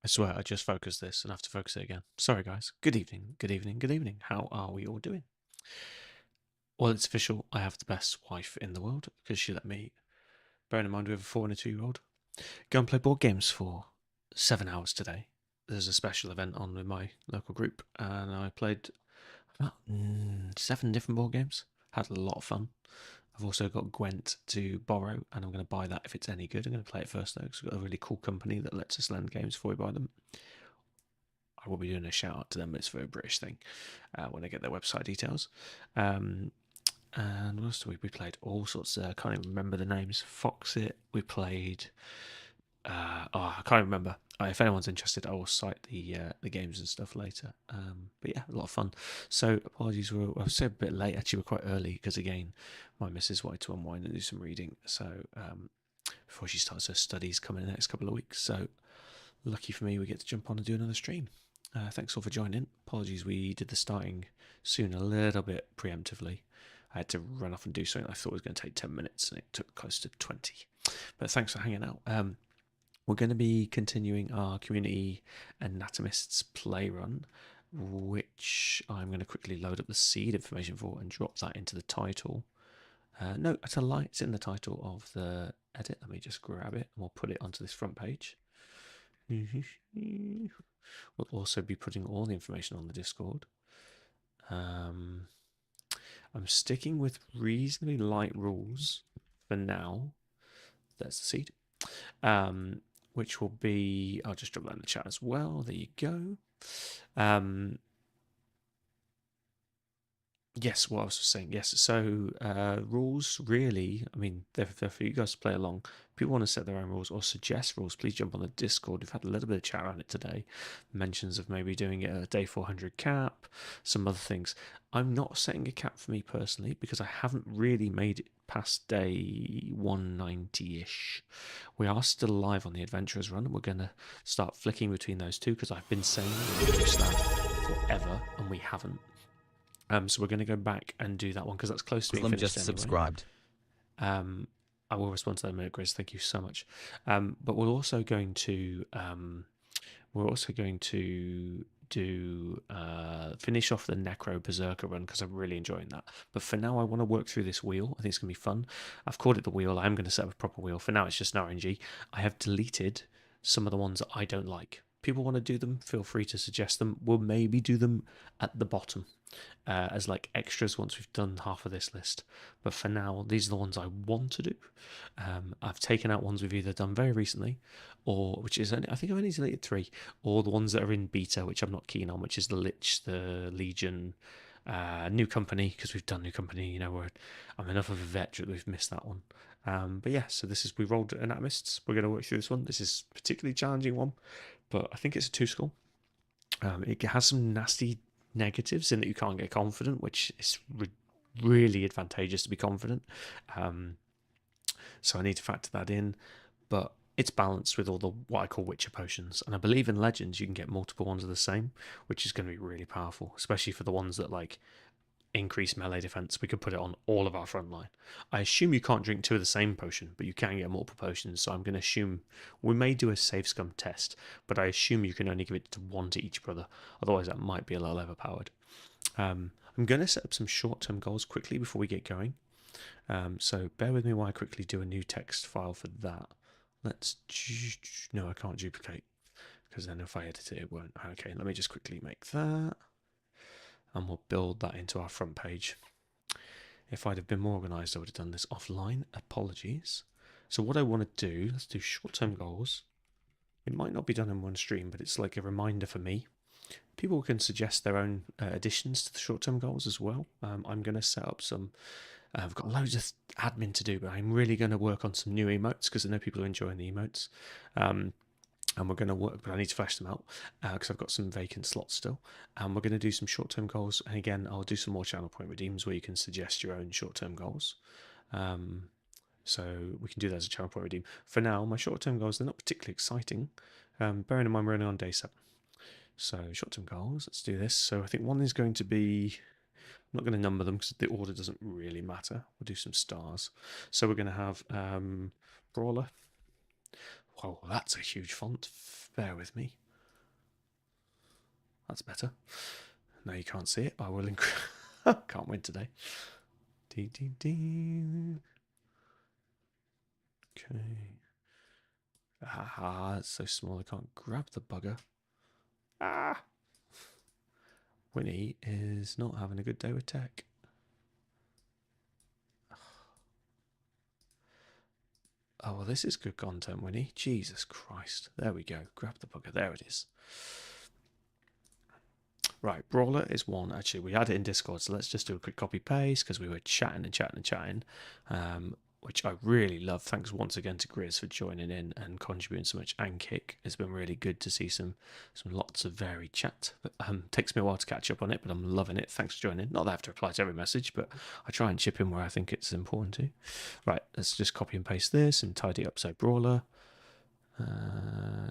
I swear, I just focused this and have to focus it again. Sorry, guys. Good evening, good evening, good evening. How are we all doing? Well, it's official. I have the best wife in the world because she let me, bearing in mind we have a 4 and a 2-year-old, go and play board games for 7 hours today. There's a special event on with my local group, and I played about 7 different board games. Had a lot of fun. I've also got Gwent to borrow, and I'm going to buy that if it's any good. I'm going to play it first, though, because we've got a really cool company that lets us lend games before we buy them. I will be doing a shout out to them. It's a very British thing when I get their website details. And what else do we played? All sorts. I can't even remember the names. Foxit. We played. I can't remember. If anyone's interested, I will cite the games and stuff later. But yeah, a lot of fun. So apologies, I was a bit late. Actually, we're quite early because again, my missus wanted to unwind and do some reading. So before she starts her studies coming in the next couple of weeks. So lucky for me, we get to jump on and do another stream. Thanks all for joining. Apologies, we did the starting soon a little bit preemptively. I had to run off and do something I thought was going to take 10 minutes, and it took close to 20. But thanks for hanging out. We're going to be continuing our community Anatomists play run, which I'm going to quickly load up the seed information for and drop that into the title. No, that's a lie. It's in the title of the edit. Let me just grab it and we'll put it onto this front page. We'll also be putting all the information on the Discord. I'm sticking with reasonably light rules for now. That's the seed. Which will be, I'll just drop that in the chat as well. There you go. Yes, what I was saying. Yes, so rules really, I mean, they're for you guys to play along. If people want to set their own rules or suggest rules, please jump on the Discord. We've had a little bit of chat around it today. Mentions of maybe doing it at a day 400 cap, some other things. I'm not setting a cap for me personally because I haven't really made it past day 190-ish. We are still live on the Adventurers run, and we're going to start flicking between those two because I've been saying we're going to do that forever, and we haven't. So we're going to go back and do that one because that's close to being finished just anyway. Subscribed. I will respond to that in a minute, Grizz. Thank you so much. But we're also going to do finish off the Necro Berserker run because I'm really enjoying that. But for now, I want to work through this wheel. I think it's going to be fun. I've called it the wheel. I am going to set up a proper wheel. For now, it's just an RNG. I have deleted some of the ones that I don't like. People want to do them, feel free to suggest them. We'll maybe do them at the bottom as like extras once we've done half of this list. But for now, these are the ones I want to do. I've taken out ones we've either done very recently, or which is only, I think I've only deleted 3, or the ones that are in beta, which I'm not keen on, which is the Lich, the Legion, New Company, because we've done New Company. You know, I'm enough of a vet that we've missed that one. But yeah, so we rolled Anatomists. We're going to work through this one. This is a particularly challenging one, but I think it's a 2-skull. It has some nasty negatives in that you can't get confident, which is really advantageous to be confident. So I need to factor that in, but it's balanced with all the what I call Witcher potions, and I believe in Legends you can get multiple ones of the same, which is going to be really powerful, especially for the ones that like increase melee defense. We could put it on all of our front line. I assume you can't drink 2 of the same potion, but you can get multiple potions, so I'm going to assume we may do a save scum test, but I assume you can only give it to 1 to each brother, otherwise that might be a little overpowered. I'm going to set up some short-term goals quickly before we get going, so bear with me while I quickly do a new text file for that. No, I can't duplicate, because then if I edit it, it won't. Okay, let me just quickly make that, and we'll build that into our front page. If I'd have been more organised, I would have done this offline. Apologies. So what I want to do, let's do short-term goals. It might not be done in one stream, but it's like a reminder for me. People can suggest their own additions to the short-term goals as well. I'm going to set up some... I've got loads of admin to do, but I'm really going to work on some new emotes because I know people are enjoying the emotes. And we're going to work, but I need to flesh them out because I've got some vacant slots still. And we're going to do some short-term goals. And again, I'll do some more channel point redeems where you can suggest your own short-term goals. So we can do that as a channel point redeem. For now, my short-term goals, they're not particularly exciting. Bearing in mind we're only on day 7. So short-term goals, let's do this. So I think one is going to be... I'm not going to number them because the order doesn't really matter. We'll do some stars. So we're going to have Brawler. Whoa, that's a huge font. Bear with me. That's better. No, you can't see it. I will can't win today. Dee, dee, dee. Okay. Ah, it's so small I can't grab the bugger. Ah! Winnie is not having a good day with tech. Oh, well, this is good content, Winnie. Jesus Christ. There we go. Grab the bugger. There it is. Right, Brawler is one. Actually, we had it in Discord, so let's just do a quick copy paste because we were chatting and chatting and chatting, which I really love. Thanks once again to Grizz for joining in and contributing so much, and Kick. It's been really good to see some lots of varied chat. But, takes me a while to catch up on it, but I'm loving it. Thanks for joining. Not that I have to reply to every message, but I try and chip in where I think it's important to. Right, let's just copy and paste this and tidy up. So Brawler.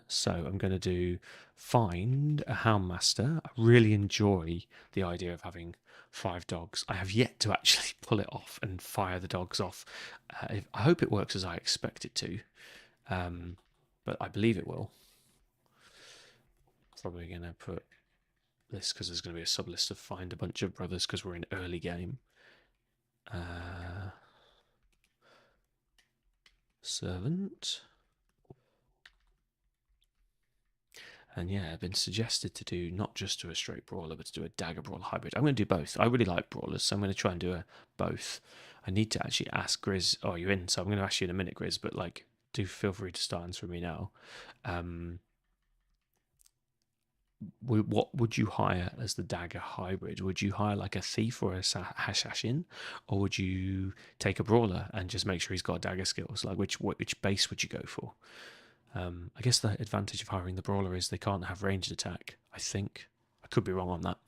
So I'm going to do find a Houndmaster. I really enjoy the idea of having 5 dogs. I have yet to actually pull it off and fire the dogs off. I hope it works as I expect it to, but I believe it will. Probably going to put this because there's going to be a sub list of find a bunch of brothers because we're in early game. Servant. And yeah, I've been suggested to do not just do a straight brawler, but to do a dagger brawler hybrid. I'm going to do both. I really like brawlers, so I'm going to try and do both. I need to actually ask Grizz. Oh, you're in, so I'm going to ask you in a minute, Grizz. But like, do feel free to start answering me now. What would you hire as the dagger hybrid? Would you hire like a thief or a assassin, or would you take a brawler and just make sure he's got dagger skills? Like, which base would you go for? I guess the advantage of hiring the brawler is they can't have ranged attack, I think. I could be wrong on that.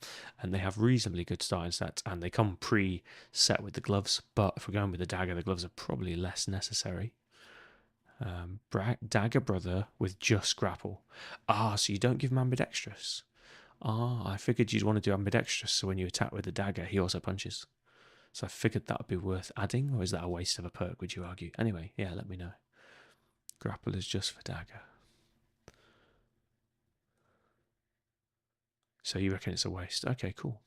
And they have reasonably good starting stats, and they come pre-set with the gloves, but if we're going with the dagger, the gloves are probably less necessary. Dagger brother with just grapple. Ah, so you don't give him ambidextrous. Ah, I figured you'd want to do ambidextrous, so when you attack with the dagger, he also punches. So I figured that would be worth adding, or is that a waste of a perk, would you argue? Anyway, yeah, let me know. Grapple is just for dagger. So you reckon it's a waste? Okay, cool.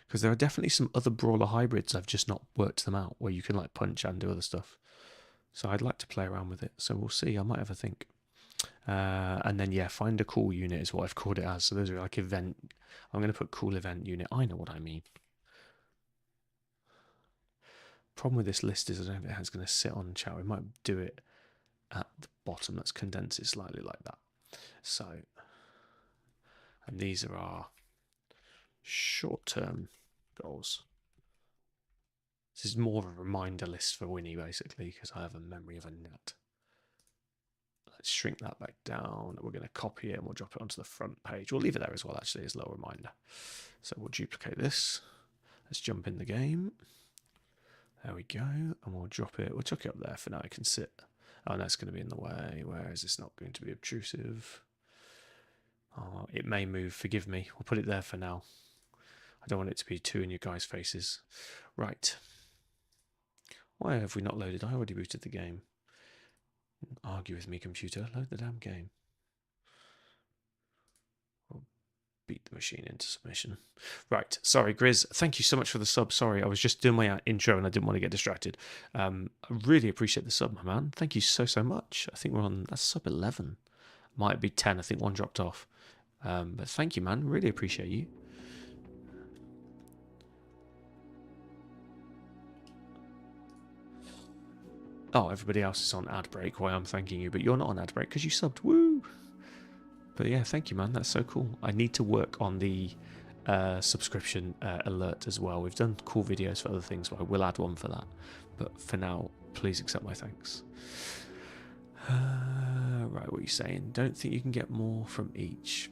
Because there are definitely some other brawler hybrids. I've just not worked them out where you can like punch and do other stuff. So I'd like to play around with it. So we'll see. I might have a think. And then yeah, find a cool unit is what I've called it as. So those are like event. I'm going to put cool event unit. I know what I mean. Problem with this list is I don't know if it's going to sit on chat. We might do it at the bottom. Let's condense it slightly like that. So, and these are our short-term goals. This is more of a reminder list for Winnie, basically, because I have a memory of a gnat. Let's shrink that back down. We're going to copy it and we'll drop it onto the front page. We'll leave it there as well, actually, as a little reminder. So we'll duplicate this. Let's jump in the game. There we go. And we'll drop it. We'll chuck it up there for now. It can sit. Oh, no, it's going to be in the way. Where is this not going to be obtrusive? Oh, it may move. Forgive me. We'll put it there for now. I don't want it to be too in your guys' faces. Right. Why have we not loaded? I already booted the game. Argue with me, computer. Load the damn game. We'll beat the machine into submission. Right. Sorry, Grizz. Thank you so much for the sub. Sorry, I was just doing my intro and I didn't want to get distracted. I really appreciate the sub, my man. Thank you so much. I think we're on, that's sub 11. Might be 10. I think one dropped off. But thank you, man. Really appreciate you. Oh, everybody else is on ad break. Why I'm thanking you, but you're not on ad break because you subbed. Woo! But yeah, thank you, man. That's so cool. I need to work on the subscription alert as well. We've done cool videos for other things, but I will add one for that. But for now, please accept my thanks. Right, what are you saying? Don't think you can get more from each.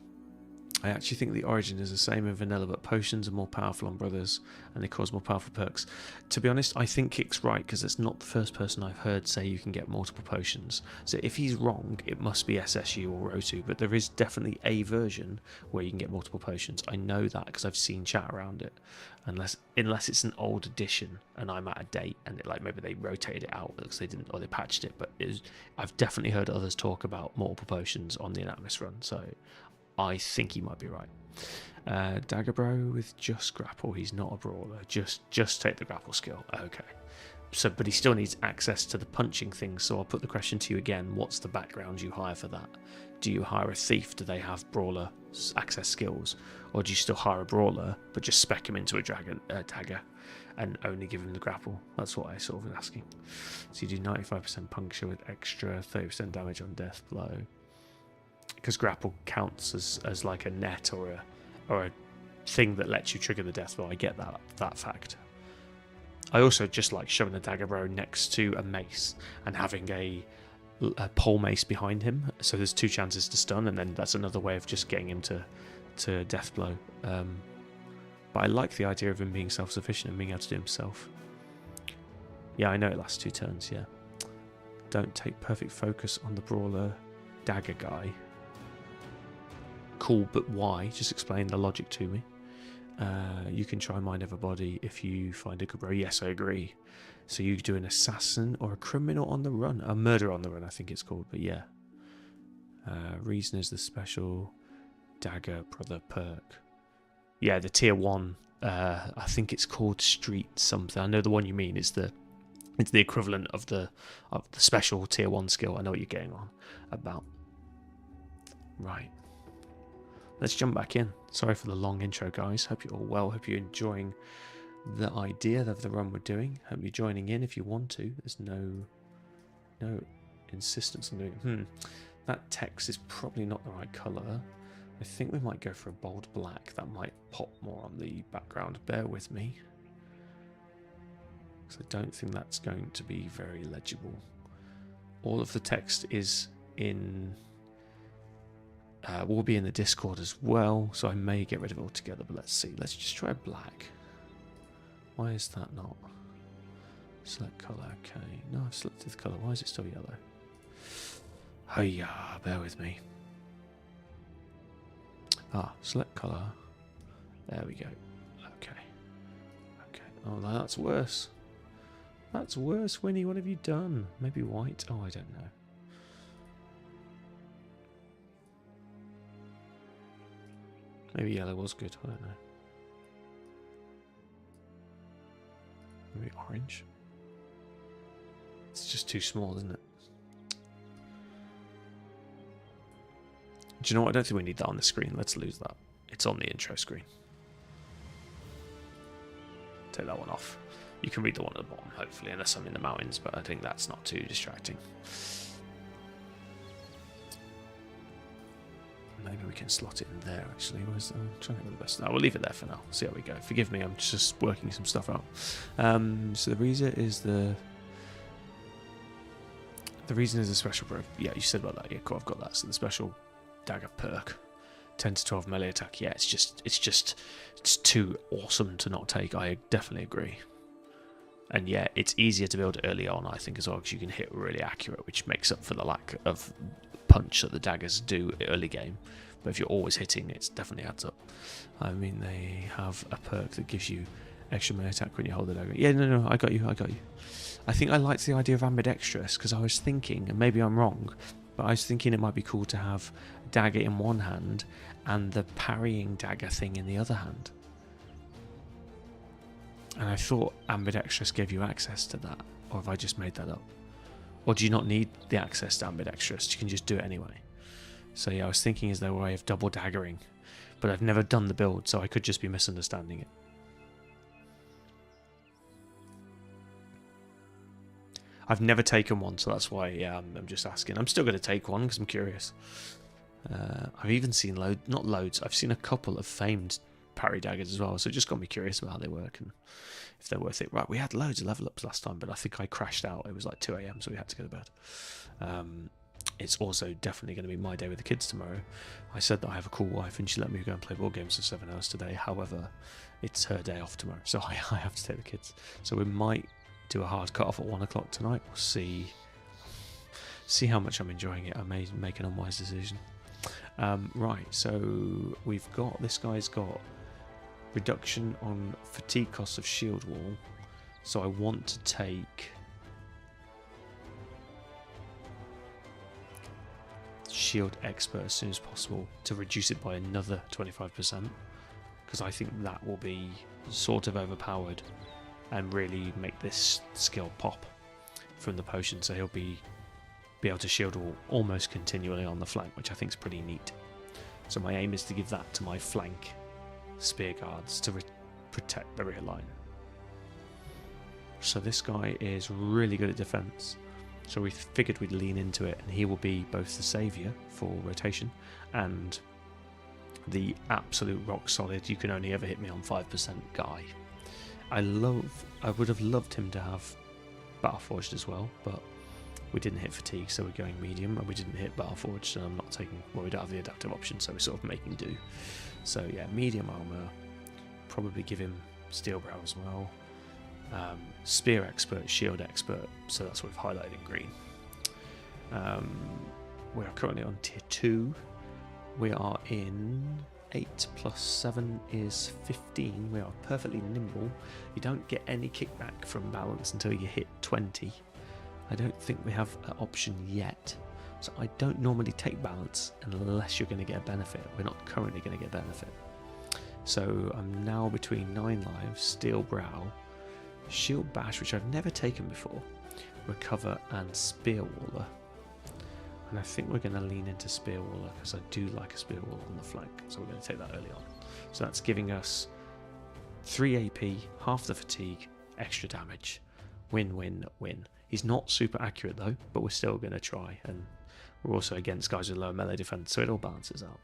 I actually think the origin is the same in vanilla, but potions are more powerful on brothers and they cause more powerful perks. To be honest, I think Kick's right because it's not the first person I've heard say you can get multiple potions. So if he's wrong, it must be SSU or Rotu, but there is definitely a version where you can get multiple potions. I know that because I've seen chat around it. Unless it's an old edition and I'm out of date and maybe they rotated it out because they didn't, or they patched it. But I've definitely heard others talk about multiple potions on the Anatomists run. So I think he might be right. Dagger Bro with just grapple. He's not a brawler. Just take the grapple skill. Okay. So, but he still needs access to the punching thing. So I'll put the question to you again. What's the background you hire for that? Do you hire a thief? Do they have brawler access skills, or do you still hire a brawler but just spec him into a dagger and only give him the grapple? That's what I sort of was asking. So you do 95% puncture with extra 30% damage on death blow, because grapple counts as like a net or a thing that lets you trigger the death blow. I get that fact. I also just like shoving a dagger bro next to a mace and having a pole mace behind him, so there's 2 chances to stun, and then that's another way of just getting him to death blow. But I like the idea of him being self-sufficient and being able to do himself. Yeah, I know it lasts 2 turns, yeah. Don't take perfect focus on the brawler dagger guy. Cool, but why? Just explain the logic to me. You can try mind everybody if you find a good bro. Yes, I agree. So you do an assassin or a criminal on the run. A murderer on the run, I think it's called, but yeah. Reason is the special dagger brother perk. Yeah, the tier 1, I think it's called street something. I know the one you mean. It's the equivalent of the special tier 1 skill. I know what you're getting on about. Right. Let's jump back in. Sorry for the long intro, guys. Hope you're all well. Hope you're enjoying the idea of the run we're doing. Hope you're joining in if you want to. There's no insistence on doing it. That text is probably not the right colour. I think we might go for a bold black. That might pop more on the background. Bear with me, because I don't think that's going to be very legible. All of the text is in... will be in the Discord as well, so I may get rid of it altogether, but let's see. Let's just try black. Why is that not? Select colour, okay. No, I've selected the colour. Why is it still yellow? Oh yeah, bear with me. Select colour. There we go. Okay. Oh, no, that's worse. That's worse, Winnie. What have you done? Maybe white? Oh, I don't know. Maybe yellow was good, I don't know. Maybe orange. It's just too small, isn't it? Do you know what? I don't think we need that on the screen. Let's lose that. It's on the intro screen. Take that one off. You can read the one at the bottom, hopefully, unless I'm in the mountains, but I think that's not too distracting. Maybe we can slot it in there, actually. I'm trying to think of the best. No, we'll leave it there for now. See how we go. Forgive me, I'm just working some stuff out. So the reason is the reason is a special perk. Yeah, you said about that. Yeah, cool, I've got that. So the special dagger perk, 10 to 12 melee attack. Yeah, it's too awesome to not take. I definitely agree. And yeah, it's easier to build early on, I think, as well, because you can hit really accurate, which makes up for the lack of punch that the daggers do early game. But if you're always hitting, it definitely adds up. I mean, they have a perk that gives you extra melee attack when you hold the dagger. Yeah, no, I got you. I think I liked the idea of ambidextrous, because I was thinking, and maybe I'm wrong, but I was thinking it might be cool to have dagger in one hand and the parrying dagger thing in the other hand. And I thought ambidextrous gave you access to that, or have I just made that up? Or do you not need the access to ambidextrous? You can just do it anyway. So yeah, I was thinking, is there a way of double daggering? But I've never done the build, so I could just be misunderstanding it. I've never taken one, so that's why, yeah, I'm just asking. I'm still going to take one because I'm curious. I've even seen not loads, I've seen a couple of famed parry daggers as well, so it just got me curious about how they work and if they're worth it. Right, we had loads of level ups last time, but I think I crashed out. It was like 2 AM, so we had to go to bed. It's also definitely going to be my day with the kids tomorrow. I said that I have a cool wife and she let me go and play board games for 7 hours today. However, it's her day off tomorrow, so I have to take the kids. So we might do a hard cut off at 1 o'clock tonight. We'll see how much I'm enjoying it. I may make an unwise decision. Right, so we've got, this guy's got reduction on fatigue costs of shield wall, so I want to take shield expert as soon as possible to reduce it by another 25%, because I think that will be sort of overpowered and really make this skill pop from the potion. So he'll be able to shield almost continually on the flank, which I think is pretty neat. So my aim is to give that to my flank spear guards to protect the rear line. So this guy is really good at defense, so we figured we'd lean into it, and he will be both the saviour for rotation and the absolute rock solid, you can only ever hit me on 5% guy. I would have loved him to have Battleforged as well, but we didn't hit fatigue, so we're going medium, and we didn't hit Battleforged, so I'm not taking, well, we don't have the adaptive option, so we're sort of making do. So yeah, medium armour, probably give him steel brow as well. Spear expert, shield expert, so that's what we've highlighted in green. We are currently on tier 2. We are in 8 plus 7 is 15. We are perfectly nimble. You don't get any kickback from balance until you hit 20. I don't think we have an option yet, so I don't normally take balance unless you're going to get a benefit. We're not currently going to get a benefit. So I'm now between 9 lives, steel brow, shield bash, which I've never taken before, recover, and spear waller. And I think we're going to lean into spear waller because I do like a spear waller on the flank, so we're going to take that early on. So that's giving us 3 AP, half the fatigue, extra damage. Win, win, win. He's not super accurate though, but we're still going to try, and we're also against guys with lower melee defense, so it all balances out.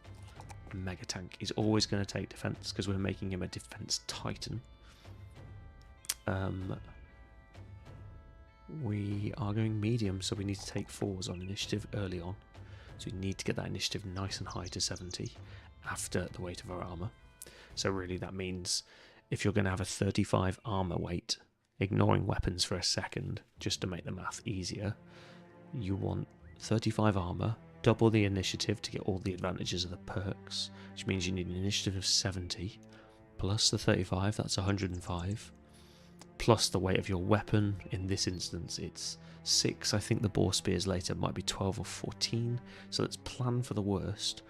Mega tank is always going to take defense because we're making him a defense titan. We are going medium, so we need to take 4s on initiative early on. So we need to get that initiative nice and high to 70 after the weight of our armour. So really that means if you're going to have a 35 armour weight, ignoring weapons for a second, just to make the math easier, you want 35 armour, double the initiative to get all the advantages of the perks, which means you need an initiative of 70, plus the 35, that's 105, plus the weight of your weapon. In this instance it's 6. I think the boar spears later might be 12 or 14, so let's plan for the worst.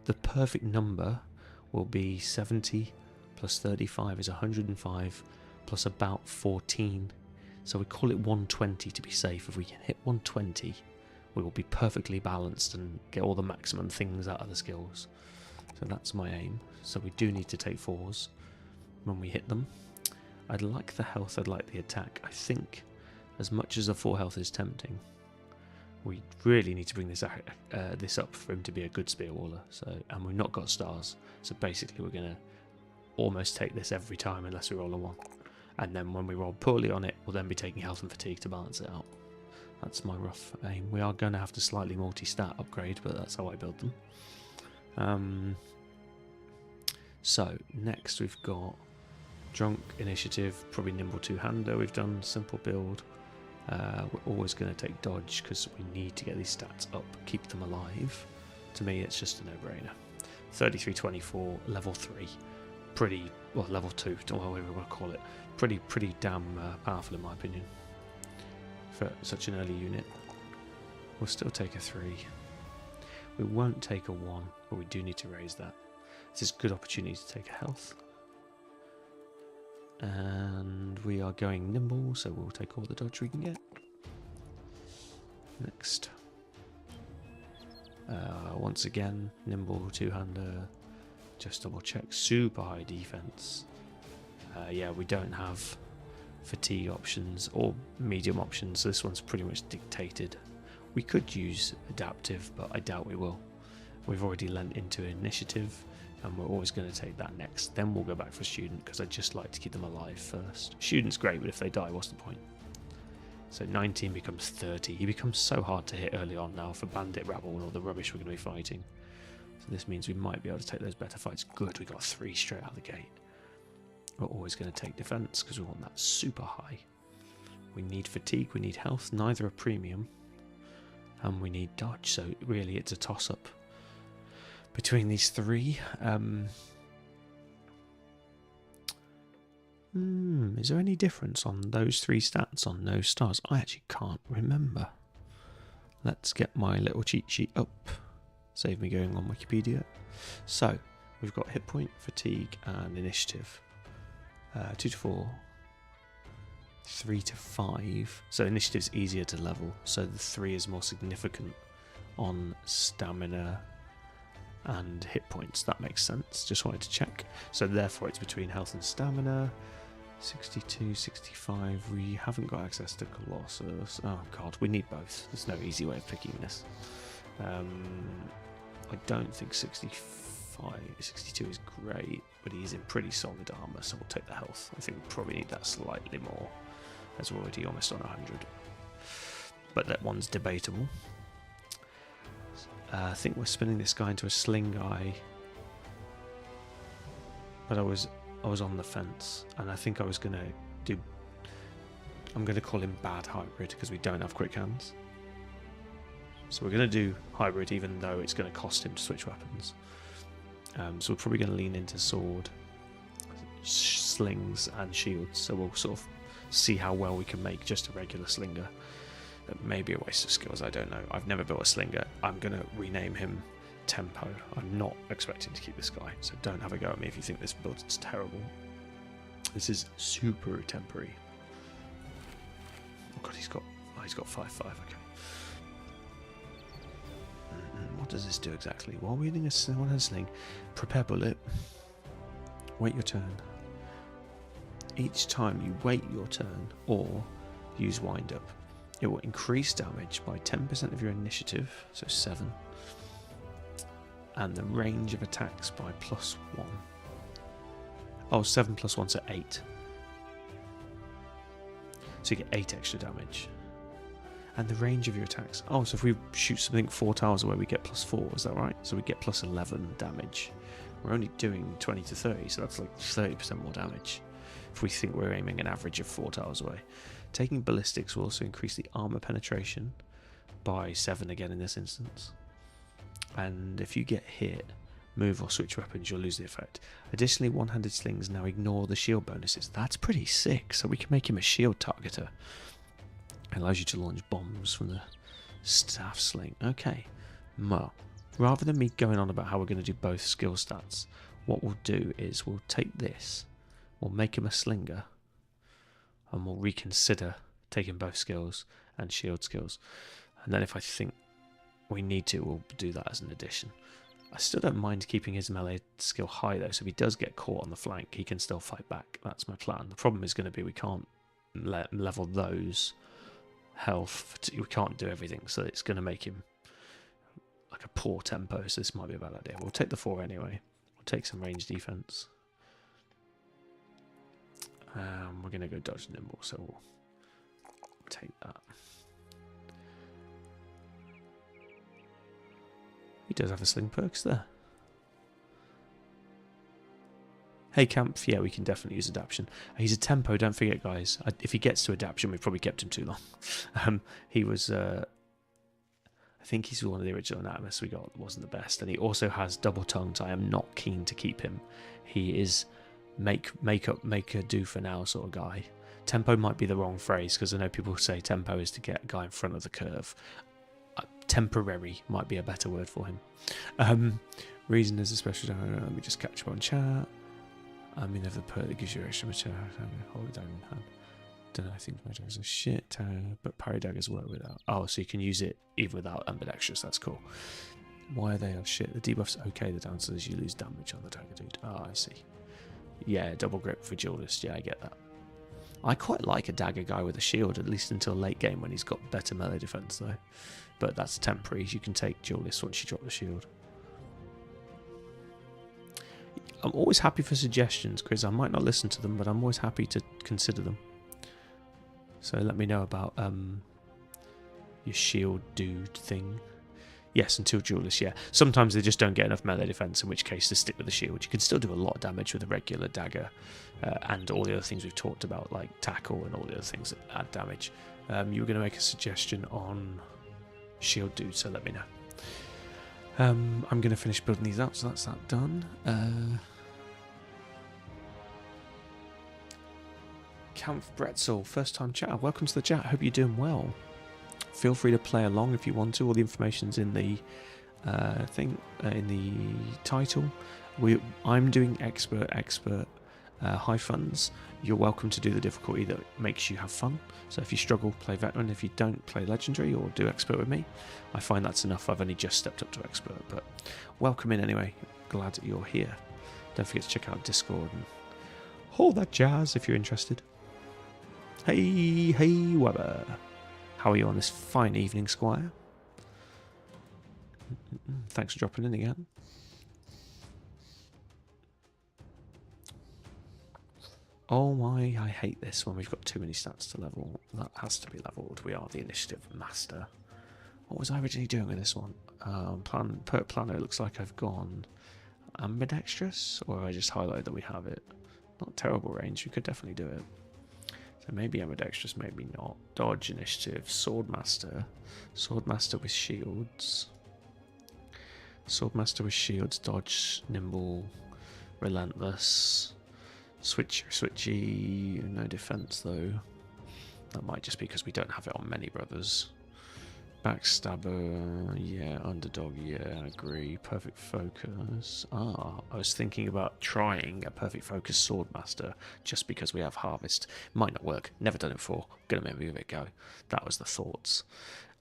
The perfect number will be 70 plus 35 is 105 plus about 14, so we call it 120 to be safe. If we can hit 120 we will be perfectly balanced and get all the maximum things out of the skills. So that's my aim. So we do need to take 4s when we hit them. I'd like the health, I'd like the attack. I think as much as a 4 health is tempting, we really need to bring this up for him to be a good spear waller. So, and we've not got stars, so basically we're going to almost take this every time unless we roll a 1. And then when we roll poorly on it, we'll then be taking health and fatigue to balance it out. That's my rough aim. We are going to have to slightly multi-stat upgrade, but that's how I build them. So next we've got drunk, initiative, probably nimble two-hander. We've done simple build. We're always going to take dodge because we need to get these stats up, keep them alive. To me it's just a no-brainer. 33-24, level 3. Pretty, well, level 2, whatever we want to call it. Pretty damn powerful in my opinion for such an early unit. We'll still take a 3. We won't take a 1, but we do need to raise that. This is a good opportunity to take a health. And we are going nimble, so we'll take all the dodge we can get. Next. Once again, nimble two-hander. Just double check. Super high defense. Yeah, we don't have fatigue options or medium options, so this one's pretty much dictated. We could use adaptive, but I doubt we will. We've already lent into initiative, and we're always going to take that next. Then we'll go back for student, because I just like to keep them alive first. Student's great, but if they die, what's the point? So 19 becomes 30. He becomes so hard to hit early on now for bandit rabble and all the rubbish we're going to be fighting. So this means we might be able to take those better fights. Good, we got 3 straight out the gate. We're always going to take defense because we want that super high. We need fatigue, we need health, neither a premium, and we need dodge. So really it's a toss-up between these 3. Is there any difference on those 3 stats on no stars? I actually can't remember. Let's get my little cheat sheet up. Save me going on Wikipedia. So, we've got hit point, fatigue, and initiative. 2 to 4, 3 to 5. So initiative's easier to level. So the 3 is more significant on stamina and hit points. That makes sense. Just wanted to check. So therefore it's between health and stamina. 62, 65. We haven't got access to Colossus. Oh god, we need both. There's no easy way of picking this. I don't think 62 is great, but he's in pretty solid armor, so we'll take the health. I think we probably need that slightly more, as we're already almost on 100. But that one's debatable. I think we're spinning this guy into a sling guy, but I was on the fence, and I think I was gonna do. I'm gonna call him bad hybrid because we don't have quick hands. So we're gonna do hybrid, even though it's gonna cost him to switch weapons. So we're probably going to lean into sword, slings and shields, so we'll sort of see how well we can make just a regular slinger. That may be a waste of skills, I don't know. I've never built a slinger. I'm going to rename him Tempo. I'm not expecting to keep this guy, so don't have a go at me if you think this build is terrible. This is super temporary. Oh god, he's got 5/5, okay. What does this do exactly? While wielding a sling, prepare bullet. Wait your turn. Each time you wait your turn or use wind up, it will increase damage by 10% of your initiative, so 7, and the range of attacks by +1. Oh, 7 + 1, so 8. So you get 8 extra damage. And the range of your attacks. Oh, so if we shoot something 4 tiles away, we get +4, is that right? So we get +11 damage. We're only doing 20 to 30, so that's like 30% more damage if we think we're aiming an average of 4 tiles away. Taking ballistics will also increase the armor penetration by 7 again in this instance. And if you get hit, move or switch weapons, you'll lose the effect. Additionally, one-handed slings now ignore the shield bonuses. That's pretty sick, so we can make him a shield targeter. It allows you to launch bombs from the staff sling. Okay, well, rather than me going on about how we're going to do both skill stats, what we'll do is we'll take this, we'll make him a slinger, and we'll reconsider taking both skills and shield skills. And then if I think we need to, we'll do that as an addition. I still don't mind keeping his melee skill high though, so if he does get caught on the flank, he can still fight back. That's my plan. The problem is going to be we can't level those health, we can't do everything, so it's going to make him like a poor tempo, so this might be a bad idea. We'll take the 4 anyway. We'll take some range defense. We're going to go dodge nimble, so we'll take that. He does have a sling perks there. Hey Camp, yeah, we can definitely use adaption. He's a tempo, don't forget guys. If he gets to adaption, we've probably kept him too long. He was, I think he's one of the original Anatomists we got, wasn't the best. And he also has double tongues. I am not keen to keep him. He is make a do for now sort of guy. Tempo might be the wrong phrase, because I know people say tempo is to get a guy in front of the curve. Temporary might be a better word for him. Reason is a special, let me just catch up on chat. I mean, if the perk that gives you extra material, hold it down in hand. Don't know, I think my dagger's a shit, but parry daggers work without. Oh, so you can use it even without ambidextrous, that's cool. Why are they oh shit? The debuff's okay, the downside is you lose damage on the dagger dude. Oh, I see. Yeah, double grip for duelist, yeah, I get that. I quite like a dagger guy with a shield, at least until late game when he's got better melee defense though. But that's temporary, you can take duelist once you drop the shield. I'm always happy for suggestions, Chris. I might not listen to them, but I'm always happy to consider them. So let me know about your shield dude thing. Yes, until duelist, yeah. Sometimes they just don't get enough melee defense, in which case to stick with the shield. You can still do a lot of damage with a regular dagger and all the other things we've talked about, like tackle and all the other things that add damage. You were going to make a suggestion on shield dude, so let me know. I'm going to finish building these up, so that's that done. Kampf Bretzel, first time chat. Welcome to the chat. Hope you're doing well. Feel free to play along if you want to. All the information's in the thing in the title. I'm doing expert high funds. You're welcome to do the difficulty that makes you have fun. So if you struggle, play veteran. If you don't, play legendary or do expert with me. I find that's enough. I've only just stepped up to expert, but welcome in anyway. Glad that you're here. Don't forget to check out Discord and all that jazz if you're interested. Hey Weber, how are you on this fine evening, Squire? Thanks for dropping in again. Oh my, I hate this when we've got too many stats to level. That has to be leveled. We are the initiative master. What was I originally doing with this one? Per planner, it looks like I've gone ambidextrous, or have I just highlighted that we have it? Not terrible range, we could definitely do it. So maybe ambidextrous, maybe not. Dodge, initiative, swordmaster. Swordmaster with shields. Swordmaster with shields, dodge, nimble, relentless. Switchy, no defense though. That might just be because we don't have it on many brothers. Backstabber, yeah. Underdog, yeah, I agree. Perfect focus. I was thinking about trying a perfect focus swordmaster just because we have harvest. Might not work. Never done it before. Gonna maybe give it a go. That was the thoughts.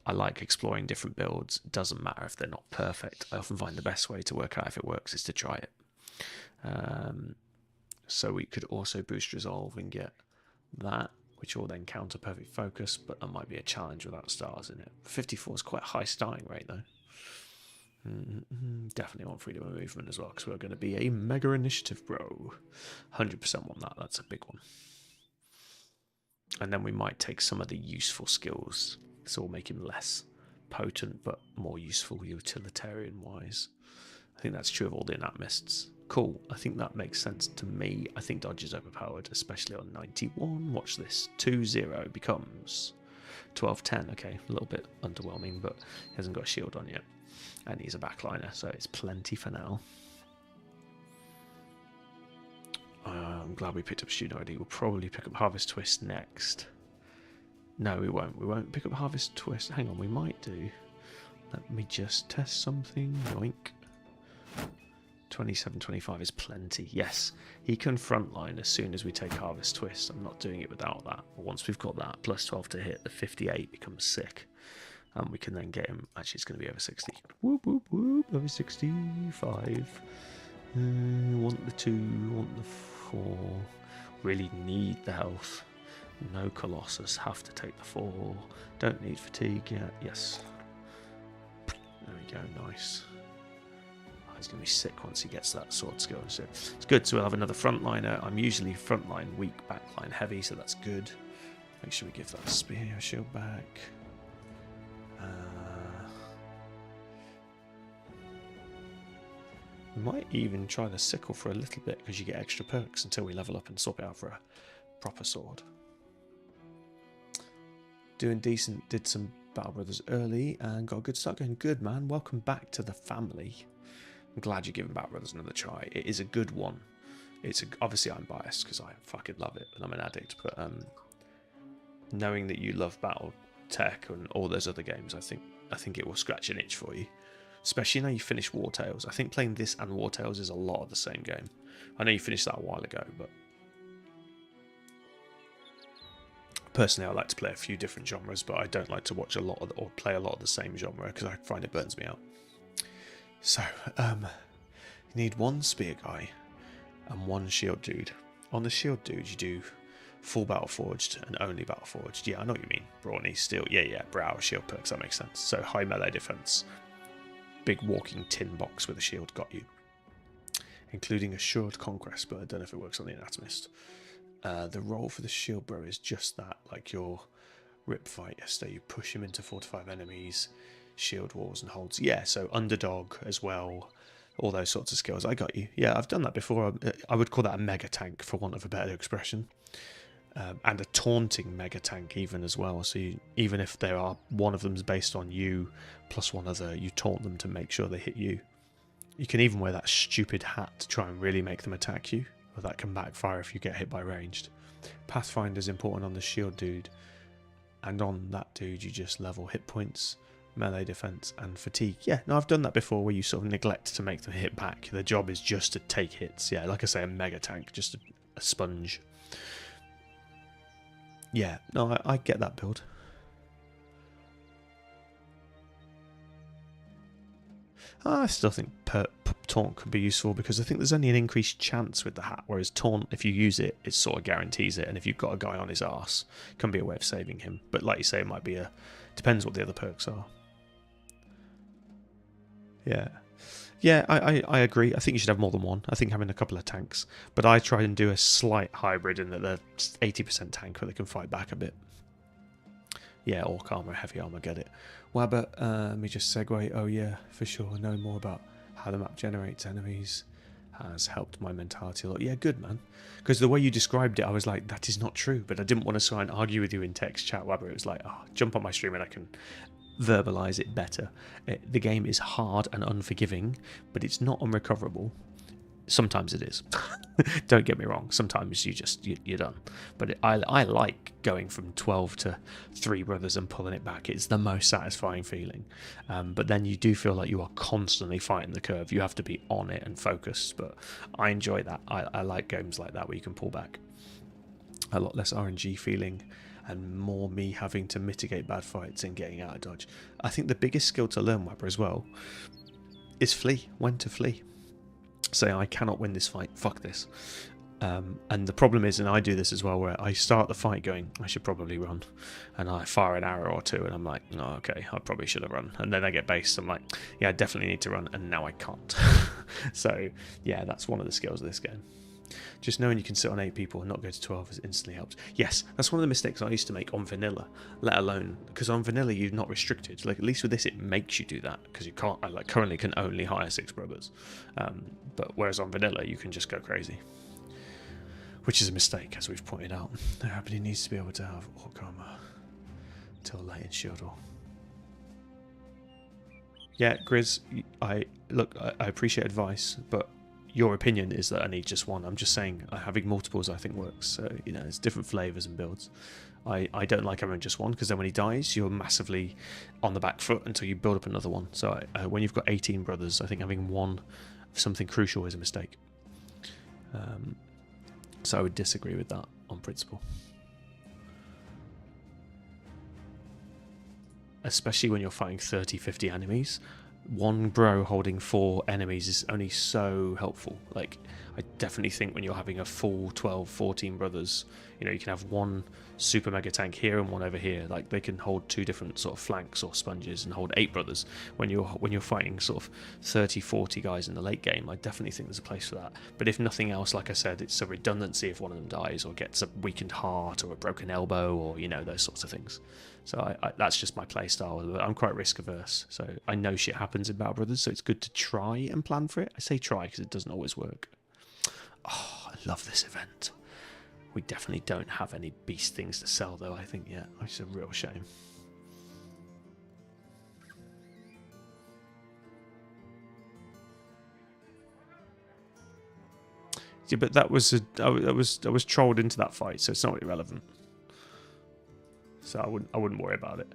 I like exploring different builds. Doesn't matter if they're not perfect. I often find the best way to work out if it works is to try it. So we could also boost resolve and get that, which will then counter perfect focus, but that might be a challenge without stars in it. 54 is quite a high starting rate though. Definitely want freedom of movement as well, because we're going to be a mega initiative, bro. 100% want that. That's a big one. And then we might take some of the useful skills. This will make him less potent, but more useful utilitarian-wise. I think that's true of all the Anatomists. Cool. I think that makes sense to me. I think dodge is overpowered, especially on 91. Watch this. 2-0 becomes 12-10. Okay, a little bit underwhelming, but he hasn't got a shield on yet. And he's a backliner, so it's plenty for now. I'm glad we picked up Student ID. We'll probably pick up Harvest Twist next. No, we won't. We won't pick up Harvest Twist. Hang on, we might do. Let me just test something. Yoink. 27-25 is plenty. Yes, he can frontline as soon as we take Harvest Twist. I'm not doing it without that. But once we've got that, plus 12 to hit, the 58 becomes sick. And we can then get him. Actually, it's going to be over 60. Whoop, whoop, whoop. Over 65. Want the 2, want the 4. Really need the health. No Colossus. Have to take the 4. Don't need fatigue yet. Yes. There we go. Nice. He's going to be sick once he gets that sword skill. So it's good. So we'll have another frontliner. I'm usually frontline weak, backline heavy, so that's good. Make sure we give that spear shield back. We might even try the sickle for a little bit because you get extra perks until we level up and swap it out for a proper sword. Doing decent. Did some Battle Brothers early and got a good start going. Good, man. Welcome back to the family. I'm glad you're giving Battle Brothers another try. It is a good one. Obviously I'm biased because I fucking love it and I'm an addict, but knowing that you love Battle Tech and all those other games, I think it will scratch an itch for you. Especially now you finish War Tales. I think playing this and War Tales is a lot of the same game. I know you finished that a while ago, but personally I like to play a few different genres, but I don't like to watch a lot of or play a lot of the same genre because I find it burns me out. So, you need one spear guy and one shield dude. On the shield dude, you do full battle forged and only battle forged. Yeah, I know what you mean. Brawny, steel, yeah, brow, shield perks, that makes sense. So high melee defense. Big walking tin box with a shield got you. Including assured conquest, but I don't know if it works on the Anatomist. The role for the shield bro is just that, like your rip fight yesterday. You push him into 4 to 5 enemies. Shield walls and holds. Yeah, so underdog as well. All those sorts of skills. I got you. Yeah, I've done that before. I would call that a mega tank for want of a better expression. And a taunting mega tank even as well. So even if there are one of them's based on you plus one other, you taunt them to make sure they hit you. You can even wear that stupid hat to try and really make them attack you. But that can backfire if you get hit by ranged. Pathfinder is important on the shield dude. And on that dude, you just level hit points. melee defense and fatigue. Yeah, no, I've done that before where you sort of neglect to make them hit back. Their job is just to take hits. Yeah, like I say, a mega tank, just a sponge. Yeah, no, I get that build. I still think Taunt could be useful because I think there's only an increased chance with the hat, whereas Taunt, if you use it, it sort of guarantees it, and if you've got a guy on his arse, it can be a way of saving him. But like you say, it might be depends what the other perks are. Yeah. Yeah, I agree. I think you should have more than one. I think having a couple of tanks. But I try and do a slight hybrid in that they're 80% tank where they can fight back a bit. Yeah, orc armor, heavy armor, get it. Wabber, let me just segue. Oh yeah, for sure. Know more about how the map generates enemies has helped my mentality a lot. Yeah, good, man. Because the way you described it, I was like, that is not true. But I didn't want to try and argue with you in text chat, Wabber. It was like, oh, jump on my stream and I can verbalize it better. The game is hard and unforgiving, but it's not unrecoverable. Sometimes it is. Don't get me wrong. Sometimes you're done. But I like going from 12 to 3 brothers and pulling it back. It's the most satisfying feeling. But then you do feel like you are constantly fighting the curve. You have to be on it and focused. But I enjoy that. I like games like that where you can pull back. A lot less RNG feeling and more me having to mitigate bad fights and getting out of dodge. I think the biggest skill to learn, Wabber, as well, is flee. When to flee. Say, I cannot win this fight, fuck this. And the problem is, and I do this as well, where I start the fight going, I should probably run. And I fire an arrow or two, and I'm like, oh, okay, I probably should have run. And then I get based, I'm like, yeah, I definitely need to run, and now I can't. So, yeah, that's one of the skills of this game. Just knowing you can sit on 8 people and not go to 12 instantly helps. Yes, that's one of the mistakes I used to make on vanilla, let alone, because on vanilla you're not restricted. Like, at least with this it makes you do that, because you can't, I like currently can only hire 6 brothers. But whereas on vanilla you can just go crazy. Which is a mistake, as we've pointed out. Everybody needs to be able to have orc armor until late in shield wall. Yeah, Grizz, I appreciate advice, but your opinion is that I need just one. I'm just saying having multiples I think works. So, you know, it's different flavors and builds. I don't like having just one because then when he dies, you're massively on the back foot until you build up another one. So when you've got 18 brothers, I think having one of something crucial is a mistake. So I would disagree with that on principle. Especially when you're fighting 30, 50 enemies. One bro holding 4 enemies is only so helpful. Like, I definitely think when you're having a full 12, 14 brothers, you know, you can have one super mega tank here and one over here. Like, they can hold 2 different sort of flanks or sponges and hold 8 brothers. When you're fighting sort of 30, 40 guys in the late game, I definitely think there's a place for that. But if nothing else, like I said, it's a redundancy if one of them dies or gets a weakened heart or a broken elbow or, you know, those sorts of things. So that's just my play style. I'm quite risk averse, so I know shit happens in Battle Brothers, so it's good to try and plan for it. I say try because it doesn't always work. Oh, I love this event. We definitely don't have any beast things to sell though, I think, yet. Which is a real shame. Yeah, but that was I was trolled into that fight, so it's not irrelevant. So I wouldn't worry about it.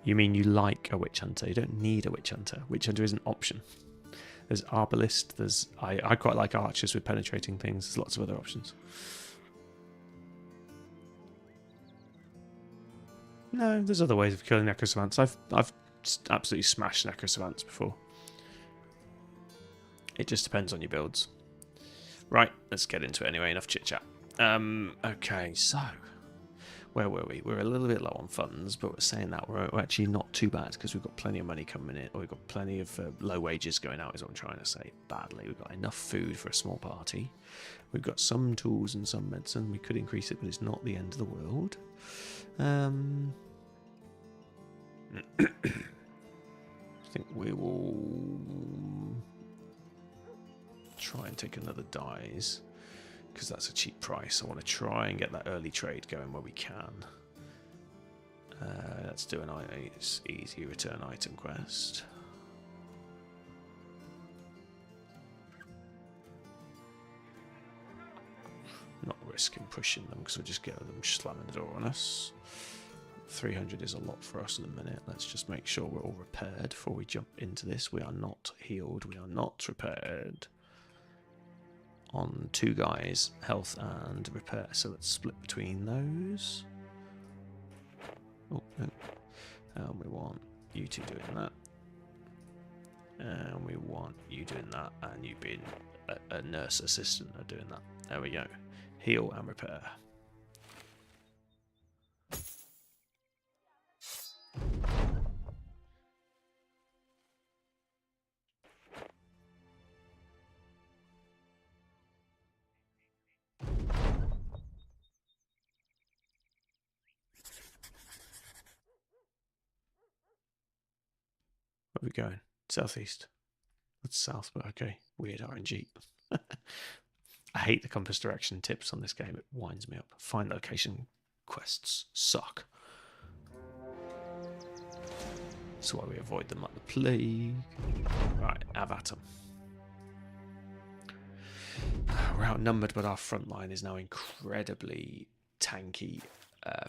You mean you like a witch hunter? You don't need a witch hunter. Witch hunter is an option. There's arbalist. There's I quite like archers with penetrating things. There's lots of other options. No, there's other ways of killing necrosavants. I've absolutely smashed necrosavants before. It just depends on your builds. Right, let's get into it anyway. Enough chit chat. Okay, so where were we? We're a little bit low on funds, but we're saying that we're actually not too bad because we've got plenty of money coming in, or we've got plenty of low wages going out, is what I'm trying to say. Badly, we've got enough food for a small party. We've got some tools and some medicine. We could increase it, but it's not the end of the world. I think we will try and take another dies because that's a cheap price. I want to try and get that early trade going where we can. Let's do an easy return item quest. risking pushing them because we'll just get them slamming the door on us. 300 is a lot for us at the minute. Let's just make sure we're all repaired before we jump into this. We are not healed. We are not repaired. On 2 guys, health and repair. So let's split between those. Oh, no. And we want you two doing that. And we want you doing that. And you being a nurse assistant at doing that. There we go. Heal and repair. Where are we going? Southeast. That's south, but okay. Weird RNG. I hate the compass direction tips on this game. It winds me up. Find location quests suck. That's why we avoid them like the plague. Right, have at 'em. We're outnumbered, but our front line is now incredibly tanky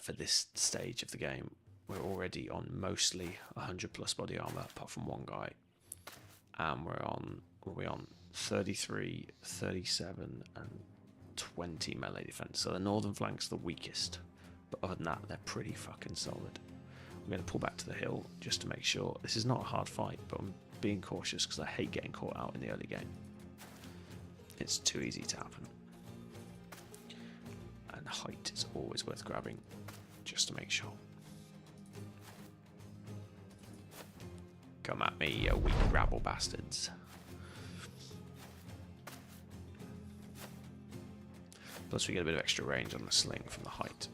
for this stage of the game. We're already on mostly 100 plus body armor, apart from one guy. And we're on 33, 37, and 20 melee defense. So the northern flank's the weakest. But other than that, they're pretty fucking solid. I'm going to pull back to the hill just to make sure. This is not a hard fight, but I'm being cautious because I hate getting caught out in the early game. It's too easy to happen. And height is always worth grabbing just to make sure. Come at me, you weak rabble bastards. Plus we get a bit of extra range on the sling from the height,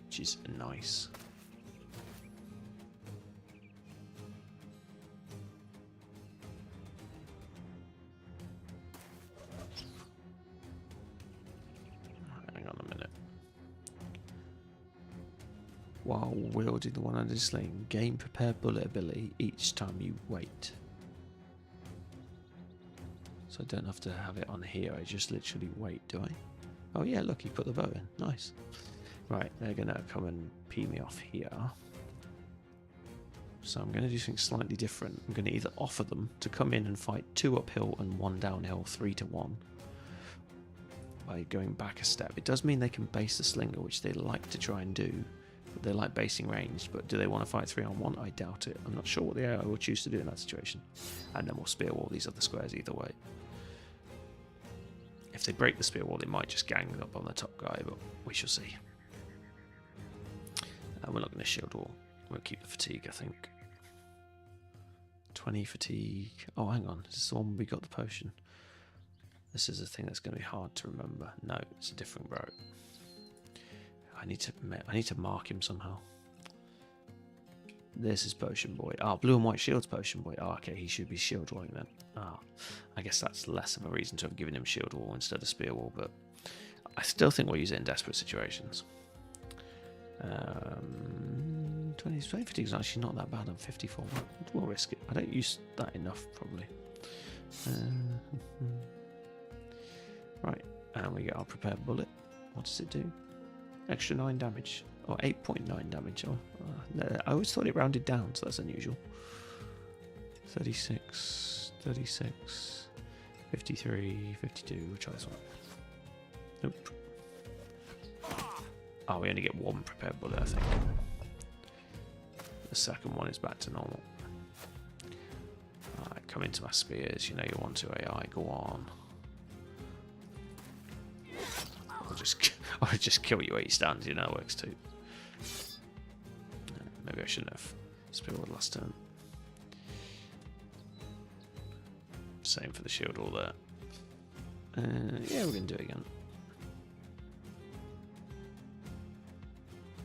which is nice. Hang on a minute. While wielding the one-handed sling, gain prepared bullet ability each time you wait. So I don't have to have it on here, I just literally wait, do I? Oh yeah, look, he put the bow in. Nice. Right, they're going to come and pee me off here. So I'm going to do something slightly different. I'm going to either offer them to come in and fight 2 uphill and 1 downhill, 3 to 1. By going back a step. It does mean they can base the slinger, which they like to try and do. They like basing ranged, but do they want to fight 3-on-1? I doubt it. I'm not sure what the AI will choose to do in that situation. And then we'll spear wall these other squares either way. If they break the spear wall, they might just gang up on the top guy, but we shall see. We're not going to shield wall. We'll keep the fatigue, I think. 20 fatigue. Oh, hang on. Is this the one where we got the potion? This is a thing that's going to be hard to remember. No, it's a different bro. I need to mark him somehow. This is Potion Boy. Ah, blue and white shields Potion Boy. Oh, okay, he should be shield walling then. Ah, I guess that's less of a reason to have given him shield wall instead of spear wall, but I still think we'll use it in desperate situations. 20 fatigue is actually not that bad on 54. We'll risk it. I don't use that enough, probably. Right, and we get our prepared bullet. What does it do? Extra 9 damage, or 8.9 damage. Oh, no, I always thought it rounded down, so that's unusual. 36, 36, 53, 52. We'll try this one. Nope. Oh, we only get 1 prepared bullet, I think. The second one is back to normal. Alright, come into my spears. You know you want to, AI. Go on. I'll just kill you where you stand, you know, it works too. Maybe I shouldn't have speared last turn. Same for the shield wall there. Yeah, we're going to do it again.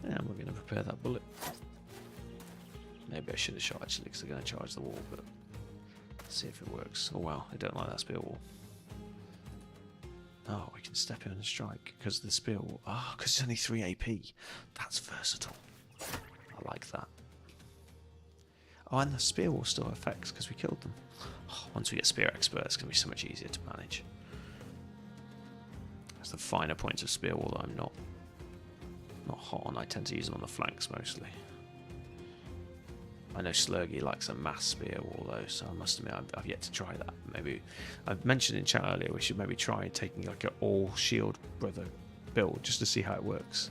And we're going to prepare that bullet. Maybe I should have shot actually because they're going to charge the wall, but let's see if it works. Oh wow, I don't like that spear wall. Oh, we can step in and strike because of the spear wall. Ah, because it's only 3 AP. That's versatile. I like that. Oh, and the spear wall still affects because we killed them. Oh, once we get spear expert, it's going to be so much easier to manage. the finer points of spear, although I'm not hot on. I tend to use them on the flanks mostly. I know Slurgy likes a mass spear wall though, so I must admit I've yet to try that. Maybe I mentioned in chat earlier we should maybe try taking like an all shield brother build just to see how it works.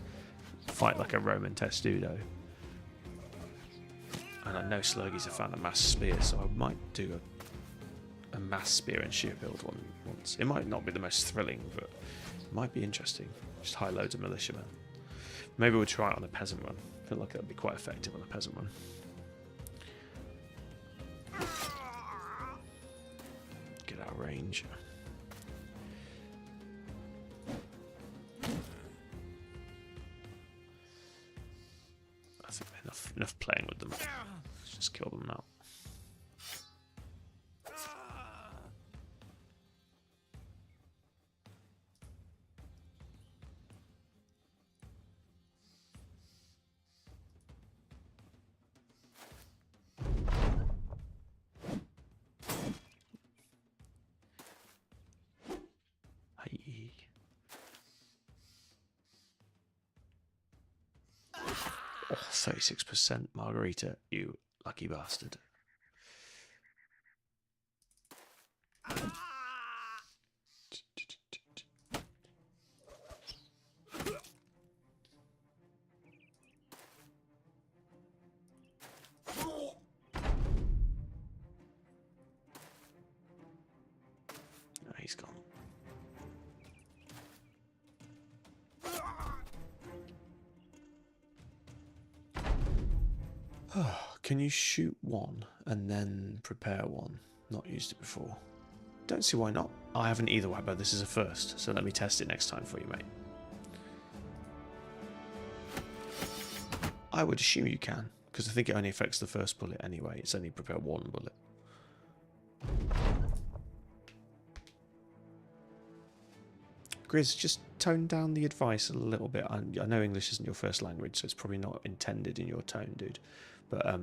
Fight like a Roman testudo. And I know Slurgy's a fan of mass spears, so I might do a mass spear and sheer build one once. It might not be the most thrilling, but it might be interesting. Just high loads of militiamen. Maybe we'll try it on a peasant run. I feel like that'd be quite effective on a peasant run. Get our range. I think enough playing with them. Let's just kill them now. Hey. Oh, 36% Margarita, you lucky bastard. Oh, he's gone. Can you shoot one and then prepare one? Not used it before. Don't see why not. I haven't either, Wabbo. This is a first, so let me test it next time for you, mate. I would assume you can, because I think it only affects the first bullet anyway. It's only prepare one bullet. Grizz, just tone down the advice a little bit. I know English isn't your first language, so it's probably not intended in your tone, dude. But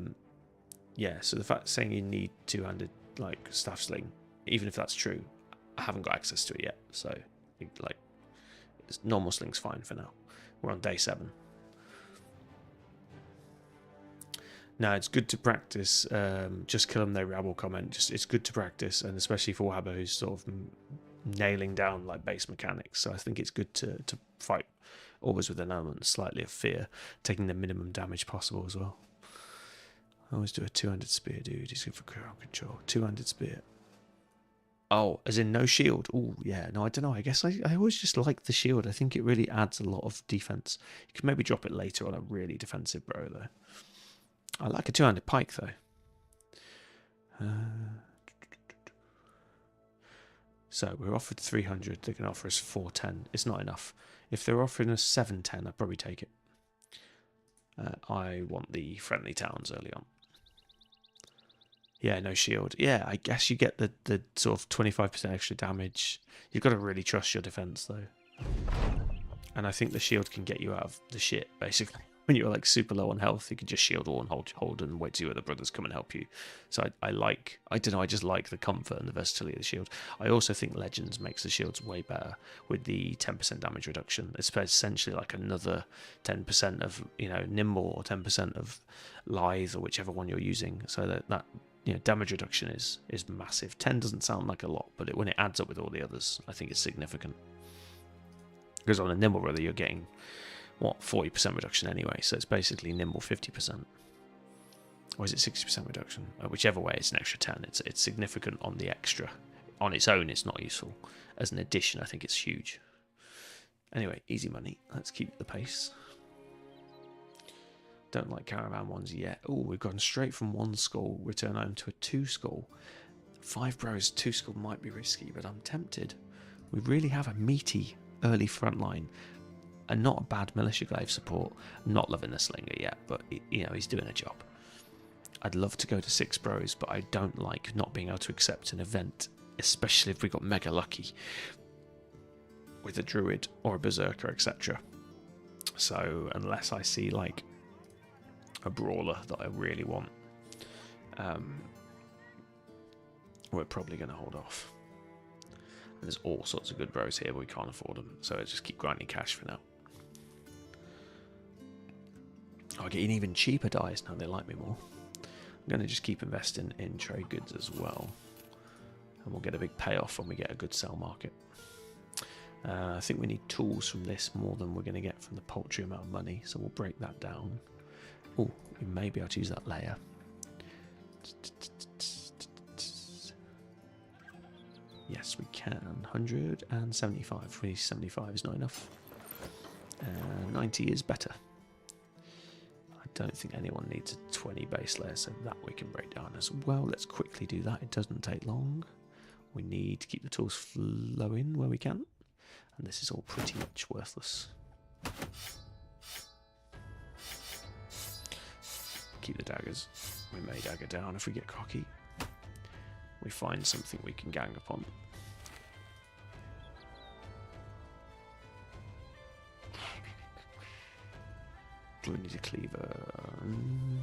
yeah, so the fact saying you need two-handed like staff sling, even if that's true, I haven't got access to it yet. So like, normal sling's fine for now. We're on day 7. No, it's good to practice. Just kill them, they rabble comment. It's good to practice, and especially for Wabbo, who's sort of nailing down like base mechanics. So I think it's good to fight always with an element slightly of fear, taking the minimum damage possible as well. I always do a 200 spear, dude. He's good for crowd control. 200 spear. Oh, as in no shield. Oh, yeah. No, I don't know. I guess I always just like the shield. I think it really adds a lot of defense. You can maybe drop it later on a really defensive bro, though. I like a 200 pike, though. So we're offered 300. They can offer us 410. It's not enough. If they're offering us 710, I'd probably take it. I want the friendly towns early on. Yeah, no shield. Yeah, I guess you get the sort of 25% extra damage. You've got to really trust your defense, though. And I think the shield can get you out of the shit, basically. When you're like super low on health, you can just shield all and hold and wait till your other brothers come and help you. So I don't know, I just like the comfort and the versatility of the shield. I also think Legends makes the shields way better with the 10% damage reduction. It's essentially like another 10% of, you know, Nimble or 10% of Lithe or whichever one you're using. So that you know, damage reduction is massive. 10 doesn't sound like a lot, but when it adds up with all the others, I think it's significant. Because on a Nimble brother, you're getting what, 40% reduction anyway, so it's basically Nimble 50%. Or is it 60% reduction? Whichever way, it's an extra 10. It's significant on the extra. On its own, it's not useful. As an addition, I think it's huge. Anyway, easy money. Let's keep the pace. Don't like caravan ones yet. Oh, we've gone straight from 1 skull, return home to a 2 skull. 5 bros, 2 skull might be risky, but I'm tempted. We really have a meaty early front line. And not a bad militia glaive support. I'm not loving the slinger yet, but you know, he's doing a job. I'd love to go to 6 bros, but I don't like not being able to accept an event, especially if we got mega lucky with a druid or a berserker, etc. So unless I see like a brawler that I really want, we're probably going to hold off. And there's all sorts of good bros here, but we can't afford them. So let's just keep grinding cash for now. I'm getting even cheaper dies now, they like me more. I'm going to just keep investing in trade goods as well. And we'll get a big payoff when we get a good sell market. I think we need tools from this more than we're going to get from the paltry amount of money. So we'll break that down. Oh, we may be able to use that layer. Yes, we can. 175. 75 is not enough. 90 is better. I don't think anyone needs a 20 base layer, so that we can break down as well. Let's quickly do that. It doesn't take long. We need to keep the tools flowing where we can. And this is all pretty much worthless. Keep the daggers. We may dagger down if we get cocky. We find something we can gang upon. Do we need a cleaver? No.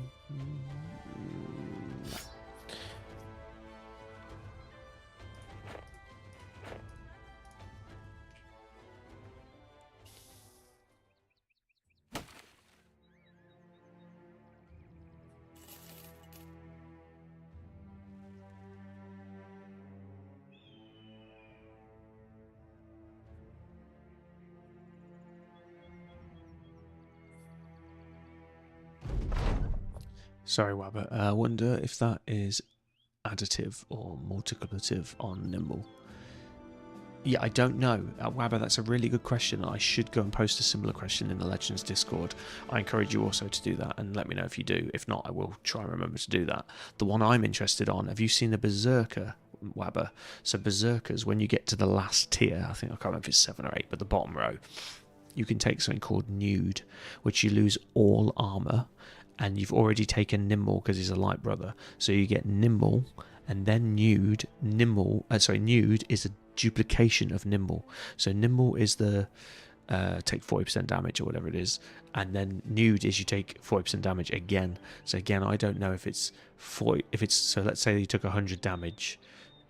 Sorry, Wabber. I wonder if that is additive or multiplicative on Nimble. Yeah, I don't know. Wabber, that's a really good question. I should go and post a similar question in the Legends Discord. I encourage you also to do that and let me know if you do. If not, I will try and remember to do that. The one I'm interested on, have you seen the Berserker, Wabber? So Berserkers, when you get to the last tier, I can't remember if it's 7 or 8, but the bottom row, you can take something called Nude, which you lose all armor. And you've already taken Nimble because he's a light brother. So you get Nimble and then Nude. Nude is a duplication of Nimble. So Nimble is the take 40% damage or whatever it is. And then Nude is you take 40% damage again. So again, I don't know if it's 40. So let's say you took 100 damage.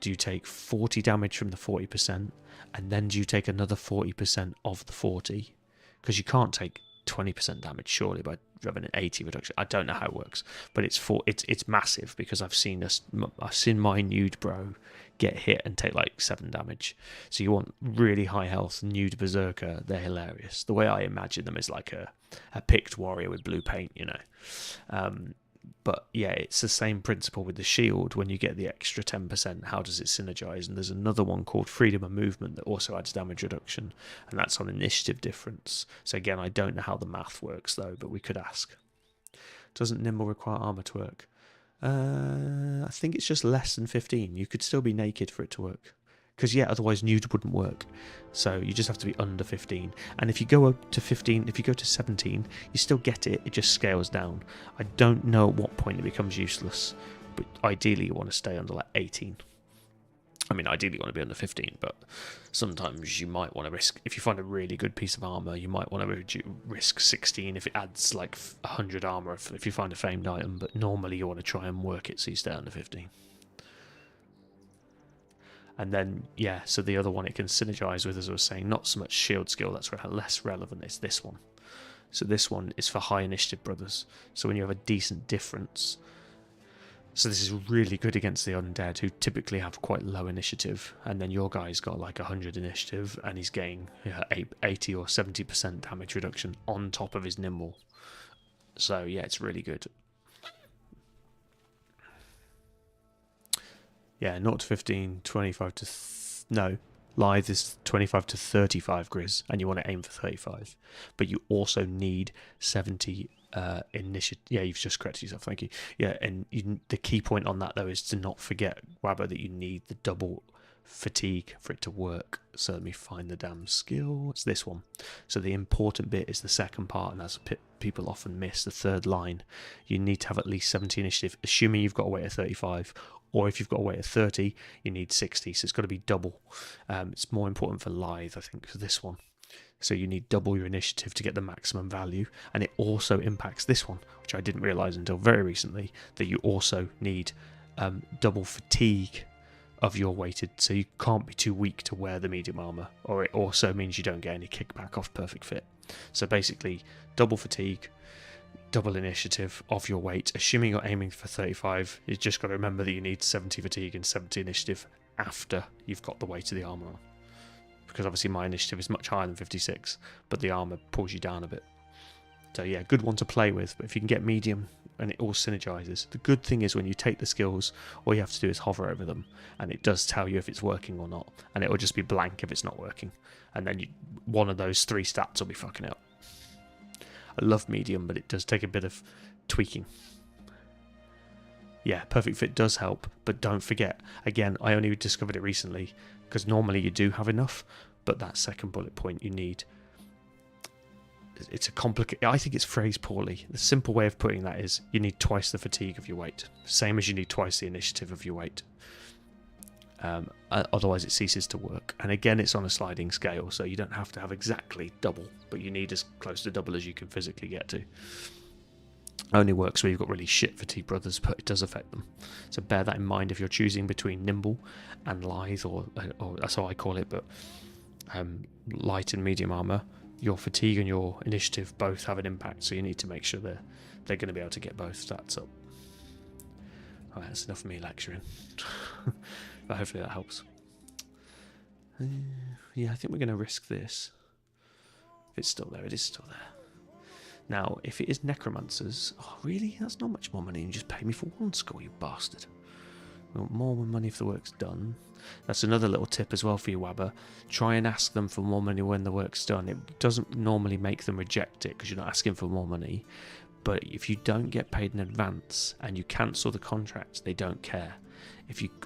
Do you take 40 damage from the 40%? And then do you take another 40% of the 40? Because you can't take 20% damage surely by having an 80 reduction. I don't know how it works, but it's massive because I've seen my Nude bro get hit and take like 7 damage. So you want really high health Nude Berserker. They're hilarious. The way I imagine them is like a picked warrior with blue paint, you know. But yeah, it's the same principle with the shield. When you get the extra 10%, how does it synergize? And there's another one called Freedom of Movement that also adds damage reduction, and that's on initiative difference. So again, I don't know how the math works though, but we could ask. Doesn't Nimble require armor to work? I think it's just less than 15. You could still be naked for it to work. Because yeah, otherwise Nude wouldn't work. So you just have to be under 15. And if you go up to 15, if you go to 17, you still get it. It just scales down. I don't know at what point it becomes useless. But ideally you want to stay under like 18. I mean, ideally you want to be under 15. But sometimes you might want to risk, if you find a really good piece of armor, you might want to risk 16 if it adds like 100 armor if you find a famed item. But normally you want to try and work it so you stay under 15. And then, yeah, so the other one it can synergize with, as I was saying, not so much shield skill, that's less relevant, it's this one. So this one is for high initiative brothers. So when you have a decent difference. So this is really good against the undead, who typically have quite low initiative. And then your guy's got like 100 initiative, and he's getting 80 or 70% damage reduction on top of his Nimble. So yeah, it's really good. Yeah, 0 to 15, 25 to... no, Lithe is 25 to 35 Grizz, and you want to aim for 35. But you also need 70 initiative. Yeah, you've just corrected yourself, thank you. Yeah, and the key point on that, though, is to not forget, Wabber, that you need the double fatigue for it to work. So let me find the damn skill. It's this one. So the important bit is the second part, and as people often miss, the third line. You need to have at least 70 initiative, assuming you've got a weight of 35. Or if you've got a weight of 30, you need 60. So it's got to be double. It's more important for Lithe, I think, for this one. So you need double your initiative to get the maximum value. And it also impacts this one, which I didn't realise until very recently, that you also need double fatigue of your weighted, so you can't be too weak to wear the medium armor, or it also means you don't get any kickback off perfect fit. So basically, double fatigue, double initiative of your weight. Assuming you're aiming for 35, you just got to remember that you need 70 fatigue and 70 initiative after you've got the weight of the armor on. Because obviously my initiative is much higher than 56, but the armor pulls you down a bit. So yeah, good one to play with, but if you can get medium and it all synergizes. The good thing is when you take the skills, all you have to do is hover over them, and it does tell you if it's working or not, and it will just be blank if it's not working, and then one of those 3 stats will be fucking out. I love medium, but it does take a bit of tweaking. Yeah, perfect fit does help, but don't forget, again, I only discovered it recently, because normally you do have enough, but that second bullet point you need. It's a complicated, I think it's phrased poorly. The simple way of putting that is you need twice the fatigue of your weight, same as you need twice the initiative of your weight. Otherwise it ceases to work. And again, it's on a sliding scale, so you don't have to have exactly double, but you need as close to double as you can physically get to. Only works where you've got really shit fatigue brothers, but it does affect them. So bear that in mind if you're choosing between nimble and lithe, or that's how I call it, but light and medium armor. Your fatigue and your initiative both have an impact, so you need to make sure they're going to be able to get both stats up. Alright, that's enough of me lecturing. But hopefully that helps. Yeah, I think we're going to risk this. If it's still there, it is still there. Now, if it is necromancers, oh really? That's not much more money. You just pay me for 1 score, you bastard. We want more money if the work's done. That's another little tip as well for you, Wabber. Try and ask them for more money when the work's done. It doesn't normally make them reject it because you're not asking for more money. But if you don't get paid in advance and you cancel the contract, they don't care.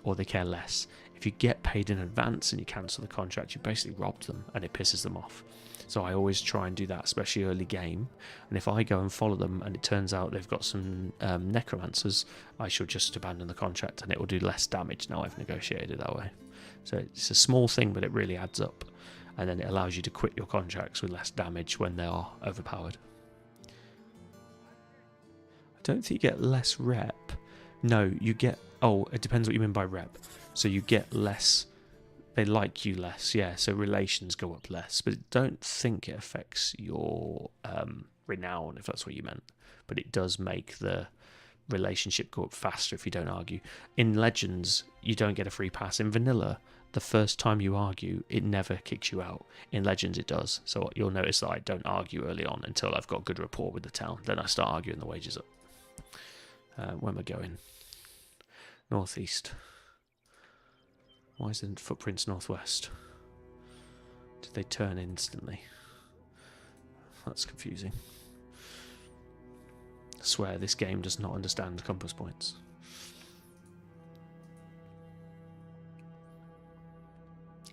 Or they care less. If you get paid in advance and you cancel the contract, you basically robbed them and it pisses them off. So I always try and do that, especially early game. And if I go and follow them and it turns out they've got some necromancers, I shall just abandon the contract and it will do less damage now I've negotiated it that way. So it's a small thing, but it really adds up. And then it allows you to quit your contracts with less damage when they are overpowered. I don't think you get less rep. No, you get... Oh, it depends what you mean by rep. So you get less... They like you less, yeah, so relations go up less. But I don't think it affects your renown, if that's what you meant. But it does make the relationship go up faster if you don't argue. In Legends, you don't get a free pass. In Vanilla, the first time you argue, it never kicks you out. In Legends, it does. So you'll notice that I don't argue early on until I've got good rapport with the town. Then I start arguing the wages up. Where am I going? Northeast. Why is the footprints northwest? Did they turn instantly? That's confusing. I swear this game does not understand compass points.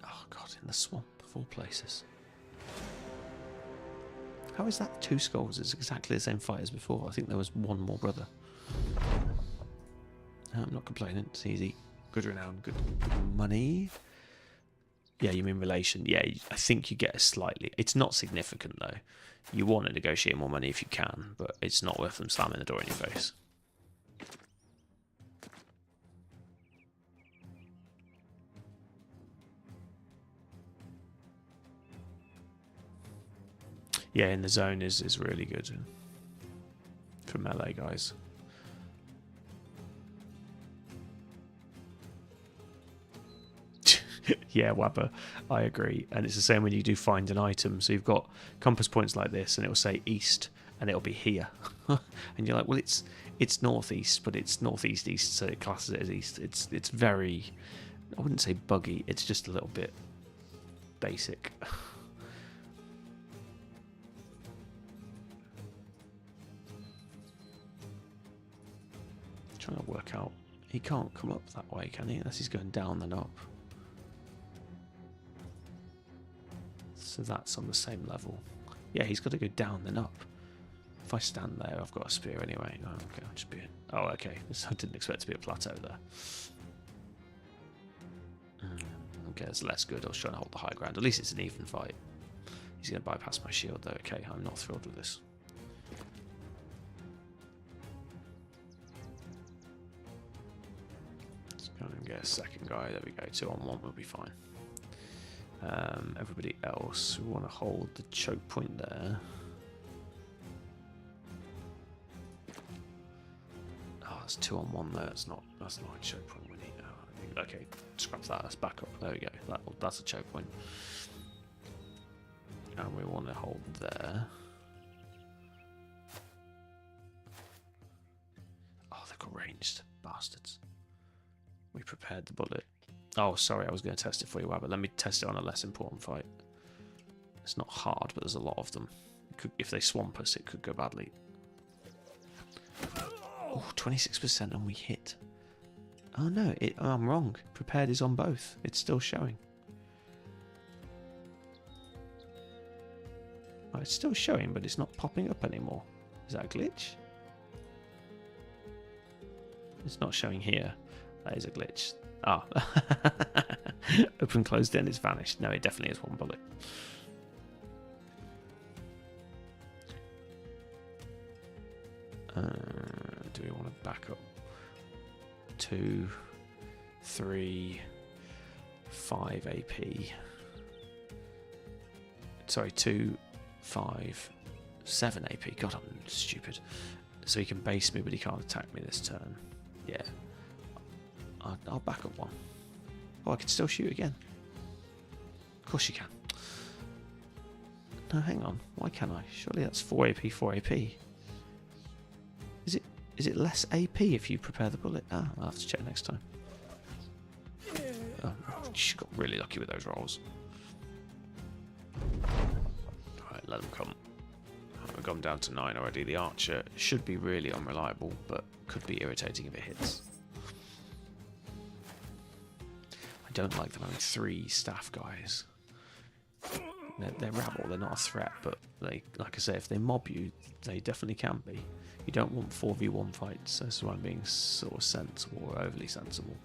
Oh god, in the swamp of all places. How is that 2 skulls? It's exactly the same fight as before. I think there was 1 more brother. I'm not complaining, it's easy. Good renown, good money. Yeah, you mean relation. Yeah, I think you get a slightly... It's not significant, though. You want to negotiate more money if you can, but it's not worth them slamming the door in your face. Yeah, in the zone is really good for melee guys. Yeah, Wapper, I agree. And it's the same when you do find an item. So you've got compass points like this, and it will say east, and it'll be here. And you're like, well, it's northeast, but it's northeast east, so it classes it as east. It's very, I wouldn't say buggy. It's just a little bit basic. Trying to work out. He can't come up that way, can he? Unless he's going down then up. So that's on the same level. Yeah, he's got to go down then up. If I stand there, I've got a spear anyway. Oh, okay, I'll just be it. Oh, okay. I didn't expect to be a plateau there. Okay, that's less good. I was trying to hold the high ground. At least it's an even fight. He's going to bypass my shield though. Okay, I'm not thrilled with this. Go and get a second guy. There we go. 2 on 1 will be fine. Everybody else, we want to hold the choke point there. Oh, that's 2 on 1 there. That's not a choke point we need now. Okay, scrap that. Let's back up. There we go. That's a choke point. And we want to hold there. Oh, they've got ranged bastards. We prepared the bullet. Oh, sorry, I was going to test it for you, but let me test it on a less important fight. It's not hard, but there's a lot of them. If they swamp us, it could go badly. Oh, 26% and we hit. Oh no, I'm wrong. Prepared is on both. It's still showing. Oh, it's still showing, but it's not popping up anymore. Is that a glitch? It's not showing here. That is a glitch. Ah. Open, closed, then it's vanished. No, it definitely is 1 bullet. Do we want to back up? 2, 3, 5 AP. Sorry, 2, 5, 7 AP. God, I'm stupid. So he can base me, but he can't attack me this turn. Yeah. I'll back up 1. Oh, I can still shoot again. Of course you can. No, hang on. Why can't I? Surely that's 4 AP, 4 AP. Is it less AP if you prepare the bullet? Ah, I'll have to check next time. Oh, she got really lucky with those rolls. Alright, let them come. We've gone down to 9 already. The archer should be really unreliable, but could be irritating if it hits. I don't like them having 3 staff guys. They're rabble, they're not a threat, but they, like I say, if they mob you, they definitely can be. You don't want 4v1 fights, so this is why I'm being sort of sensible or overly sensible.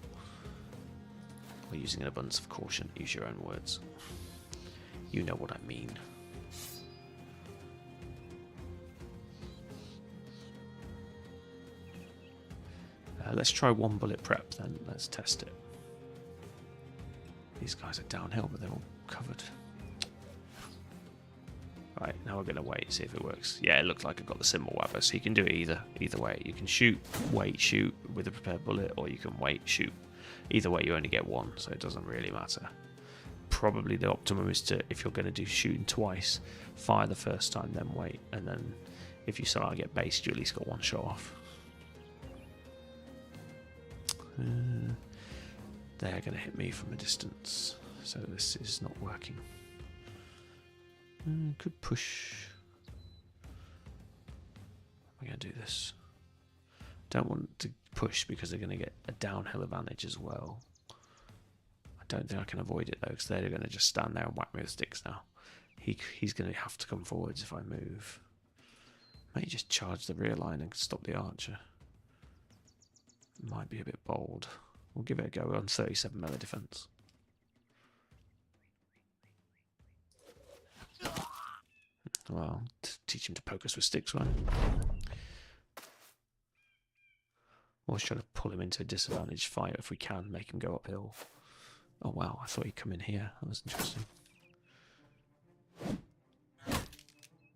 Or using an abundance of caution, use your own words. You know what I mean. Let's try 1 bullet prep then, let's test it. These guys are downhill, but they're all covered. Right, now we're going to wait, see if it works. Yeah, it looks like I've got the symbol wabber, so you can do it either way. You can shoot, wait, shoot with a prepared bullet, or you can wait, shoot. Either way, you only get 1, so it doesn't really matter. Probably the optimum is to, if you're going to do shooting twice, fire the first time, then wait, and then if you somehow get based, you at least got 1 shot off. They're going to hit me from a distance, so this is not working. Could push. I'm going to do this. Don't want to push because they're going to get a downhill advantage as well. I don't think I can avoid it though, because they're going to just stand there and whack me with sticks now. He's going to have to come forwards if I move. May just charge the rear line and stop the archer. Might be a bit bold. We'll give it a go on 37 melee defense. Well, teach him to poke us with sticks, right? Or try to pull him into a disadvantaged fight if we can, make him go uphill. Oh wow, I thought he'd come in here. That was interesting.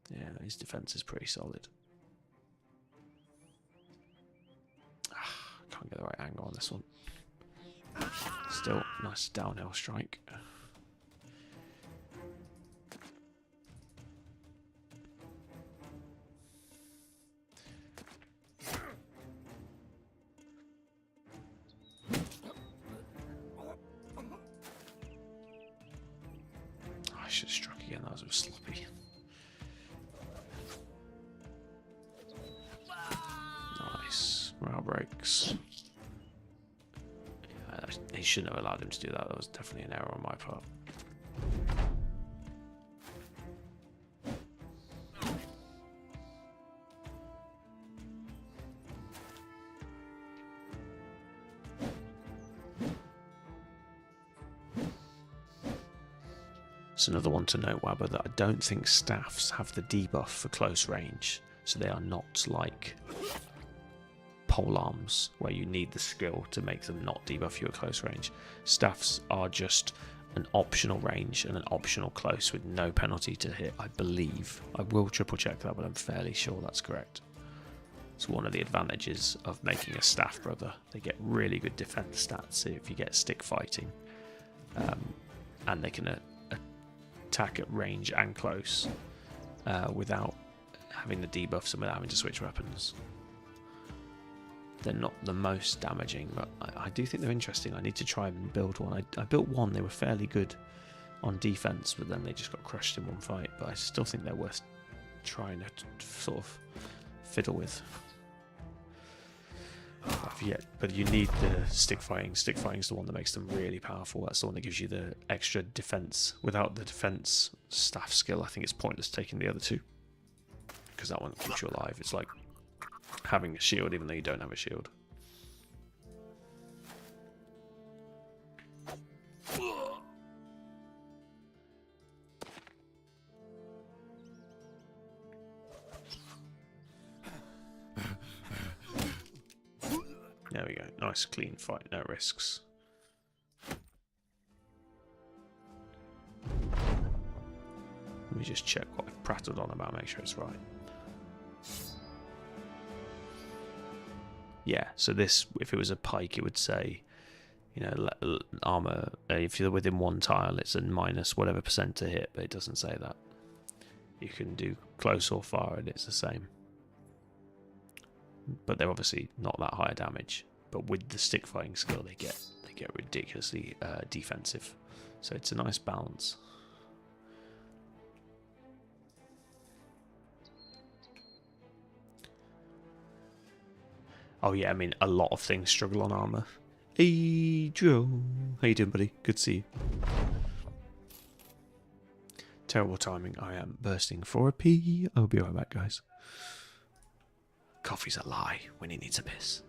Yeah, his defense is pretty solid. Can't get the right angle on this one. Still, nice downhill strike. I should have struck again, that was a bit sloppy. Nice. Morale breaks. Yeah, he shouldn't have allowed him to do that. That was definitely an error on my part. It's another one to note, Wabber, that I don't think staffs have the debuff for close range, so they are not like pole arms where you need the skill to make them not debuff you at close range. Staffs are just an optional range and an optional close with no penalty to hit, I believe. I will triple check that, but I'm fairly sure that's correct. It's one of the advantages of making a staff brother. They get really good defense stats if you get stick fighting, and they can attack at range and close without having the debuffs and without having to switch weapons. They're not the most damaging, but I do think they're interesting. I need to try and build one. I built one. They were fairly good on defense, but then they just got crushed in one fight. But I still think they're worth trying to sort of fiddle with. But you need the stick fighting. Stick fighting is the one that makes them really powerful. That's the one that gives you the extra defense. Without the defense staff skill, I think it's pointless taking the other two, because that one keeps you alive. It's like having a shield even though you don't have a shield. There we go. Nice clean fight, no risks. Let me just check what I've prattled on about, make sure it's right. Yeah, so this, if it was a pike, it would say, you know, armor, if you're within one tile, it's a minus whatever % to hit, but it doesn't say that. You can do close or far, and it's the same. But they're obviously not that high damage. But with the stick fighting skill, they get ridiculously defensive. So it's a nice balance. Oh yeah, I mean, a lot of things struggle on armor. Hey Joe, how you doing, buddy? Good to see you. Terrible timing. I am bursting for a pee. I'll be right back, guys. Coffee's a lie when he needs a piss.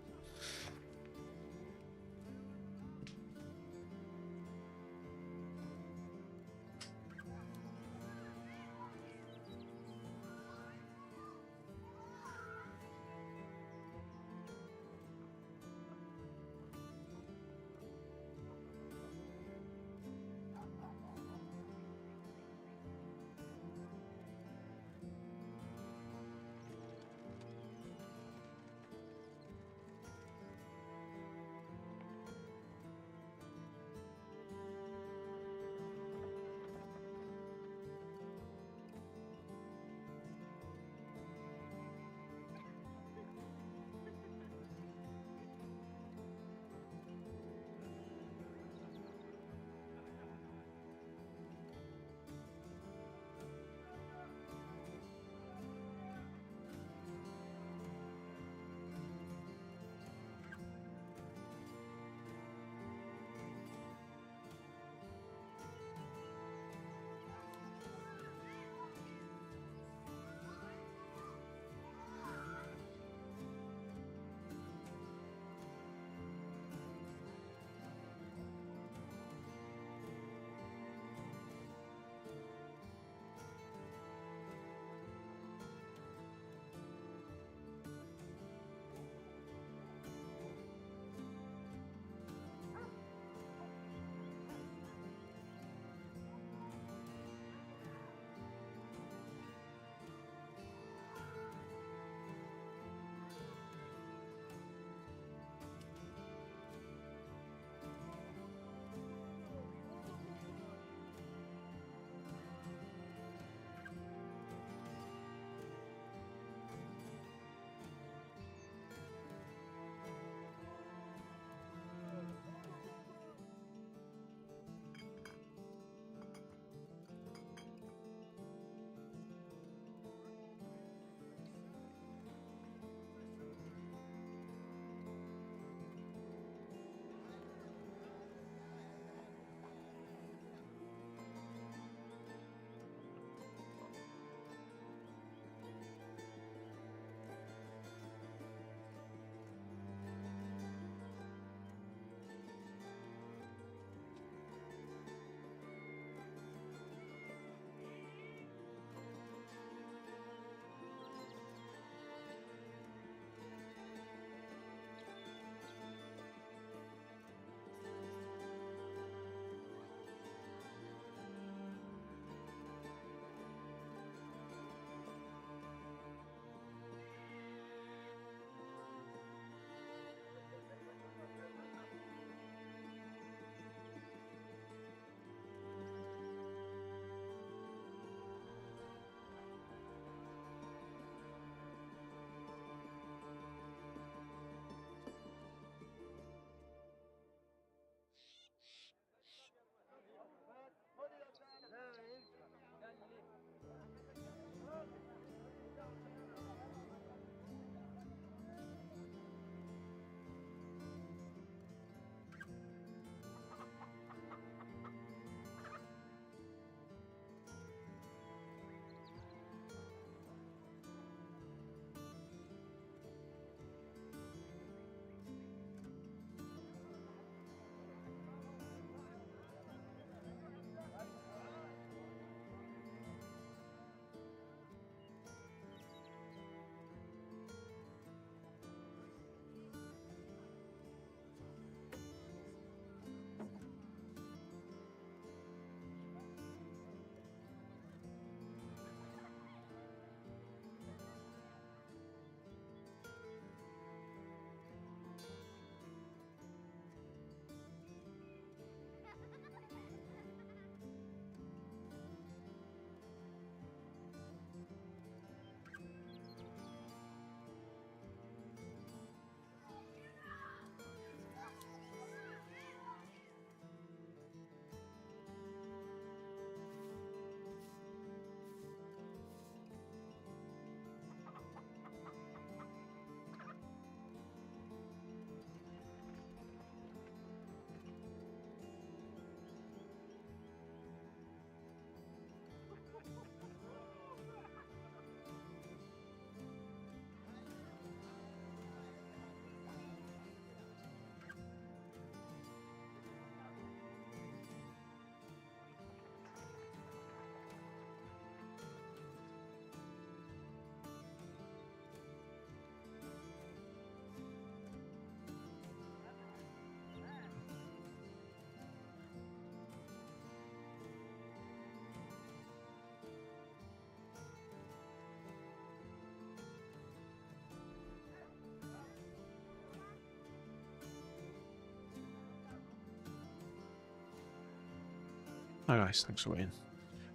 Hi guys, thanks for waiting.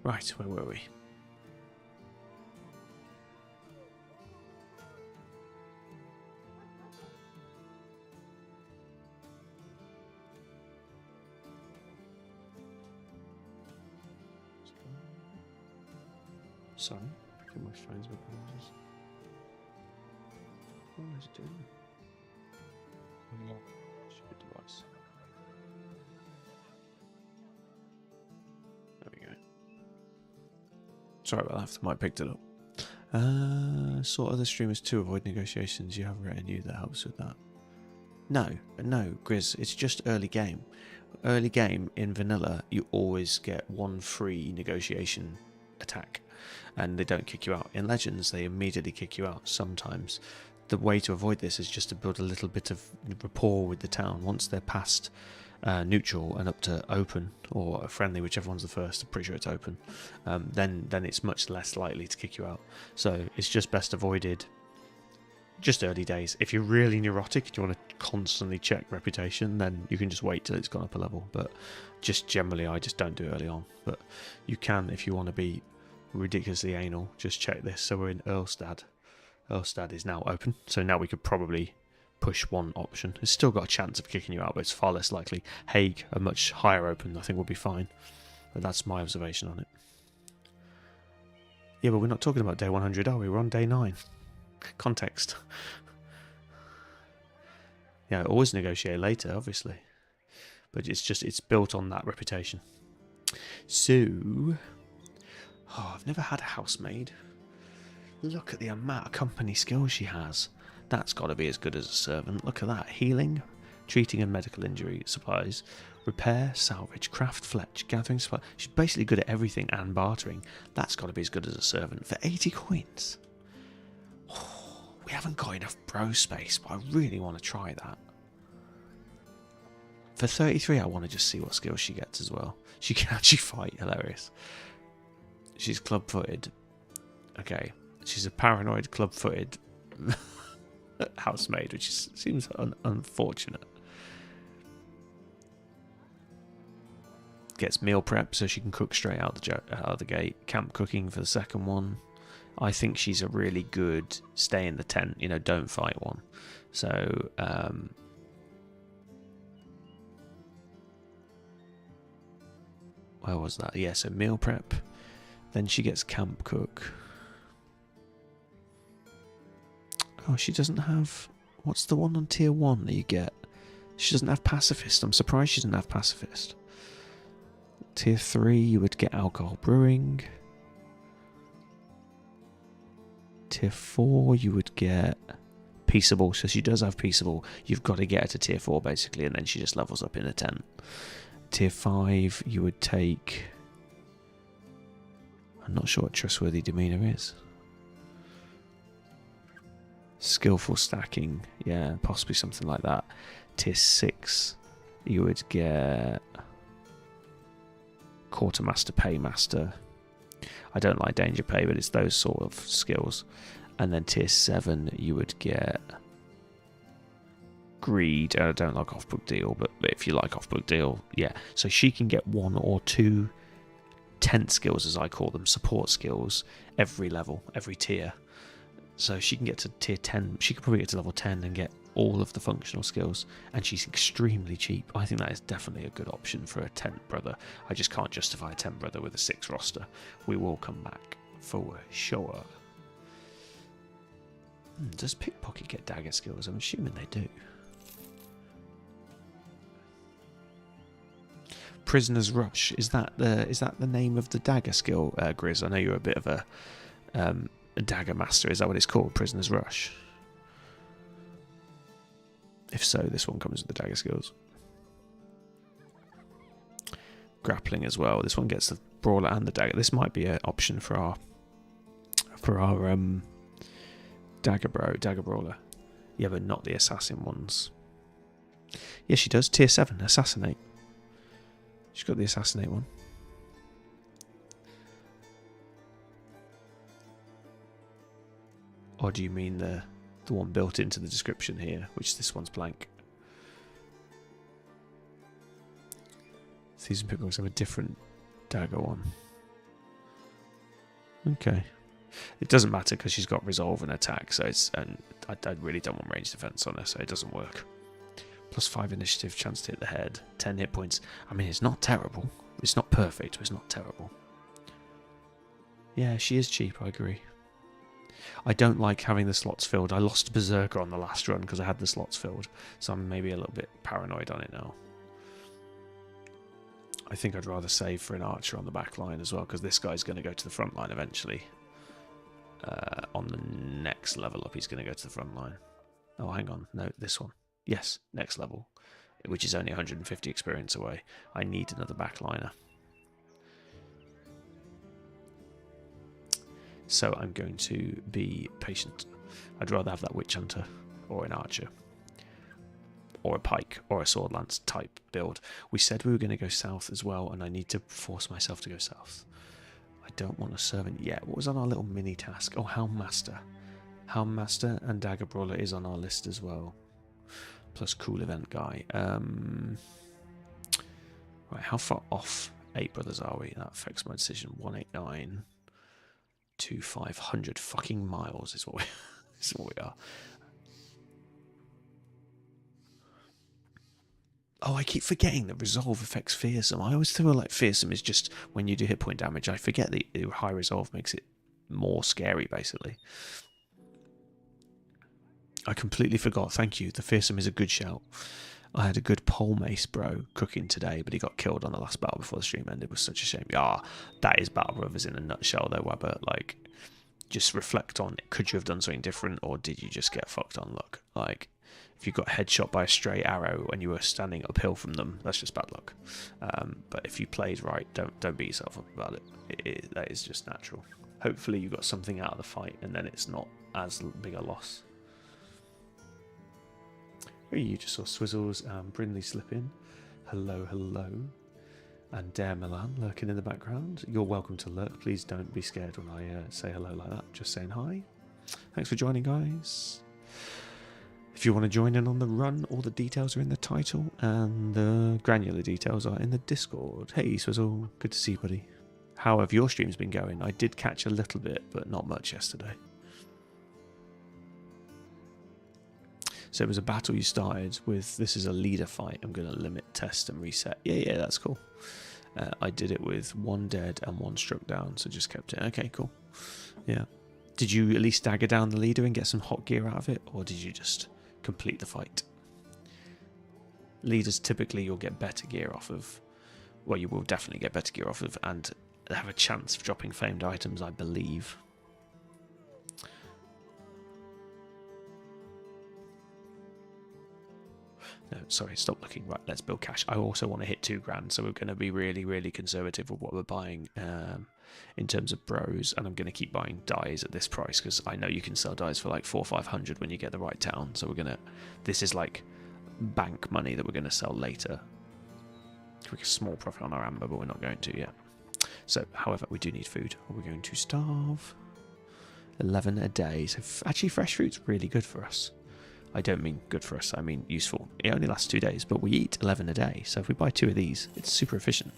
Right, where were we? Sorry, picking my phone's my apologies. What is it doing? Stupid device. There we go. Sorry about that, the mic picked it up. Saw other streamers to avoid negotiations. You have retinue that helps with that. No, Grizz, it's just early game. Early game in vanilla, you always get one free negotiation attack, and they don't kick you out. In Legends, they immediately kick you out sometimes. The way to avoid this is just to build a little bit of rapport with the town. Once they're past neutral and up to open or friendly, whichever one's the first, I'm pretty sure it's open, then it's much less likely to kick you out. So it's just best avoided just early days. If you're really neurotic and you want to constantly check reputation, then you can just wait till it's gone up a level. But just generally, I just don't do it early on. But you can, if you want to be ridiculously anal, just check this. So we're in Earlstad. Earlstad is now open, so now we could probably push one option. It's still got a chance of kicking you out, but it's far less likely. Hague, a much higher open, I think will be fine. But that's my observation on it. Yeah, but we're not talking about day 100, are we? We're on day 9. Context. Yeah, always negotiate later, obviously. But it's built on that reputation. So, I've never had a housemaid. Look at the amount of company skills she has. That's got to be as good as a servant. Look at that. Healing, treating and medical injury supplies, repair, salvage, craft, fletch, gathering supplies. She's basically good at everything and bartering. That's got to be as good as a servant. For 80 coins. Oh, we haven't got enough bro space, but I really want to try that. For 33, I want to just see what skills she gets as well. She can actually fight. Hilarious. She's club-footed. Okay. She's a paranoid, club-footed housemaid, which seems unfortunate. Gets meal prep so she can cook straight out the gate. Camp cooking for the second one. I think she's a really good stay in the tent, don't fight one. So, where was that? Yeah, so meal prep. Then she gets camp cook. Oh, she doesn't have... What's the one on tier 1 that you get? She doesn't have pacifist. I'm surprised she doesn't have pacifist. Tier 3, you would get alcohol brewing. Tier 4, you would get peaceable. So she does have peaceable. You've got to get her to tier 4, basically, and then she just levels up in a 10. Tier 5, you would take... I'm not sure what trustworthy demeanour is. Skillful stacking, yeah, possibly something like that. Tier 6, you would get quartermaster, paymaster. I don't like danger pay, but it's those sort of skills. And then tier 7, you would get greed. I don't like off-book deal, but if you like off-book deal, yeah. So she can get 1 or 2 tent skills, as I call them, support skills, every level, every tier. So she can get to tier 10. She could probably get to level 10 and get all of the functional skills. And she's extremely cheap. I think that is definitely a good option for a tent brother. I just can't justify a tent brother with a 6 roster. We will come back for sure. Does pickpocket get dagger skills? I'm assuming they do. Prisoner's Rush. Is that the name of the dagger skill, Grizz? I know you're a bit of a dagger master. Is that what it's called? Prisoner's Rush? If so, this one comes with the dagger skills. Grappling as well. This one gets the brawler and the dagger. This might be an option for our dagger brawler. Yeah, but not the assassin ones. Yeah, she does. Tier 7, assassinate. She's got the assassinate one. Or do you mean the one built into the description here, which this one's blank? Thieves and pickpocks have a different dagger one. Okay. It doesn't matter because she's got resolve and attack, so it's, and I really don't want range defense on her, so it doesn't work. +5 initiative, chance to hit the head, 10 hit points. I mean, it's not terrible. It's not perfect, but it's not terrible. Yeah, she is cheap, I agree. I don't like having the slots filled. I lost Berserker on the last run because I had the slots filled, so I'm maybe a little bit paranoid on it now. I think I'd rather save for an archer on the back line as well, because this guy's going to go to the front line eventually. On the next level up, he's going to go to the front line. Oh, hang on. No, this one. Yes, next level, which is only 150 experience away. I need another backliner. So I'm going to be patient. I'd rather have that witch hunter or an archer or a pike or a sword lance type build. We said we were going to go south as well, and I need to force myself to go south. I don't want a servant yet. What was on our little mini task? Oh, Helm Master. Helm Master and Dagger Brawler is on our list as well. Plus cool event guy. Right, how far off 8 Brothers are we? That affects my decision. 189 to 500 fucking miles is what we, is what we are. Oh, I keep forgetting that Resolve affects Fearsome. I always feel like Fearsome is just when you do hit point damage. I forget that high Resolve makes it more scary, basically. I completely forgot. Thank you. The Fearsome is a good shout. I had a good pole mace bro cooking today, but he got killed on the last battle before the stream ended. It was such a shame. Ah, that is Battle Brothers in a nutshell, though, Webber. Like, just reflect on it. Could you have done something different, or did you just get fucked on luck? Like, if you got headshot by a stray arrow when you were standing uphill from them, that's just bad luck. But if you played right, don't beat yourself up about it. That is just natural. Hopefully you got something out of the fight, and then it's not as big a loss. Oh, you just saw Swizzles and Brindley slip in. Hello, hello. And Dare Milan lurking in the background. You're welcome to lurk. Please don't be scared when I say hello like that. Just saying hi. Thanks for joining, guys. If you want to join in on the run, all the details are in the title, and the granular details are in the Discord. Hey, Swizzle. Good to see you, buddy. How have your streams been going? I did catch a little bit, but not much yesterday. So it was a battle you started with. This is a leader fight. I'm going to limit, test, and reset. Yeah, that's cool. I did it with 1 dead and 1 struck down, so just kept it. Okay, cool. Yeah. Did you at least dagger down the leader and get some hot gear out of it, or did you just complete the fight? Leaders, typically, you'll get better gear off of. Well, you will definitely get better gear off of, and have a chance of dropping famed items, I believe. No, sorry, stop looking. Right, let's build cash. I also want to hit 2 grand, so we're going to be really, really conservative with what we're buying in terms of bros, and I'm going to keep buying dies at this price because I know you can sell dies for like 400 or 500 when you get the right town. So we're going to, this is like bank money that we're going to sell later. Make a small profit on our amber, but we're not going to yet. So, however, we do need food, or we're going to starve. 11 a day. So actually, fresh fruit's really good for us. I don't mean good for us, I mean useful. It only lasts 2 days, but we eat 11 a day. So if we buy 2 of these, it's super efficient.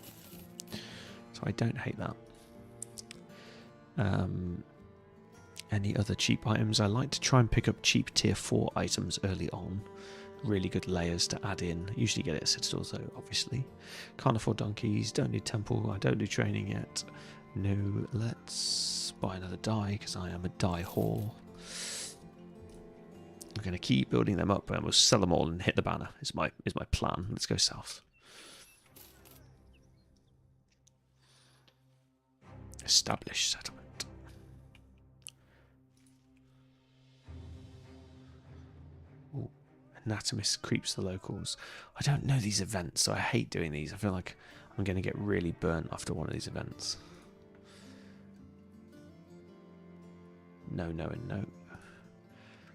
So I don't hate that. Any other cheap items? I like to try and pick up cheap tier 4 items early on. Really good layers to add in. Usually get it at Citadel though, obviously. Can't afford donkeys, don't do temple, I don't do training yet. No, let's buy another die because I am a die whore. I'm going to keep building them up and we'll sell them all and hit the banner is my plan. Let's go south. Establish settlement. Ooh, Anatomists creeps the locals. I don't know these events, so I hate doing these. I feel like I'm going to get really burnt after one of these events. No, no, and no.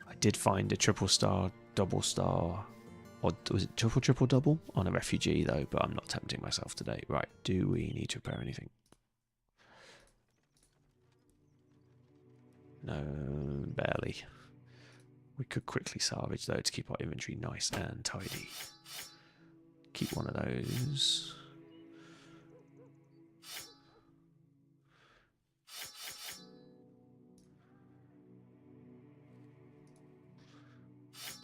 I did find a triple star, double star, or was it triple double on a refugee though, but I'm not tempting myself today. Right, do we need to repair anything? No, barely. We could quickly salvage though to keep our inventory nice and tidy. Keep one of those.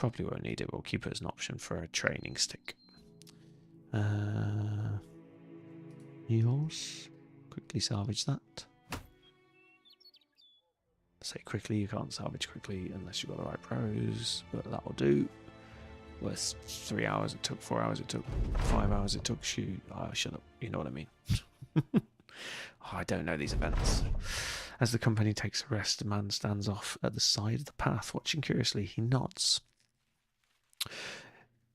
Probably won't need it. We'll keep it as an option for a training stick. Yours. Quickly salvage that. Say quickly, you can't salvage quickly unless you've got the right pros, but that'll do. Well, it's 3 hours it took, 4 hours it took, 5 hours it took. Shoot, shut up. You know what I mean. I don't know these events. As the company takes a rest, a man stands off at the side of the path, watching curiously. He nods.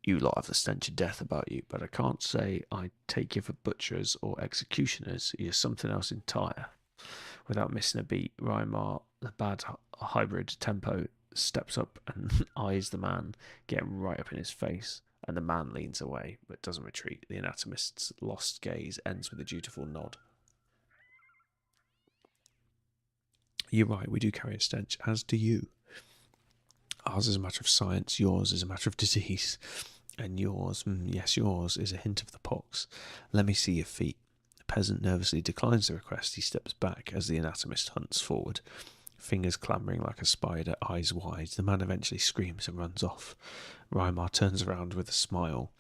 You lot have the stench of death about you, but I can't say I take you for butchers or executioners. You're something else entire. Without missing a beat, Rymar, the bad hybrid tempo, steps up and eyes the man, getting right up in his face, and the man leans away, but doesn't retreat. The anatomist's lost gaze ends with a dutiful nod. You're right, we do carry a stench, as do you. Ours is a matter of science, yours is a matter of disease. And yours, yes, yours, is a hint of the pox. Let me see your feet. The peasant nervously declines the request. He steps back as the anatomist hunts forward. Fingers clambering like a spider, eyes wide. The man eventually screams and runs off. Rymar turns around with a smile.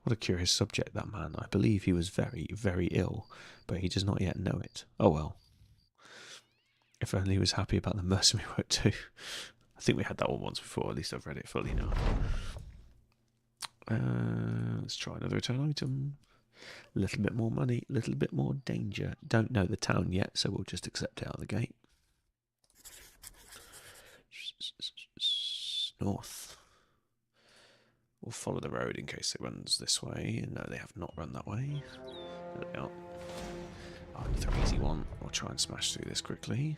What a curious subject, that man. I believe he was very, very ill, but he does not yet know it. Oh well. If only he was happy about the mercenary work too. I think we had that one once before, at least I've read it fully now. Let's try another return item. A little bit more money, a little bit more danger. Don't know the town yet, so we'll just accept it out of the gate. North. We'll follow the road in case it runs this way. No, they have not run that way. There they are. Another easy one. We'll try and smash through this quickly.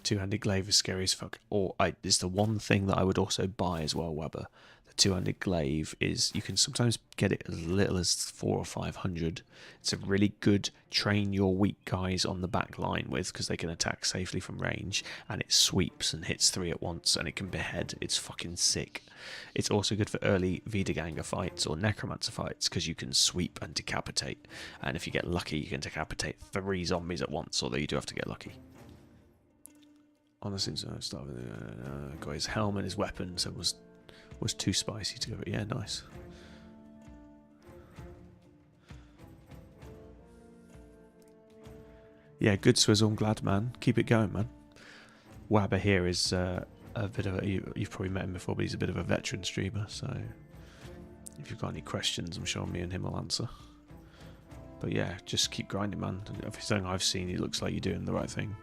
Two-handed glaive is scary as fuck. It's the one thing that I would also buy as well, Weber. The two-handed glaive is, you can sometimes get it as little as 400 or 500. It's a really good train your weak guys on the back line with, because they can attack safely from range, and it sweeps and hits 3 at once, and it can behead. It's fucking sick. It's also good for early Wiederganger fights or Necromancer fights, because you can sweep and decapitate. And if you get lucky, you can decapitate 3 zombies at once, although you do have to get lucky. Honestly, got his helm and his weapon, so it was too spicy to go. But yeah, nice. Yeah, good swizzle. I'm glad, man. Keep it going, man. Wabba here is a bit of a... You've probably met him before, but he's a bit of a veteran streamer, so if you've got any questions, I'm sure me and him will answer. But yeah, just keep grinding, man. Everything I've seen, it looks like you're doing the right thing.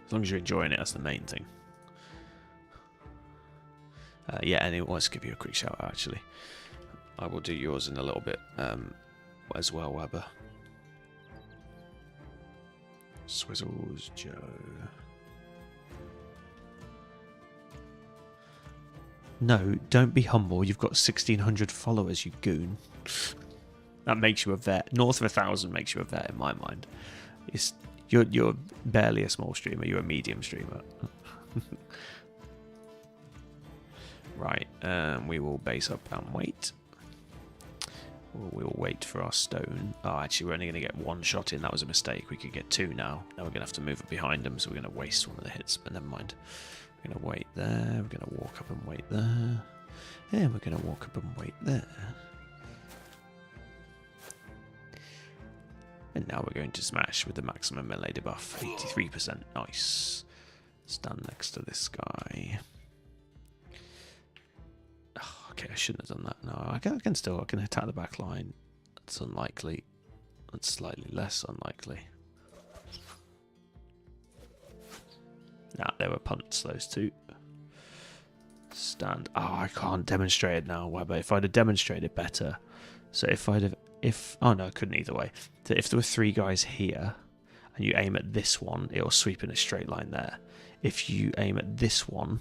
As long as you're enjoying it, that's the main thing. Yeah, and it was give you a quick shout out, actually. I will do yours in a little bit as well, Weber. Swizzles Joe. No, don't be humble. You've got 1,600 followers, you goon. That makes you a vet. North of 1,000 makes you a vet in my mind. You're barely a small streamer. You're a medium streamer. Right, we will base up and wait. We'll wait for our stone. Oh, actually, we're only going to get 1 shot in. That was a mistake. We could get 2 now. Now we're going to have to move it behind them, so we're going to waste one of the hits. But never mind. We're going to wait there. We're going to walk up and wait there. And we're going to walk up and wait there. And now we're going to smash with the maximum melee debuff. 83%. Nice. Stand next to this guy. Oh, okay, I shouldn't have done that. No, I can attack the back line. That's unlikely. That's slightly less unlikely. Nah, they were punts, those two. Stand. Oh, I can't demonstrate it now, Weber. If I'd have demonstrated better. So oh no, I couldn't either way. So if there were 3 guys here, and you aim at this one, it'll sweep in a straight line there. If you aim at this one,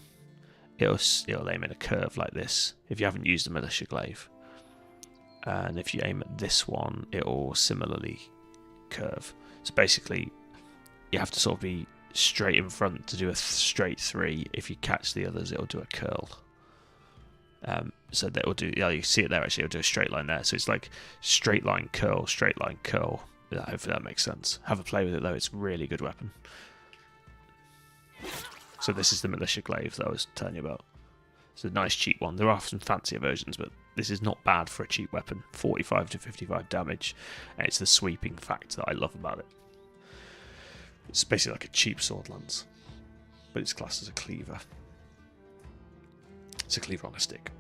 it'll aim in a curve like this, if you haven't used a militia glaive. And if you aim at this one, it'll similarly curve. So basically, you have to sort of be straight in front to do a straight 3. If you catch the others, it'll do a curl. So that will do, yeah, you see it there actually, it'll do a straight line there. So it's like straight line, curl, straight line, curl. Yeah, hopefully that makes sense. Have a play with it though, it's a really good weapon. So this is the Militia Glaive that I was telling you about. It's a nice cheap one. There are some fancier versions, but this is not bad for a cheap weapon. 45 to 55 damage, and it's the sweeping fact that I love about it. It's basically like a cheap sword lance, but it's classed as a cleaver. It's a cleaver on a stick.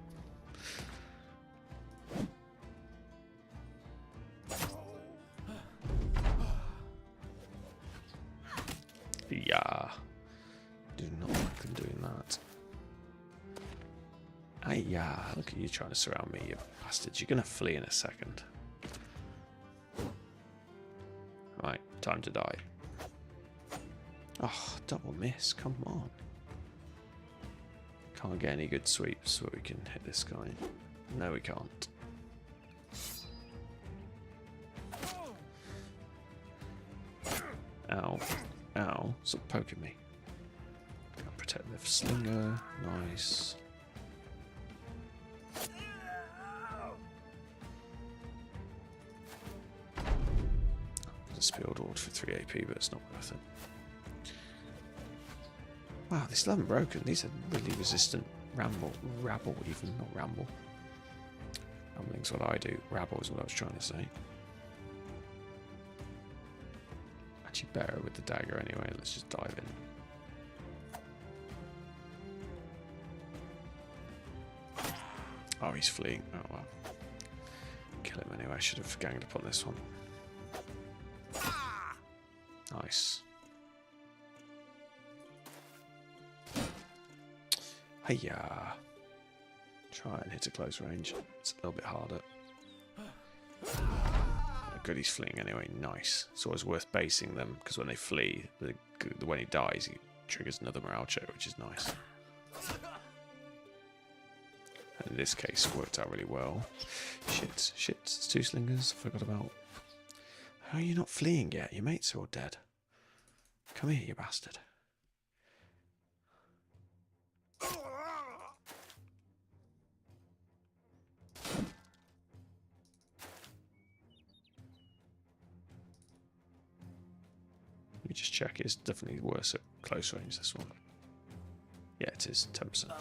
Yeah. Do not like them doing that. Yeah, look at you trying to surround me, you bastards. You're going to flee in a second. Right, time to die. Oh, double miss, come on. Can't get any good sweeps so we can hit this guy. No, we can't. Ow. Ow. Stop poking me. Got protective slinger. Nice. Spilled Ord for 3 AP, but it's not worth it. Wow, they still haven't broken. These are really resistant. Rabble, even, not ramble. Rambling's what I do. Rabble is what I was trying to say. Actually, better with the dagger anyway. Let's just dive in. Oh, he's fleeing. Oh well. Kill him anyway. I should have ganged up on this one. Nice. Hiya. Try and hit a close range. It's a little bit harder. Good, he's fleeing anyway. Nice. It's always worth basing them because when they flee, when he dies, he triggers another morale check, which is nice. And in this case, it worked out really well. Shit, it's 2 slingers. I forgot about. How are you not fleeing yet? Your mates are all dead. Come here, you bastard. Let me just check. It's definitely worse at close range, this one. Yeah, it is. 10%.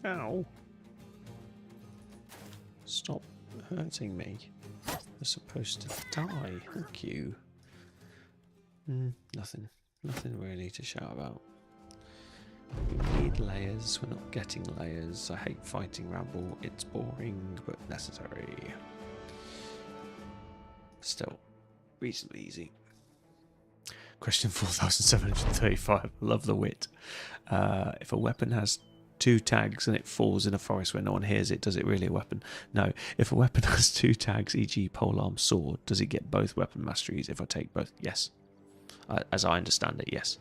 Ow. Stop hurting me. You're supposed to die. Thank you. Nothing. Nothing really to shout about. We need layers. We're not getting layers. I hate fighting Ramble. It's boring, but necessary. Still, reasonably easy. Question 4735. Love the wit. If a weapon has 2 tags and it falls in a forest where no one hears it, does it really a weapon? No. If a weapon has 2 tags, e.g. polearm, sword, does it get both weapon masteries if I take both? Yes. As I understand it, yes.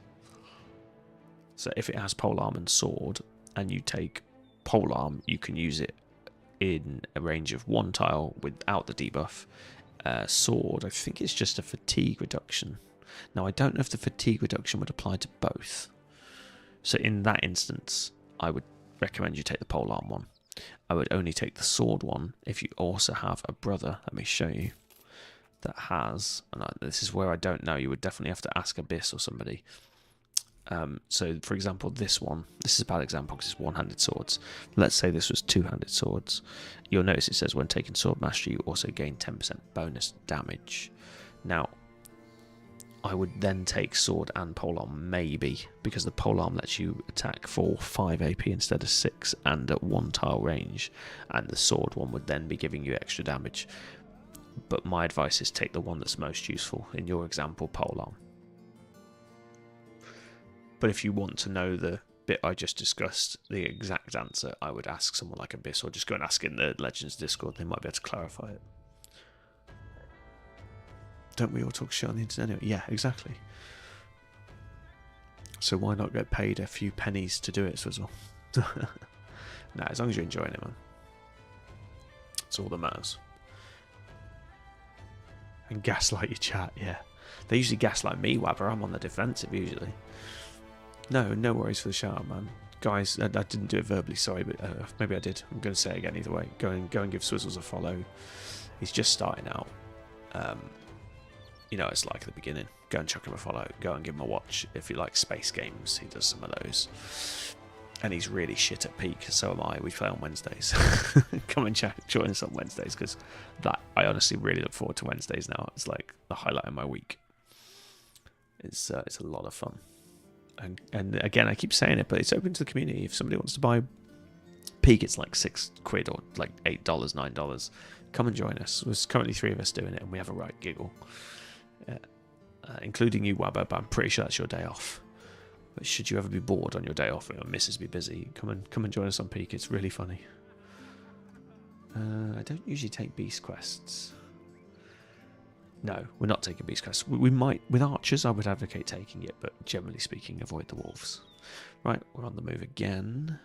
So if it has polearm and sword, and you take polearm, you can use it in a range of 1 tile without the debuff. Sword, I think it's just a fatigue reduction. Now, I don't know if the fatigue reduction would apply to both. So in that instance, I would recommend you take the polearm one. I would only take the sword one if you also have a brother, let me show you, that has, and this is where I don't know, you would definitely have to ask Abyss or somebody. So, for example, this one, this is a bad example because it's one-handed swords. Let's say this was two-handed swords. You'll notice it says when taking sword mastery, you also gain 10% bonus damage. Now, I would then take sword and polearm, maybe, because the polearm lets you attack for 5 AP instead of 6 and at 1 tile range, and the sword one would then be giving you extra damage. But my advice is take the one that's most useful, in your example, polearm. But if you want to know the bit I just discussed, the exact answer, I would ask someone like Abyss, or just go and ask in the Legends Discord, they might be able to clarify it. Don't we all talk shit on the internet anyway? Yeah, exactly. So why not get paid a few pennies to do it, Swizzle? Nah, as long as you're enjoying it, man. That's all that matters. And gaslight your chat, yeah. They usually gaslight me, Wabber. I'm on the defensive usually. No worries for the shout out, man. guys, I didn't do it verbally, sorry, but maybe I did. I'm going to say it again either way. Go and give Swizzles a follow. He's just starting out. You know, it's like at the beginning. Go and chuck him a follow. Go and give him a watch. If you like space games, he does some of those. And he's really shit at Peak, so am I. We play on Wednesdays. Come and join us on Wednesdays, because I honestly really look forward to Wednesdays now. It's like the highlight of my week. It's a lot of fun. And again, I keep saying it, but it's open to the community. If somebody wants to buy Peak, it's like £6 or like $8, $9. Come and join us. There's currently 3 of us doing it, and we have a right giggle. Including you, Wabba, but I'm pretty sure that's your day off. But should you ever be bored on your day off and your missus be busy, come and join us on Peak. It's really funny. I don't usually take beast quests. No, we're not taking beast quests. We might, with archers, I would advocate taking it, but generally speaking, avoid the wolves. Right, we're on the move again.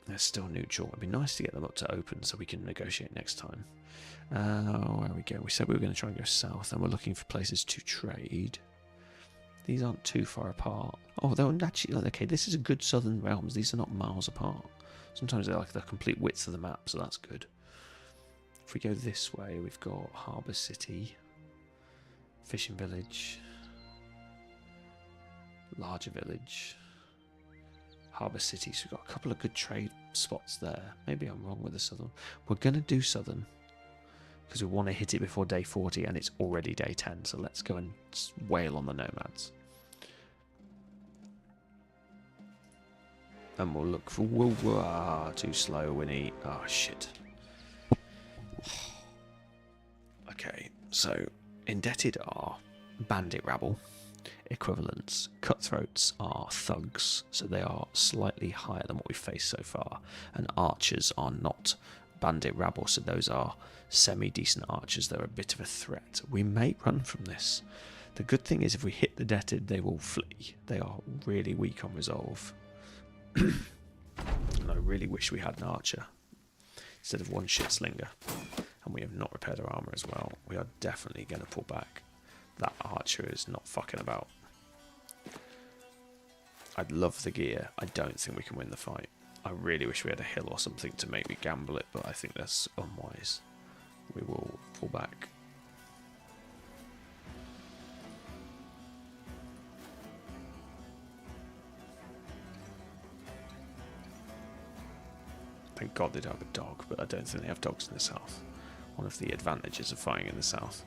They're still neutral. It'd be nice to get them up to open so we can negotiate next time. Where we go? We said we were going to try and go south, and we're looking for places to trade. These aren't too far apart. Oh, they're actually, okay, this is a good southern realms. These are not miles apart. Sometimes they're like the complete width of the map, so that's good. If we go this way, we've got Harbour City, Fishing Village, Larger Village, Harbour City. So we've got a couple of good trade spots there. Maybe I'm wrong with the southern. We're going to do southern because we want to hit it before day 40, and it's already day 10. So let's go and wail on the nomads. And we'll look for... Whoa, too slow, Winnie. Oh, shit. Okay, so indebted are bandit rabble. Equivalents. Cutthroats are thugs, so they are slightly higher than what we've faced so far. And archers are not bandit rabble, so those are semi-decent archers. They're a bit of a threat. We may run from this. The good thing is if we hit the debted, they will flee. They are really weak on resolve. And I really wish we had an archer instead of one shit slinger. And we have not repaired our armour as well. We are definitely going to pull back. That archer is not fucking about. I'd love the gear. I don't think we can win the fight. I really wish we had a hill or something to make me gamble it, but I think that's unwise. We will pull back. Thank God they don't have a dog, but I don't think they have dogs in the south. One of the advantages of fighting in the south,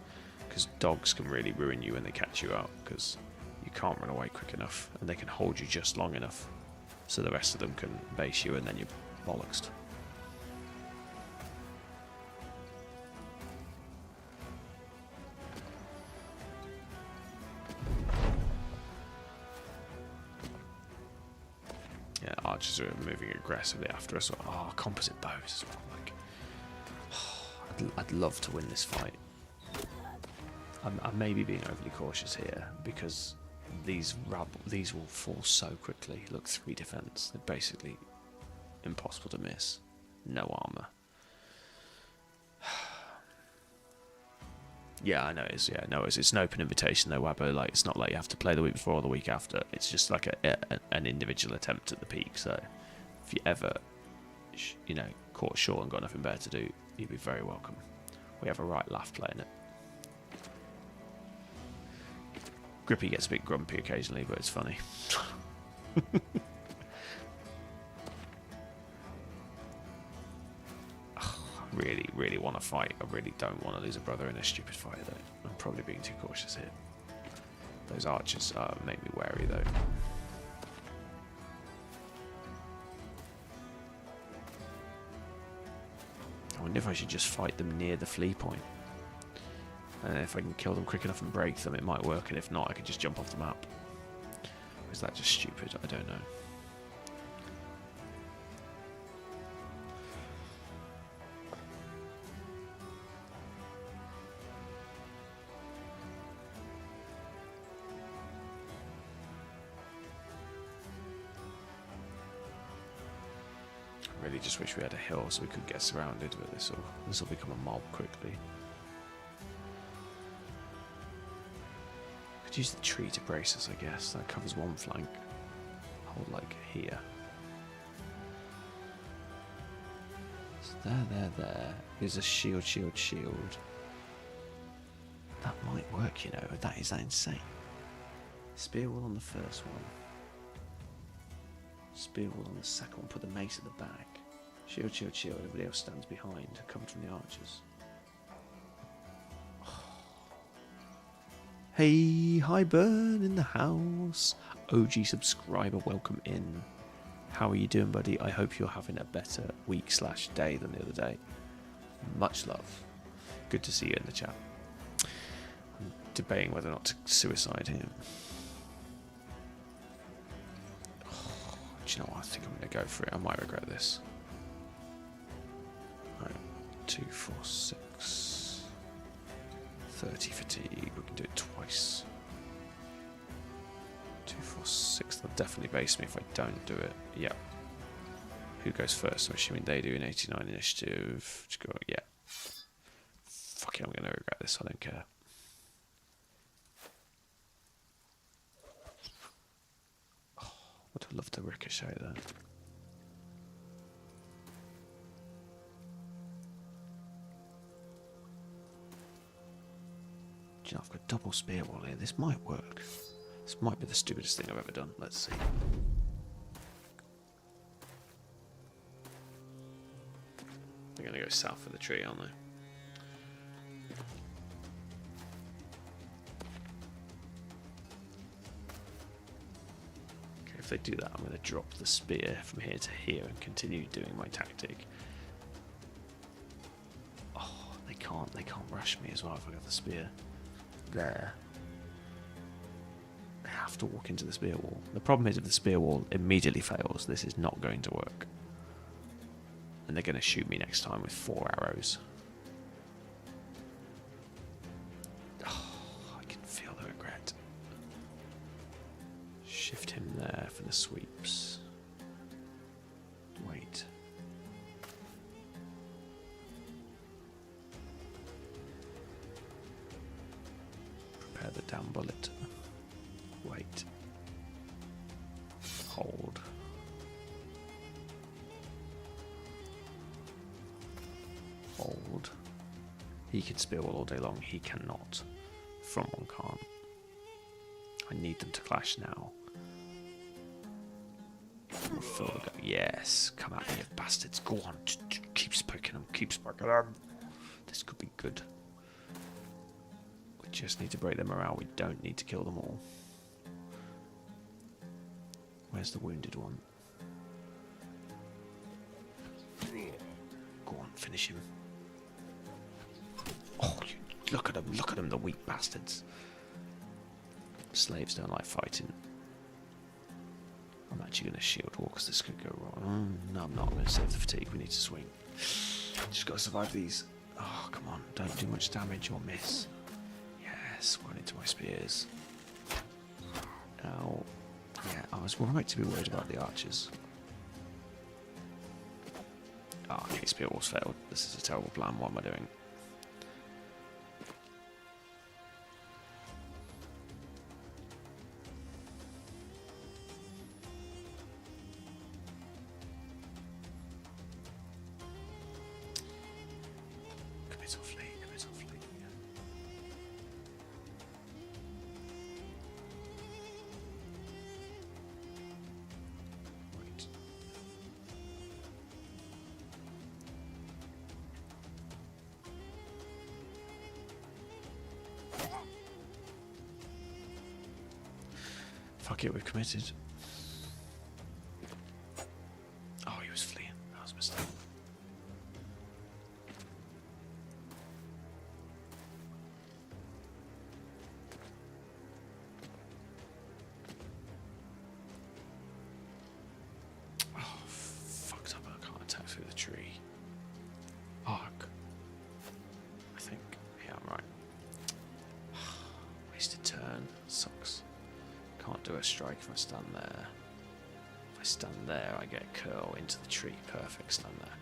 because dogs can really ruin you when they catch you out, because you can't run away quick enough, and they can hold you just long enough so the rest of them can base you, and then you're bollocksed. Yeah, archers are moving aggressively after us. Oh, composite bows as well. Like, I'd love to win this fight. I may be being overly cautious here because these will fall so quickly. Look, 3 defense. They're basically impossible to miss. No armor. Yeah, I know it's it's an open invitation though, Wabbo. Like, it's not like you have to play the week before or the week after. It's just like an individual attempt at the peak. So if you ever, caught short and got nothing better to do, you'd be very welcome. We have a right laugh playing it. Grippy gets a bit grumpy occasionally, but it's funny. Really, really want to fight. I really don't want to lose a brother in a stupid fight, though. I'm probably being too cautious here. Those archers make me wary, though. I wonder if I should just fight them near the flee point. And if I can kill them quick enough and break them, it might work. And if not, I could just jump off the map. Or is that just stupid? I don't know. I really just wish we had a hill so we could get surrounded, but this will become a mob quickly. Could use the tree to brace us, I guess. That covers one flank. Hold like here. So there. Here's a shield. That might work, you know. That is insane. Spear wall on the first one. Spear wall on the second one. Put the mace at the back. Shield. Everybody else stands behind, covered from the archers. Hey, hi Burn in the house. OG subscriber, welcome in. How are you doing, buddy? I hope you're having a better week/day than the other day. Much love. Good to see you in the chat. I'm debating whether or not to suicide him. Oh, do you know what? I think I'm going to go for it. I might regret this. Right. 2, 4, 6. 30 fatigue. We can do it twice. 2, 4, 6. They'll definitely base me if I don't do it. Yep. Who goes first? I'm assuming they do an 89 initiative. Just go, yeah. Fuck it, I'm going to regret this. I don't care. Oh, would have loved to ricochet that. You know, I've got double spear wall here. This might work. This might be the stupidest thing I've ever done. Let's see. They're going to go south of the tree, aren't they? Okay, if they do that, I'm going to drop the spear from here to here and continue doing my tactic. Oh, they can't rush me as well if I got the spear. There. I have to walk into the spear wall. The problem is if the spear wall immediately fails, this is not going to work. And they're going to shoot me next time with 4 arrows. Oh, I can feel the regret. Shift him there for the sweeps. Wait. Prepare the down bullet. Wait. Hold. Hold. He can spear wall all day long. He cannot. From one can't. I need them to clash now. Yes. Come at me, you bastards. Go on. Keep poking them. Keep poking them. This could be good. We just need to break their morale. We don't need to kill them all. Where's the wounded one? Go on, finish him. Oh, look at them, the weak bastards. Slaves don't like fighting. I'm actually going to shield wall because this could go wrong. No, I'm not. I'm going to save the fatigue. We need to swing. Just got to survive these. Oh, come on. Don't do much damage or miss. Yes, run into my spears. Ow. Yeah, I was right to be worried about the archers. Oh, okay, spear walls failed. This is a terrible plan. What am I doing? Commit or flee, commit or flee. Wait. Fuck it, we've committed. Oh, he was fleeing. That was a mistake. Oh, fucked up. I can't attack through the tree. Fuck. I think. Yeah, I'm right. Wasted turn. Sucks. Can't do a strike if I stand there. If I stand there, I get a curl into the tree. Perfect, stand there.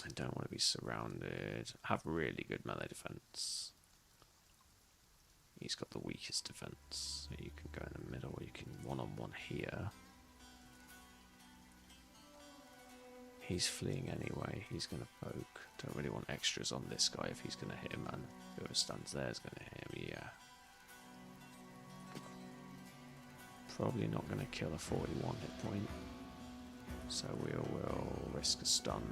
I don't want to be surrounded. I have really good melee defense. He's got the weakest defense. So you can go in the middle, or you can one-on-one here. He's fleeing anyway. He's going to poke. Don't really want extras on this guy if he's going to hit him, and whoever stands there is going to hit him. Yeah. Probably not going to kill a 41 hit point. So we will risk a stun.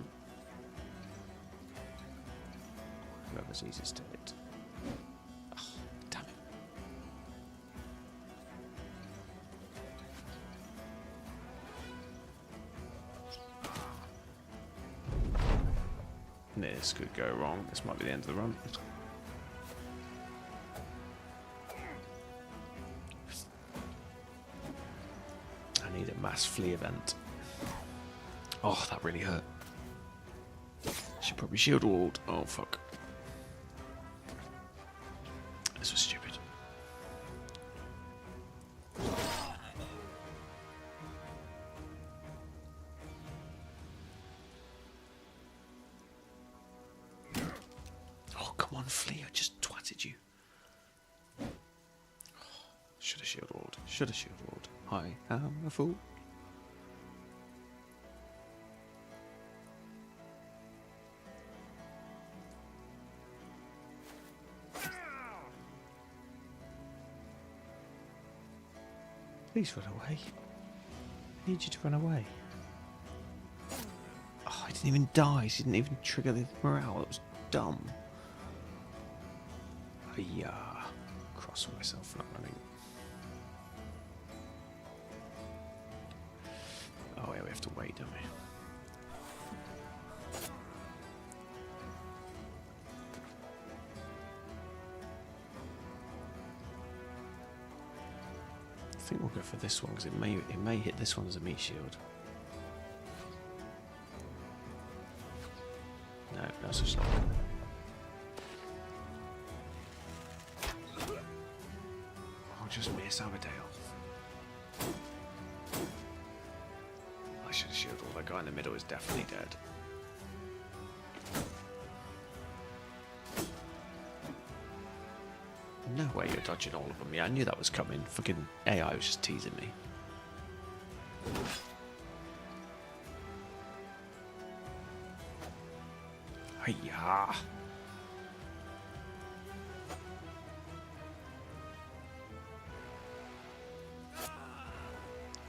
Whoever's easiest to hit. Oh, damn it. This could go wrong. This might be the end of the run. I need a mass flee event. Oh, that really hurt. Should probably shield walled. Oh, fuck. This was stupid. Oh, come on, flee. I just twatted you. Should have shield walled. Should have shield walled. I am a fool. Please run away. I need you to run away. Oh, I didn't even die. She didn't even trigger the morale. That was dumb. Yeah. Cross myself for not running. Oh yeah, we have to wait, don't we? I think we'll go for this one because it may hit this one as a meat shield. No such luck. I'll just miss Aberdale. I should have shielded all. That guy in the middle is definitely dead. No way you're dodging all of them. Yeah, I knew that was coming. Fucking AI was just teasing me. Hiya.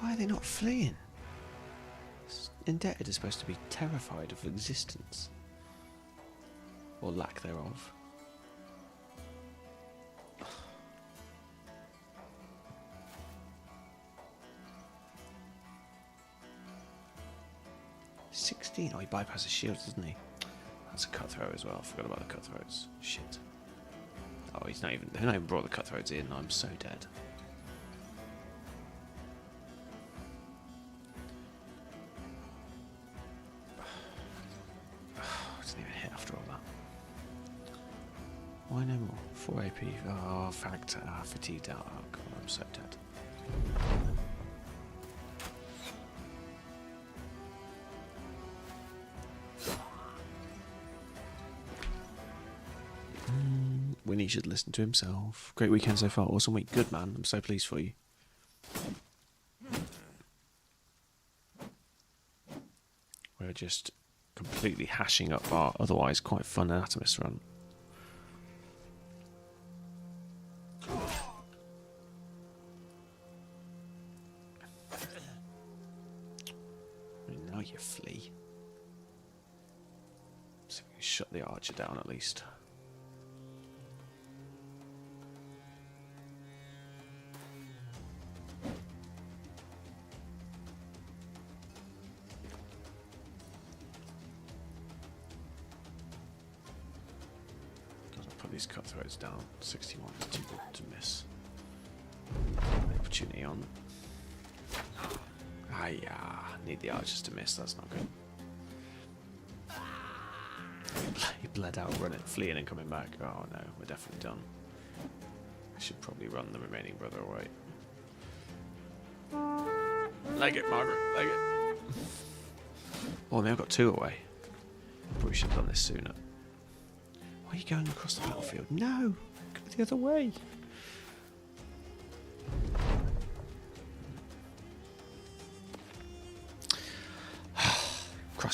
Why are they not fleeing? Indebted is supposed to be terrified of existence. Or lack thereof. Oh, he bypasses shields, doesn't he? That's a cutthroat as well. I forgot about the cutthroats. Shit. Oh, they've not even brought the cutthroats in. I'm so dead. Didn't even hit after all that. Why no more? 4 AP. Oh, fagged. Fatigued out. Oh god, I'm so dead. Winnie should listen to himself. Great weekend so far. Awesome week. Good, man. I'm so pleased for you. We're just completely hashing up our otherwise quite fun Anatomist run. Now you flee. So we can shut the archer down at least. These cutthroats down. 61 is too good to miss. Opportunity on. Yeah. Need the archers to miss. That's not good. He bled out, fleeing and coming back. Oh no, we're definitely done. I should probably run the remaining brother away. Leg it, Margaret. Leg it. Oh, I mean, I've got 2 away. Probably should have done this sooner. Why are you going across the battlefield? No! Go the other way!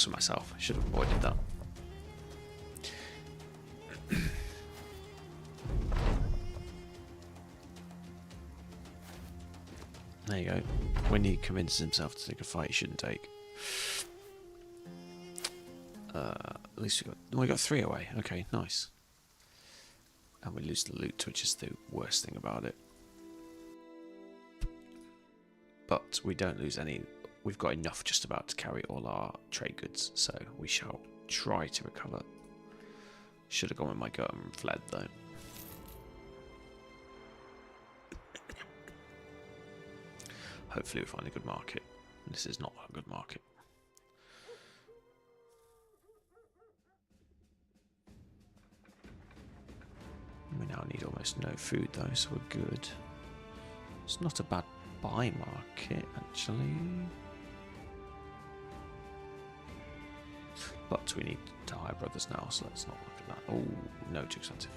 cross with myself. I should have avoided that. There you go. When he convinces himself to take a fight he shouldn't take. At least we got 3 away. Okay, nice. And we lose the loot, which is the worst thing about it. But we don't lose any. We've got enough just about to carry all our trade goods, so we shall try to recover. Should have gone with my gut and fled though. Hopefully we find a good market. This is not a good market. We now need almost no food though, so we're good. It's not a bad buy market actually. But we need to hire brothers now, so let's not look at that. Oh, no, too expensive.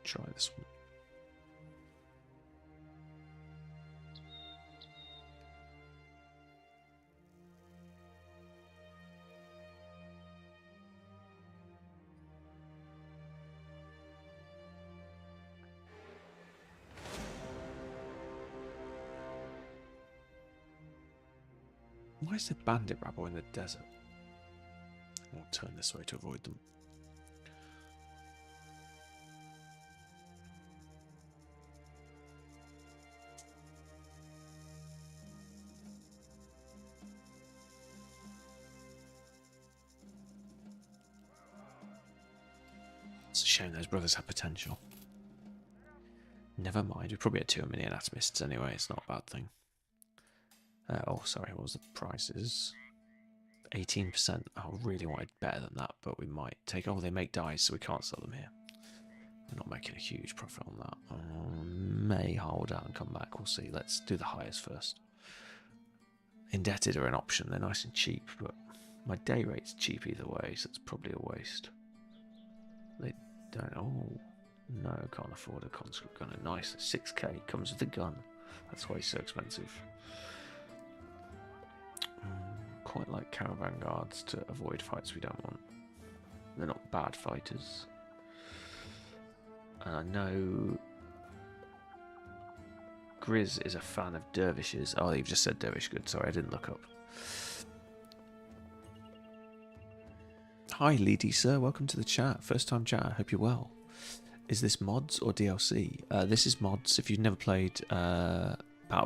Try this one. Why is the bandit rabble in the desert? I'll turn this way to avoid them. It's a shame those brothers have potential. Never mind, we probably had too many anatomists anyway, it's not a bad thing. Oh, sorry, what was the prices? 18%. I really wanted better than that, but we might take... Oh, they make dyes, so we can't sell them here. We're not making a huge profit on that. May hold out and come back, we'll see. Let's do the highest first. Indebted are an option, they're nice and cheap, but my day rate's cheap either way, so it's probably a waste. They don't... Oh, no, can't afford a conscript gunner. Nice, 6k comes with the gun. That's why he's so expensive. Quite like caravan guards to avoid fights we don't want. They're not bad fighters. And I know Grizz is a fan of dervishes. Oh, you've just said dervish. Good. Sorry, I didn't look up. Hi, Leedy sir. Welcome to the chat. First time chat. I hope you're well. Is this mods or DLC? This is mods. If you've never played Battle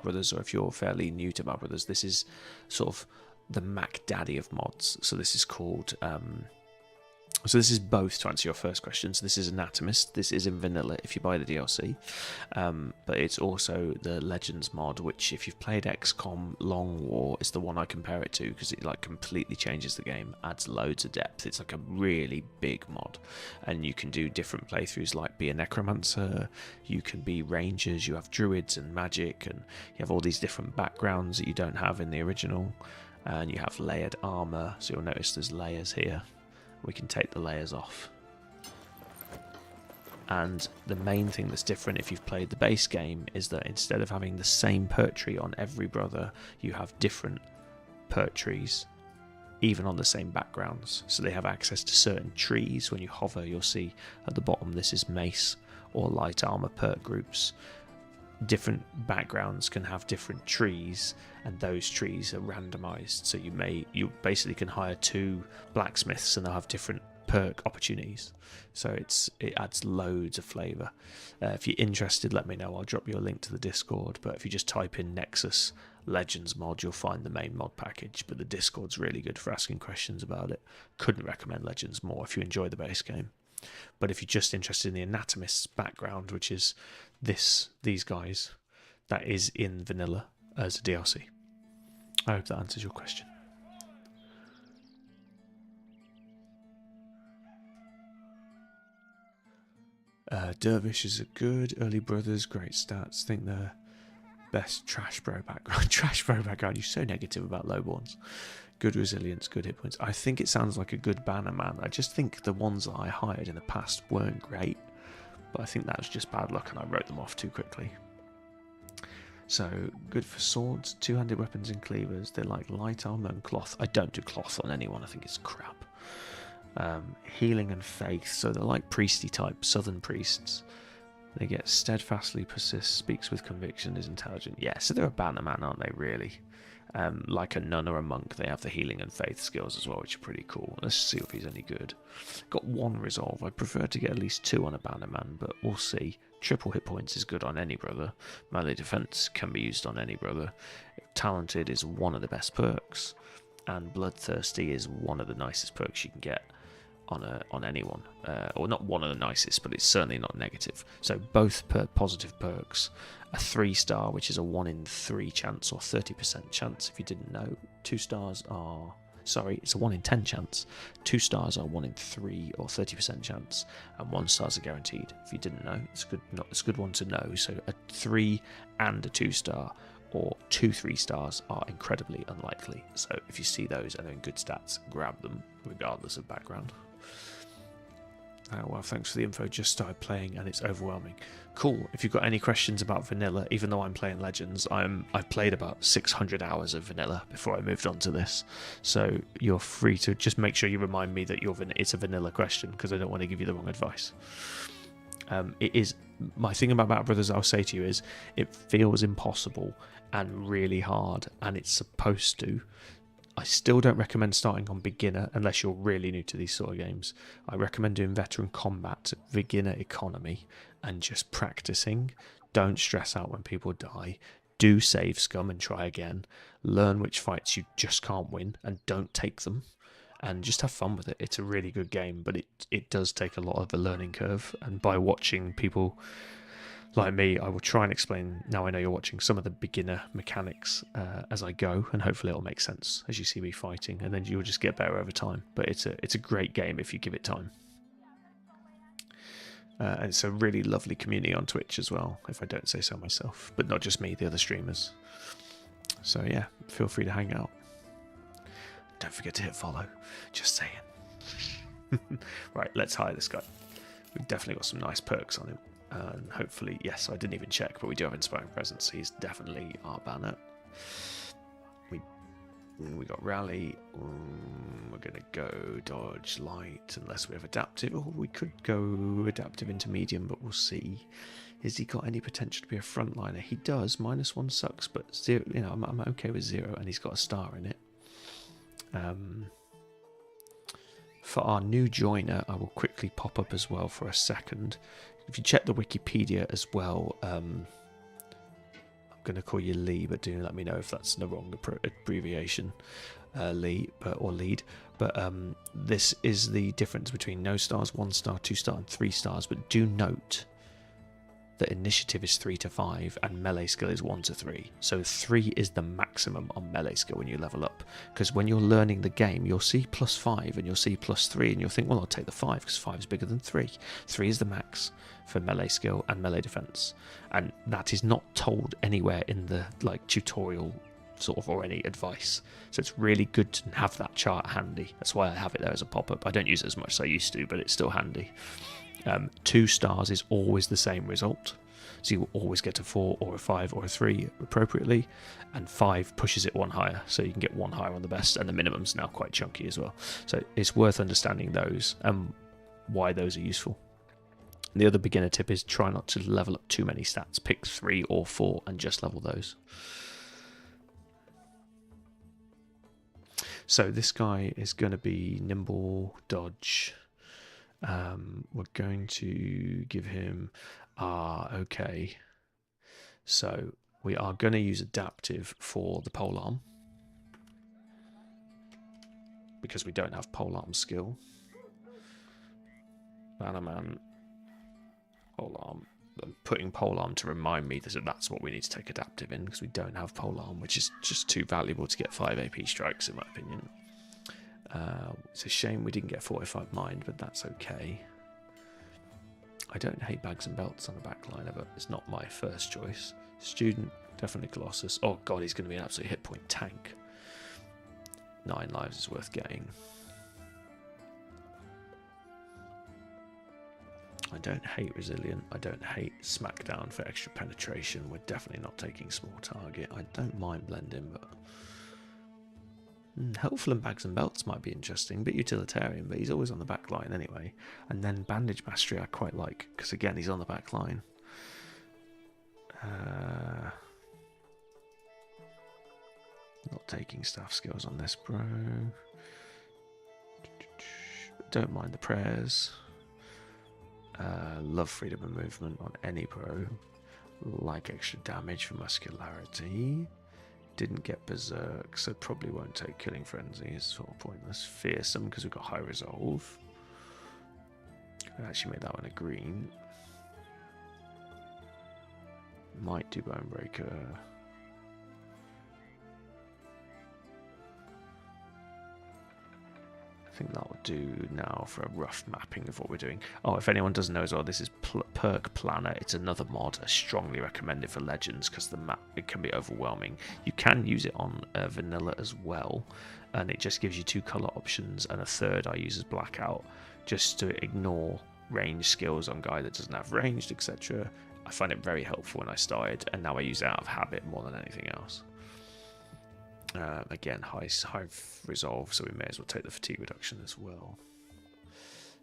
Brothers, or if you're fairly new to Battle Brothers, this is sort of the Mac Daddy of mods. So this is called so this is both, to answer your first question. So this is Anatomist, this is in vanilla if you buy the DLC, but it's also the Legends mod, which if you've played XCOM Long War is the one I compare it to, because it like completely changes the game, adds loads of depth. It's like a really big mod, and you can do different playthroughs, like be a necromancer, you can be rangers, you have druids and magic, and you have all these different backgrounds that you don't have in the original. And you have layered armor, so you'll notice there's layers here. We can take the layers off. And the main thing that's different if you've played the base game is that instead of having the same perk tree on every brother, you have different perk trees, even on the same backgrounds. So they have access to certain trees. When you hover, you'll see at the bottom this is mace or light armor perk groups. Different backgrounds can have different trees, and those trees are randomized, so you basically can hire 2 blacksmiths and they'll have different perk opportunities. So it adds loads of flavor. If you're interested, let me know. I'll drop you a link to the Discord, but if you just type in Nexus Legends mod, you'll find the main mod package, but the Discord's really good for asking questions about it. Couldn't recommend Legends more if you enjoy the base game. But if you're just interested in the Anatomist's background, which is these guys, that is in vanilla as a DLC. I hope that answers your question. Dervishes are good. Early brothers, great stats. Think they're best trash bro background. Trash bro background. You're so negative about lowborns. Good resilience, good hit points. I think it sounds like a good banner man. I just think the ones that I hired in the past weren't great, but I think that was just bad luck and I wrote them off too quickly. So good for swords, two-handed weapons and cleavers. They like light armor and cloth. I don't do cloth on anyone. I think it's crap. Healing and faith. So they're like priesty type, southern priests. They get steadfastly persists, speaks with conviction, is intelligent. Yeah, so they're a bannerman, aren't they, really? Like a nun or a monk, they have the healing and faith skills as well, which are pretty cool. Let's see if he's any good. Got 1 resolve. I prefer to get at least 2 on a bannerman, but we'll see. Triple hit points is good on any brother. Melee defense can be used on any brother. Talented is one of the best perks, and bloodthirsty is one of the nicest perks you can get on anyone, or not one of the nicest, but it's certainly not negative. So both positive perks. A 3-star, which is a 1 in 3 chance, or 30% chance if you didn't know. 2 stars are, sorry, it's a 1 in 10 chance. 2 stars are 1 in 3 or 30% chance, and 1 stars are guaranteed. If you didn't know, it's a good one to know. So a 3 and a 2-star, or 2 3-stars are incredibly unlikely. So if you see those and they're in good stats, grab them regardless of background. Well, thanks for the info. Just started playing and it's overwhelming. Cool. If you've got any questions about vanilla, even though I'm playing Legends, I've played about 600 hours of vanilla before I moved on to this. So you're free to just make sure you remind me that it's a vanilla question, because I don't want to give you the wrong advice. It is, my thing about Battle Brothers I'll say to you is, it feels impossible and really hard, and it's supposed to. I still don't recommend starting on beginner unless you're really new to these sort of games. I recommend doing veteran combat, beginner economy, and just practicing. Don't stress out when people die. Do save scum and try again. Learn which fights you just can't win and don't take them. And just have fun with it. It's a really good game, but it does take a lot of a learning curve. And by watching people like me, I will try and explain, now I know you're watching, some of the beginner mechanics as I go, and hopefully it'll make sense as you see me fighting, and then you'll just get better over time. But it's a great game if you give it time. And it's a really lovely community on Twitch as well, if I don't say so myself. But not just me, the other streamers. So yeah, feel free to hang out. Don't forget to hit follow. Just saying. Right, let's hire this guy. We've definitely got some nice perks on him. And hopefully, yes, I didn't even check, but we do have Inspiring Presence. He's definitely our banner. We got Rally. We're going to go Dodge Light, unless we have Adaptive. Or we could go Adaptive into Medium, but we'll see. Has he got any potential to be a frontliner? He does. -1 sucks, but 0, you know, I'm okay with 0, and he's got a star in it. For our new joiner, I will quickly pop up as well for a second. If you check the Wikipedia as well, I'm going to call you Lee, but do let me know if that's the wrong abbreviation, Lee, or lead. But this is the difference between no stars, 1 star, 2 star, and 3 stars. But do note that initiative is 3 to 5 and melee skill is 1 to 3. So 3 is the maximum on melee skill when you level up. Because when you're learning the game, you'll see +5 and you'll see +3, and you'll think, well, I'll take the 5 because 5 is bigger than 3. 3 is the max for melee skill and melee defense, and that is not told anywhere in the tutorial sort of or any advice. So it's really good to have that chart handy. That's why I have it there as a pop-up. I don't use it as much as I used to, but it's still handy. 2 stars is always the same result, so you will always get a 4 or a 5 or a 3 appropriately, and 5 pushes it 1 higher, so you can get 1 higher on the best, and the minimum's now quite chunky as well. So it's worth understanding those and why those are useful. And the other beginner tip is try not to level up too many stats. Pick 3 or 4 and just level those. So this guy is going to be nimble, dodge. We're going to give him okay. So we are going to use adaptive for the polearm, because we don't have polearm skill. Bannerman, polearm. I'm putting polearm to remind me that that's what we need to take adaptive in, because we don't have polearm, which is just too valuable to get 5 AP strikes in my opinion. It's a shame we didn't get Fortified Mind, but that's okay. I don't hate bags and belts on a backliner, but it's not my first choice. Student, definitely Colossus. Oh god, he's going to be an absolute hit point tank. 9 lives is worth getting. I don't hate Resilient. I don't hate Smackdown for extra penetration. We're definitely not taking small target. I don't mind blending, but Helpful and Bags and Belts might be interesting. Bit utilitarian, but he's always on the back line anyway. And then Bandage Mastery I quite like, because again, he's on the back line. Not taking staff skills on this bro. Don't mind the prayers. Love freedom of movement on any bro. Like extra damage for muscularity. Didn't get berserk, so probably won't take killing frenzy. It's sort of pointless. Fearsome because we've got high resolve. I actually made that one a green. Might do Bonebreaker. I think that will do now for a rough mapping of what we're doing. Oh, if anyone doesn't know as well, this is Perk Planner. It's another mod. I strongly recommend it for Legends because the map, it can be overwhelming. You can use it on Vanilla as well, and it just gives you 2 colour options, and a third I use as Blackout, just to ignore range skills on guy that doesn't have ranged, etc. I find it very helpful when I started, and now I use it out of habit more than anything else. Again, high resolve, so we may as well take the fatigue reduction as well.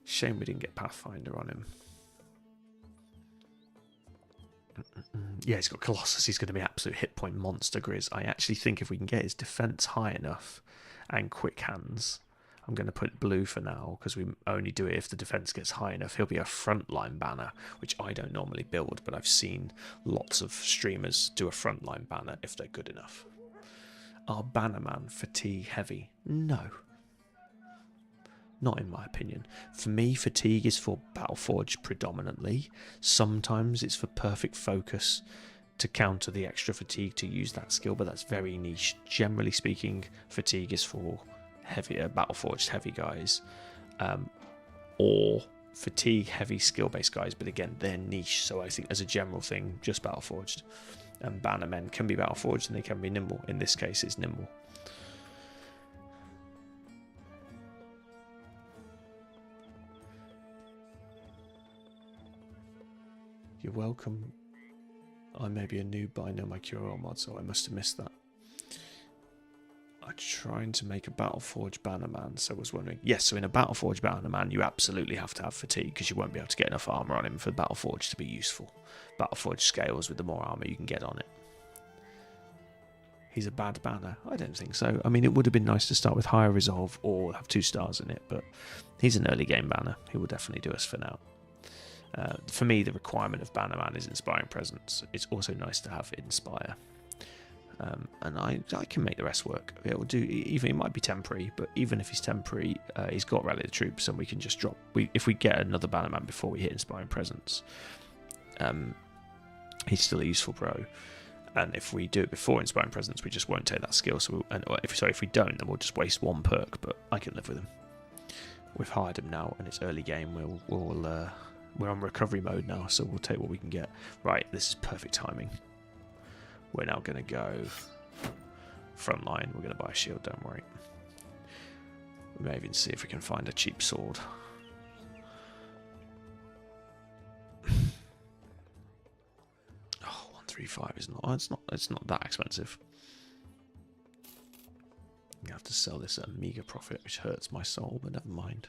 Shame we didn't get Pathfinder on him. Yeah, he's got Colossus. He's going to be an absolute hit point monster, Grizz. I actually think if we can get his defense high enough and quick hands, I'm going to put blue for now because we only do it if the defense gets high enough. He'll be a frontline banner, which I don't normally build, but I've seen lots of streamers do a frontline banner if they're good enough. Are Bannerman fatigue heavy? No. Not in my opinion. For me, fatigue is for Battleforge predominantly. Sometimes it's for perfect focus to counter the extra fatigue to use that skill, but that's very niche. Generally speaking, fatigue is for heavier Battleforged heavy guys, or fatigue heavy skill-based guys, but again, they're niche, so I think as a general thing, just Battleforged. And Bannermen can be Battleforged and they can be nimble. In this case, it's nimble. You're welcome. I may be a noob, but I know my QRL mod, so I must have missed that. I'm trying to make a Battleforge Bannerman, so I was wondering. Yes, so in a Battleforge Bannerman, you absolutely have to have fatigue because you won't be able to get enough armor on him for Battleforge to be useful. Battleforge scales with the more armor you can get on it. He's a bad banner? I don't think so. I mean, it would have been nice to start with higher resolve or have 2 stars in it, but he's an early game banner. He will definitely do us for now. For me, the requirement of Bannerman is Inspiring Presence. It's also nice to have Inspire. And I can make the rest work. It will do. Even it might be temporary, but even if he's temporary, he's got Rally the Troops, and we can just drop. If we get another Bannerman before we hit Inspiring Presence, he's still a useful bro. And if we do it before Inspiring Presence, we just won't take that skill. So, if we don't, then we'll just waste 1 perk. But I can live with him. We've hired him now, and it's early game. We're on recovery mode now, so we'll take what we can get. Right, this is perfect timing. We're now going to go frontline. We're going to buy a shield, don't worry. We may even see if we can find a cheap sword. Oh, 135 is not. It's not that expensive. You have to sell this at a meager profit, which hurts my soul, but never mind.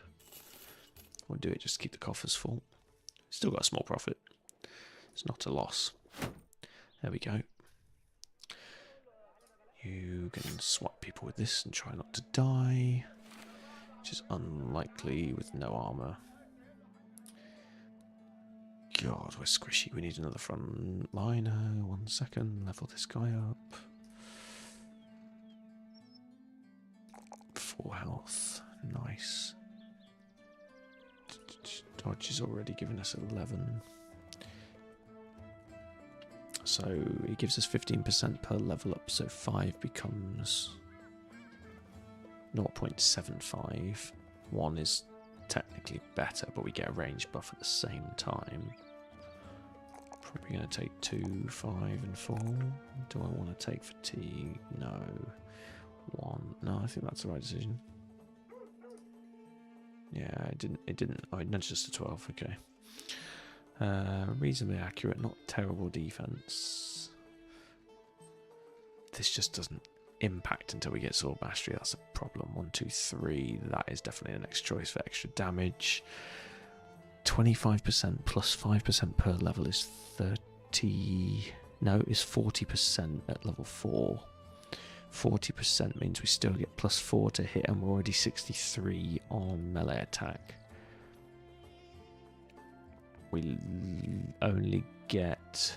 We'll do it just to keep the coffers full. Still got a small profit. It's not a loss. There we go. You can swap people with this and try not to die, which is unlikely with no armor. God, we're squishy. We need another front liner. 1 second. Level this guy up. 4 health. Nice. Dodge is already giving us 11. So he gives us 15% per level up, so 5 becomes 0.75. 1 is technically better, but we get a range buff at the same time. Probably going to take 2, 5, and 4. Do I want to take fatigue? No. 1. No, I think that's the right decision. Yeah, it didn't. Oh, it nudged us to 12. Okay. Reasonably accurate, not terrible defense. This just doesn't impact until we get sword mastery. That's a problem. 1, 2, 3. That is definitely the next choice for extra damage. 25% plus 5% per level is 30. No, is 40% at level 4. 40% means we still get plus 4 to hit, and we're already 63 on melee attack. We only get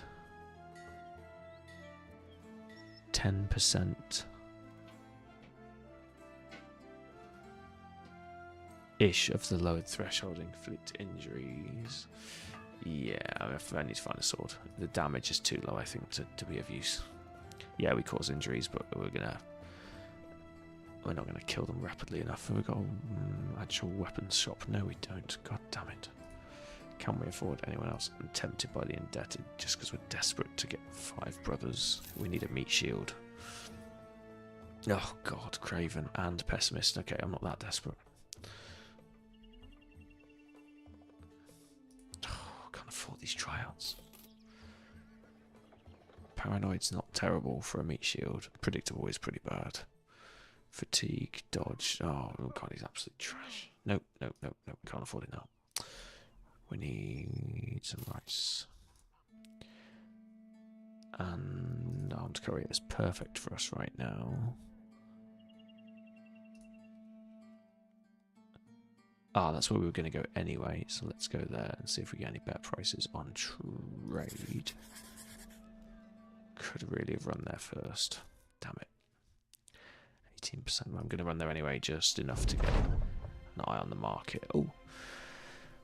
10% ish of the lowered threshold inflict injuries. Yeah, I need to find a sword. The damage is too low, I think, to be of use. Yeah, we cause injuries, but we're not gonna kill them rapidly enough. Have we got an actual weapons shop? No, we don't. God damn it. Can we afford anyone else? I'm tempted by the indebted just because we're desperate to get 5 brothers. We need a meat shield. Oh god, Craven and Pessimist. Okay, I'm not that desperate. Oh, I can't afford these tryouts. Paranoid's not terrible for a meat shield. Predictable is pretty bad. Fatigue, dodge. Oh god, he's absolute trash. Nope, nope, nope, nope. Can't afford it now. We need some rice. And armed courier is perfect for us right now. Ah, that's where we were going to go anyway. So let's go there and see if we get any better prices on trade. Could really have run there first. Damn it. 18%. I'm going to run there anyway, just enough to get an eye on the market. Oh.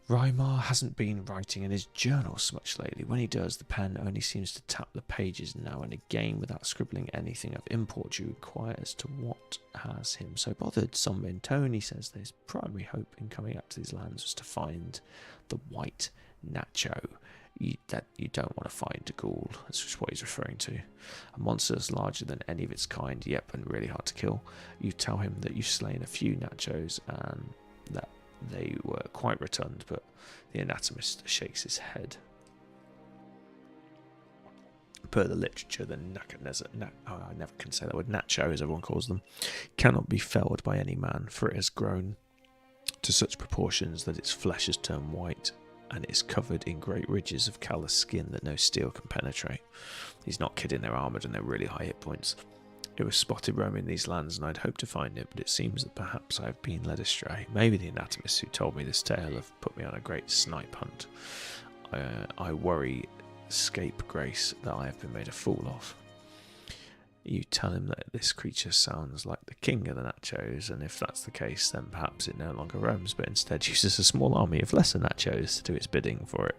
Rymar hasn't been writing in his journals much lately. When he does, the pen only seems to tap the pages now and again without scribbling anything of import. You inquire as to what has him so bothered. Somewhere in tone, he says that his primary hope in coming up to these lands was to find the white Nacho. That you don't want to find a ghoul. That's just what he's referring to. A monster that's larger than any of its kind, yep, and really hard to kill. You tell him that you've slain a few Nachos and that they were quite rotund, but the anatomist shakes his head. Per the literature, the I never can say that word, Nacho, as everyone calls them, cannot be felled by any man, for it has grown to such proportions that its flesh has turned white, and it is covered in great ridges of callous skin that no steel can penetrate. He's not kidding, they're armoured and they're really high hit points. It was spotted roaming these lands, and I'd hoped to find it, but it seems that perhaps I have been led astray. Maybe the anatomists who told me this tale have put me on a great snipe hunt. I worry, scapegrace, that I have been made a fool of. You tell him that this creature sounds like the king of the Nachos, and if that's the case, then perhaps it no longer roams, but instead uses a small army of lesser Nachos to do its bidding for it.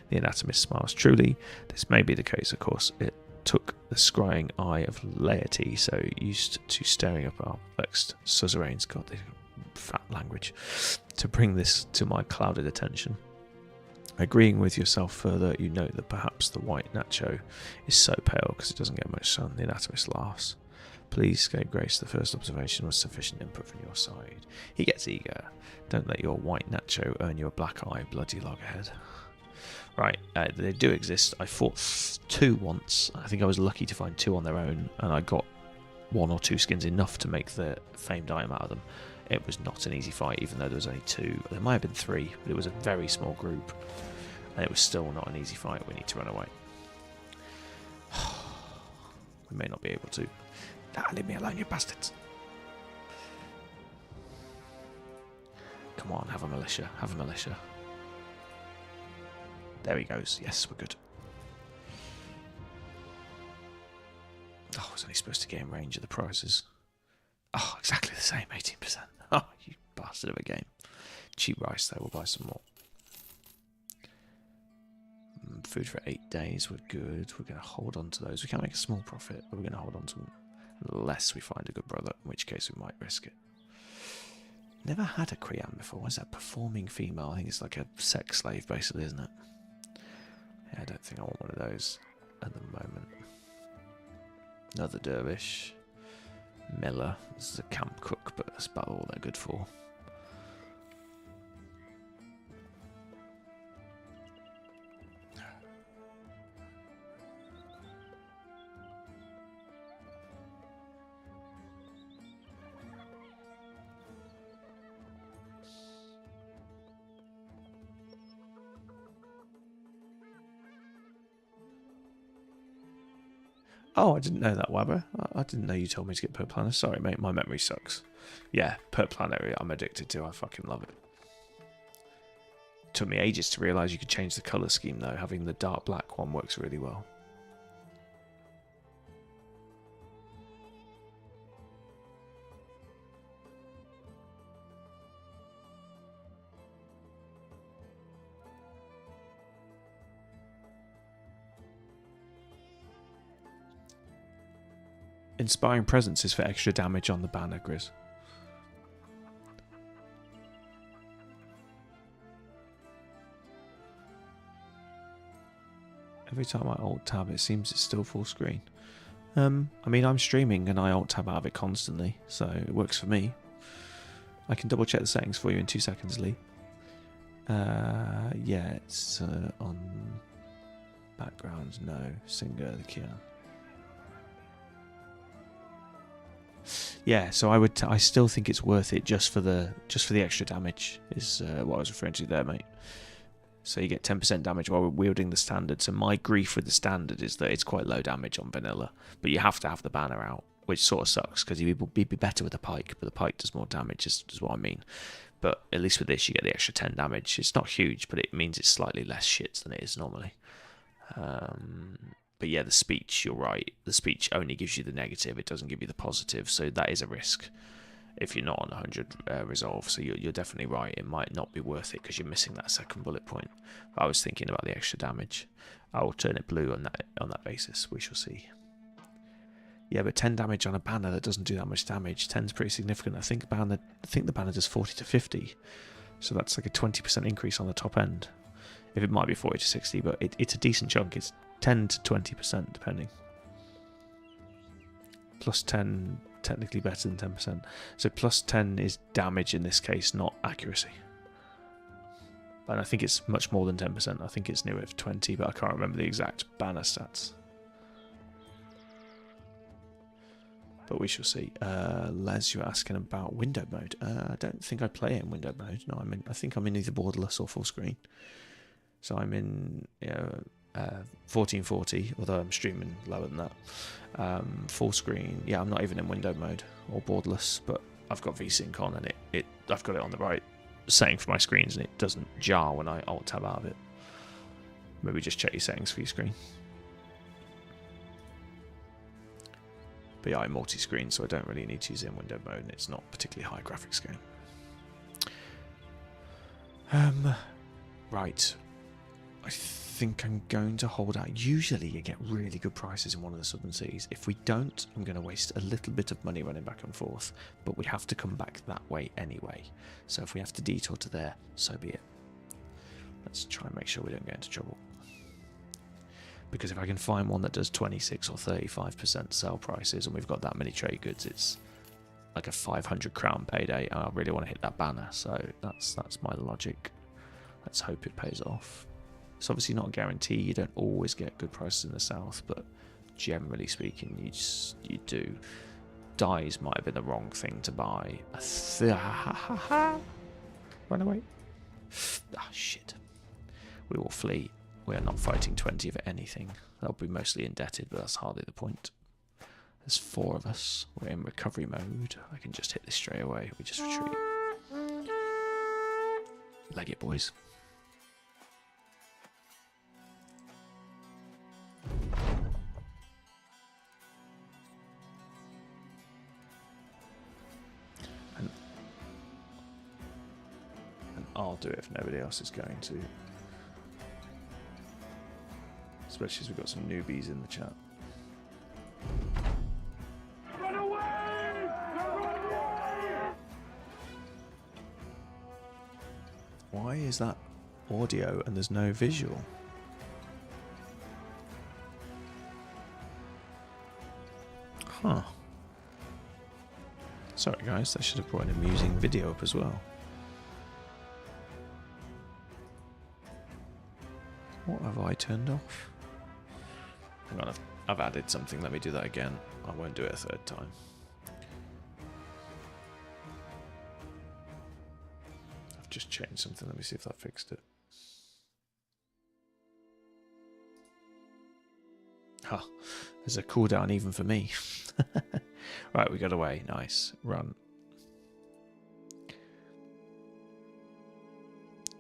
The anatomist smiles. Truly, this may be the case, of course. It took the scrying eye of laity, so used to staring up our perplexed suzerains, God, they fat language, to bring this to my clouded attention. Agreeing with yourself further, you note that perhaps the white Nacho is so pale because it doesn't get much sun. The anatomist laughs. Please, scapegrace, the first observation was sufficient input from your side. He gets eager. Don't let your white Nacho earn you a black eye, bloody loggerhead. Right, they do exist. I fought 2 once. I think I was lucky to find 2 on their own, and I got 1 or 2 skins, enough to make the famed item out of them. It was not an easy fight, even though there was only 2. There might have been 3, but it was a very small group, and it was still not an easy fight. We need to run away. We may not be able to. Ah, leave me alone, you bastards. Come on, have a militia. Have a militia. There he goes. Yes, we're good. Oh, I was only supposed to get in range of the prizes. Oh, exactly the same, 18%. Oh, you bastard of a game. Cheap rice, though. We'll buy some more. Food for 8 days. We're good. We're going to hold on to those. We can make a small profit, but we're going to hold on to them unless we find a good brother, in which case we might risk it. Never had a Krian before. What is that? Performing female. I think it's like a sex slave, basically, isn't it? Yeah, I don't think I want one of those at the moment. Another dervish. Miller. This is a camp cook, but that's about all they're good for. Oh, I didn't know that, Wabber. I didn't know you told me to get per planner. Sorry, mate. My memory sucks. Yeah, per planner I'm addicted to. I fucking love it. Took me ages to realise you could change the colour scheme, though. Having the dark black one works really well. Inspiring Presence is for extra damage on the banner, Grizz. Every time I alt-tab, it seems it's still full screen. I mean, I'm streaming and I alt-tab out of it constantly, so it works for me. I can double-check the settings for you in 2 seconds, Lee. Yeah, it's on background. No, Singer, the Kia. Yeah, so I still think it's worth it just for the extra damage is what I was referring to there, mate. So you get 10% damage while wielding the standard. So my grief with the standard is that it's quite low damage on vanilla, but you have to have the banner out, which sort of sucks because you'd be better with the pike, but the pike does more damage, is what I mean. But at least with this, you get the extra 10 damage. It's not huge, but it means it's slightly less shits than it is normally. But yeah, the speech, you're right. The speech only gives you the negative. It doesn't give you the positive. So that is a risk if you're not on 100 resolve. So you're definitely right. It might not be worth it because you're missing that second bullet point. But I was thinking about the extra damage. I will turn it blue on that basis. We shall see. Yeah, but 10 damage on a banner that doesn't do that much damage. 10's pretty significant. I think the banner does 40 to 50. So that's like a 20% increase on the top end. If it might be 40 to 60, but it's a decent chunk. It's 10 to 20% depending. Plus 10, technically better than 10%. So plus 10 is damage in this case, not accuracy. And I think it's much more than 10%. I think it's near at 20, but I can't remember the exact banner stats. But we shall see. Les, you're asking about window mode. I don't think I play in window mode. No, I think I'm in either borderless or full screen. So I'm in 1440, although I'm streaming lower than that. Full screen. Yeah, I'm not even in window mode or borderless, but I've got VSync on and I've got it on the right setting for my screens and it doesn't jar when I alt tab out of it. Maybe just check your settings for your screen. But yeah, I'm multi-screen, so I don't really need to use it in window mode, and it's not particularly high graphics game. Right. I think I'm going to hold out. Usually you get really good prices in one of the southern cities. If we don't, I'm going to waste a little bit of money running back and forth, but we have to come back that way anyway. So if we have to detour to there, so be it. Let's try and make sure we don't get into trouble. Because if I can find one that does 26 or 35% sell prices and we've got that many trade goods, it's like a 500 crown payday and I really want to hit that banner. So that's my logic. Let's hope it pays off. It's obviously not a guarantee. You don't always get good prices in the south, but generally speaking, you do. Dyes might have been the wrong thing to buy. Run away. Ah, shit. We will flee. We are not fighting 20 of anything. They'll be mostly indebted, but that's hardly the point. There's 4 of us. We're in recovery mode. I can just hit this straight away. We just retreat. Leg it, boys. And I'll do it if nobody else is going to. Especially as we've got some newbies in the chat. Run away! Run away! Why is that audio and there's no visual? Huh. Sorry guys, I should have brought an amusing video up as well. What have I turned off? Hang on, I've added something. Let me do that again. I won't do it a third time. I've just changed something. Let me see if that fixed it. Oh, there's a cooldown even for me. Right, we got away. Nice. Run.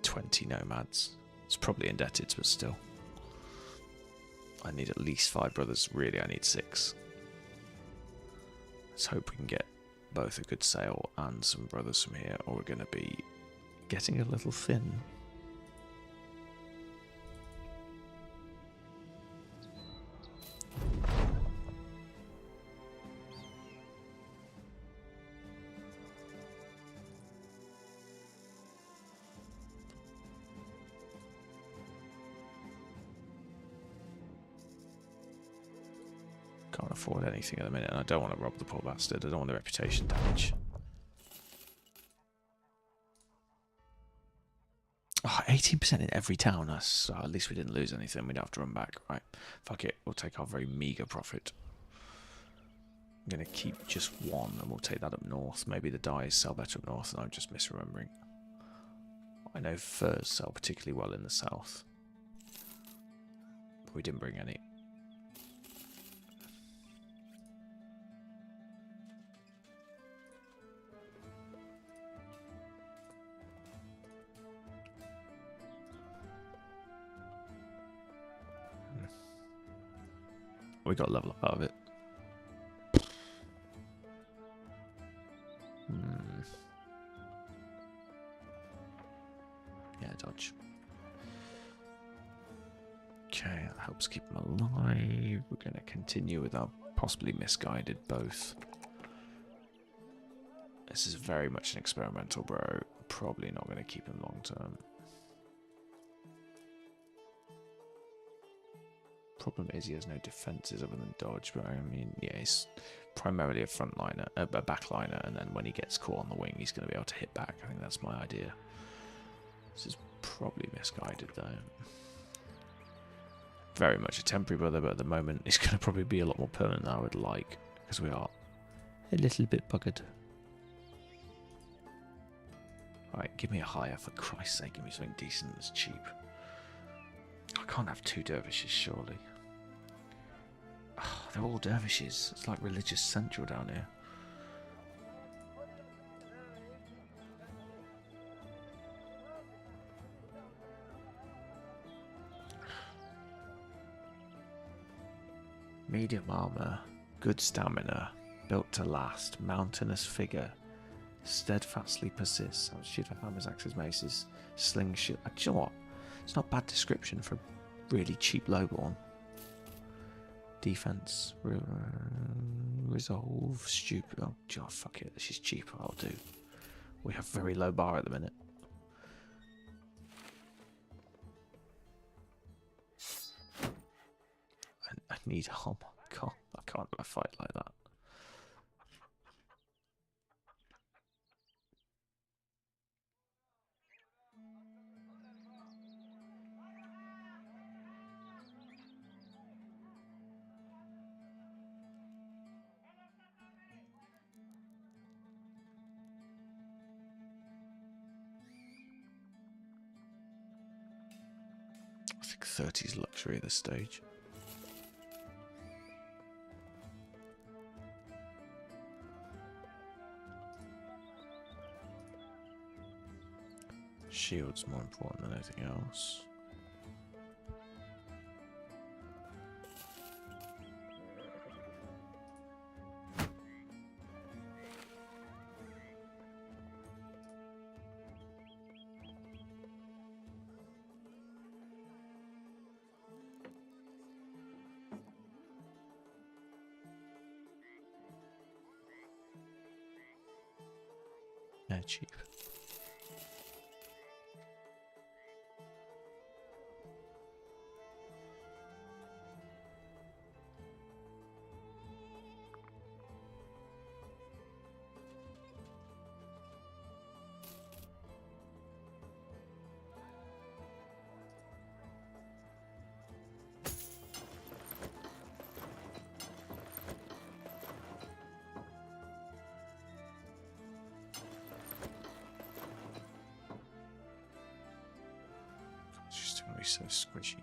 20 nomads. It's probably indebted, but still. I need at least 5 brothers. Really, I need 6. Let's hope we can get both a good sale and some brothers from here, or we're going to be getting a little thin. Can't afford anything at the minute, and I don't want to rob the poor bastard. I don't want the reputation damage. Oh, 18% in every town. So at least we didn't lose anything. We'd have to run back. Right, fuck it. We'll take our very meagre profit. I'm going to keep just 1, and we'll take that up north. Maybe the dyes sell better up north, and I'm just misremembering. I know furs sell particularly well in the south. But we didn't bring any. We got a level up out of it. Yeah, dodge. Okay, that helps keep them alive. We're going to continue with our possibly misguided both. This is very much an experimental bro. Probably not going to keep him long term. Problem is he has no defenses other than dodge, but I mean, yeah, he's primarily a frontliner, a backliner, and then when he gets caught on the wing, he's going to be able to hit back. I think that's my idea. This is probably misguided, though. Very much a temporary brother, but at the moment, it's going to probably be a lot more permanent than I would like, because we are a little bit buggered. Alright, give me a hire, for Christ's sake. Give me something decent that's cheap. I can't have 2 dervishes, surely. Oh, they're all dervishes. It's like religious central down here. Medium armor, good stamina, built to last, mountainous figure, steadfastly persists. Shoot for hammers, axes, maces, slingshot. Do you know what? It's not a bad description for a really cheap lowborn. Defense, resolve, stupid. Oh, God, fuck it. This is cheap. I'll do. We have very low bar at the minute. I need. Oh my God, I can't do a fight like that. I think 30 is luxury at this stage. Shield's more important than anything else. Yeah, cheap. It's just going to be so squishy.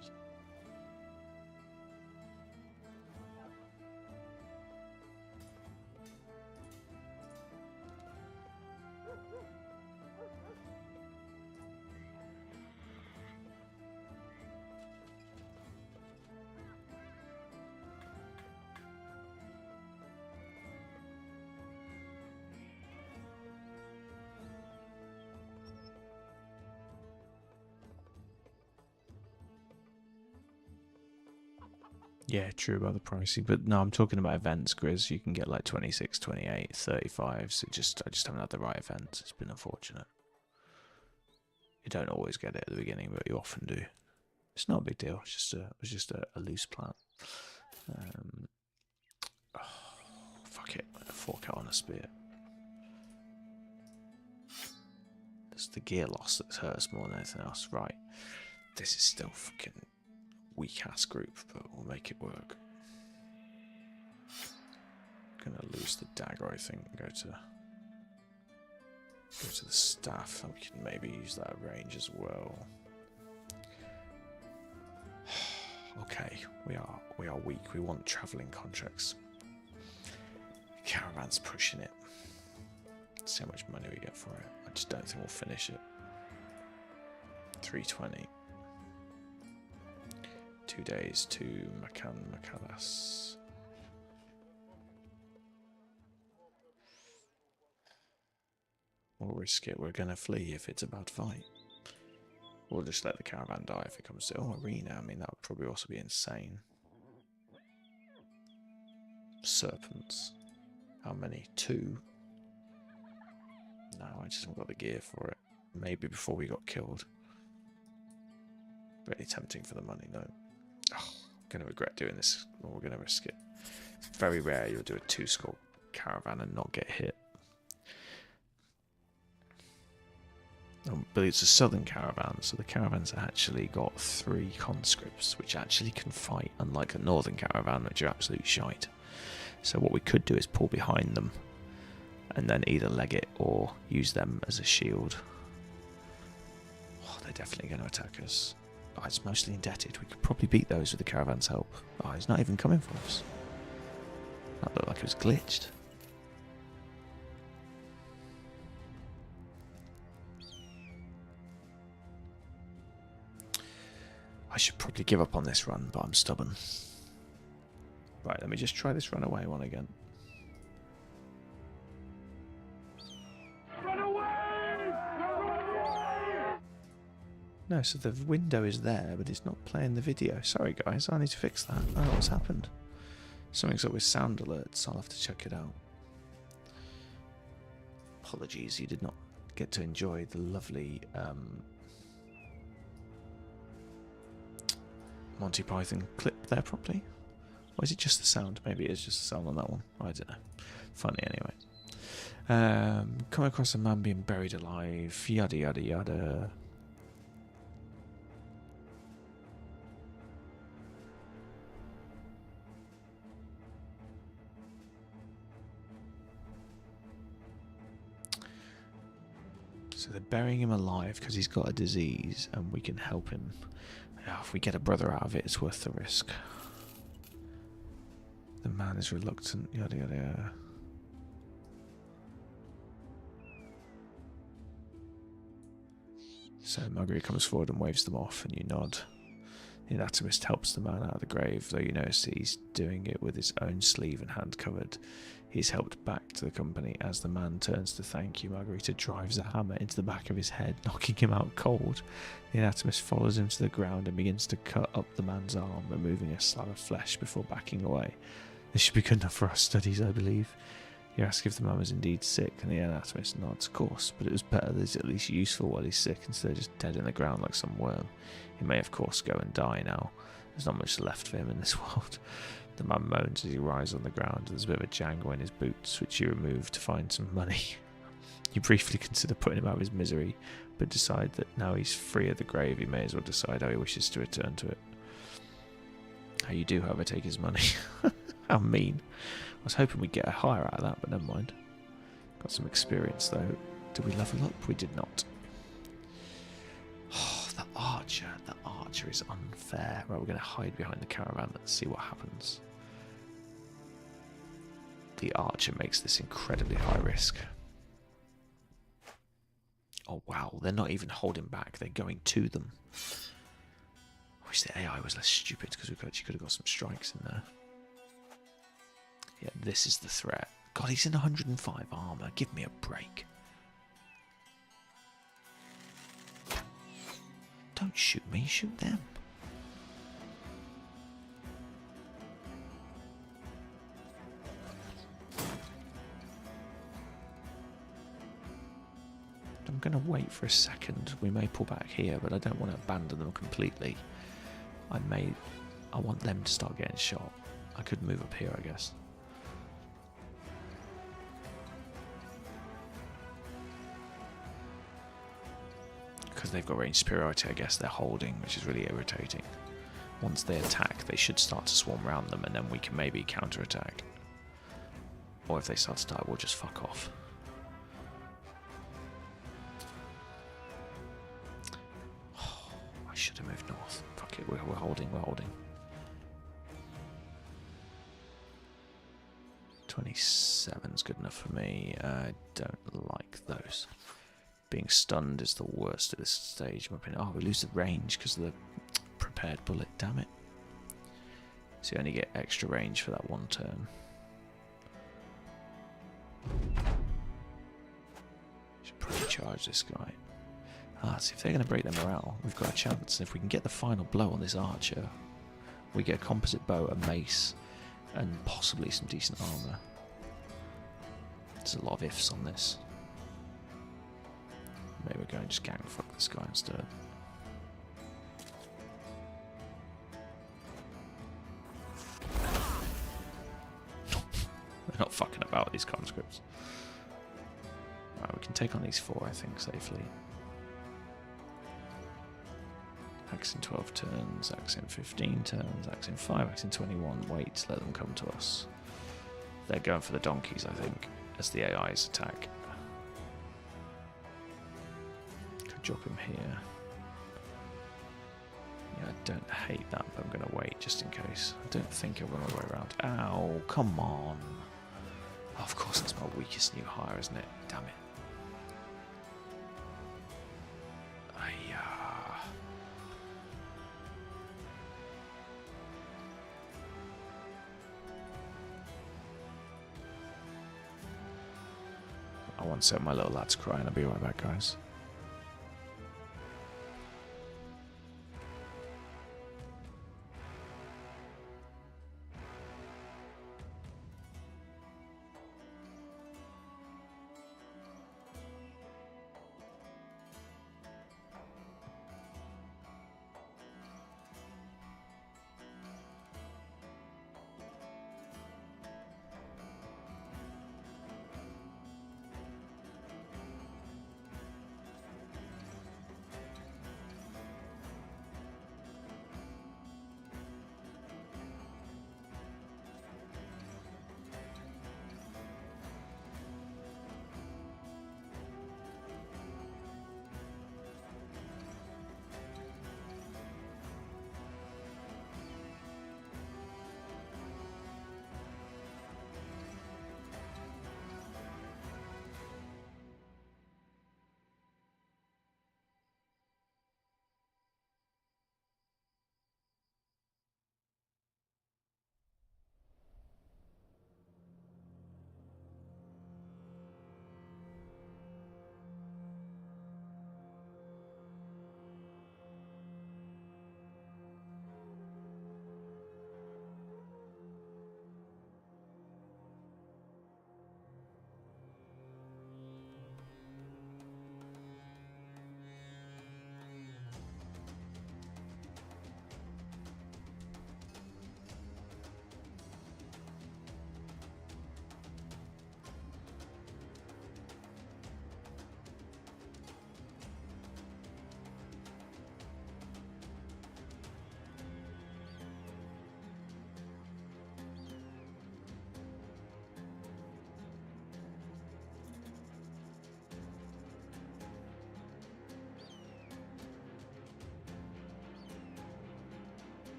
Yeah, true about the pricey, but no, I'm talking about events, Grizz. You can get like 26, 28, 35. So I just haven't had the right events. It's been unfortunate. You don't always get it at the beginning, but you often do. It's not a big deal. It was just a loose plan. Oh, fuck it. I'm gonna fork out on a spear. It's the gear loss that hurts more than anything else. Right. This is still fucking weak ass group, but we'll make it work. Gonna lose the dagger, I think, and go to the staff. We can maybe use that range as well. Okay, we are weak. We want travelling contracts. Caravan's pushing it. Let's see how much money we get for it. I just don't think we'll finish it. 320. 2 days to Makalas. We'll risk it. We're gonna flee if it's a bad fight. We'll just let the caravan die if it comes to arena. I mean, that would probably also be insane. Serpents. How many? 2? No, I just haven't got the gear for it. Maybe before we got killed. Really tempting for the money, no. Oh, I'm going to regret doing this. We're going to risk it. It's very rare you'll do a 2-score caravan and not get hit. But it's a southern caravan, so the caravan's actually got 3 conscripts, which actually can fight, unlike a northern caravan, which are absolute shite. So what we could do is pull behind them, and then either leg it or use them as a shield. Oh, they're definitely going to attack us. Oh, it's mostly indebted. We could probably beat those with the caravan's help. Oh, he's not even coming for us. That looked like it was glitched. I should probably give up on this run, but I'm stubborn. Right, let me just try this runaway one again. Run away! Run away! No, so the window is there, but it's not playing the video. Sorry guys, I need to fix that. I don't know what's happened. Something's up with sound alerts, I'll have to check it out. Apologies, you did not get to enjoy the lovely Monty Python clip there properly. Or is it just the sound? Maybe it is just the sound on that one. I don't know. Funny anyway. Come across a man being buried alive. Yada yada yada. So they're burying him alive because he's got a disease and we can help him. Yeah, if we get a brother out of it, it's worth the risk. The man is reluctant, yada yada yada. So Marguerite comes forward and waves them off, and you nod. The anatomist helps the man out of the grave, though you notice he's doing it with his own sleeve and hand covered. He's helped back to the company. As the man turns to thank you, Margarita drives a hammer into the back of his head, knocking him out cold. The anatomist follows him to the ground and begins to cut up the man's arm, removing a slab of flesh before backing away. This should be good enough for our studies, I believe. You ask if the man was indeed sick, and the anatomist nods, of course, but it was better that he's at least useful while he's sick instead of just dead in the ground like some worm. He may, of course, go and die now. There's not much left for him in this world. The man moans as he rises on the ground. There's a bit of a jangle in his boots, which you remove to find some money. You briefly consider putting him out of his misery, but decide that now he's free of the grave, he may as well decide how he wishes to return to it. How you do, however, take his money. How mean. I was hoping we'd get a hire out of that, but never mind. Got some experience, though. Did we level up? We did not. Oh, the archer. The archer is unfair. Right, we're going to hide behind the caravan. Let's see what happens. The archer makes this incredibly high risk. Oh, wow. They're not even holding back. They're going to them. I wish the AI was less stupid, because we actually could have got some strikes in there. Yeah, this is the threat. God, he's in 105 armor. Give me a break. Don't shoot me, shoot them. going to wait for a second. We may pull back here, but I don't want to abandon them completely. I want them to start getting shot. I could move up here, I guess. Because they've got range superiority, I guess they're holding, which is really irritating. Once they attack, they should start to swarm around them, and then we can maybe counterattack. Or if they start to die, we'll just fuck off. Oh, I should have moved north. Fuck it, we're holding, we're holding. 27's good enough for me. I don't like those. Being stunned is the worst at this stage, in my opinion. Oh, we lose the range because of the prepared bullet, damn it. So you only get extra range for that one turn. Should probably charge this guy. See if they're going to break their morale, we've got a chance. If we can get the final blow on this archer, we get a composite bow, a mace, and possibly some decent armour. There's a lot of ifs on this. Maybe we're going to just gang fuck this guy instead. They're not fucking about, these conscripts. Right, we can take on these 4, I think, safely. Axe in 12 turns, axe in 15 turns, axe in 5, axe in 21. Wait, let them come to us. They're going for the donkeys, I think, as the AIs attack. Could drop him here. Yeah, I don't hate that, but I'm going to wait just in case. I don't think I'll run my way around. Ow, come on. Oh, of course, that's my weakest new hire, isn't it? Damn it. I won't set my little lad's crying. I'll be right back, guys.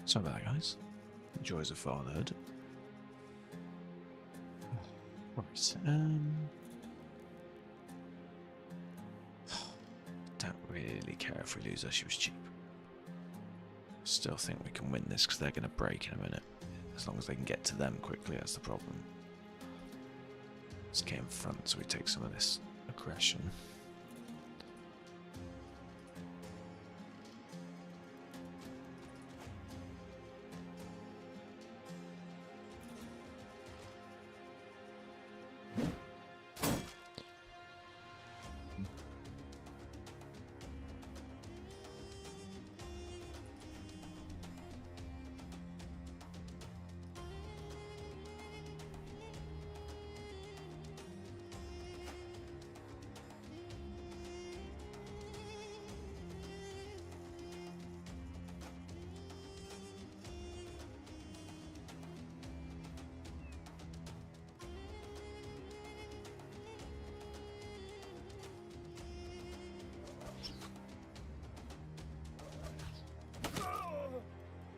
Sorry about that, guys. Joys of fatherhood. Right. Don't really care if we lose her. She was cheap. Still think we can win this because they're going to break in a minute. As long as they can get to them quickly, that's the problem. Let's get in front so we take some of this aggression.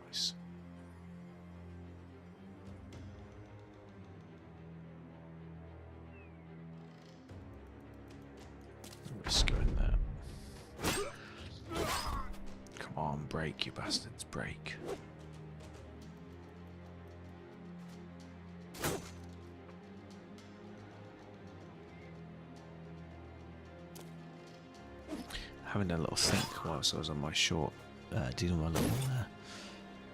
Nice. Risk going there. Come on, break, you bastards, break. Having a little think whilst I was on my short, dealing with my little.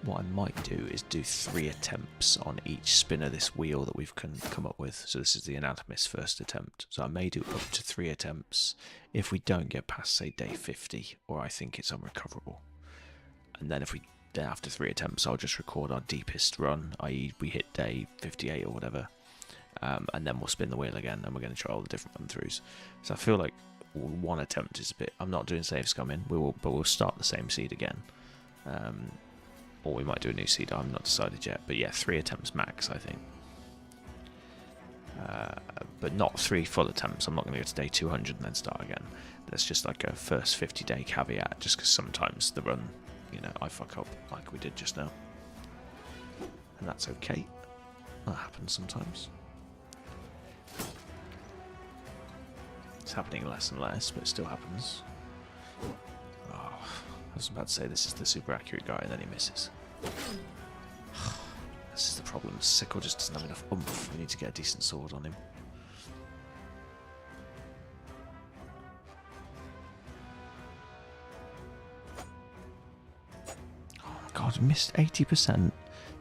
What I might do is do 3 attempts on each spin of this wheel that we've come up with. So this is the Anatomist's first attempt. So I may do up to 3 attempts if we don't get past, say, day 50, or I think it's unrecoverable. And then then after 3 attempts, I'll just record our deepest run, i.e. we hit day 58 or whatever. And then we'll spin the wheel again, and we're going to try all the different run-throughs. So I feel like 1 attempt is a bit... I'm not doing save scumming, but we'll start the same seed again. Or we might do a new seed, I'm not decided yet. But yeah, 3 attempts max, I think. But not 3 full attempts. I'm not going to go to day 200 and then start again. There's just like a first 50-day caveat, just because sometimes the run, I fuck up like we did just now. And that's okay. That happens sometimes. It's happening less and less, but it still happens. Oh, I was about to say this is the super accurate guy, and then he misses. This is the problem. Sickle just doesn't have enough oomph. We need to get a decent sword on him. Oh my god, missed 80%,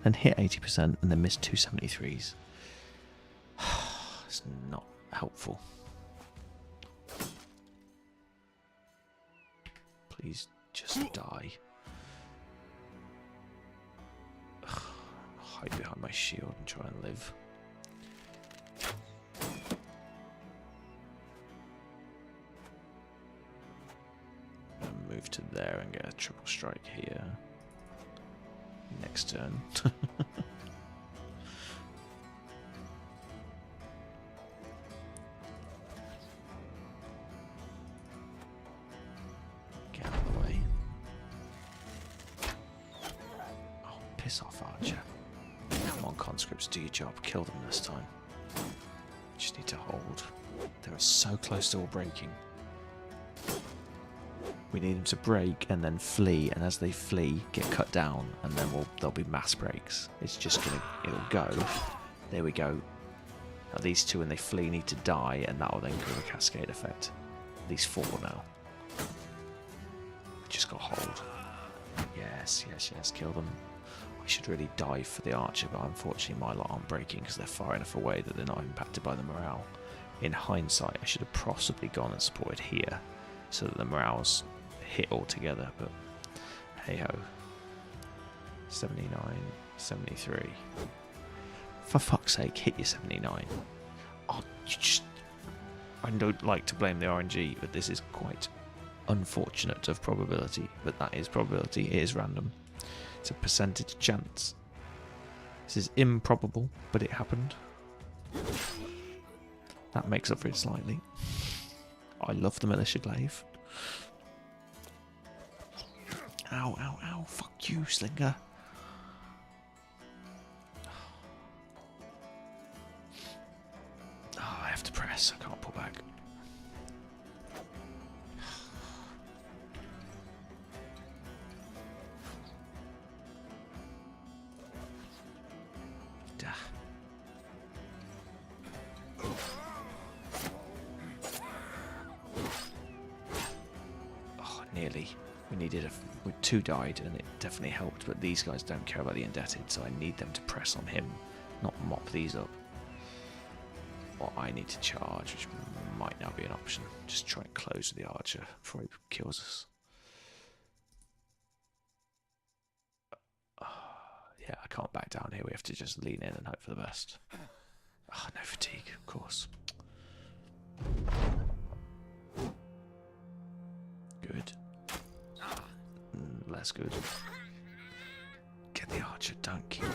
then hit 80%, and then missed 2 73s. It's not helpful. Please just die. Ugh, hide behind my shield and try and live. And move to there and get a triple strike here. Next turn. Piss off, Archer. Come on, conscripts, do your job. Kill them this time. Just need to hold. They're so close to all breaking. We need them to break and then flee, and as they flee, get cut down, and then there'll be mass breaks. It's just it'll go. There we go. Now these 2, when they flee, need to die, and that will then give a cascade effect. These 4 now. Just got hold. Yes, yes, yes, kill them. I should really dive for the archer, but unfortunately my lot aren't breaking because they're far enough away that they're not impacted by the morale. In hindsight, I should have possibly gone and supported here so that the morale's hit all together, but hey ho. 79, 73. For fuck's sake, hit your 79. Oh, I don't like to blame the RNG, but this is quite unfortunate of probability, but that is probability. It is random. It's a percentage chance. This is improbable, but it happened. That makes up for it slightly. I love the militia glaive. Ow, ow, ow. Fuck you, Slinger. Oh, I have to press. I can't pull back. Oh, nearly. We needed two died, and it definitely helped. But these guys don't care about the indebted, so I need them to press on him, not mop these up. Or I need to charge, which might now be an option. Just try and close with the archer before he kills us. Yeah, I can't back down here. We have to just lean in and hope for the best. Oh, no fatigue, of course. Good. Less good. Get the archer, don't kill.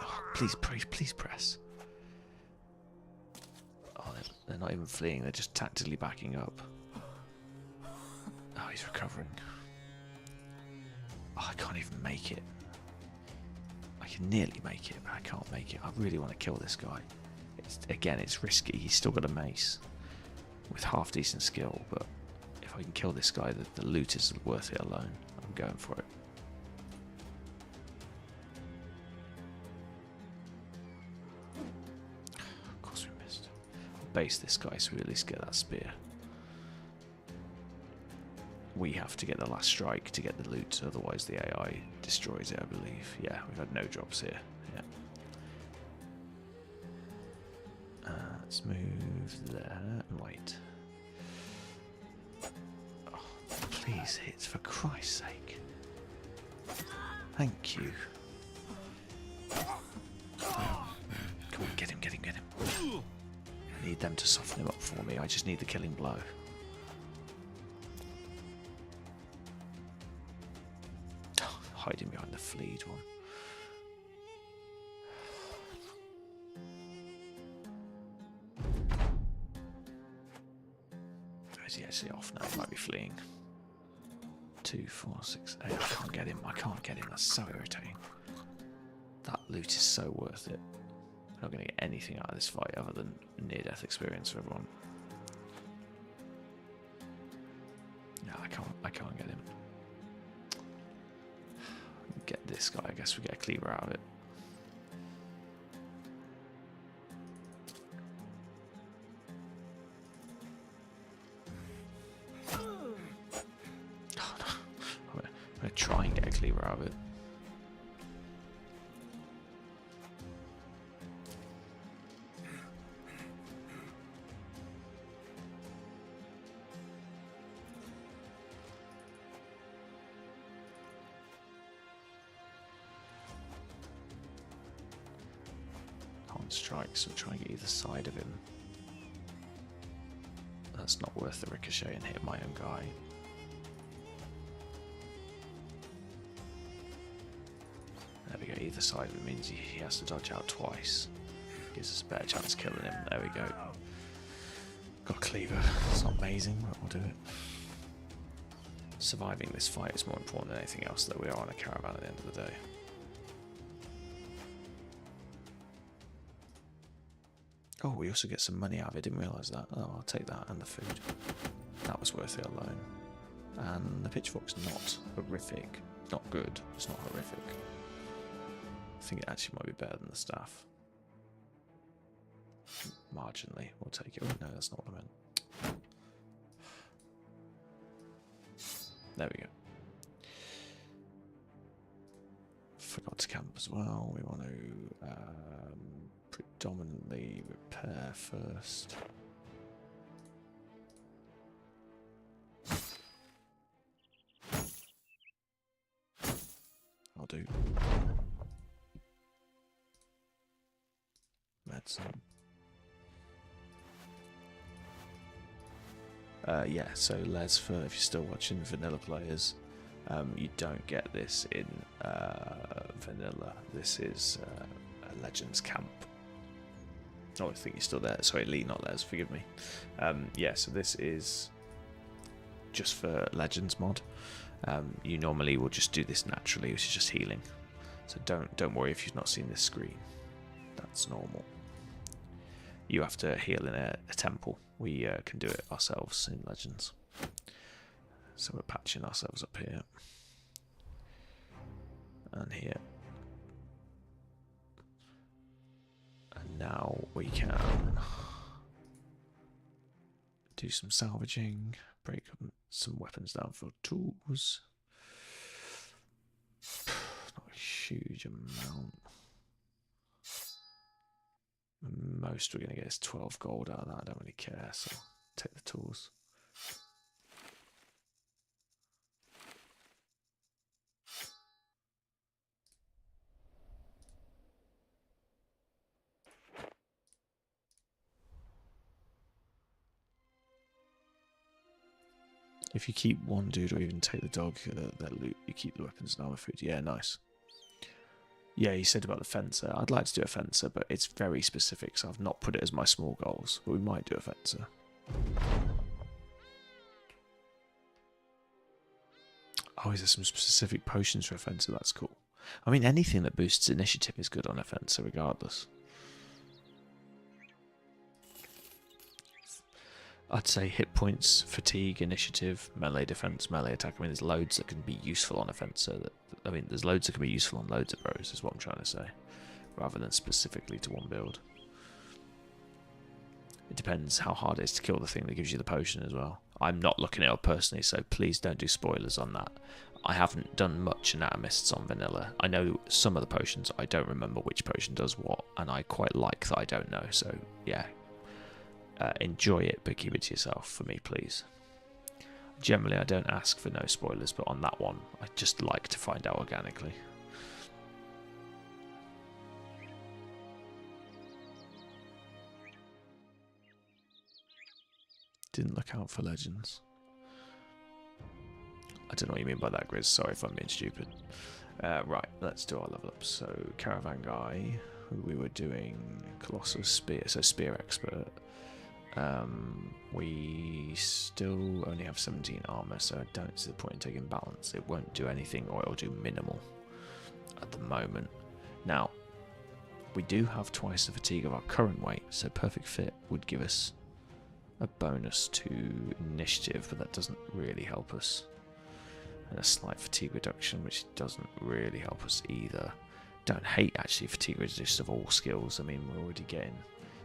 Oh, please, please press. Oh, they're not even fleeing, they're just tactically backing up. Oh, he's recovering. Oh, I can't even make it. I can nearly make it, but I can't make it. I really want to kill this guy. Again, it's risky. He's still got a mace with half decent skill, but if I can kill this guy, the loot is worth it alone. I'm going for it. Of course we missed. Base this guy so we at least get that spear. We have to get the last strike to get the loot, otherwise the AI destroys it, I believe. Yeah, we've had no drops here. Yeah. Let's move there and wait. Oh, please hit, for Christ's sake. Thank you. Come on, get him, get him, get him. I need them to soften him up for me. I just need the killing blow. Hiding behind the fleet one. Is he actually off now? He might be fleeing. 2, 4, 6, 8. I can't get him. I can't get him. That's so irritating. That loot is so worth it. We're not going to get anything out of this fight other than near-death experience for everyone. No, I can't get him. Get this guy. I guess we get a cleaver out of it. Oh, no. I'm gonna try and get a cleaver out of it. Strikes, so try and get either side of him. That's not worth the ricochet and hit my own guy. There we go, either side of him means he has to dodge out twice. Gives us a better chance of killing him. There we go. Got a cleaver. It's not amazing, but we'll do it. Surviving this fight is more important than anything else, though. We are on a caravan at the end of the day. Oh, we also get some money out of it. Didn't realise that. Oh, I'll take that and the food. That was worth it alone. And the pitchfork's not horrific. Not good. It's not horrific. I think it actually might be better than the staff. Marginally. We'll take it. Oh, no, that's not what I meant. There we go. Forgot to camp as well. We want to predominantly repair first. I'll do. Medicine. Yeah, so Les, for if you're still watching vanilla players, you don't get this in vanilla. This is a Legends camp. Oh, I think you're still there. Sorry, Lee, not Les, forgive me. Yeah, so this is just for Legends mod. You normally will just do this naturally, which is just healing. So don't worry if you've not seen this screen. That's normal. You have to heal in a temple. We can do it ourselves in Legends. So we're patching ourselves up here. And here. And now we can do some salvaging, break some weapons down for tools. Not a huge amount. The most we're going to get is 12 gold out of that. I don't really care, so take the tools. If you keep one dude or even take the dog, their loot, you keep the weapons and armor food. Yeah, nice. Yeah, you said about the fencer. I'd like to do a fencer, but it's very specific, so I've not put it as my small goals. But we might do a fencer. Oh, is there some specific potions for a fencer? That's cool. I mean, anything that boosts initiative is good on a fencer, regardless. I'd say hit points, fatigue, initiative, melee defense, melee attack. I mean, there's loads that can be useful on a fencer. I mean, there's loads that can be useful on loads of bros, is what I'm trying to say, rather than specifically to one build. It depends how hard it is to kill the thing that gives you the potion as well. I'm not looking it up personally, so please don't do spoilers on that. I haven't done much Anatomists on vanilla. I know some of the potions. I don't remember which potion does what, and I quite like that I don't know. So yeah, enjoy it, but keep it to yourself for me, please. Generally, I don't ask for no spoilers, but on that one, I just like to find out organically. Didn't look out for Legends. I don't know what you mean by that, Grizz. Sorry if I'm being stupid. Right, let's do our level up. So, Caravan Guy, who we were doing Colossal Spear, so Spear Expert. We still only have 17 armor, so I don't see the point in taking balance. It won't do anything, or it'll do minimal at the moment. Now, we do have twice the fatigue of our current weight, so Perfect Fit would give us a bonus to initiative, but that doesn't really help us. And a slight fatigue reduction, which doesn't really help us either. Don't hate actually fatigue reduction of all skills. I mean, we're already getting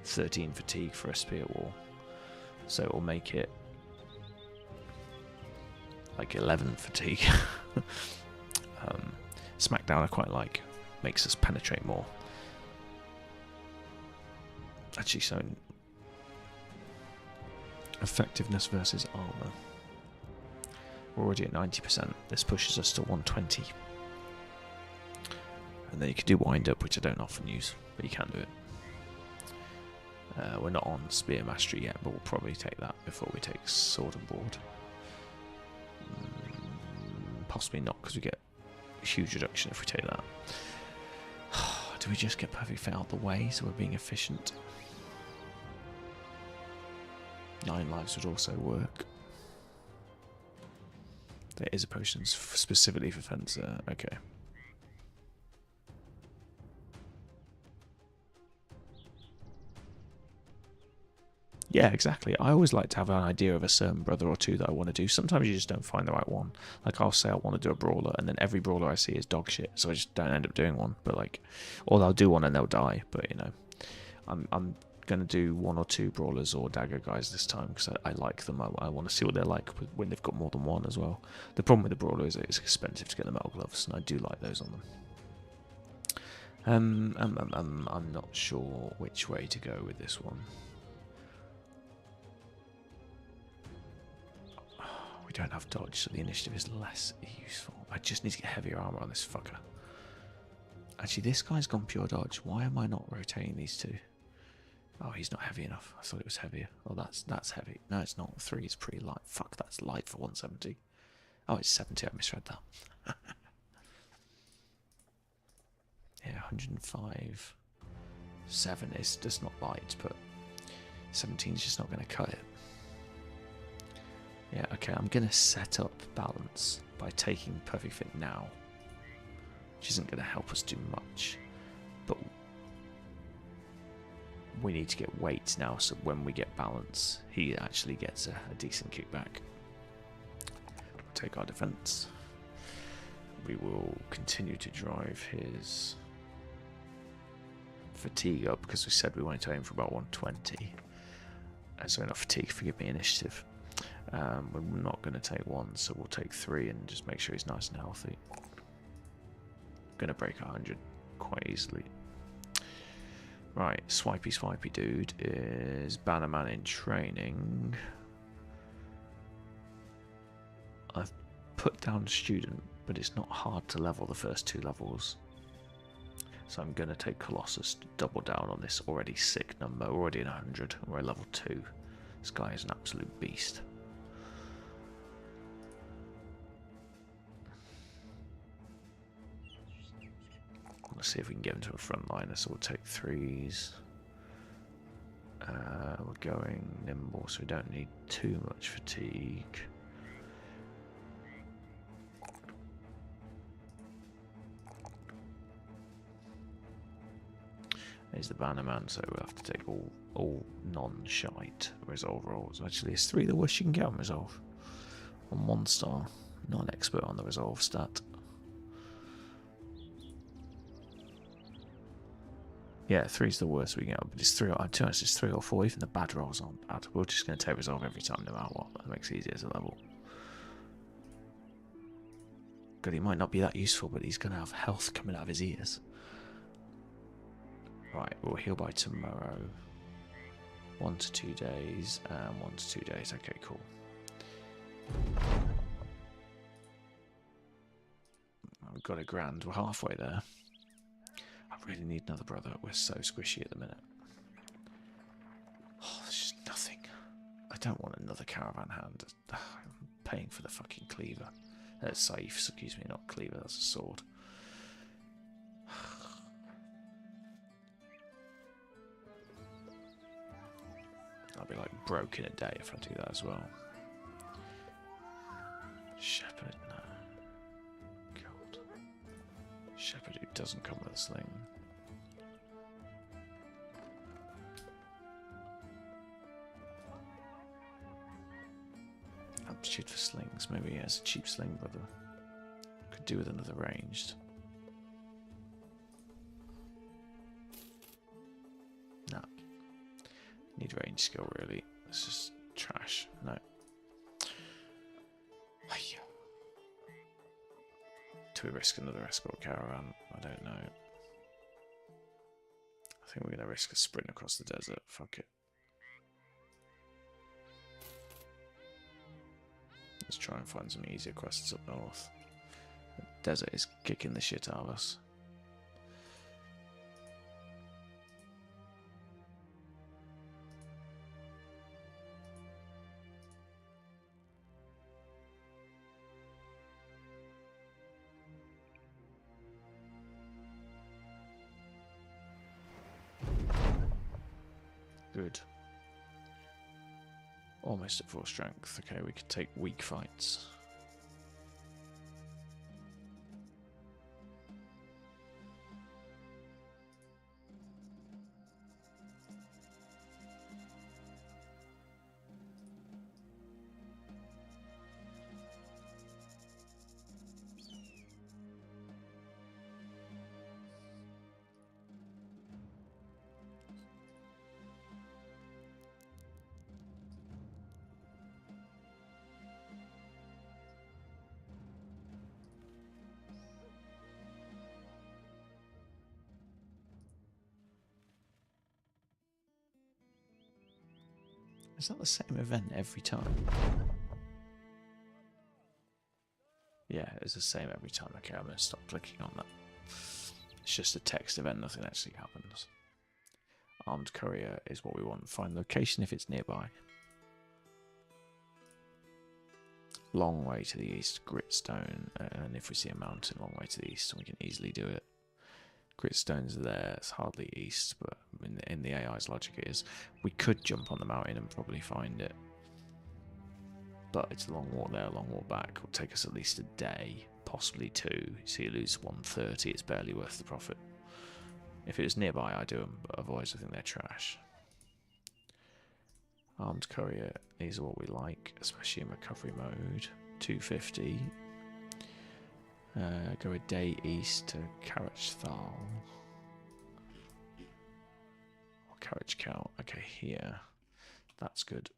13 fatigue for a spear wall, so it will make it like 11 fatigue. Smackdown I quite like, makes us penetrate more. Actually, so effectiveness versus armor, we're already at 90%. This pushes us to 120, and then you can do wind up, which I don't often use, but you can do it. We're not on Spear Mastery yet, but we'll probably take that before we take Sword and Board. Possibly not, because we get a huge reduction if we take that. Do we just get Perfect Fit out the way so we're being efficient? 9 lives would also work. There is a potion specifically for Fencer. Okay. Yeah, exactly. I always like to have an idea of a certain brother or two that I want to do. Sometimes you just don't find the right one. Like, I'll say I want to do a brawler, and then every brawler I see is dog shit, so I just don't end up doing one. But like, or they'll do one and they'll die. But you know, I'm gonna do 1 or 2 brawlers or dagger guys this time because I like them. I want to see what they're like when they've got more than one as well. The problem with the brawler is it's expensive to get the metal gloves, and I do like those on them. I'm not sure which way to go with this one. We don't have dodge, so the initiative is less useful. I just need to get heavier armor on this fucker. Actually, this guy's gone pure dodge. Why am I not rotating these two? Oh, he's not heavy enough. I thought it was heavier. Oh, that's heavy. No, it's not. 3 is pretty light. Fuck, that's light for 170. Oh, it's 70. I misread that. Yeah, 105. 7 is just not light, but 17 is just not going to cut it. Yeah, okay, I'm going to set up balance by taking perfect fit now, which isn't going to help us do much, but we need to get weight now, so when we get balance, he actually gets a decent kickback. We'll take our defense. We will continue to drive his fatigue up, because we said we wanted to aim for about 120. Sorry, not fatigue, forgive me, initiative. We're not going to take 1, so we'll take 3 and just make sure he's nice and healthy. Going to break 100 quite easily. Right, swipey dude is Bannerman in training. I've put down student, but it's not hard to level the first 2 levels. So I'm going to take Colossus to double down on this already sick number. We're already in 100, we're at level 2. This guy is an absolute beast. Let's see if we can get him to a frontliner, so we'll take 3s. We're going nimble, so we don't need too much fatigue. He's the Bannerman, so we'll have to take all non-shite resolve rolls. Actually, it's 3 the worst you can get on resolve. On 1 star. Not an expert on the resolve stat. Yeah, 3's the worst we can get, but it's 3 or 2. It's 3 or 4. Even the bad rolls aren't bad. We're just going to take resolve every time, no matter what. That makes it easier to level. God, he might not be that useful, but he's going to have health coming out of his ears. Right, we'll heal by tomorrow. 1 to 2 days, and 1 to 2 days. Okay, cool. We've got a grand. We're halfway there. I really need another brother. We're so squishy at the minute. Oh, there's just nothing. I don't want another caravan hand. I'm paying for the fucking cleaver. Safe, excuse me, not cleaver. That's a sword. I'll be like broke in a day if I do that as well. Shepherd, no. God. Shepherd who doesn't come with a sling. Aptitude for slings. Maybe he has a cheap sling brother. Could do with another ranged. No. Need range skill really. It's just trash. No. Do we risk another escort caravan? I don't know. I think we're going to risk a sprint across the desert. Fuck it. Let's try and find some easier quests up north. The desert is kicking the shit out of us. Good. Almost at full strength. Okay, we could take weak fights. Is that the same event every time? Yeah, it's the same every time. Okay, I'm going to stop clicking on that. It's just a text event, nothing actually happens. Armed courier is what we want. Find location if it's nearby. Long way to the east, Gritstone, and if we see a mountain, long way to the east, we can easily do it. Gritstone's there, it's hardly east, but in the AI's logic it is. We could jump on the mountain and probably find it. but it's a long walk there, a long walk back. It'll take us at least a day, possibly 2. So you lose 130. It's barely worth the profit. If it was nearby, I do them, but otherwise I think they're trash. Armed courier, these are what we like, especially in recovery mode. 250. Go a day east to Karachthal. Or Karachkal. Okay, here. That's good.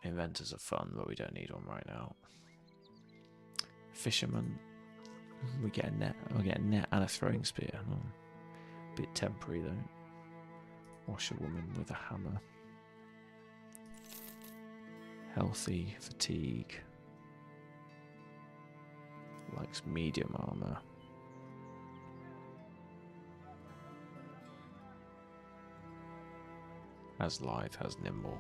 Inventors are fun, but we don't need one right now. Fisherman. We get a net. We get a net and a throwing spear. Oh, bit temporary though. Washerwoman with a hammer. Healthy, fatigue. Likes medium armor. Has lithe, has nimble.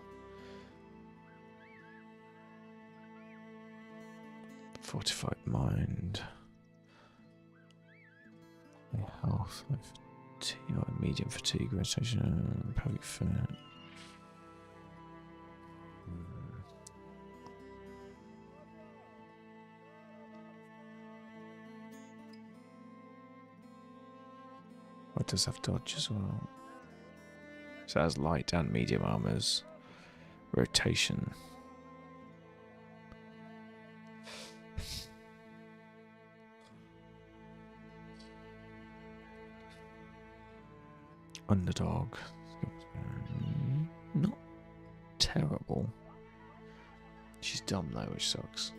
Fortified mind. Health, fatigue, medium fatigue, restoration, perfect fit. What does have dodge as well? So it has light and medium armors. Rotation. Underdog. Not terrible. She's dumb though, which sucks.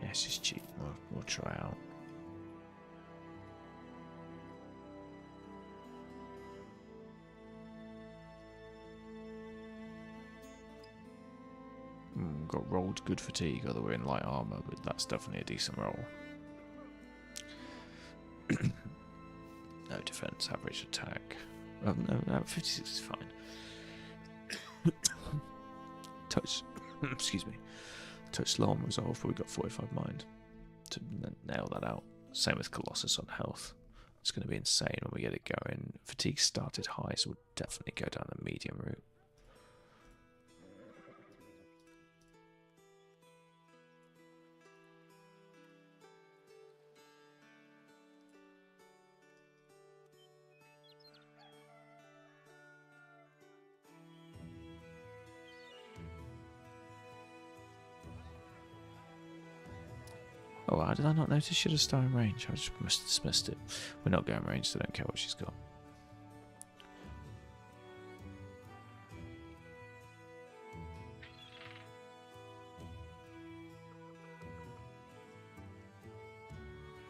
Yeah, she's cheap. We'll try out. Got rolled good fatigue, although we're in light armor, but that's definitely a decent roll. No defense, average attack. No, 56 is fine. Touch, excuse me. Touch slow on resolve, but we got 45 mind to nail that out. Same with Colossus on health. It's going to be insane when we get it going. Fatigue started high, so we'll definitely go down the medium route. Oh, how did I not notice she had a star in range? I just must have dismissed it. We're not going range, so I don't care what she's got.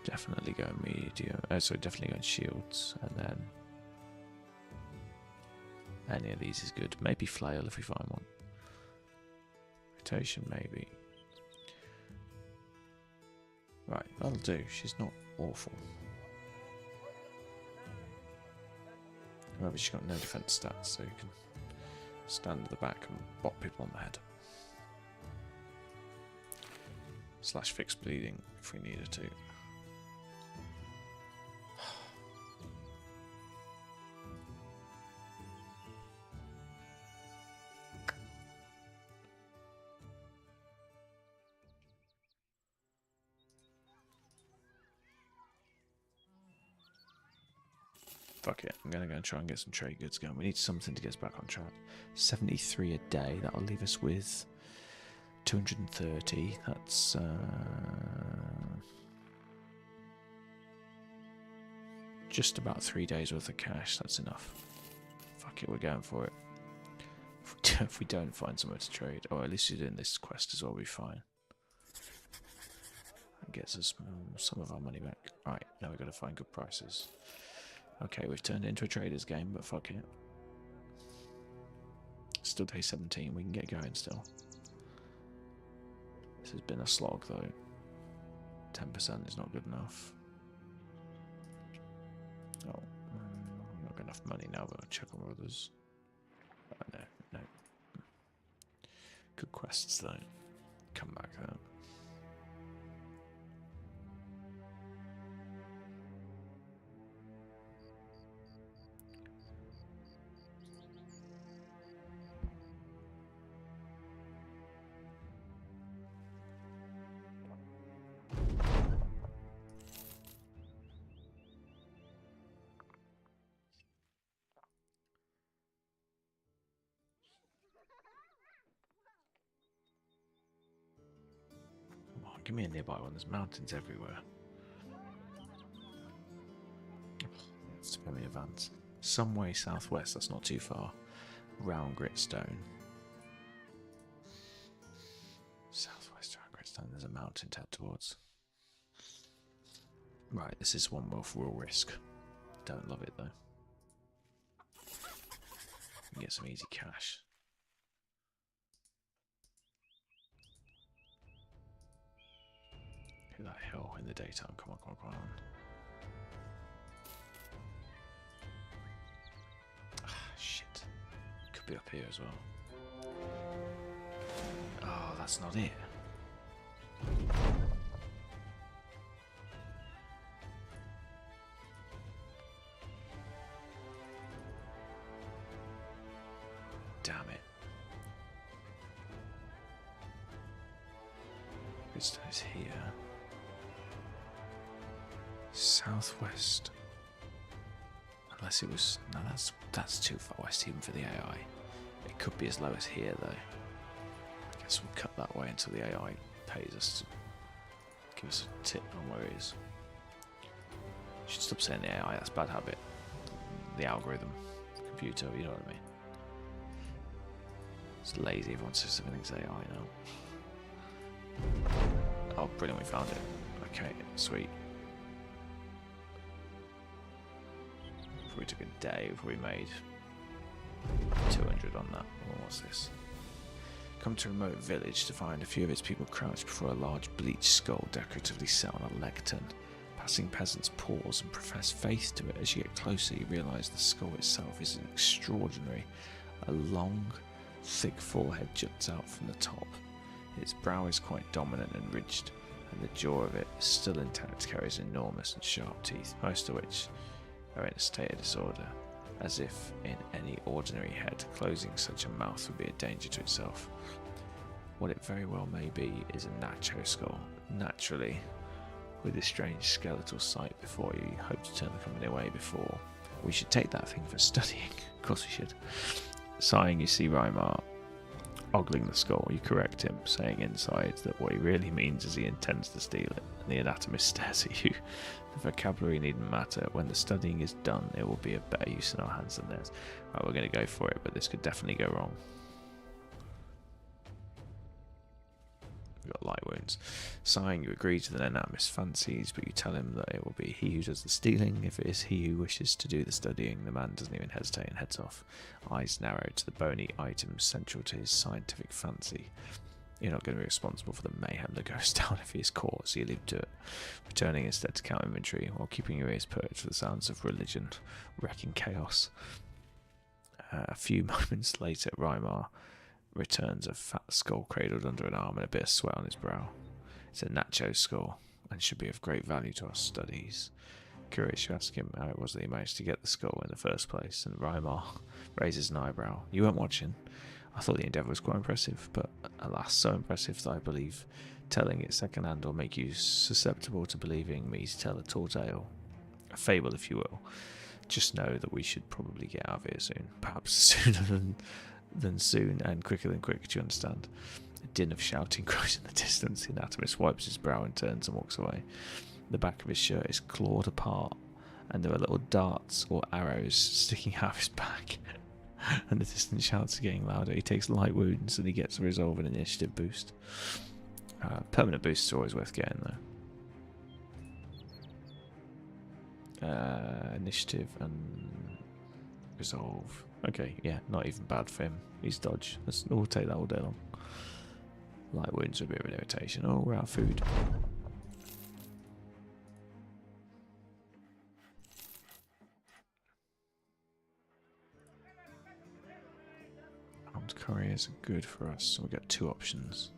Definitely go medium. Sorry, definitely going shields, and then any of these is good. Maybe flail if we find one. Rotation, maybe. Right, that'll do. She's not awful. However, she's got no defense stats, so you can stand at the back and bop people on the head. Slash fix bleeding if we needed to. Fuck it, I'm gonna go and try and get some trade goods going. We need something to get us back on track. 73 a day, that'll leave us with 230. That's just about 3 days worth of cash. That's enough. Fuck it, we're going for it. If we don't find somewhere to trade, or at least we're doing this quest as well, we'll be fine. That gets us some of our money back. Right, now we've got to find good prices. Okay, we've turned it into a trader's game, but fuck it. Still day 17, we can get going still. This has been a slog though. 10% is not good enough. Oh, I've not got enough money now, but I'll check on others. No, no. Good quests though. Come back then. Come on, give me a nearby one. There's mountains everywhere. Let's let me advance. Some way southwest, that's not too far. Round Gritstone. Southwest round Gritstone, there's a mountain to head towards. Right, this is one worth real risk. Don't love it though. You can get some easy cash. Hit that hill in the daytime. Come on, come on, come on. Ah, shit. Could be up here as well. Oh, that's not it. Damn it. It's here. Southwest. Unless it was... No, that's too far west even for the AI. It could be as low as here though. I guess we'll cut that way until the AI pays us to give us a tip on where it is. Should stop saying the AI, that's a bad habit. The algorithm. Computer, you know what I mean. It's lazy, everyone says everything's AI now. Oh, brilliant, we found it. Okay, sweet. If we took a day, if we made 200 on that. Oh, what's this? Come to a remote village to find a few of its people crouched before a large bleached skull decoratively set on a lectern. Passing peasants pause and profess faith to it. As you get closer, you realise the skull itself is extraordinary. A long, thick forehead juts out from the top. Its brow is quite dominant and ridged, and the jaw of it, still intact, carries enormous and sharp teeth, most of which are in a state of disorder, as if in any ordinary head, closing such a mouth would be a danger to itself. What it very well may be is a nacho skull. Naturally, with this strange skeletal sight before you, you hope to turn the company away before. We should take that thing for studying. Of course we should. Sighing, you see Rymar ogling the skull. You correct him, saying inside that what he really means is he intends to steal it. And the anatomist stares at you. The vocabulary needn't matter. When the studying is done, it will be a better use in our hands than theirs. Right, we're going to go for it, but this could definitely go wrong. We've got light wounds. Sighing, you agree to the anatomist's fancies, but you tell him that it will be he who does the stealing. If it is he who wishes to do the studying, the man doesn't even hesitate and heads off, eyes narrowed to the bony items central to his scientific fancy. You're not going to be responsible for the mayhem that goes down if he is caught, so you leave to it, returning instead to count inventory while keeping your ears perked for the sounds of religion wrecking chaos. A few moments later, Rymar returns a fat skull cradled under an arm and a bit of sweat on his brow. It's a nacho skull and should be of great value to our studies. Curious, you ask him how it was that he managed to get the skull in the first place, and Rymar raises an eyebrow. You weren't watching. I thought the endeavour was quite impressive, but alas, so impressive that I believe telling it second-hand will make you susceptible to believing me to tell a tall tale. A fable, if you will. Just know that we should probably get out of here soon. Perhaps sooner than soon, and quicker than quick, do you understand? A din of shouting grows in the distance. The anatomist wipes his brow and turns and walks away. The back of his shirt is clawed apart, and there are little darts or arrows sticking out of his back. And the distant shouts are getting louder. He takes light wounds and he gets a resolve and initiative boost. Permanent boosts are always worth getting though. Initiative and resolve. Okay, yeah, not even bad for him. He's dodge. We'll take that all day long. Light wounds are a bit of an irritation. Oh, we're out of food. Couriers are good for us, so we've got two options.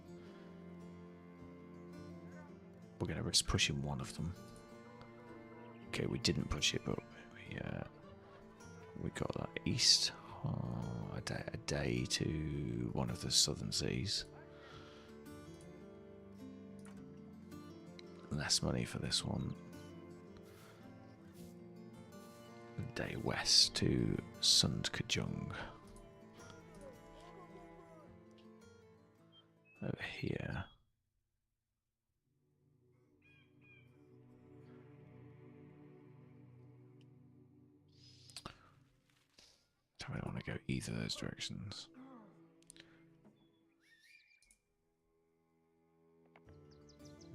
We're going to risk pushing one of them. Okay, we didn't push it, but we got that east. A day to one of the southern seas. Less money for this one. A day west to Sundkajung. Over here. I don't want to go either of those directions.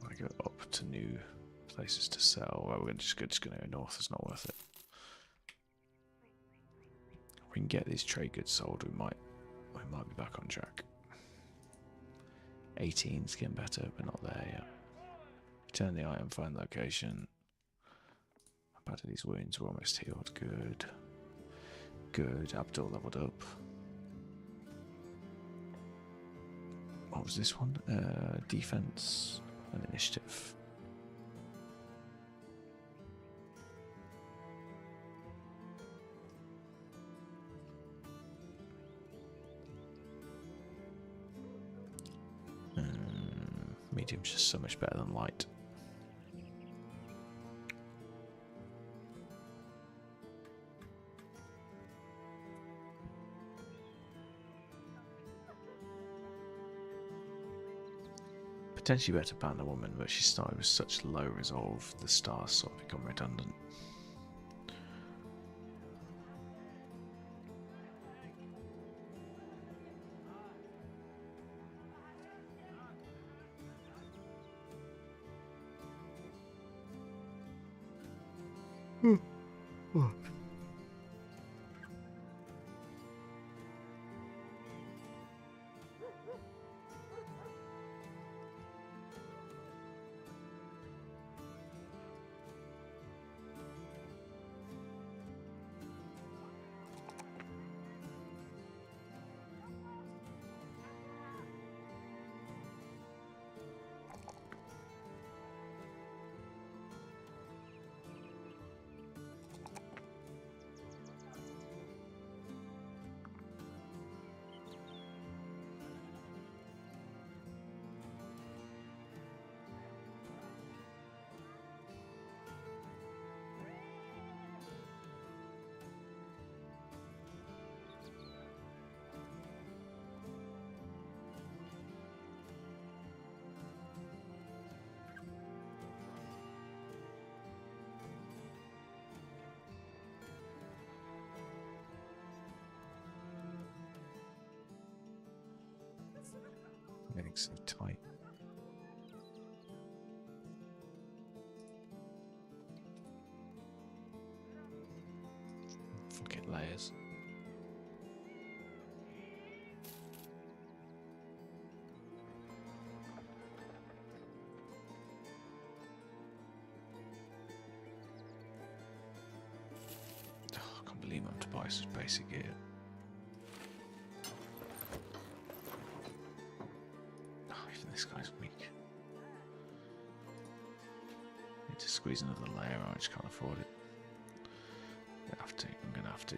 I want to go up to new places to sell. Well, we're just going to go north. It's not worth it. If we can get these trade goods sold, we might be back on track. 18's getting better, but not there yet. Return the item, find location. How bad are these wounds? We're almost healed. Good. Good. Abdul leveled up. What was this one? Defense and initiative. Medium's just so much better than light. Potentially better ban the woman, but she started with such low resolve, the stars sort of become redundant. Getting so tight. Fucking layers. Oh, I can't believe I'm to buy such basic gear. This guy's weak. Need to squeeze another layer, I just can't afford it. I'm gonna have to.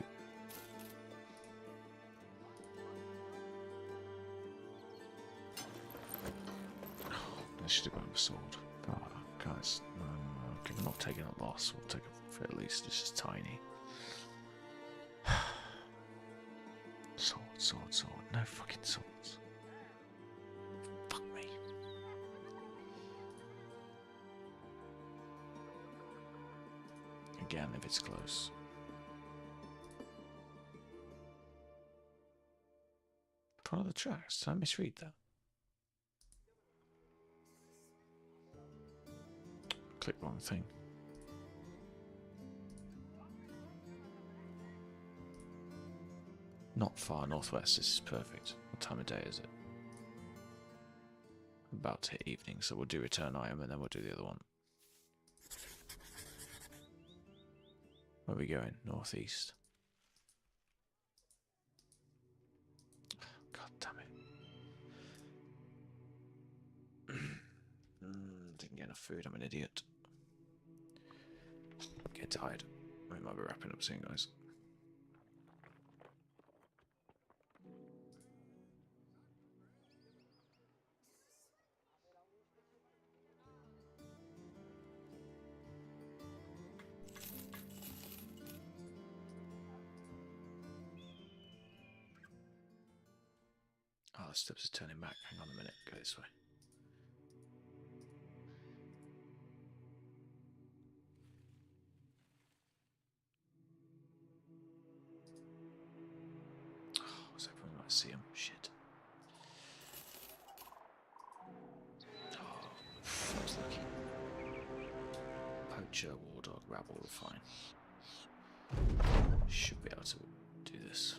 I should have gone with a sword. Oh, guys, okay, we're not taking a loss, we'll take it for at least, it's just tiny. Sword. No fucking swords. Again, if it's close. Follow the tracks. Did I misread that? Click wrong thing. Not far northwest. This is perfect. What time of day is it? About to hit evening, so we'll do return item and then we'll do the other one. Where are we going? Northeast. God food. I'm an idiot. Get tired. We might be wrapping up soon, guys. Oh, the steps are turning back. Hang on a minute. Go this way. Oh, I was hoping we might see him. Shit. Oh, that was lucky. Poacher, war dog, rabble, we're fine. Should be able to do this.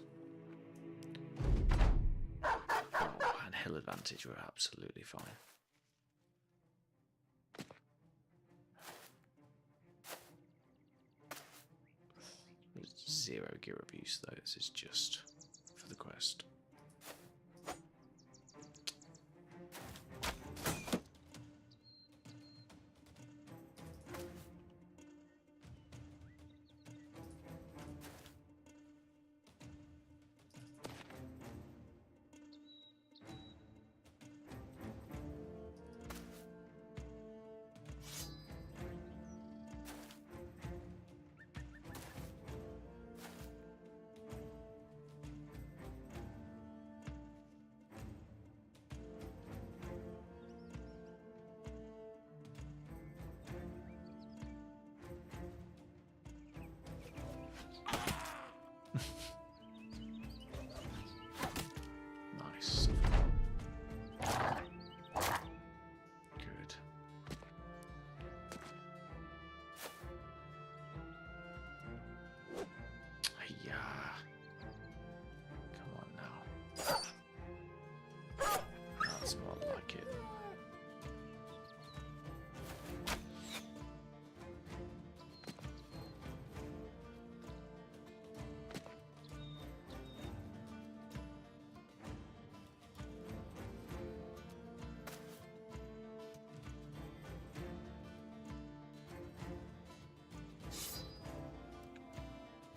Oh, and hill advantage, we're absolutely fine. There's 0 gear abuse though, this is just for the quest. Nice. Good. Yeah. Come on now. That's more like it.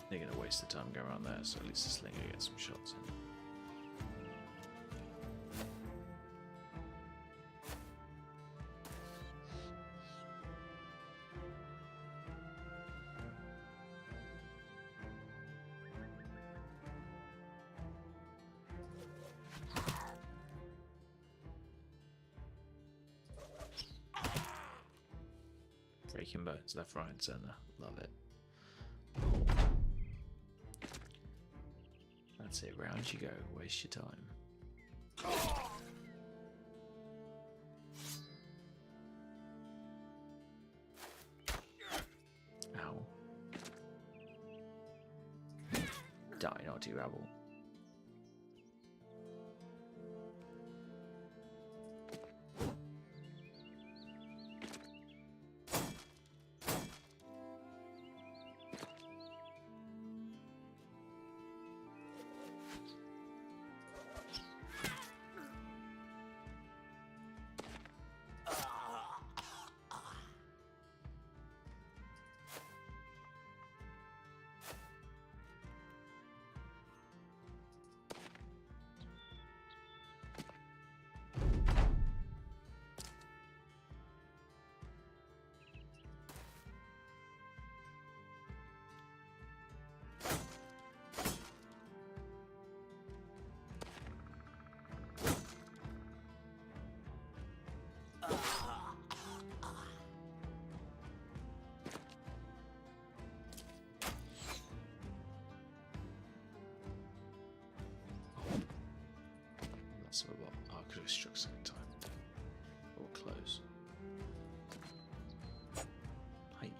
They're going to waste the time going around there, so at least the slinger gets some shots in. Breaking bones, left, right, and centre. Love it. That's it, round you go, waste your time. Ow. Die, naughty rabble. That's what I could have struck second time. Or close. Hiya.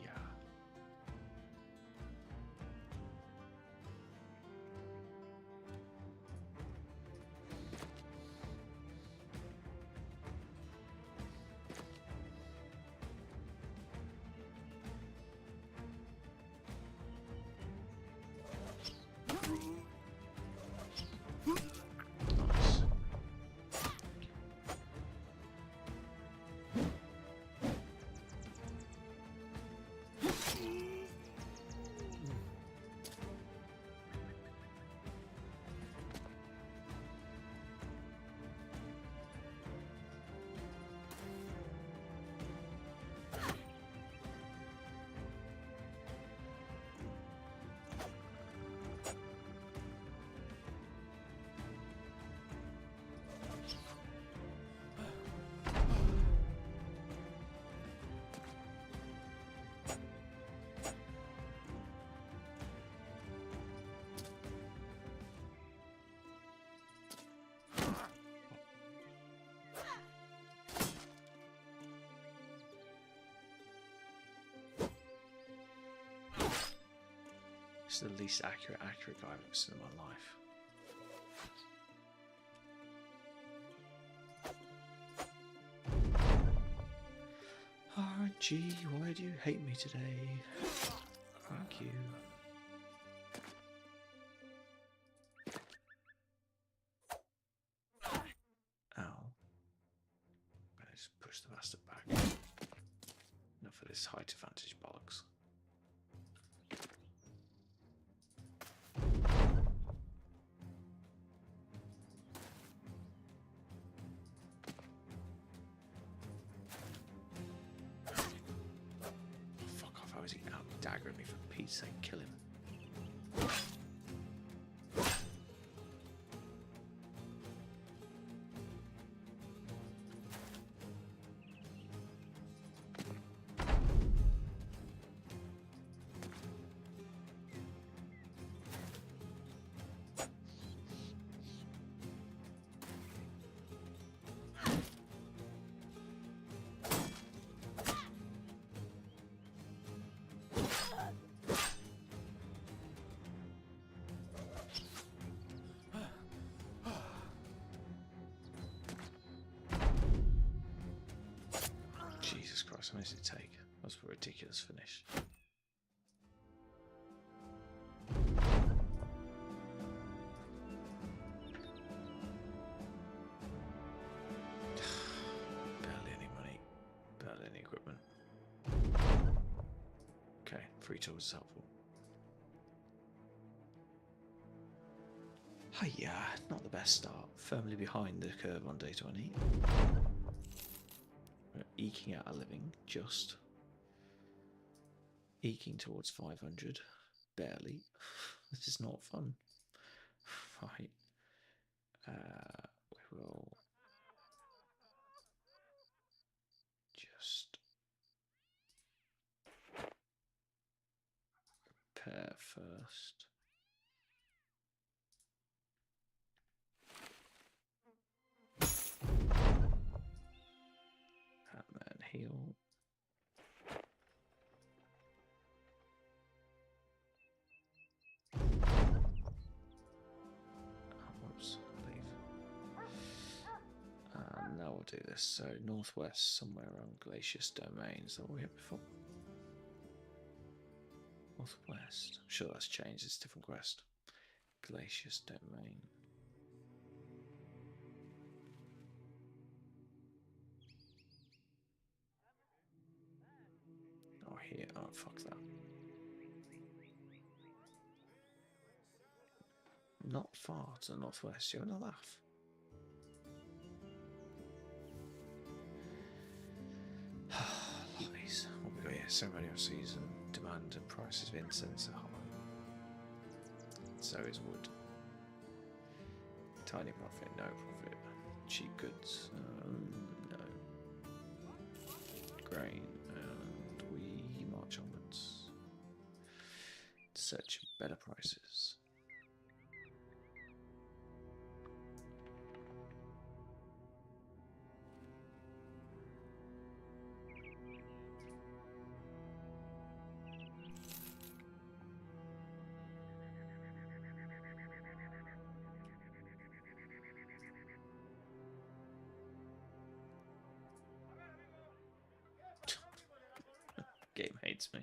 Nice. This is the least accurate guy I've ever seen in my life. RNG, why do you hate me today? Thank you. Ow. I just push the bastard back. Enough of this height advantage bollocks. Fuck off, how is he out daggering me for Pete's sake? Kill him. Jesus Christ, how much did it take? That was a ridiculous finish. Barely any money, barely any equipment. Okay, 3 tools is helpful. Hiya, not the best start. Firmly behind the curve on day 20. We're eking out a living, just. Eking towards 500. Barely. This is not fun. Right. We will just repair first. And then heal. Whoops, leave. And now we'll do this. So northwest, somewhere around Glacius Domains. That we had before. Northwest. I'm sure that's changed. It's a different quest. Glacius Domain. Oh, here. Oh, fuck that. Not far to the northwest. You're gonna laugh. Lies. What we got here? Ceremonial season. Demand and prices of incense are high. So is wood. Tiny profit, no profit. Cheap goods, no. Grain, and we march onwards. Search better prices. Game hates me.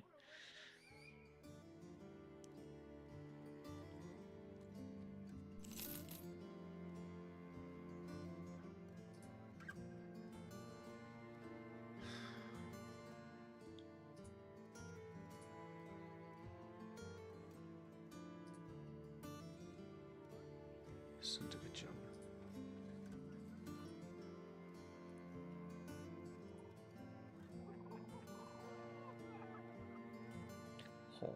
Send a good job. Horn.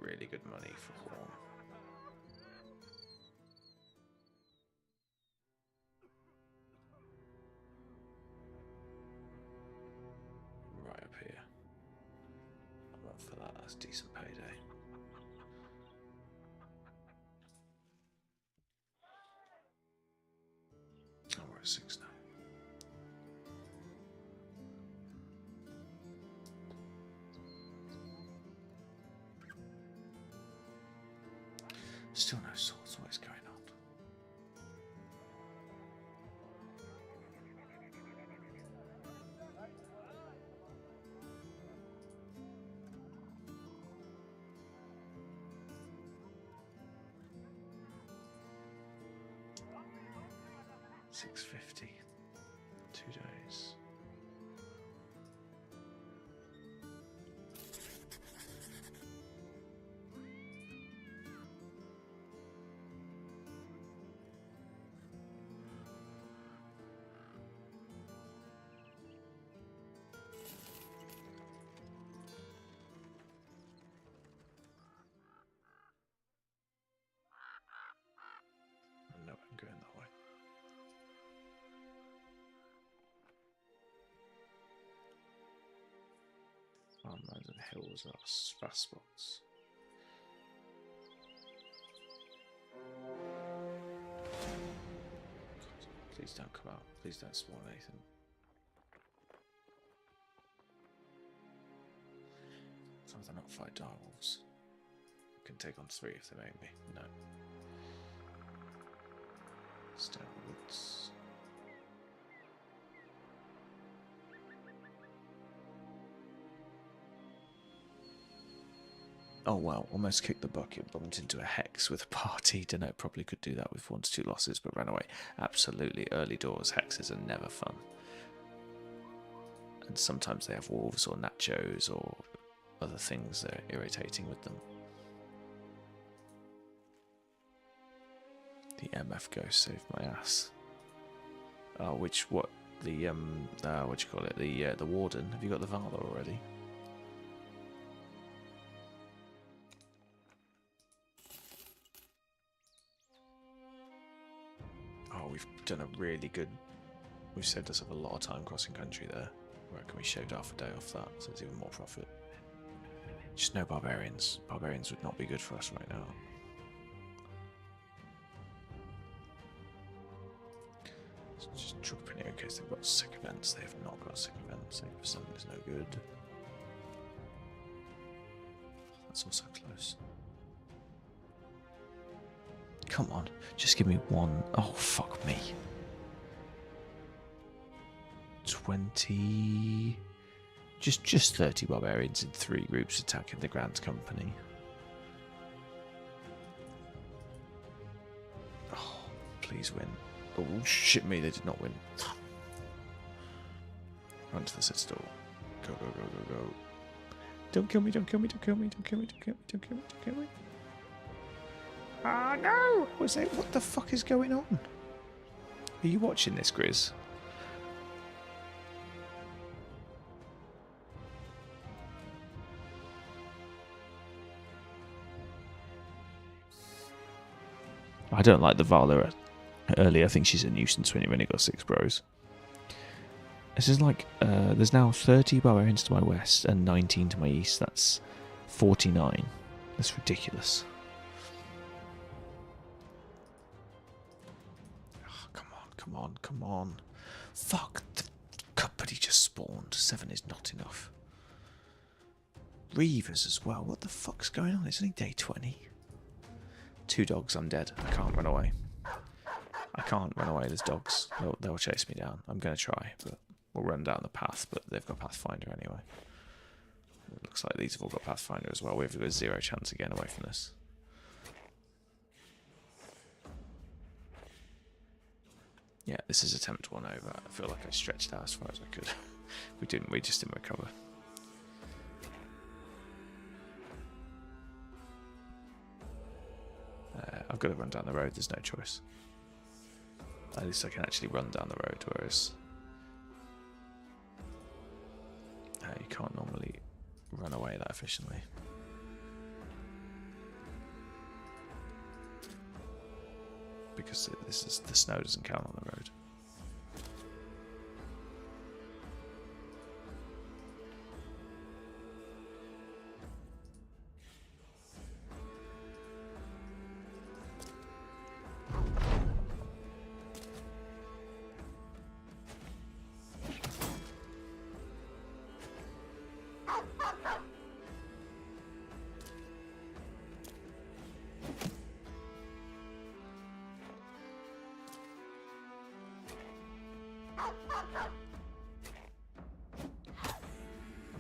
Really good money for horn. Right up here. I'm up for that. That's a decent payday. Oh, we're at 6 now. Still no swords. What is going on? $6.50. 2 days. No, I'm going that way. Farmlands and hills are fast spots. Please don't come out. Please don't spawn anything. I'd rather not fight direwolves. Can take on 3 if they make me. No. Stone woods. Oh wow, almost kicked the bucket, bumped into a hex with a party. Don't know, probably could do that with 1 to 2 losses, but ran away. Absolutely, early doors hexes are never fun. And sometimes they have wolves or nachos or other things that are irritating with them. The MF ghost saved my ass. The what do you call it? The warden. Have you got the Valor already? Oh, we've done a really good. We've saved us a lot of time crossing country there. I reckon we shaved half a day off that, so it's even more profit. Just no barbarians. Barbarians would not be good for us right now. Just dropping here in case they've got sick events. They have not got sick events. 8% is no good. That's also close. Come on, just give me 1. Oh, fuck me. 20. Just 30 barbarians in 3 groups attacking the Grand Company. Oh, please win. Oh, shit me, they did not win. Run to the citadel. Go, go, go, go, go. Don't kill me, don't kill me, don't kill me, don't kill me, don't kill me, don't kill me, don't kill me. Ah, no! What the fuck is going on? Are you watching this, Grizz? I don't like the Valor early. I think she's a nuisance when you've only got 6 bros. This is like, there's now 30 barbarians to my west and 19 to my east. That's 49. That's ridiculous. Oh, come on, come on, come on. Fuck, the company just spawned. 7 is not enough. Reavers as well. What the fuck's going on? It's only day 20. 2 dogs, I'm dead. I can't run away. I can't run away, there's dogs. They'll chase me down. I'm going to try, but we'll run down the path, but they've got Pathfinder anyway. It looks like these have all got Pathfinder as well. We've got 0 chance of getting away from this. Yeah, this is attempt 1 over. I feel like I stretched out as far as I could. We just didn't recover. I've got to run down the road, there's no choice. At least I can actually run down the road, whereas you can't normally run away that efficiently. Because the snow doesn't count on the road.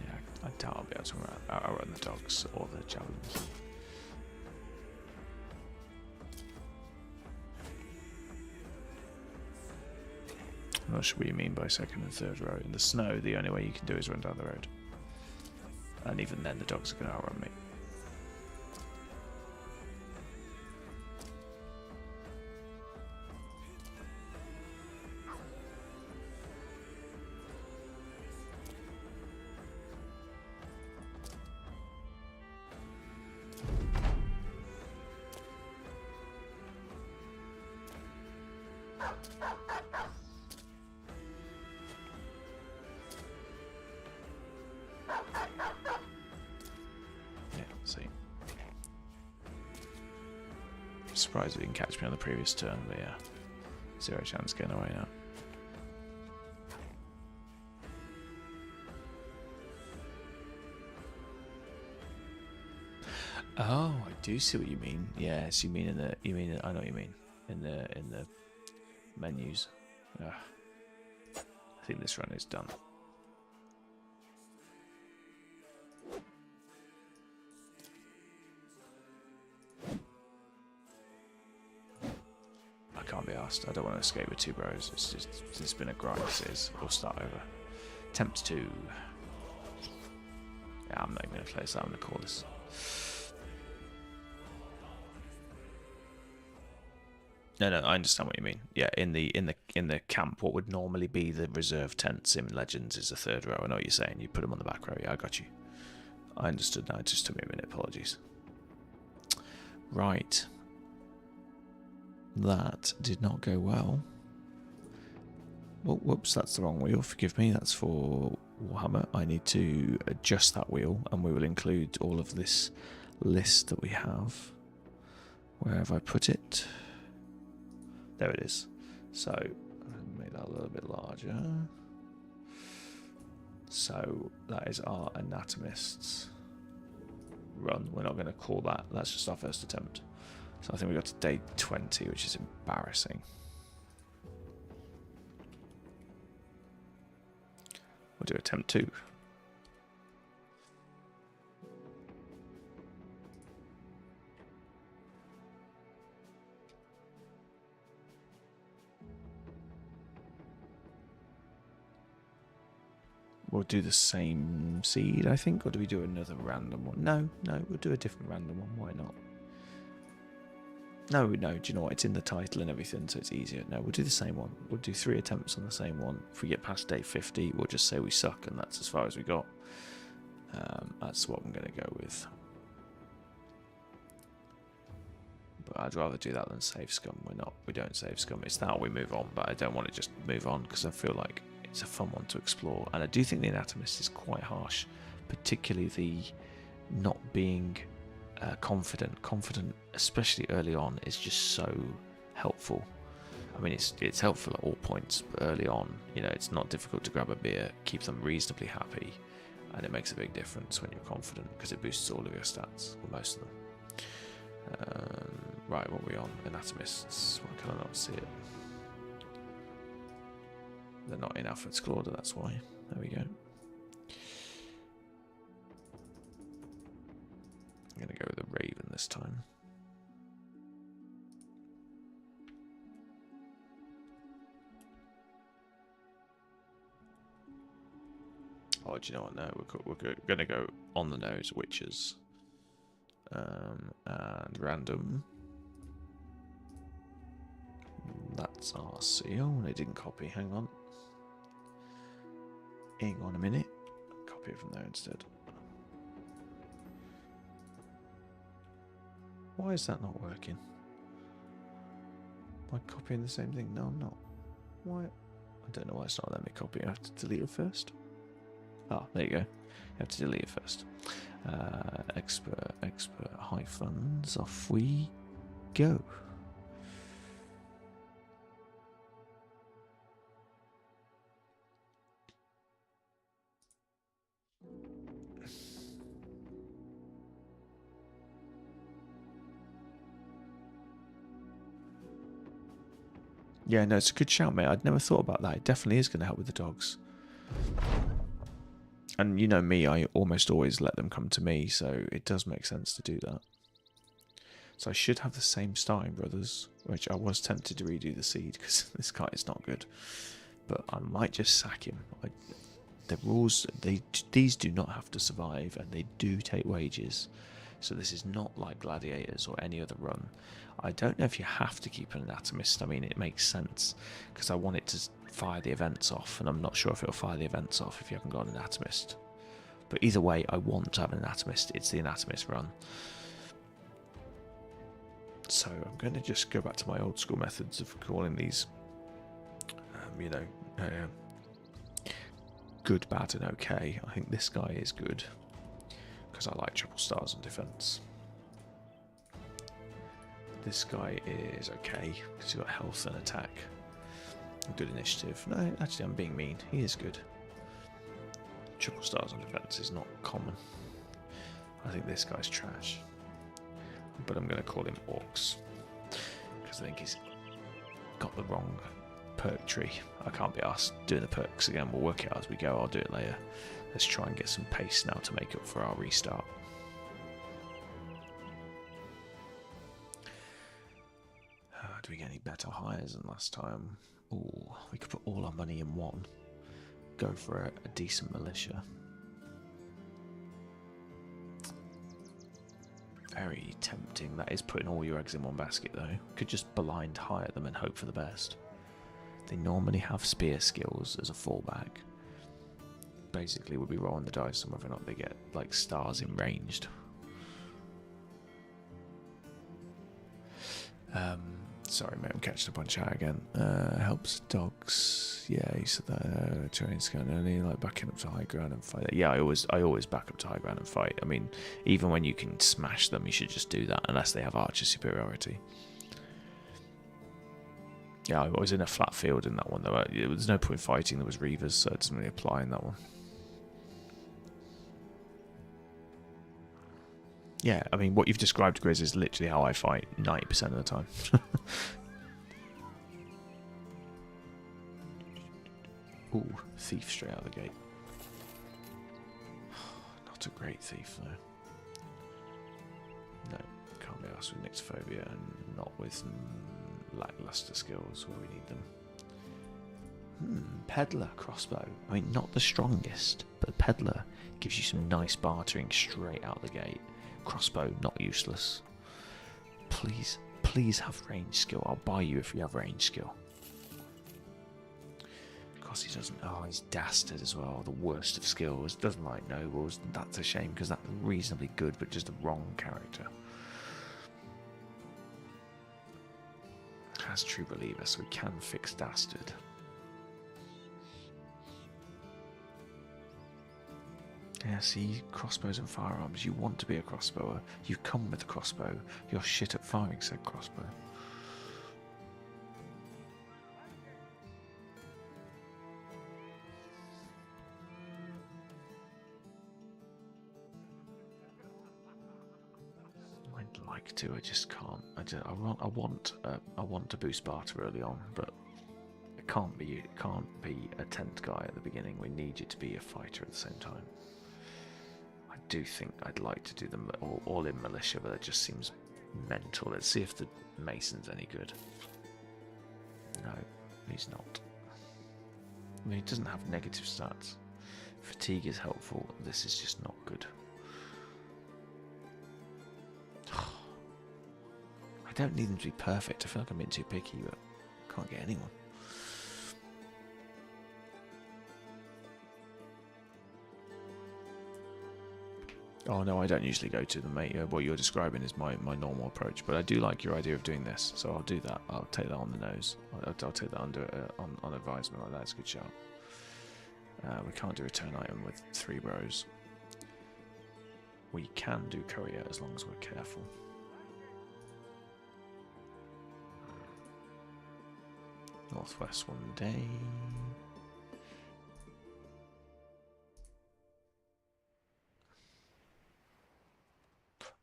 Yeah, I doubt I'll be able to outrun the dogs or the javelins. I'm not sure what you mean by second and third row. In the snow, the only way you can do is run down the road. And even then, the dogs are going to outrun me. Surprised it didn't catch me on the previous turn, but yeah, 0 chance getting away now. Oh, I do see what you mean. Yes, you mean in the I know what you mean in the menus. I think this run is done. I can't be asked. I don't want to escape with 2 bros. It's been a grind as it is. We'll start over. Attempt 2. Yeah, I'm not even going to place that. I'm going to call this. No, I understand what you mean. Yeah, in the camp, what would normally be the reserve tents in Legends is a 3rd row. I know what you're saying. You put them on the back row. Yeah, I got you. I understood now. It just took me a minute. Apologies. Right. That did not go well. Well, whoops, that's the wrong wheel. Forgive me. That's for Warhammer. I need to adjust that wheel, and we will include all of this list that we have. Where have I put it? There it is. So, I'll make that a little bit larger. So, that is our Anatomists run. We're not going to call that. That's just our first attempt. So I think we got to day 20, which is embarrassing. We'll do attempt 2. We'll do the same seed, I think, or do we do another random one? No, we'll do a different random one. Why not? No, do you know what? It's in the title and everything, so it's easier. No, we'll do the same one. We'll do 3 attempts on the same one. If we get past day 50, we'll just say we suck, and that's as far as we got. That's what I'm going to go with. But I'd rather do that than save scum. We don't save scum. It's that we move on, but I don't want to just move on because I feel like it's a fun one to explore. And I do think the Anatomist is quite harsh, particularly the not being confident, especially early on, is just so helpful. I mean, it's helpful at all points, but early on, it's not difficult to grab a beer, keep them reasonably happy, and it makes a big difference when you're confident because it boosts all of your stats, or most of them. Right, what are we on? Anatomists. Why can I not see it? They're not in alphabetical order, that's why. There we go. I'm going to go with a Raven this time. Oh, do you know what? No, we're going to go on the nose witches. And random. That's our seal. They didn't copy. Hang on. Hang on a minute. Copy it from there instead. Why is that not working? Am I copying the same thing? No, I'm not. Why? I don't know why it's not letting me copy. I have to delete it first. Ah, there you go. You have to delete it first. Expert hyphens. Off we go. Yeah, no, it's a good shout, mate. I'd never thought about that. It definitely is going to help with the dogs. And you know me, I almost always let them come to me, so it does make sense to do that. So I should have the same starting brothers, which I was tempted to redo the seed because this guy is not good. But I might just sack him. The rules, these do not have to survive, and they do take wages. So this is not like Gladiators or any other run. I don't know if you have to keep an Anatomist. I mean, it makes sense because I want it to fire the events off, and I'm not sure if it'll fire the events off if you haven't got an Anatomist. But either way, I want to have an Anatomist. It's the Anatomist run. So I'm going to just go back to my old school methods of calling these, good, bad, and okay. I think this guy is good because I like triple stars on defense. This guy is okay because he's got health and attack. Good initiative. No, actually, I'm being mean. He is good. Triple stars on defense is not common. I think this guy's trash. But I'm going to call him Orcs because I think he's got the wrong perk tree. I can't be asked doing the perks again. We'll work it out as we go. I'll do it later. Let's try and get some pace now to make up for our restart. Do we get any better hires than last time? Ooh, we could put all our money in one. Go for a decent militia. Very tempting. That is putting all your eggs in one basket, though. Could just blind hire them and hope for the best. They normally have spear skills as a fallback. Basically, we'll be rolling the dice on whether or not they get like stars in ranged. Sorry, mate, I'm catching up on chat again. Helps dogs. Yeah, he said that trains going early, like backing up to high ground and fight. Yeah, I always back up to high ground and fight. I mean, even when you can smash them, you should just do that unless they have archer superiority. Yeah, I was in a flat field in that one though. There was no point fighting. There was Reavers, so it doesn't really apply in that one. Yeah, I mean, what you've described, Grizz, is literally how I fight 90% of the time. Ooh, thief straight out of the gate. Not a great thief, though. No, can't be asked with Nyxophobia and not with lackluster skills where we need them. Peddler crossbow. I mean, not the strongest, but Peddler gives you some nice bartering straight out the gate. Crossbow, not useless. Please have range skill. I'll buy you if you have range skill. Of course he doesn't. Oh, he's dastard as well. The worst of skills. Doesn't like nobles. That's a shame because that's reasonably good, but just the wrong character. Has true believer, so we can fix dastard. Yeah, see, crossbows and firearms. You want to be a crossbower. You come with a crossbow. You're shit at firing said crossbow. I'd like to. I just can't. I want to boost barter early on, but it can't be a tent guy at the beginning. We need you to be a fighter at the same time. I do think I'd like to do them all in militia, but it just seems mental. Let's see if the Mason's any good. No, he's not. I mean, he doesn't have negative stats. Fatigue is helpful. This is just not good. I don't need them to be perfect. I feel like I'm being too picky, but I can't get anyone. Oh no, I don't usually go to them, mate. What you're describing is my normal approach, but I do like your idea of doing this, so I'll do that. I'll take that on the nose. I'll take that under on advisement. Like that's a good shout. We can't do a turn item with 3 bros. We can do courier as long as we're careful. Northwest one day.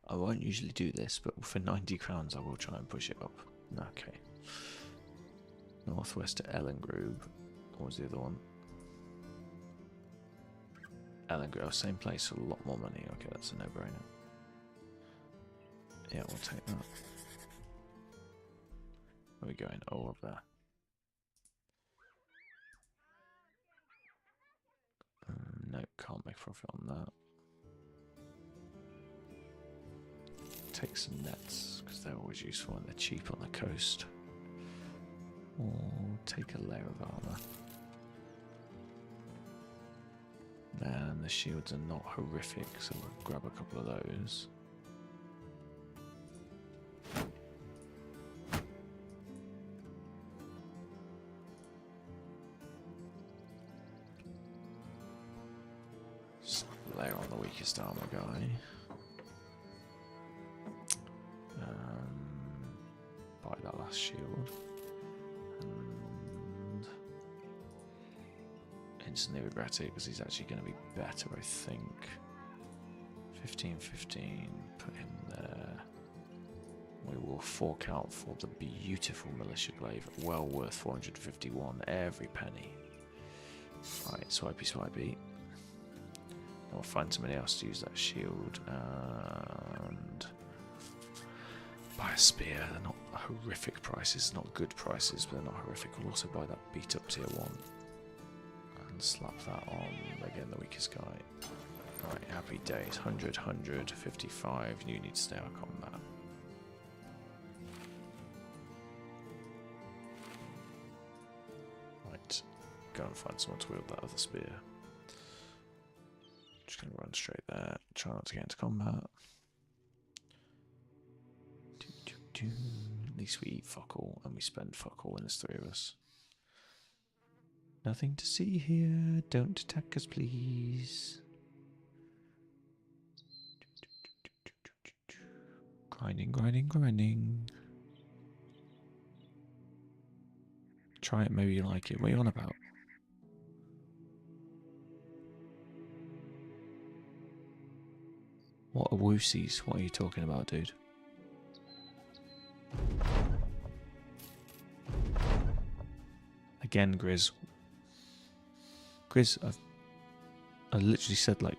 I won't usually do this, but for 90 crowns I will try and push it up. Okay. Northwest to Ellengrove. What was the other one? Ellengrove, same place for a lot more money. Okay, that's a no-brainer. Yeah, we'll take that. Where are we going? Oh, up there. No, can't make profit on that. Take some nets, because they're always useful and they're cheap on the coast. Or take a layer of armour. And the shields are not horrific, so we'll grab a couple of those. Layer on the weakest armor guy. Buy that last shield. And instantly regret it because he's actually going to be better, I think. 15-15, put him there. We will fork out for the beautiful militia glaive, well worth 451, every penny. Right, swipey. I'll find somebody else to use that shield and buy a spear. They're not horrific prices, not good prices, but they're not horrific. We'll also buy that beat up tier 1 and slap that on again, the weakest guy. Right, happy days. 100, 100, 55. You need to stay out of combat. Right, go and find someone to wield that other spear. Just going to run straight there. Try not to get into combat. At least we eat fuck all and we spend fuck all when there's 3 of us. Nothing to see here. Don't attack us, please. Grinding. Try it, maybe you like it. What are you on about? What are woosies? What are you talking about, dude? Again, Grizz. I literally said, like,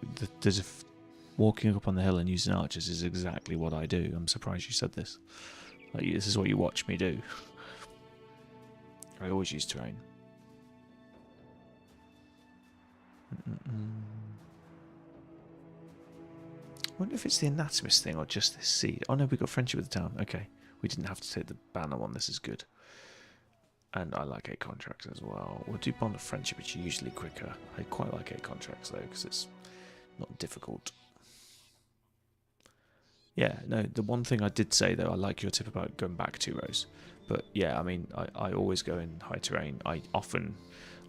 walking up on the hill and using archers is exactly what I do. I'm surprised you said this. Like, this is what you watch me do. I always use terrain. I wonder if it's the Anatomist thing or just this seed. Oh no, we got friendship with the town. Okay, we didn't have to take the banner one. This is good. And I like 8 contracts as well. We'll do bond of friendship, which is usually quicker. I quite like 8 contracts though, because it's not difficult. Yeah, no, the one thing I did say though, I like your tip about going back 2 rows. But yeah, I mean, I always go in high terrain. I often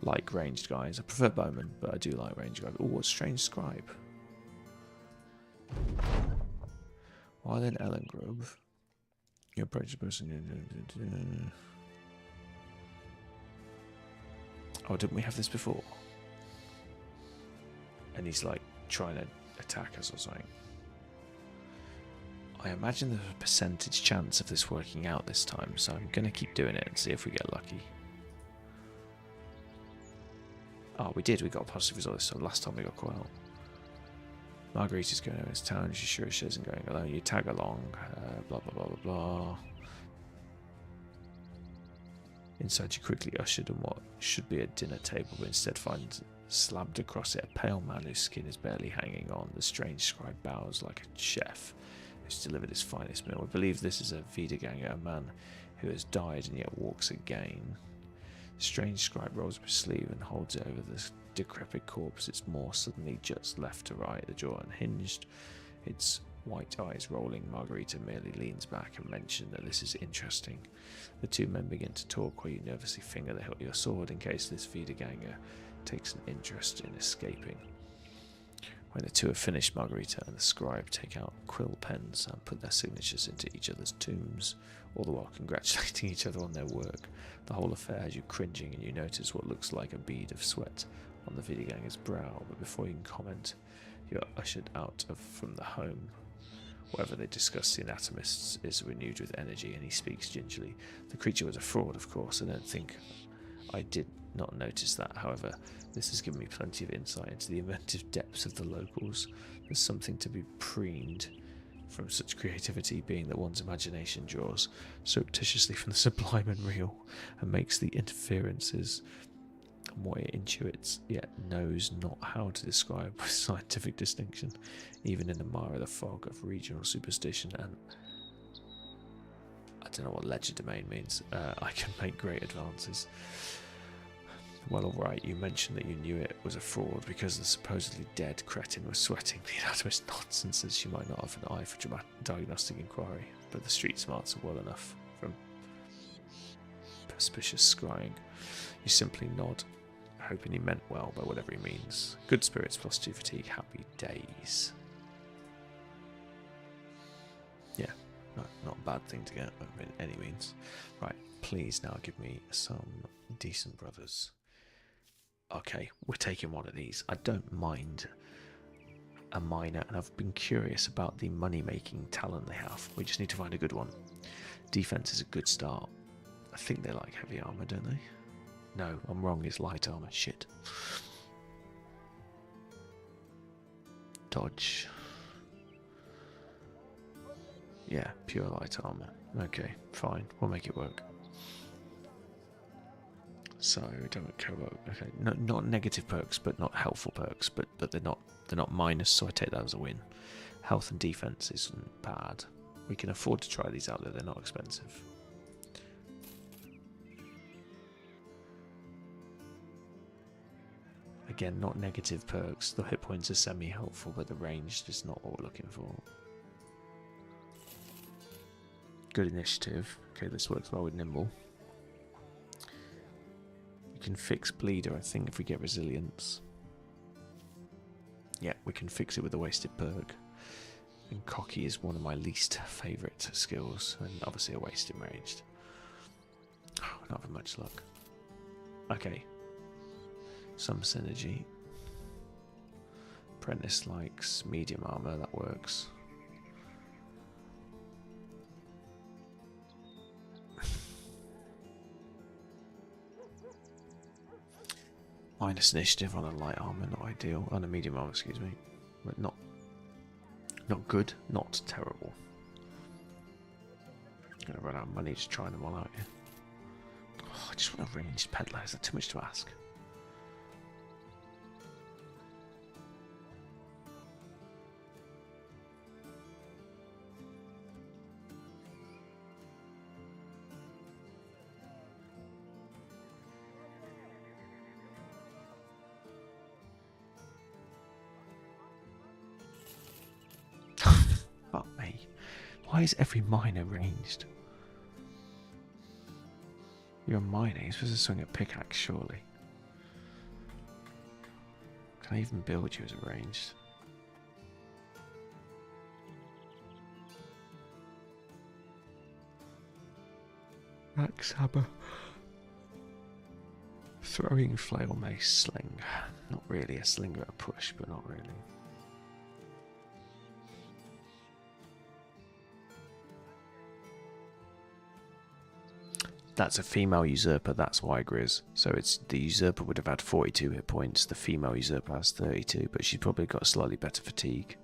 like ranged guys. I prefer bowmen, but I do like ranged guys. Oh, a strange scribe. While in Ellengrove, you approach the person. Oh, didn't we have this before? And he's like trying to attack us or something. I imagine there's a percentage chance of this working out this time, so I'm going to keep doing it and see if we get lucky. Oh, we did. We got a positive result this time. Last time we got caught out. Marguerite's going over his town. She's sure she isn't going alone. You tag along. Blah, blah, blah, blah, blah. Inside, you quickly ushered on what should be a dinner table, but instead find slabbed across it a pale man whose skin is barely hanging on. The strange scribe bows like a chef who's delivered his finest meal. We believe this is a Wiederganger, a man who has died and yet walks again. The strange scribe rolls up his sleeve and holds it over the decrepit corpse. Its maw suddenly juts left to right, the jaw unhinged, its white eyes rolling. Margarita merely leans back and mentions that this is interesting. The 2 men begin to talk while you nervously finger the hilt of your sword in case this Wiederganger takes an interest in escaping. When the 2 have finished, Margarita and the scribe take out quill pens and put their signatures into each other's tombs, all the while congratulating each other on their work. The whole affair has you cringing, and you notice what looks like a bead of sweat on the Wiederganger's brow, but before you can comment, you're ushered out from the home Whatever they discuss, the Anatomists is renewed with energy, and he speaks gingerly. The creature was a fraud, of course. I don't think I did not notice that. However, this has given me plenty of insight into the inventive depths of the locals. There's something to be preened from such creativity, being that one's imagination draws surreptitiously from the sublime and real, and makes the interferences what it intuits, yet knows not how to describe with scientific distinction, even in the mire of the fog of regional superstition. And I don't know what legerdemain means. I can make great advances. Well, alright, you mentioned that you knew it was a fraud because the supposedly dead cretin was sweating. The anatomist nods and says she might not have an eye for diagnostic inquiry, but the street smarts are well enough from suspicious scrying. You simply nod, hoping he meant well by whatever he means. Good spirits plus 2 fatigue, happy days. Yeah, not a bad thing to get by any means. Right, please now give me some decent brothers. Okay, we're taking one of these. I don't mind a miner, and I've been curious about the money-making talent they have. We just need to find a good one. Defense is a good start. I think they like heavy armor, don't they? No, I'm wrong. It's light armor. Shit. Dodge. Yeah, pure light armor. Okay, fine. We'll make it work. So don't care about. Okay, not negative perks, but not helpful perks. But they're not minus. So I take that as a win. Health and defense isn't bad. We can afford to try these out. Though they're not expensive. Again, not negative perks. The hit points are semi-helpful, but the range is not what we're looking for. Good initiative. Okay, this works well with Nimble. We can fix Bleeder, I think, if we get Resilience. Yeah, we can fix it with a wasted perk. And Cocky is one of my least favourite skills, and obviously a wasted ranged. Oh, not having much luck. Okay. Some synergy. Apprentice likes medium armor, that works. Minus initiative on a light armor, not ideal. On a medium armor, excuse me. But not good, not terrible. Gonna run out of money just trying them all out here. Oh, I just want a ranged peddler. Is that too much to ask? Fuck me. Why is every miner ranged? You're a miner, you're supposed to swing a pickaxe, surely. Can I even build you as a ranged? Axe hammer. Throwing flail mace sling. Not really a slinger at a push, but not really. That's a female usurper, that's why Grizz. So it's the usurper would have had 42 hit points, the female usurper has 32, but she's probably got a slightly better fatigue.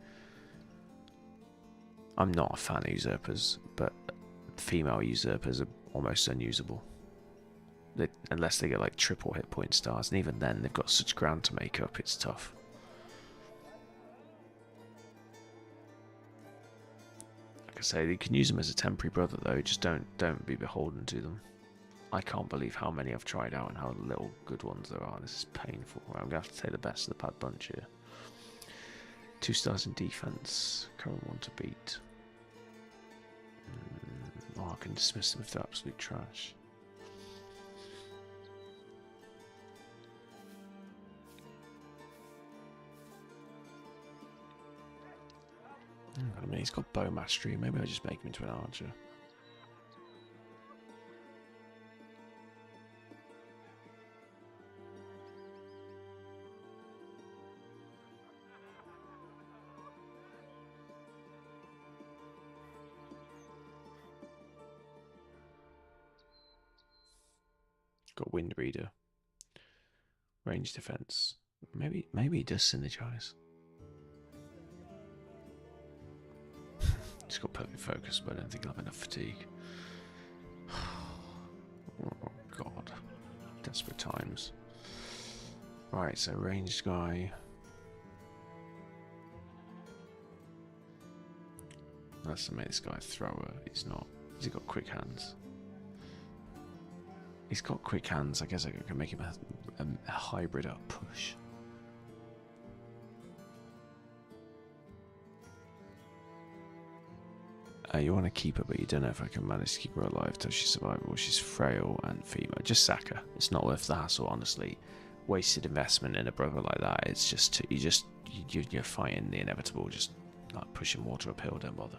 I'm not a fan of usurpers, but female usurpers are almost unusable. Unless they get like triple hit point stars, and even then they've got such ground to make up, it's tough. Like I say, you can use them as a temporary brother though, just don't be beholden to them. I can't believe how many I've tried out and how little good ones there are. This is painful. I'm going to have to take the best of the bad bunch here. 2 stars in defense. Current one to beat. Oh, I can dismiss them if they're absolute trash. I mean, he's got bow mastery. Maybe I'll just make him into an archer. Got Wind Reader. Range defense. Maybe he does synergize. He's got perfect focus, but I don't think I'll have enough fatigue. Oh god. Desperate times. Right, so ranged guy. That's to make this guy a thrower. He's not. Has he got quick hands? He's got quick hands. I guess I can make him a hybrid up push. You want to keep her, but you don't know if I can manage to keep her alive till she survives. Well, she's frail and female. Just sack her. It's not worth the hassle, honestly. Wasted investment in a brother like that. It's just you're fighting the inevitable. Just like pushing water uphill. Don't bother.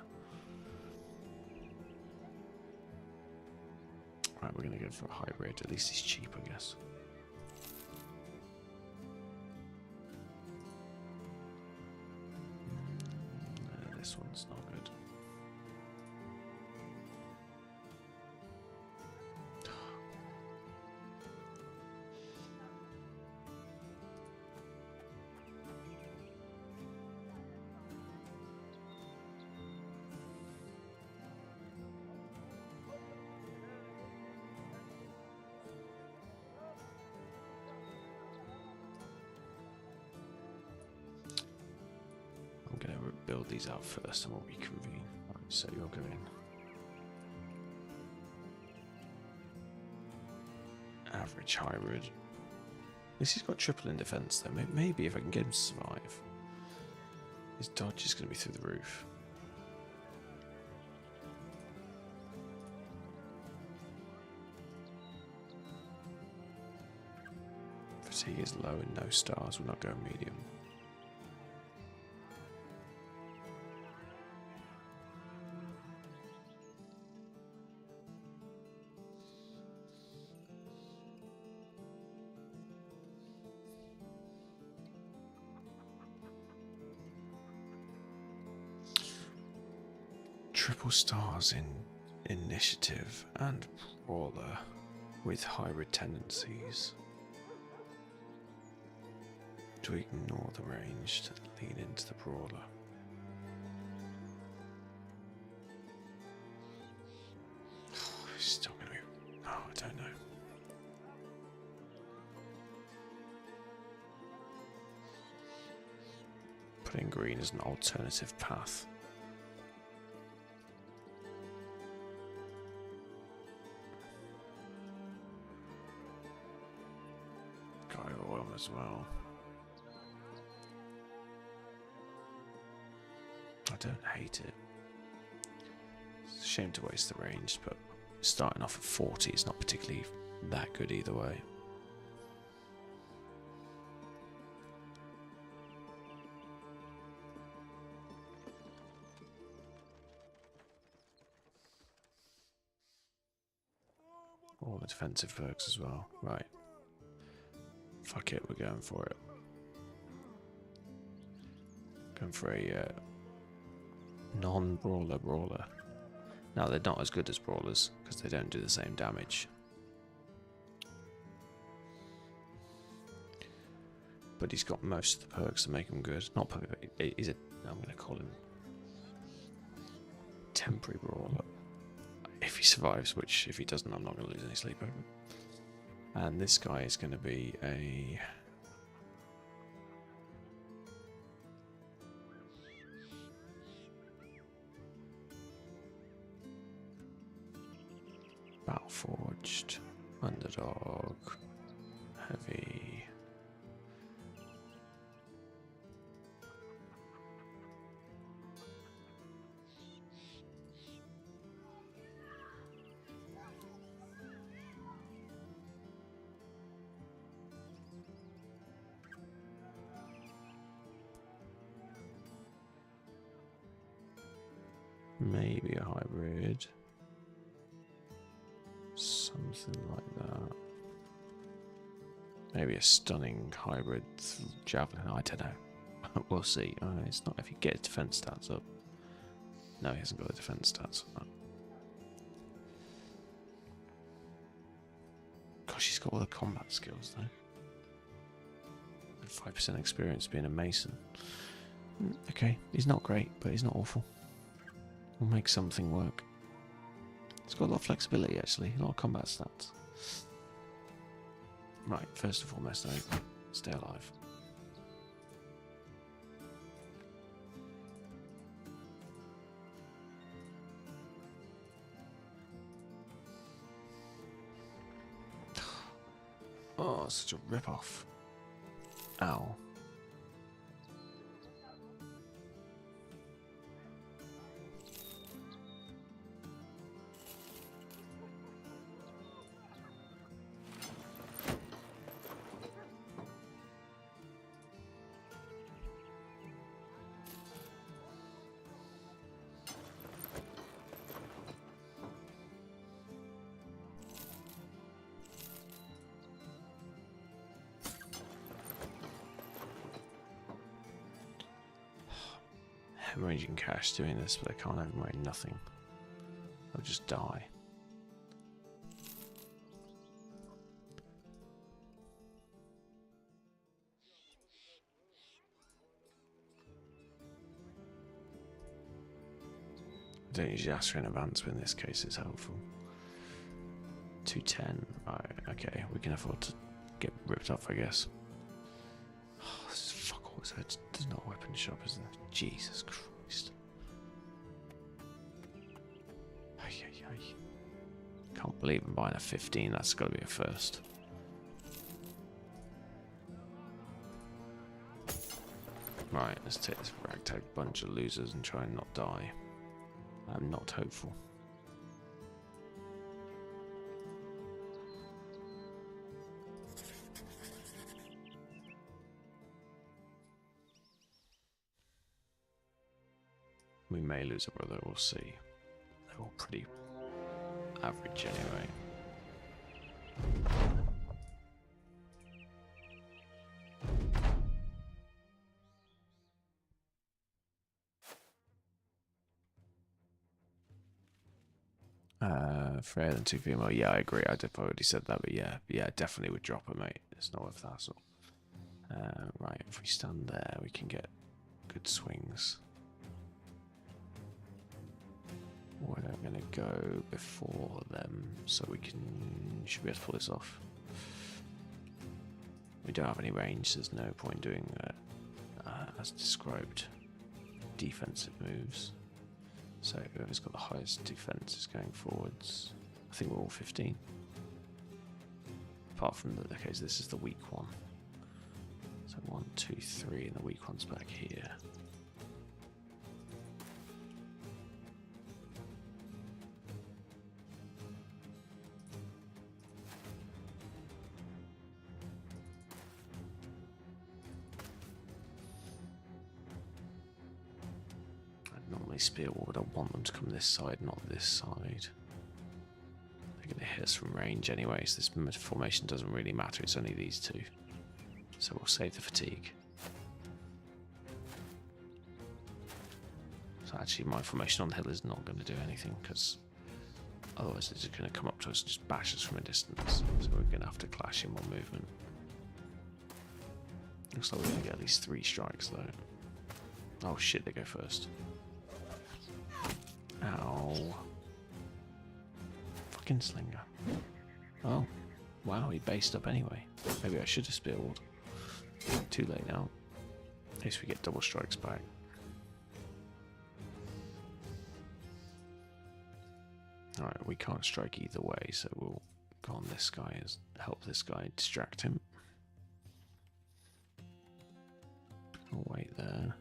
Right, we're gonna go for a hybrid. At least he's cheap, I guess. This one's not good. I'm going to build these out first and we'll reconvene. Right, so you're going average hybrid. This has got triple in defense though. Maybe if I can get him to survive. His dodge is going to be through the roof. Fatigue is low and no stars. We're not going medium. Triple stars in initiative and brawler with hybrid tendencies. To ignore the range to lean into the brawler. It's still gonna be. Oh, I don't know. Putting green as an alternative path. Guy oil as well. I don't hate it. It's a shame to waste the range, but starting off at 40 is not particularly that good either way. All the defensive perks as well. Right. Fuck it, we're going for it. Going for a non-brawler brawler. Now they're not as good as brawlers because they don't do the same damage. But he's got most of the perks to make him good. Not perfect. He's a. I'm going to call him temporary brawler. If he survives, which if he doesn't, I'm not going to lose any sleep over it. And this guy is going to be a. Battleforged, underdog, heavy. Maybe a hybrid. Something like that. Maybe a stunning hybrid javelin. I don't know. We'll see. It's not if you get his defense stats up. No, he hasn't got the defense stats up. Gosh, he's He's got all the combat skills though. And 5% experience being a mason. Okay, he's not great, but he's not awful. We'll make something work. He's got a lot of flexibility actually, a lot of combat stats. Right, first and foremost though, stay alive. Oh, such a rip-off. Ow. Hemorrhaging cash doing this, but they can't hemorrhage nothing. They'll just die. I don't usually ask for an advance, but in this case it's helpful. 210, right, okay, we can afford to get ripped off, I guess. Oh, this is fuck all, there's no weapon shop, is there? Jesus Christ. Can't believe I'm buying a 15, that's gotta be a first. Right, let's take this ragtag bunch of losers and try and not die. I'm not hopeful. We may lose a brother, we'll see. They're all pretty average anyway. Freer than 2 female. Yeah, I agree. I've already said that, but yeah, definitely would drop her, mate. It's not worth the hassle. Right, if we stand there, we can get good swings. Where am I going to go before them so we should be able to pull this off? We don't have any range, so there's no point doing as described defensive moves. So whoever's got the highest defense is going forwards. I think we're all 15. Apart from the case, this is the weak one. So 1, 2, 3, and the weak one's back here. Spear wall, but I want them to come this side, not this side. They're going to hit us from range anyway, so this formation doesn't really matter, it's only these two. So we'll save the fatigue. So actually my formation on the hill is not going to do anything, because otherwise they're just going to come up to us and just bash us from a distance. So we're going to have to clash in one movement. Looks like we're going to get at least 3 strikes though. Oh shit, they go first. Ow. Fucking slinger. Oh. Wow, he based up anyway. Maybe I should have spear walled. Too late now. At least we get double strikes back. Alright, we can't strike either way, so we'll go on this guy and help this guy distract him. I'll wait there.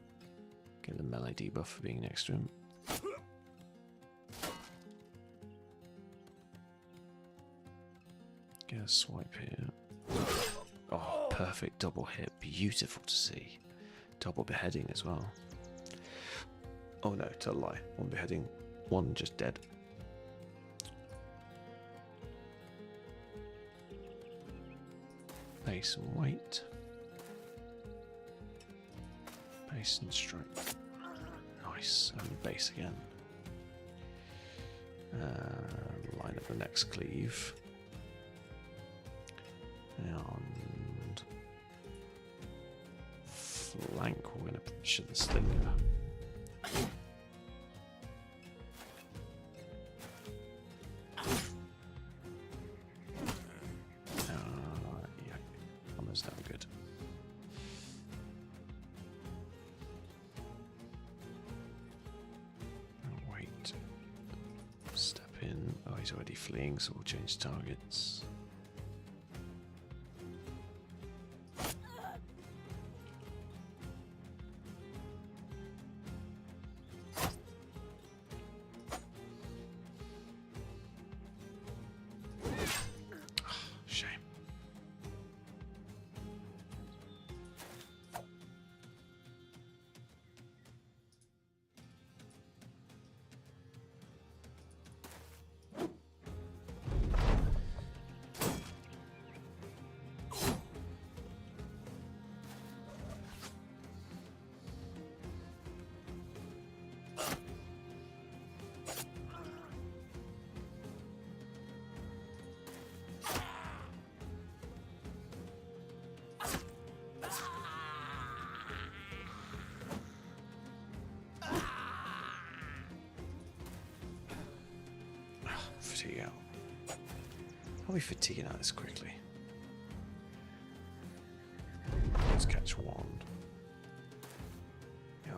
Get the melee debuff for being next to him. Get a swipe here. Oh, perfect double hit. Beautiful to see. Double beheading as well. Oh no, tell a lie. 1 beheading, 1 just dead. Base and wait. Base and strike. Nice. And base again. Line up the next cleave. And flank, we're going to pressure the slinger. Yeah, almost done good. Oh, wait. Step in. Oh, he's already fleeing, so we'll change targets. Shame. Fatigue out. How are we fatiguing out this quickly? Let's catch wand. Yeah.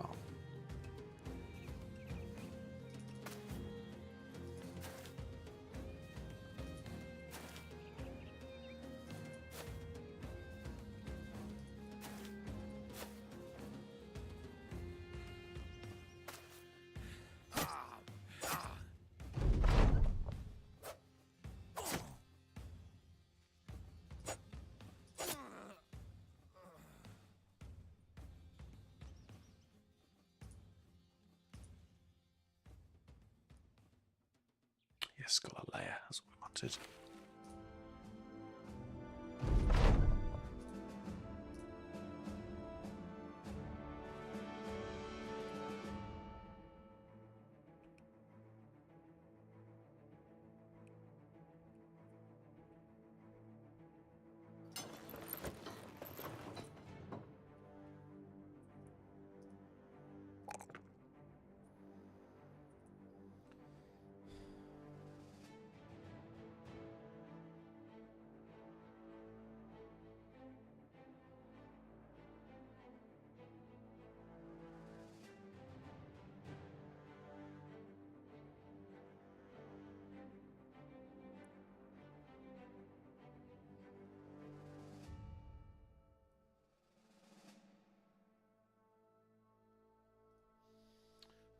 Yes, got a layer. That's what we wanted.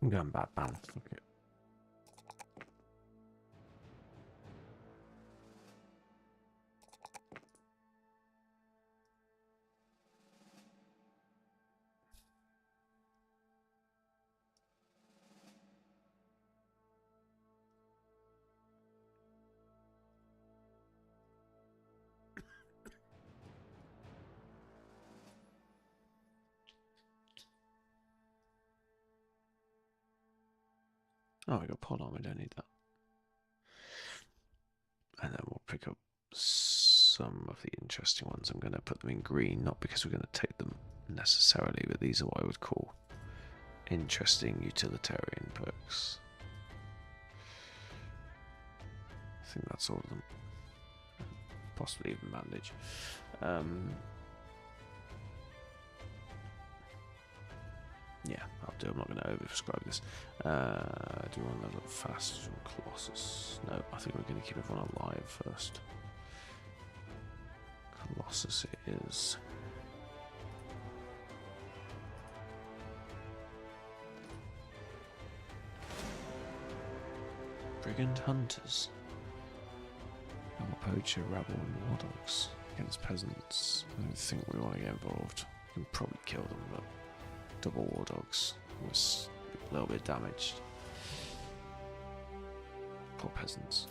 I'm going Batman. Okay. Oh, we got pole arm. We don't need that. And then we'll pick up some of the interesting ones. I'm going to put them in green, not because we're going to take them necessarily, but these are what I would call interesting utilitarian perks. I think that's all of them. Possibly even bandage. Yeah, I'll do. I'm not going to overprescribe this. Do we want to look fast from Colossus? No, I think we're going to keep everyone alive first. Colossus it is. Brigand Hunters. Double Poacher, Rabble and War Dogs against peasants. I don't think we want to get involved. We can probably kill them, but double War Dogs was a little bit damaged. Poor peasants.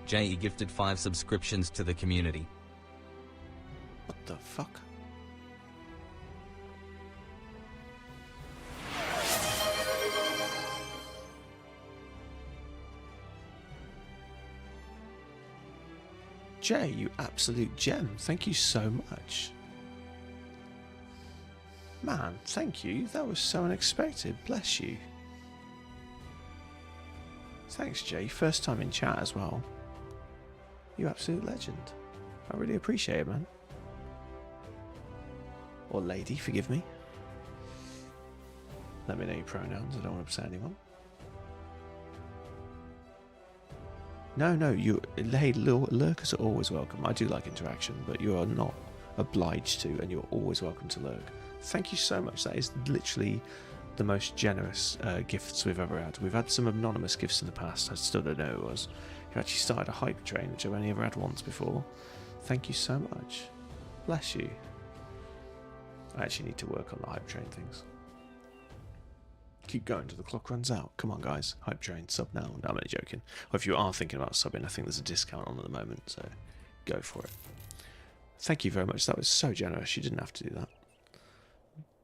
Jay gifted 5 subscriptions to the community. What the fuck? Jay, you absolute gem. Thank you so much. Man, thank you. That was so unexpected. Bless you. Thanks, Jay. First time in chat as well. You absolute legend. I really appreciate it, man. Or lady, forgive me. Let me know your pronouns. I don't want to upset anyone. No, you. Hey, lurkers are always welcome. I do like interaction, but you are not obliged to, and you're always welcome to lurk. Thank you so much. That is literally the most generous gifts we've ever had. We've had some anonymous gifts in the past. I still don't know who it was. You actually started a hype train, which I've only ever had once before. Thank you so much. Bless you. I actually need to work on the hype train things. Keep going till the clock runs out. Come on, guys. Hype train, sub now. No, I'm only joking. Or if you are thinking about subbing, I think there's a discount on at the moment, so go for it. Thank you very much. That was so generous. You didn't have to do that.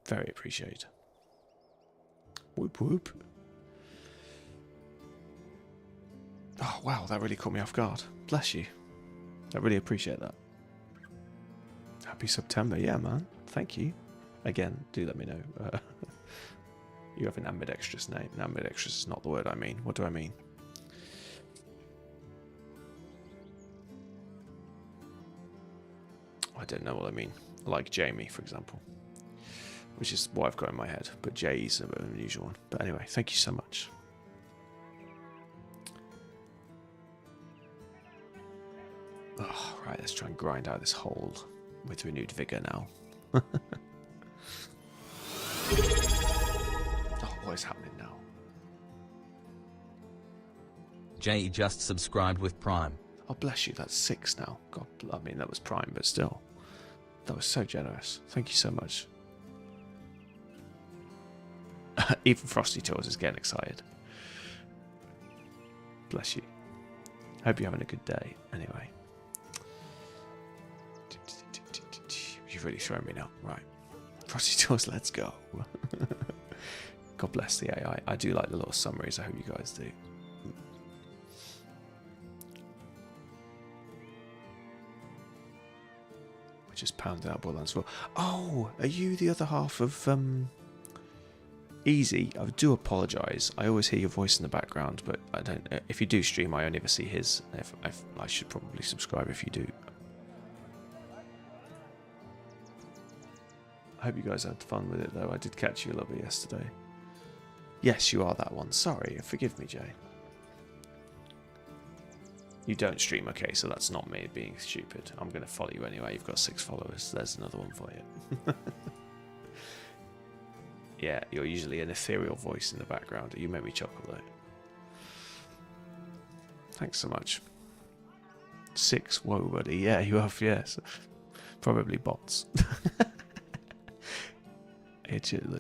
Very appreciated. Whoop whoop. Oh, wow. That really caught me off guard. Bless you. I really appreciate that. Happy September. Yeah, man. Thank you. Again, do let me know. You have an ambidextrous name. An ambidextrous is not the word I mean. What do I mean? I don't know what I mean. Like Jamie, for example. Which is what I've got in my head. But Jay's a bit of an unusual one. But anyway, thank you so much. Oh, right, let's try and grind out this hole with renewed vigour now. Oh, what is happening now? Jay just subscribed with Prime. Oh, bless you, that's 6 now. God, I mean, that was Prime, but still. That was so generous. Thank you so much. Even Frosty Toes is getting excited. Bless you. Hope you're having a good day, anyway. You've really thrown me now. Right. Frosty Toes, let's go. God bless the AI. I do like the little summaries. I hope you guys do. We just pounded out Borderlands 4. Oh, are you the other half of Easy? I do apologise. I always hear your voice in the background, but I don't. If you do stream, I only ever see his. I should probably subscribe if you do. I hope you guys had fun with it, though. I did catch you a little bit yesterday. Yes, you are that one. Sorry. Forgive me, Jay. You don't stream, okay, so that's not me being stupid. I'm going to follow you anyway. You've got 6 followers. There's another one for you. Yeah, you're usually an ethereal voice in the background. You make me chuckle, though. Thanks so much. 6, whoa, buddy. Yeah, you have, yes. Probably bots.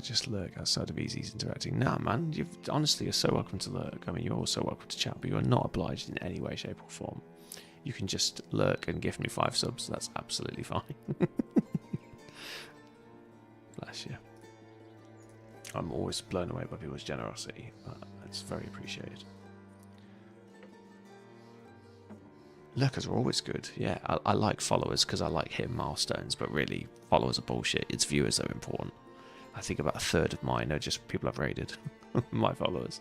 Just lurk outside of Easy's interacting. Nah, man, honestly, you're so welcome to lurk. I mean, you're also welcome to chat, but you are not obliged in any way, shape, or form. You can just lurk and give me 5 subs. That's absolutely fine. Bless you. I'm always blown away by people's generosity. It's very appreciated. Lurkers are always good. Yeah, I like followers because I like hitting milestones, but really, followers are bullshit. It's viewers that are important. I think about 1/3 of mine are just people I've raided. My followers.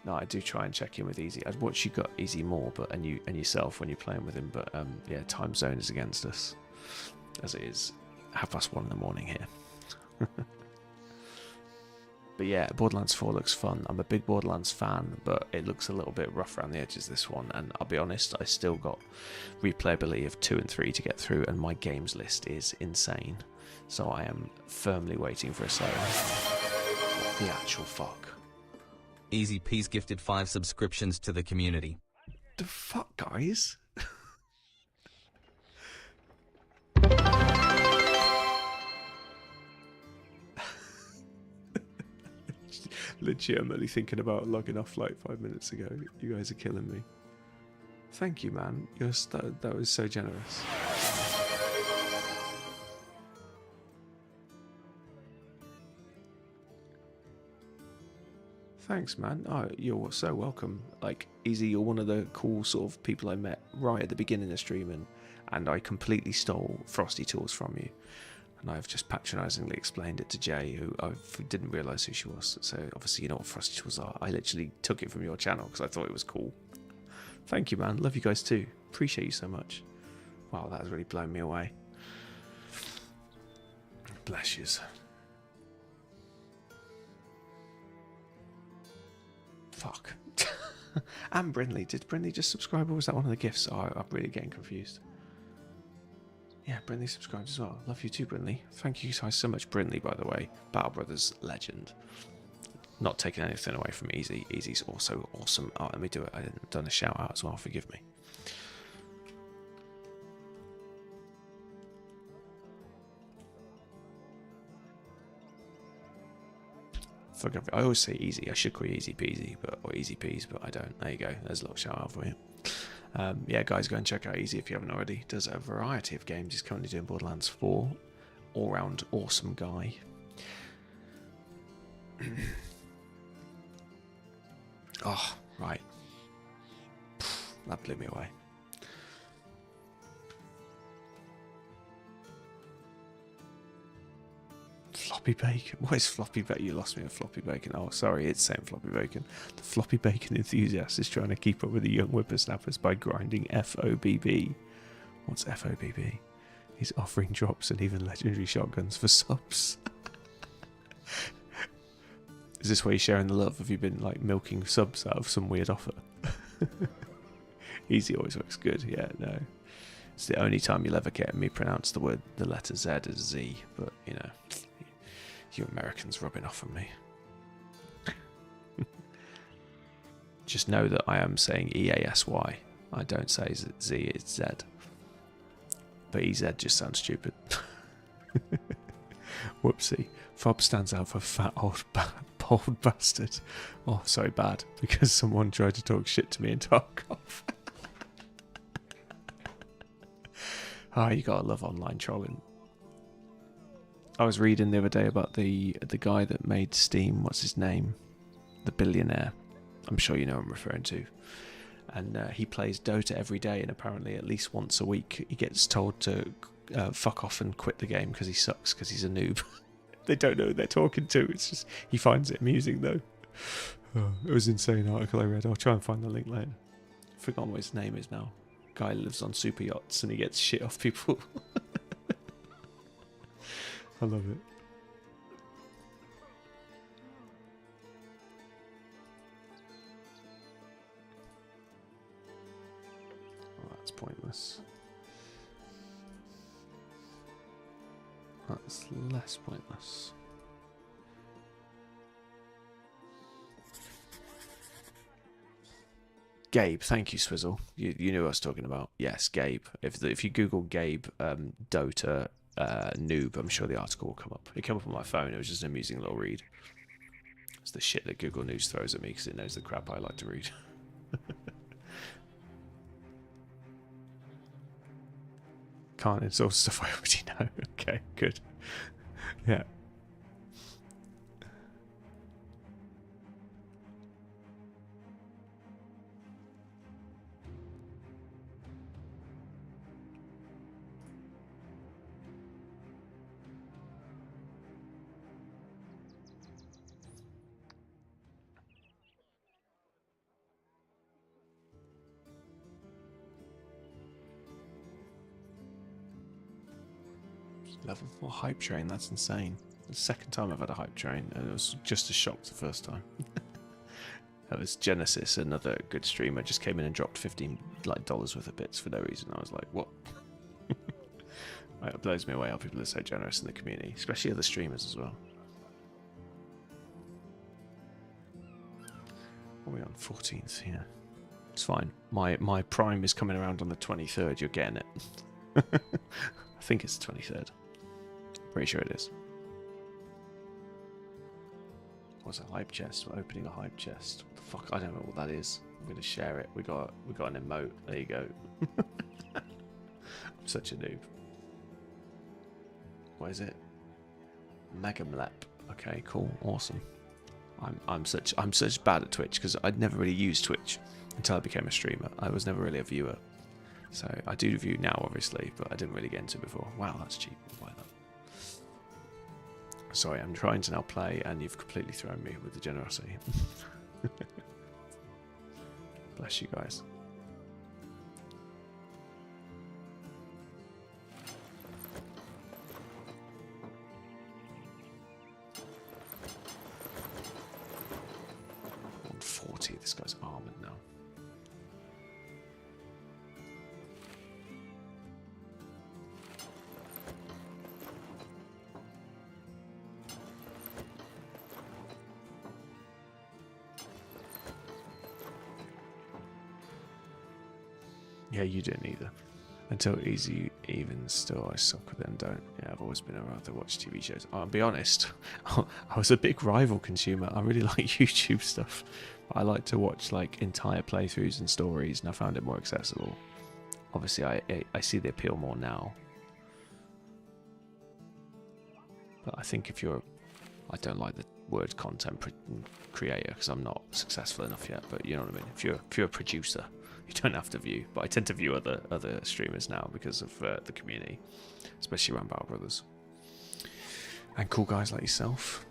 No, I do try and check in with Easy. I'd watch you got Easy more, but and yourself when you're playing with him. But yeah, time zone is against us, as it is 1:30 in the morning here. But yeah, Borderlands 4 looks fun. I'm a big Borderlands fan, but it looks a little bit rough around the edges, this one. And I'll be honest, I still got replayability of 2 and 3 to get through, and my games list is insane. So I am firmly waiting for a sale. What the actual fuck? Easy Peas gifted 5 subscriptions to the community. The fuck, guys? Legitimately thinking about logging off like 5 minutes ago. You guys are killing me. Thank you, man. That was so generous. Thanks, man. Oh, you're so welcome. Like, Easy, you're one of the cool sort of people I met right at the beginning of streaming, and I completely stole Frosty Tools from you. And I've just patronisingly explained it to Jay, who I didn't realise who she was. So obviously you know what Frosty Tools are. I literally took it from your channel because I thought it was cool. Thank you, man. Love you guys too. Appreciate you so much. Wow, that has really blown me away. Bless yous. Fuck. And Brinley. Did Brinley just subscribe, or was that one of the gifts? Oh, I'm really getting confused. Yeah, Brinley subscribed as well. Love you too, Brinley. Thank you guys so much, Brinley, by the way. Battle Brothers legend. Not taking anything away from Easy. Easy's also awesome. Oh, let me do it. I didn't done a shout out as well. Forgive me. Forgive me. I always say easy. I should call you Easy Peasy, or Easy Peas, but I don't. There you go. There's a little shout out for you. Yeah, guys, go and check out Easy if you haven't already. Does a variety of games. He's currently doing Borderlands 4. All-round awesome guy. Oh, right. That blew me away. Floppy bacon. What is floppy bacon? You lost me at floppy bacon. Oh, sorry, it's saying floppy bacon. The floppy bacon enthusiast is trying to keep up with the young whippersnappers by grinding FOBB. What's FOBB? He's offering drops and even legendary shotguns for subs. Is this where you're sharing the love? Have you been like milking subs out of some weird offer? Easy always works good. Yeah, no. It's the only time you'll ever get me pronounce the letter Z as Z, but you know. You Americans rubbing off on me. Just know that I am saying EASY. I don't say Z, it's Z. But EZ just sounds stupid. Whoopsie. Fob stands out for fat old bald bastard. Oh, sorry, bad. Because someone tried to talk shit to me in Tarkov. Oh, you gotta love online trolling. I was reading the other day about the guy that made Steam. What's his name? The billionaire. I'm sure you know who I'm referring to. And he plays Dota every day, and apparently at least once a week he gets told to fuck off and quit the game because he sucks, because he's a noob. They don't know who they're talking to. It's just, he finds it amusing though. Oh, it was an insane article I read. I'll try and find the link later. I've forgotten what his name is now. Guy lives on super yachts and he gets shit off people. I love it. Oh, that's pointless. That's less pointless. Gabe, thank you, Swizzle. You knew what I was talking about. Yes, Gabe. If you Google Gabe Dota noob, I'm sure the article will come up. It came up on my phone. It was just an amusing little read. It's the shit that Google News throws at me because it knows the crap I like to read. Can't install stuff I already know. Okay, good. Yeah. Level 4 hype train, that's insane. The second time I've had a hype train, and it was just a shock the first time. That was Genesis, another good streamer, just came in and dropped $15 worth of bits for no reason. I was like, what? It blows me away how people are so generous in the community, especially other streamers as well. What are we on? 14th, yeah. It's fine. My prime is coming around on the 23rd, you're getting it. I think it's the 23rd. Pretty sure it is. What's a hype chest? We're opening a hype chest. What the fuck? I don't know what that is. I'm gonna share it. We got an emote. There you go. I'm such a noob. What is it? Megamlep. Okay, cool, awesome. I'm such bad at Twitch because I'd never really used Twitch until I became a streamer. I was never really a viewer. So I do review now, obviously, but I didn't really get into it before. Wow, that's cheap. I'll buy that. Sorry, I'm trying to now play, and you've completely thrown me with the generosity. Bless you guys. This guy's armored now. Yeah, you didn't either. Until easy even still, I suck with them, don't. Yeah, I've always been around to watch TV shows. I'll be honest, I was a big rival consumer. I really like YouTube stuff. I like to watch like entire playthroughs and stories, and I found it more accessible. Obviously, I see the appeal more now. But I think if you're... I don't like the word content creator because I'm not successful enough yet, but you know what I mean? If you're a producer, you don't have to view, but I tend to view other streamers now because of the community, especially around Battle Brothers. And cool guys like yourself.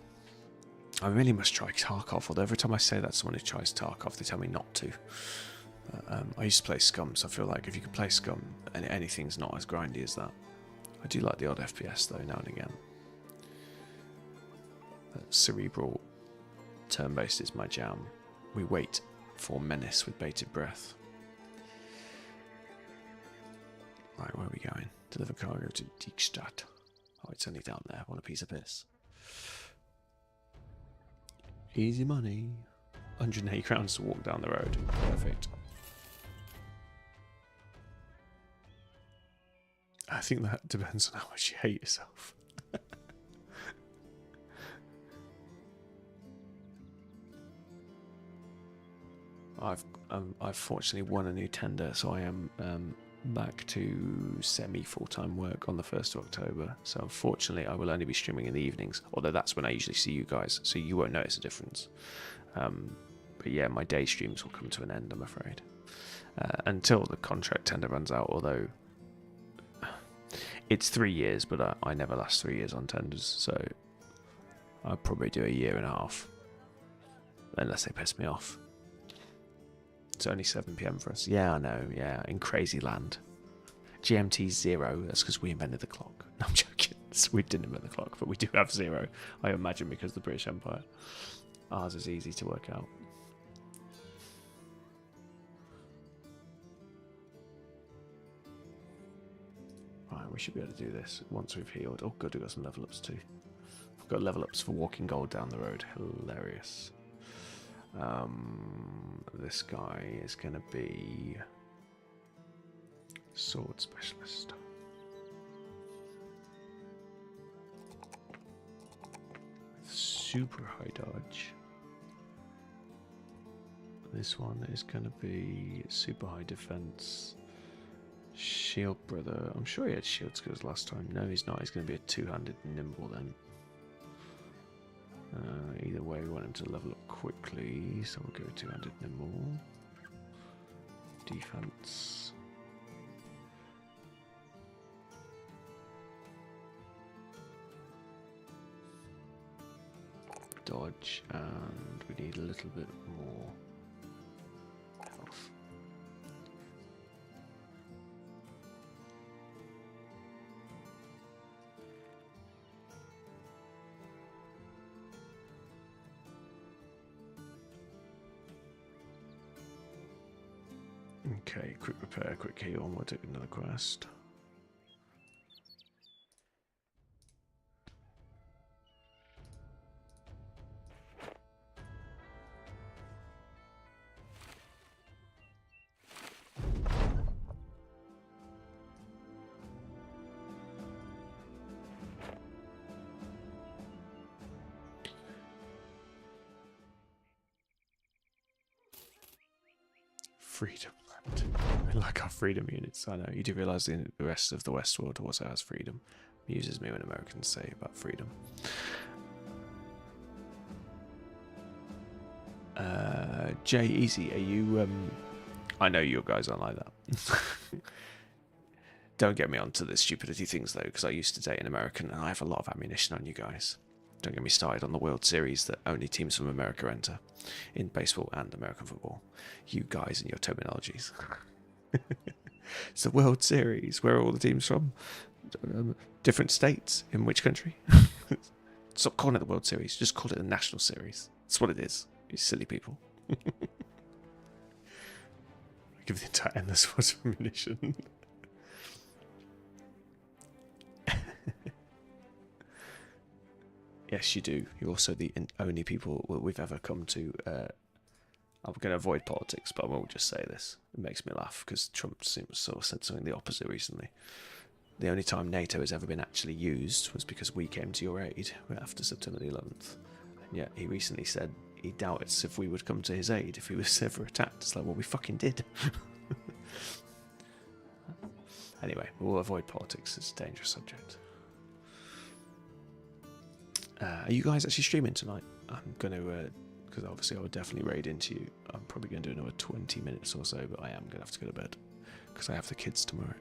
I really must try Tarkov, although every time I say that to someone who tries Tarkov, they tell me not to. I used to play Scum, so I feel like if you can play Scum, anything's not as grindy as that. I do like the odd FPS though, now and again. Cerebral turn-based is my jam. We wait for menace with bated breath. Right, where are we going? Deliver cargo to Diekstadt. Oh, it's only down there. Want a piece of piss? Easy money. 180 crowns to walk down the road. Perfect. I think that depends on how much you hate yourself. I've fortunately won a new tender, so I am back to semi full-time work on the 1st of October. So unfortunately, I will only be streaming in the evenings, although that's when I usually see you guys, so you won't notice a difference. But yeah, my day streams will come to an end, I'm afraid, until the contract tender runs out. Although it's 3 years, but I never last 3 years on tenders, so I'll probably do a year and a half, unless they piss me off. It's only 7 PM for us. Yeah, I know. Yeah, in crazy land. GMT 0. That's because we invented the clock. No, I'm joking. We didn't invent the clock, but we do have 0. I imagine because of the British Empire. Ours is easy to work out. Right, we should be able to do this once we've healed. Oh, good, we've got some level ups too. I've got level ups for walking gold down the road. Hilarious. This guy is going to be sword specialist. Super high dodge. This one is going to be super high defense. Shield brother. I'm sure he had shield skills last time. No, he's not. He's going to be a two-handed nimble then. Either way, we want him to level up quickly, so we'll go two-handed nimble. Defense. Dodge, and we need a little bit more health. Okay, quick repair, quick heal, and we'll take another quest. Freedom. I like our freedom units. I know, you do realise the rest of the Westworld also has freedom. Amuses me when Americans say about freedom. Jay Easy, are you I know you guys aren't like that. Don't get me onto the stupidity things though, because I used to date an American and I have a lot of ammunition on you guys. Don't get me started on the World Series that only teams from America enter in baseball and American football. You guys and your terminologies. It's the World Series. Where are all the teams from? Different states. In which country? Stop calling it the World Series. Just call it the National Series. That's what it is. You silly people. Give the entire endless force of ammunition. Yes, you do. You're also the only people we've ever come to. I'm going to avoid politics, but I will just say this. It makes me laugh because Trump sort of said something the opposite recently. The only time NATO has ever been actually used was because we came to your aid after September the 11th. And yet he recently said he doubts if we would come to his aid if he was ever attacked. It's like, well, we fucking did. Anyway, we'll avoid politics. It's a dangerous subject. Are you guys actually streaming tonight? I'm going to, because obviously I would definitely raid into you. I'm probably going to do another 20 minutes or so, but I am going to have to go to bed because I have the kids tomorrow.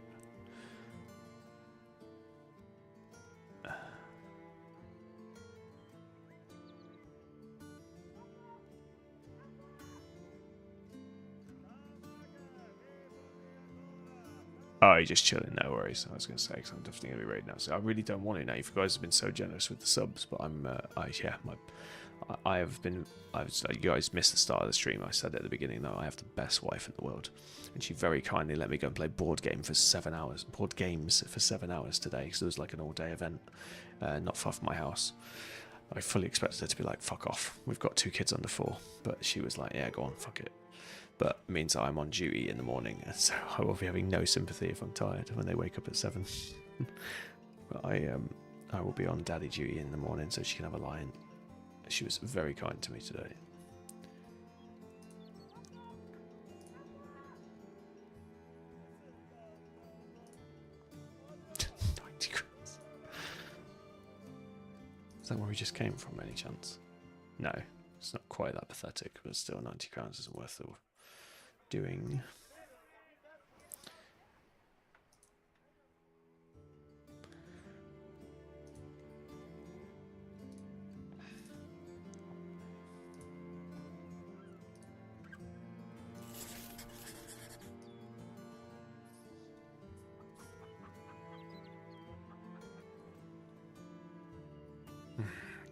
Oh, you're just chilling, no worries. I was going to say, because I'm definitely going to be raiding now. So I really don't want to now. You guys have been so generous with the subs, but you guys missed the start of the stream. I said at the beginning, though, I have the best wife in the world. And she very kindly let me go and play board games for 7 hours today, because it was like an all-day event, not far from my house. I fully expected her to be like, fuck off. We've got 2 kids under 4. But she was like, yeah, go on, fuck it. But it means I'm on duty in the morning, so I will be having no sympathy if I'm tired when they wake up at 7. But I will be on daddy duty in the morning so she can have a lie in. She was very kind to me today. £90. Is that where we just came from, any chance? No, it's not quite that pathetic, but still £90 isn't worth the doing.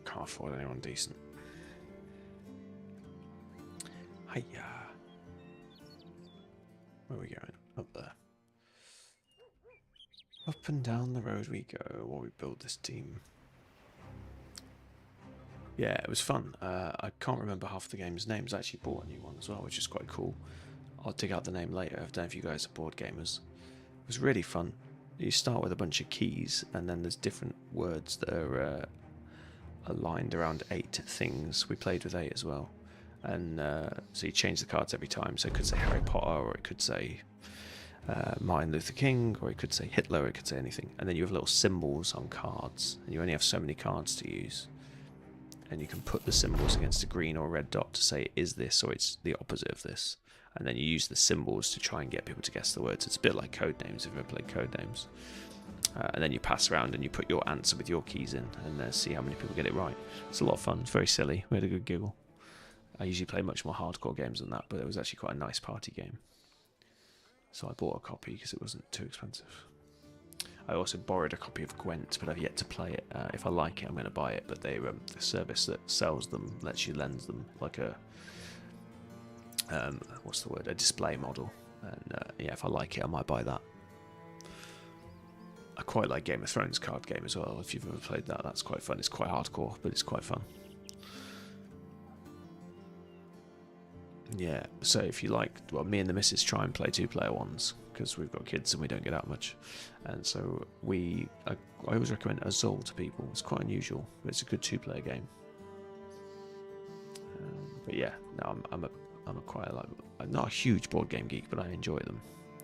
Can't afford anyone decent. Hiya. Where are we going? Up there. Up and down the road we go while we build this team. Yeah, it was fun. I can't remember half the game's names. I actually bought a new one as well, which is quite cool. I'll dig out the name later. I don't know if you guys are board gamers. It was really fun. You start with a bunch of keys, and then there's different words that are aligned around 8 things. We played with 8 as well. And so you change the cards every time. So it could say Harry Potter, or it could say Martin Luther King, or it could say Hitler, or it could say anything. And then you have little symbols on cards, and you only have so many cards to use. And you can put the symbols against a green or red dot to say, is this, or it's the opposite of this. And then you use the symbols to try and get people to guess the words. It's a bit like code names, if you've ever played code names. And then you pass around and you put your answer with your keys in, and see how many people get it right. It's a lot of fun. It's very silly. We had a good giggle. I usually play much more hardcore games than that, but it was actually quite a nice party game. So I bought a copy because it wasn't too expensive. I also borrowed a copy of Gwent, but I've yet to play it. If I like it, I'm going to buy it, but the service that sells them lets you lend them like a what's the word? A display model. And yeah, if I like it, I might buy that. I quite like Game of Thrones card game as well. If you've ever played that, that's quite fun. It's quite hardcore, but it's quite fun. Yeah, so if you like, well, me and the missus try and play 2-player ones because we've got kids and we don't get out much, and so I always recommend Azul to people. It's quite unusual, but it's a good 2-player game. But yeah, no, I'm not a huge board game geek, but I enjoy them.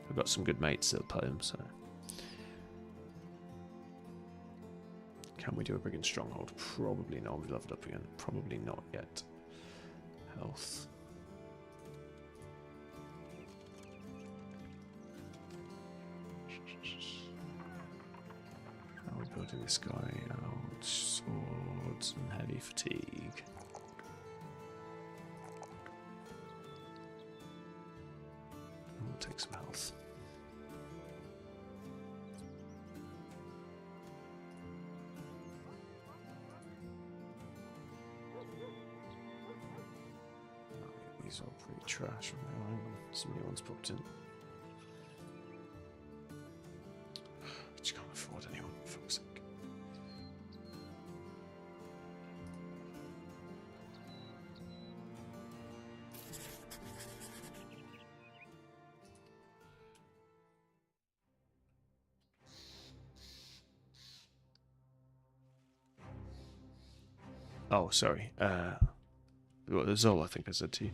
I've got some good mates that play them. So, can we do a Brigand Stronghold? Probably not. We've leveled up again. Probably not yet. Health. building this guy out. Swords and heavy fatigue. We'll take some health. These are all pretty trash. Hang on, some new ones popped in. Just can't afford anyone, for fuck's sake. Oh, sorry. Well, that's all I think I said to you.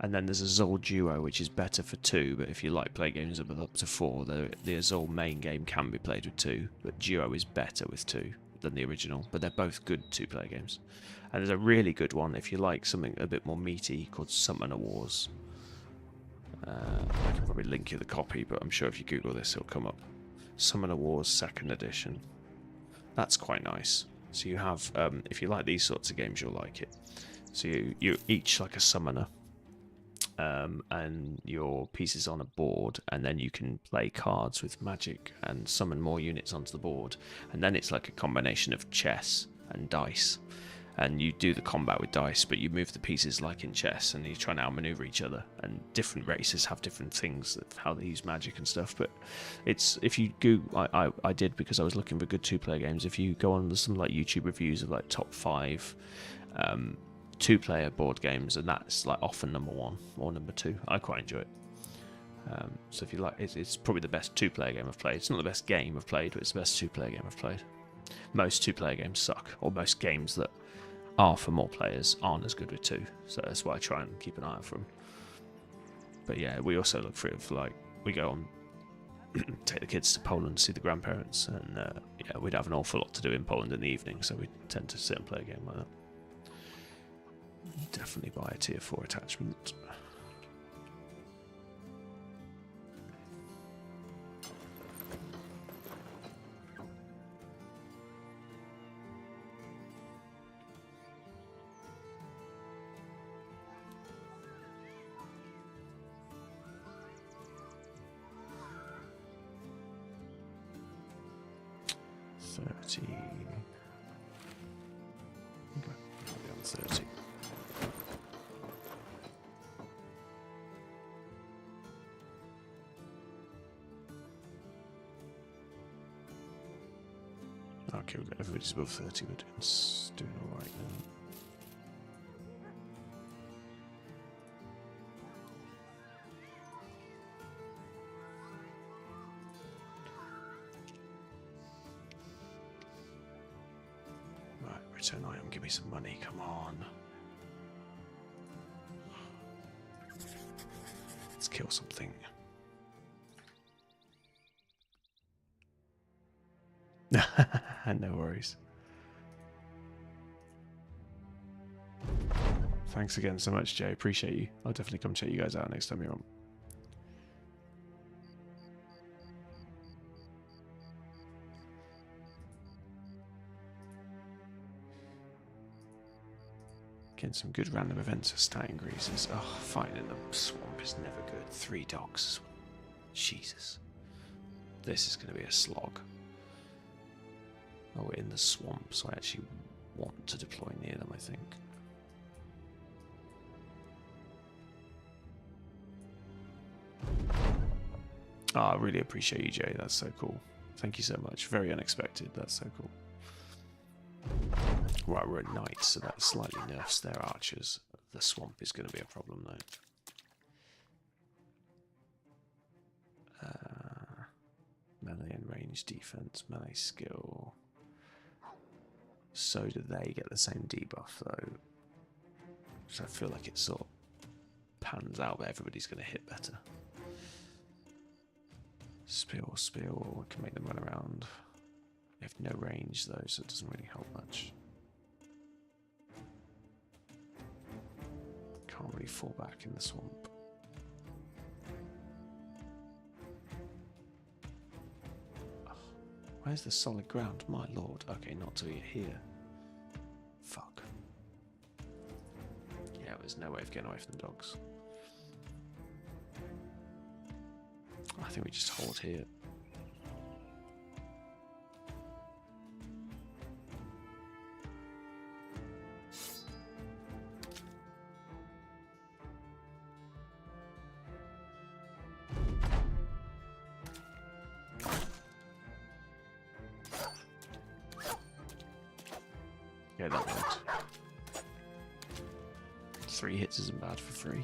And then there's Azul Duo, which is better for 2, but if you like play games up to 4, the Azul main game can be played with 2, but Duo is better with 2 than the original, but they're both good 2-player games. And there's a really good one if you like something a bit more meaty called Summoner Wars. I can probably link you the copy, but I'm sure if you Google this it'll come up. Summoner Wars 2nd edition. That's quite nice. So you have, if you like these sorts of games, you'll like it. So you're each like a summoner. And your pieces on a board, and then you can play cards with magic and summon more units onto the board, and then it's like a combination of chess and dice, and you do the combat with dice, but you move the pieces like in chess, and you try and outmaneuver each other, and different races have different things that how they use magic and stuff. But it's, if you go, I did because I was looking for good 2-player games. If you go on, there's some like YouTube reviews of like top 5 2-player board games, and that's like often number 1 or number 2. I quite enjoy it. So if you like, it's probably the best 2-player game I've played. It's not the best game I've played, but it's the best 2-player game I've played. Most 2-player games suck, or most games that are for more players aren't as good with 2. So that's why I try and keep an eye out for them. But yeah, we also look for it for like, we go on, take the kids to Poland to see the grandparents, and yeah, we'd have an awful lot to do in Poland in the evening, so we tend to sit and play a game like that. Definitely buy a tier 4 attachment. Okay, I'll be on 30. Okay, we've got everybody's above 30, we're doing alright now. Right, return item, give me some money, come on. Let's kill something. No worries. Thanks again so much, Jay. Appreciate you. I'll definitely come check you guys out next time you're on. Getting some good random events for stat increases. Oh, fighting in the swamp is never good. 3 dogs. Jesus. This is going to be a slog. Oh, we're in the swamp, so I actually want to deploy near them, I think. Oh, I really appreciate you, Jay. That's so cool. Thank you so much. Very unexpected. That's so cool. Right, we're at night, so that slightly nerfs their archers. The swamp is going to be a problem, though. Melee and range defense, melee skill. So do they get the same debuff, though? So I feel like it sort of pans out, but everybody's going to hit better. Spill, we can make them run around. They have no range, though, so it doesn't really help much. Can't really fall back in the swamp. Where's the solid ground? My lord. Okay, not till you're here. Fuck. Yeah, there's no way of getting away from the dogs. I think we just hold here. Yeah, that works. 3 hits isn't bad for 3.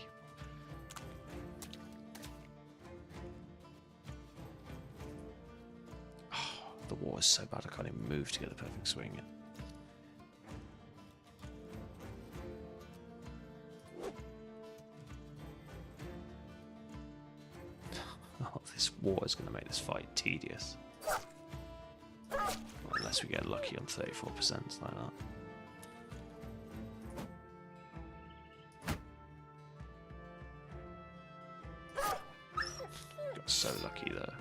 Oh, the wall is so bad I can't even move to get the perfect swing in. Oh, this war is going to make this fight tedious. Well, unless we get lucky on 34% like that. Got so lucky there.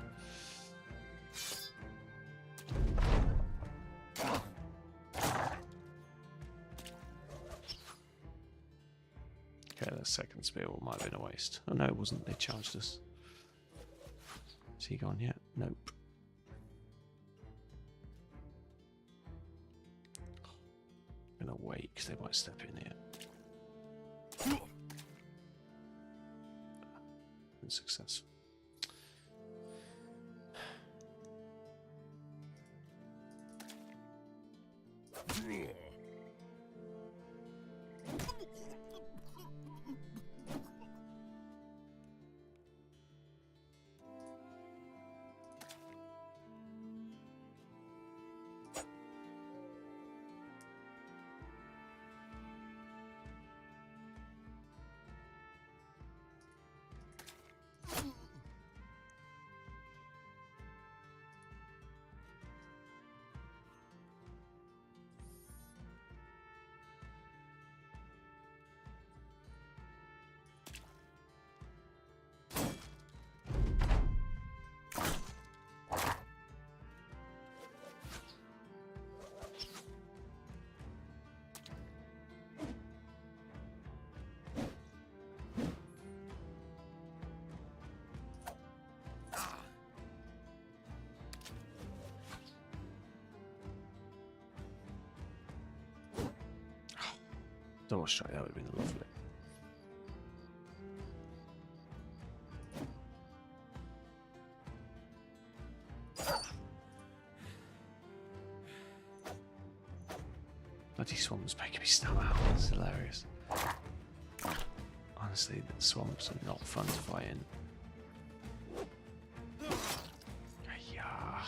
Okay, the second spear might have been a waste. Oh no, it wasn't. They charged us. Is he gone yet? Nope. I'm gonna wait because they might step in here. Unsuccessful. Double strike, that would have been lovely. Bloody swamp's making me snap out. It's hilarious. Honestly, the swamps are not fun to fight in. Yeah.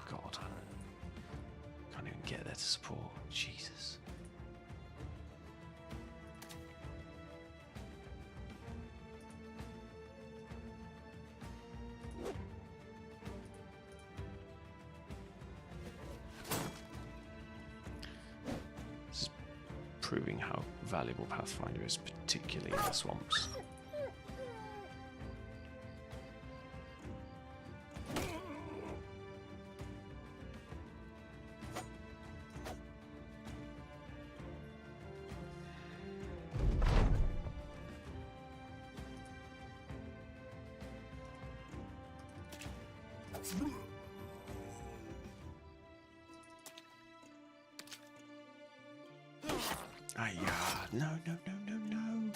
God. Can't even get there to support. Jesus. Proving how valuable Pathfinder is, particularly in the swamps. No, no, no, no, no.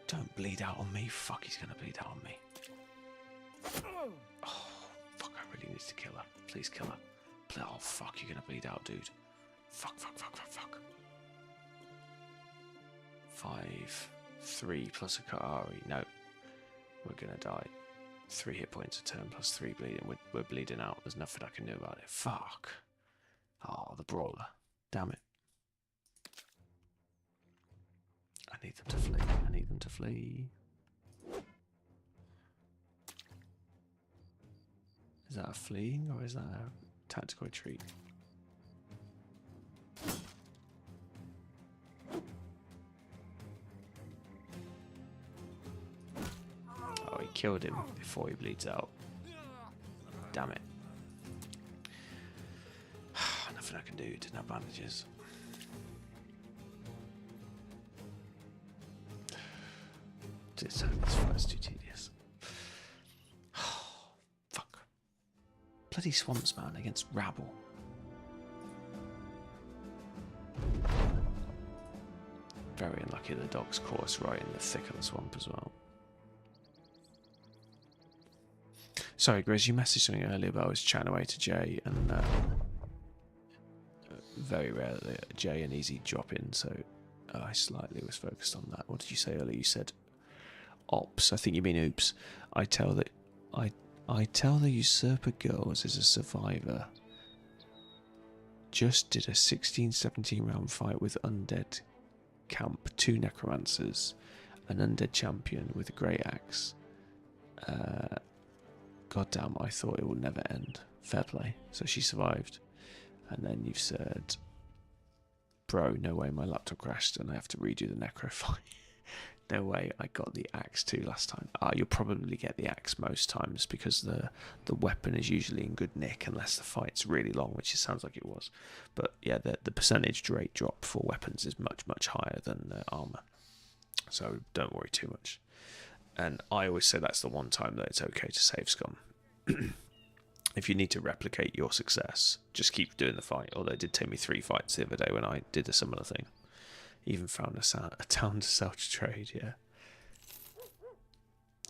Don't bleed out on me. Fuck, he's gonna bleed out on me. Oh, fuck, I really need to kill her. Please kill her. Oh, fuck, you're gonna bleed out, dude. Fuck, fuck, fuck, fuck, fuck. 5, 3 plus a Kaari. No, we're gonna die. 3 hit points a turn plus 3 bleeding. We're bleeding out. There's nothing I can do about it. Fuck. Oh, the brawler. Damn it. I need them to flee. I need them to flee. Is that a fleeing or is that a tactical retreat? Oh, he killed him before he bleeds out. Damn it. Nothing I can do, didn't have bandages. This fight's too tedious. Fuck. Bloody swamps, man, against rabble. Very unlucky the dog's caught us right in the thick of the swamp as well. Sorry, Grizz, you messaged something earlier about I was chatting away to Jay, and very rare that Jay and Easy drop in, so I slightly was focused on that. What did you say earlier? You said ops. I think you mean oops. I tell the usurper girls as a survivor. Just did a 16-17 round fight with undead camp, 2 necromancers, an undead champion with a great axe. Goddamn, I thought it would never end. Fair play. So she survived. And then you've said, bro, no way my laptop crashed and I have to redo the necro fight. No way, I got the axe too last time. You'll probably get the axe most times because the weapon is usually in good nick unless the fight's really long, which it sounds like it was. But yeah, the percentage rate drop for weapons is much, much higher than armour. So don't worry too much. And I always say that's the one time that it's okay to save scum. If you need to replicate your success, just keep doing the fight. Although it did take me 3 fights the other day when I did a similar thing. Even found a town to sell to trade, yeah.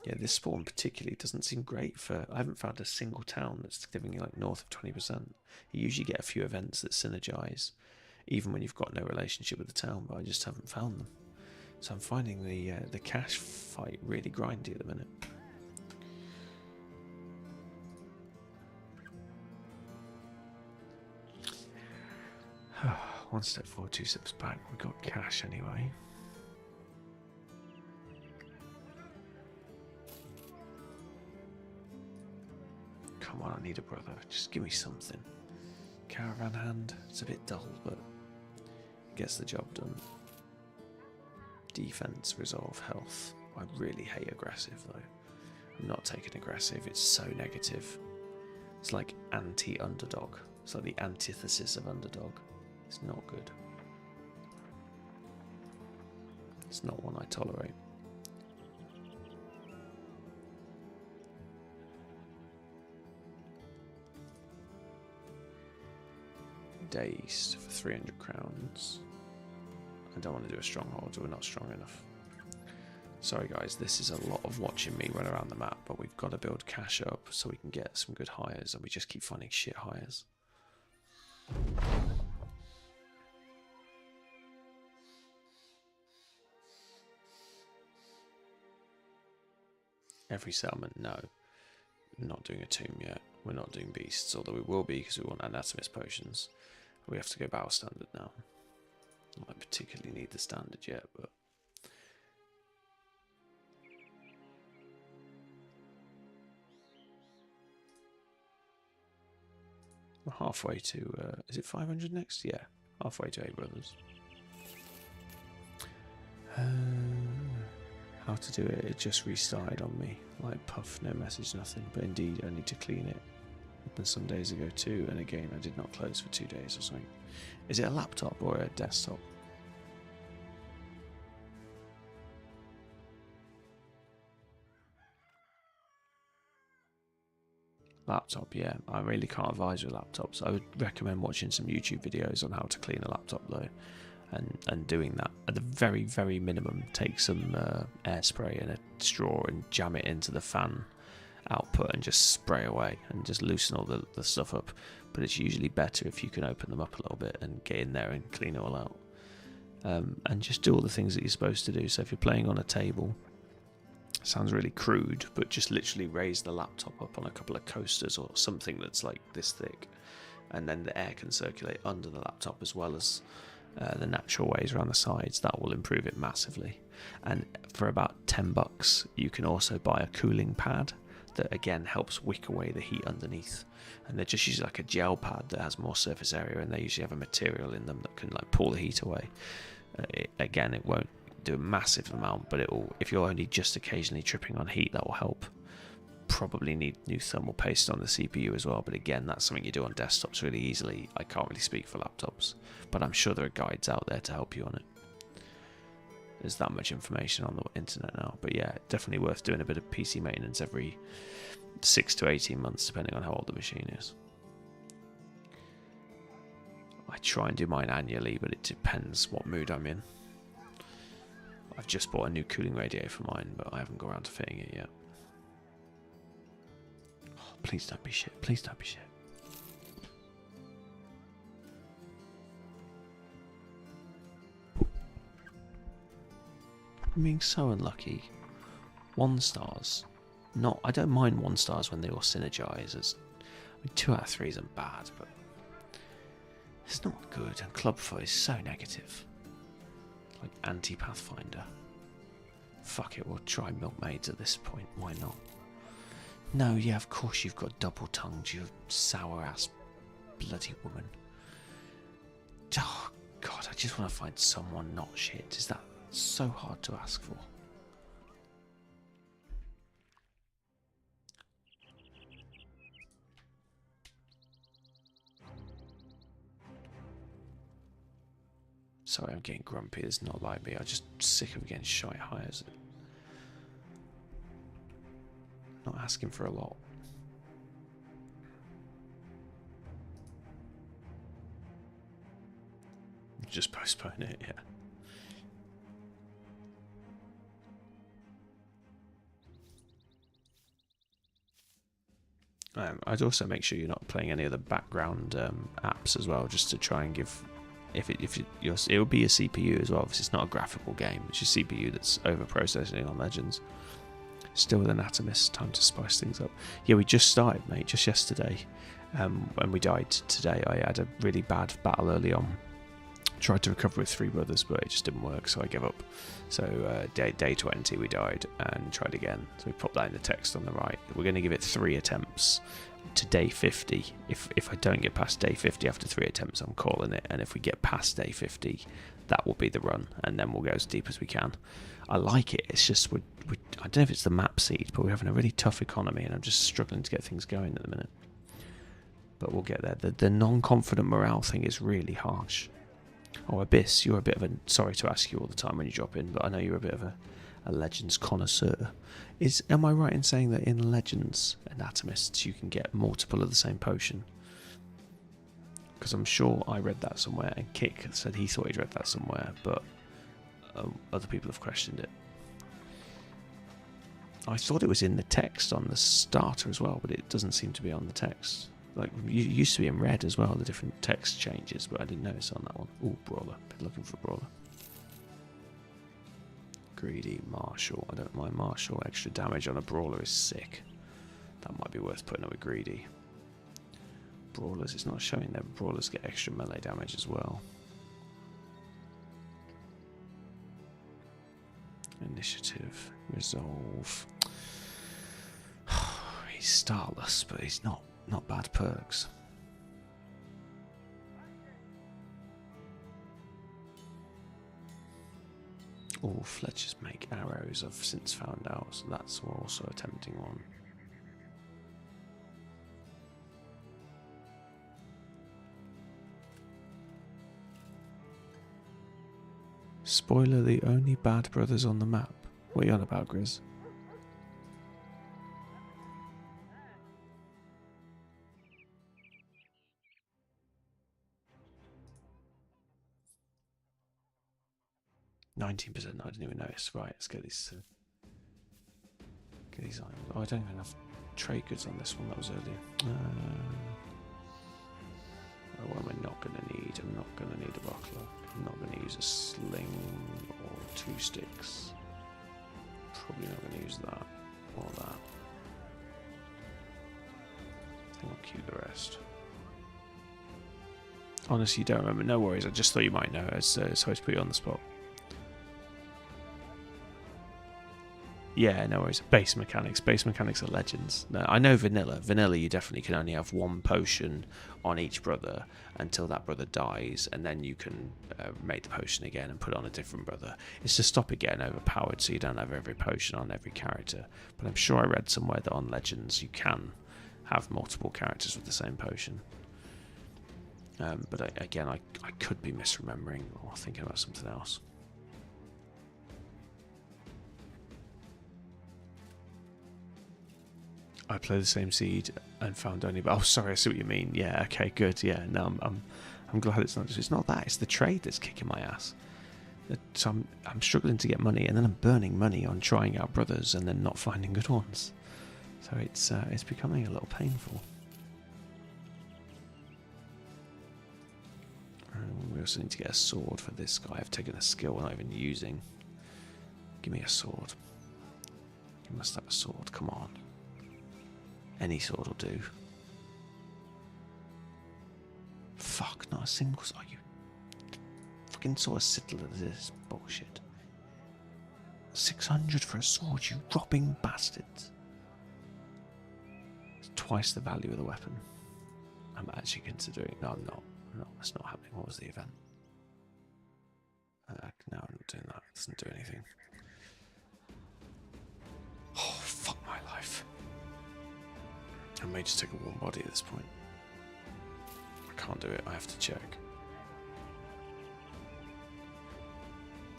Yeah, this spawn particularly doesn't seem great for... I haven't found a single town that's giving you like north of 20%. You usually get a few events that synergize, even when you've got no relationship with the town, but I just haven't found them. So I'm finding the cash fight really grindy at the minute. One step forward, 2 steps back. We've got cash anyway. Come on, I need a brother. Just give me something. Caravan hand. It's a bit dull, but it gets the job done. Defense, resolve, health. I really hate aggressive though. I'm not taking aggressive. It's so negative. It's like anti-underdog. It's like the antithesis of underdog. It's not good. It's not one I tolerate. Dazed for 300 crowns. I don't want to do a stronghold, we're not strong enough. Sorry guys, this is a lot of watching me run around the map, but we've got to build cash up so we can get some good hires, and we just keep finding shit hires. Every settlement, no. We're not doing a tomb yet. We're not doing beasts, although we will be because we want anatomist potions. We have to go battle standard now. I don't particularly need the standard yet, but we're halfway to. Is it 500 next? Yeah, halfway to 8 brothers. How to do it? It just restarted on me. Like puff, no message, nothing. But indeed, I need to clean it. Happened some days ago too, and again, I did not close for 2 days or something. Is it a laptop or a desktop? Laptop, yeah. I really can't advise with laptops. I would recommend watching some YouTube videos on how to clean a laptop though, and doing that at the very, very minimum. Take some air spray and a straw and jam it into the fan output and just spray away and just loosen all the stuff up. But it's usually better if you can open them up a little bit and get in there and clean it all out. And just do all the things that you're supposed to do. So if you're playing on a table, sounds really crude, but just literally raise the laptop up on a couple of coasters or something that's like this thick, and then the air can circulate under the laptop as well as the natural ways around the sides. That will improve it massively. And for about $10 you can also buy a cooling pad that again helps wick away the heat underneath, and they're just usually like a gel pad that has more surface area, and they usually have a material in them that can like pull the heat away. It won't do a massive amount, but it will, if you're only just occasionally tripping on heat, that will help. probably need new thermal paste on the CPU as well, but again, that's something you do on desktops really easily. I can't really speak for laptops, but I'm sure there are guides out there to help you on it. There's that much information on the internet now, but yeah, definitely worth doing a bit of PC maintenance every 6 to 18 months, depending on how old the machine is. I try and do mine annually, but it depends what mood I'm in. I've just bought a new cooling radiator for mine, but I haven't got around to fitting it yet. Oh, please don't be shit. Please don't be shit. I'm being so unlucky. 1 stars. Not. I don't mind 1 stars when they all synergize. I mean, 2 out of 3 isn't bad, but it's not good. And Club Foot is so negative. Like anti-Pathfinder. Fuck it, we'll try Milkmaids at this point. Why not? No, yeah, of course you've got double-tongued, you sour-ass bloody woman. Oh, God, I just want to find someone not shit. Is that so hard to ask for? Sorry, I'm getting grumpy. It's not like me. I'm just sick of getting shite hires. Not asking for a lot. Just postpone it, yeah. I'd also make sure you're not playing any of the background apps as well, just to try and give. It will be a CPU as well. Obviously, it's not a graphical game. It's your CPU that's over processing on Legends. Still with Anatomists, time to spice things up. Yeah, we just started, mate. Just yesterday, when we died today, I had a really bad battle early on. Tried to recover with 3 brothers, but it just didn't work, so I gave up. So day 20 we died and tried again. So we popped that in the text on the right. We're going to give it 3 attempts to day 50. If I don't get past day 50 after 3 attempts, I'm calling it. And if we get past day 50, that will be the run, and then we'll go as deep as we can. I like it. It's just I don't know if it's the map seed, but we're having a really tough economy, and I'm just struggling to get things going at the minute. But we'll get there. The non-confident morale thing is really harsh. Oh, Abyss, you're a bit of a... Sorry to ask you all the time when you drop in, but I know you're a bit of a Legends connoisseur. Am I right in saying that in Legends Anatomists you can get multiple of the same potion? Because I'm sure I read that somewhere, and Kick said he thought he'd read that somewhere, but other people have questioned it. I thought it was in the text on the starter as well, but it doesn't seem to be on the text. Like, it used to be in red as well, the different text changes, but I didn't notice on that one. Ooh, Brawler. Been looking for Brawler. Greedy, Martial. I don't mind Martial. Extra damage on a Brawler is sick. That might be worth putting up with Greedy. Brawlers, it's not showing there, but Brawlers get extra melee damage as well. Initiative. Resolve. He's starless, but he's not bad perks. Oh, Fletchers make arrows, I've since found out, so that's also a tempting one. Spoiler, the only bad brothers on the map. What are you on about, Grizz? %, I didn't even notice. Right, let's get these. Get these items. Oh, I don't even have trade goods on this one. That was earlier. What am I not going to need? I'm not going to need a buckler. I'm not going to use a sling or 2 sticks. Probably not going to use that or that. I think I'll keep the rest. Honestly, you don't remember. No worries. I just thought you might know. Sorry to put you on the spot. Yeah, no worries. Base mechanics. Base mechanics are legends. No, I know vanilla. Vanilla, you definitely can only have one potion on each brother until that brother dies, and then you can make the potion again and put it on a different brother. It's to stop it getting overpowered, so you don't have every potion on every character. But I'm sure I read somewhere that on legends you can have multiple characters with the same potion. But I could be misremembering or thinking about something else. I play the same seed and found only. Oh, sorry, I see what you mean. Yeah, okay, good. Yeah, no, I'm glad it's not. It's not that. It's the trade that's kicking my ass. So I'm struggling to get money, and then I'm burning money on trying out brothers, and then not finding good ones. So it's becoming a little painful. We also need to get a sword for this guy. I've taken a skill we're not even using. Give me a sword. You must have a sword. Come on. Any sword will do. Fuck, not a single sword. You fucking sort of citadel of this bullshit. 600 for a sword, you robbing bastards. It's twice the value of the weapon. I'm actually considering. No, I'm not. No, that's not happening. What was the event? No, I'm not doing that. It doesn't do anything. Oh, fuck my life. I may just take a warm body at this point. I can't do it. I have to check.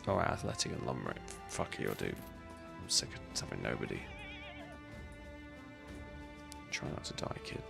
Alright, athletic and lumber. Fuck it, you'll do. I'm sick of having nobody. Try not to die, kid.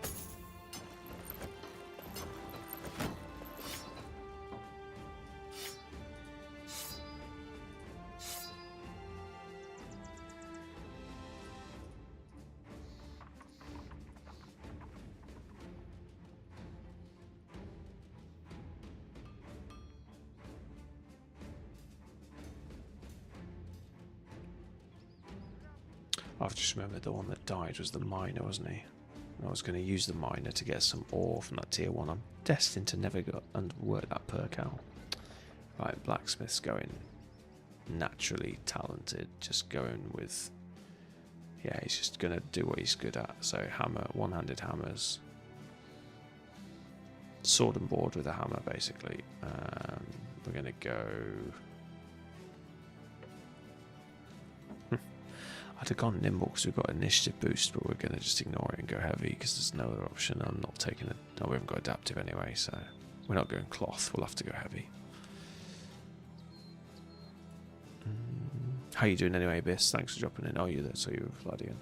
I've just remembered the one that died was the miner, wasn't he? And I was going to use the miner to get some ore from that tier 1. I'm destined to never go and work that perk out. Right, blacksmith's going naturally talented. Just going with... Yeah, he's just going to do what he's good at. So hammer, one-handed hammers. Sword and board with a hammer, basically. We're going to go... I'd have gone nimble because we've got initiative boost, but we're going to just ignore it and go heavy because there's no other option. I'm not taking it. No, we haven't got adaptive anyway, so we're not going cloth. We'll have to go heavy. How you doing anyway, Abyss? Thanks for dropping in. Oh, you there, so you replied again.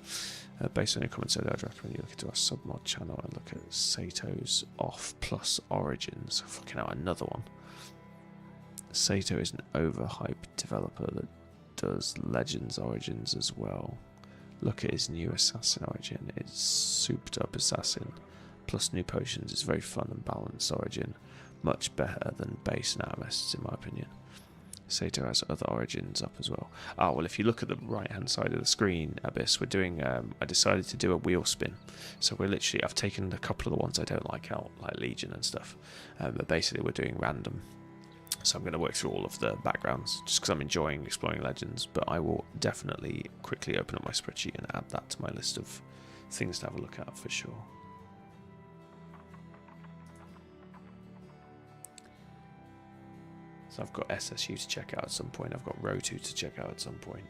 Based on your comments earlier, I'd recommend you look into our submod channel and look at Sato's off plus Origins. Fucking hell, another one. Sato is an overhyped developer that does Legends Origins as well. Look at his new Assassin Origin. It's souped up Assassin plus new potions. It's very fun and balanced Origin. Much better than base Anatomists in my opinion. Sato has other Origins up as well. Ah, well, if you look at the right hand side of the screen, Abyss, we're doing I decided to do a wheel spin. So we're literally, I've taken a couple of the ones I don't like out, like Legion and stuff, but basically we're doing random. So I'm going to work through all of the backgrounds just because I'm enjoying exploring Legends, but I will definitely quickly open up my spreadsheet and add that to my list of things to have a look at for sure. So I've got SSU to check out at some point, I've got Rotu to check out at some point,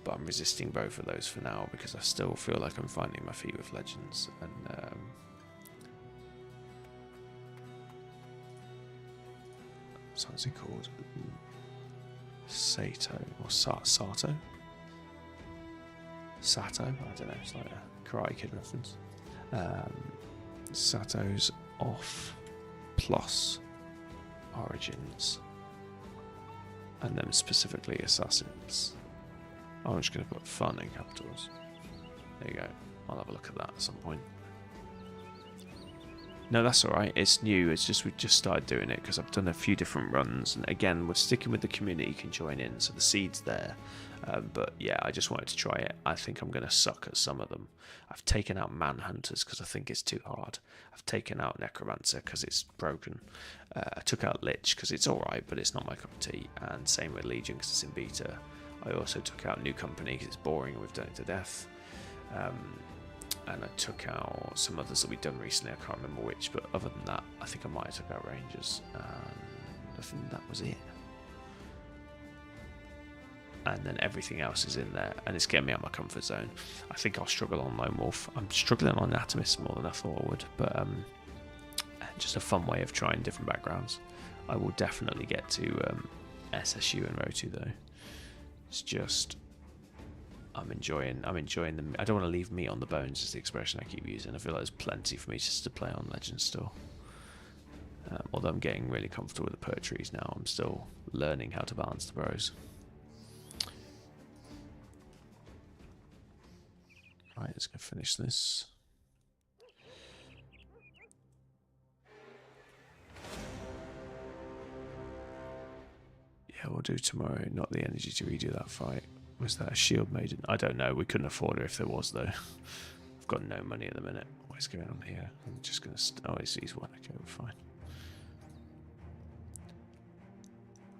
but I'm resisting both of those for now because I still feel like I'm finding my feet with Legends. And what's it called? Sato or Sato? Sato? I don't know. It's like a Karate Kid reference. Sato's off plus Origins, and then specifically Assassins. Oh, I'm just going to put fun in capitals. There you go. I'll have a look at that at some point. No, that's alright. It's new. It's just we just started doing it because I've done a few different runs. And again, we're sticking with the community. You can join in. So the seed's there. But yeah, I just wanted to try it. I think I'm going to suck at some of them. I've taken out Manhunters because I think it's too hard. I've taken out Necromancer because it's broken. I took out Lich because it's alright, but it's not my cup of tea. And same with Legion because it's in beta. I also took out New Company because it's boring and we've done it to death. And I took out some others that we'd done recently. I can't remember which, but other than that, I think I might have took out Rangers. And I think that was it. And then everything else is in there, and it's getting me out of my comfort zone. I think I'll struggle on Lone Wolf. I'm struggling on Anatomists more than I thought I would, but just a fun way of trying different backgrounds. I will definitely get to SSU and Rotu though. It's just I'm enjoying them. I don't want to leave meat on the bones is the expression I keep using. I feel like there's plenty for me just to play on Legends still. Although I'm getting really comfortable with the perk trees now, I'm still learning how to balance the bros. Right, let's go finish this. Yeah, we'll do tomorrow. Not the energy to redo that fight. Was that a shield maiden? I don't know. We couldn't afford her if there was, though. I've got no money at the minute. What is going on here? I'm just going to... Oh, he's one. Okay, we're fine.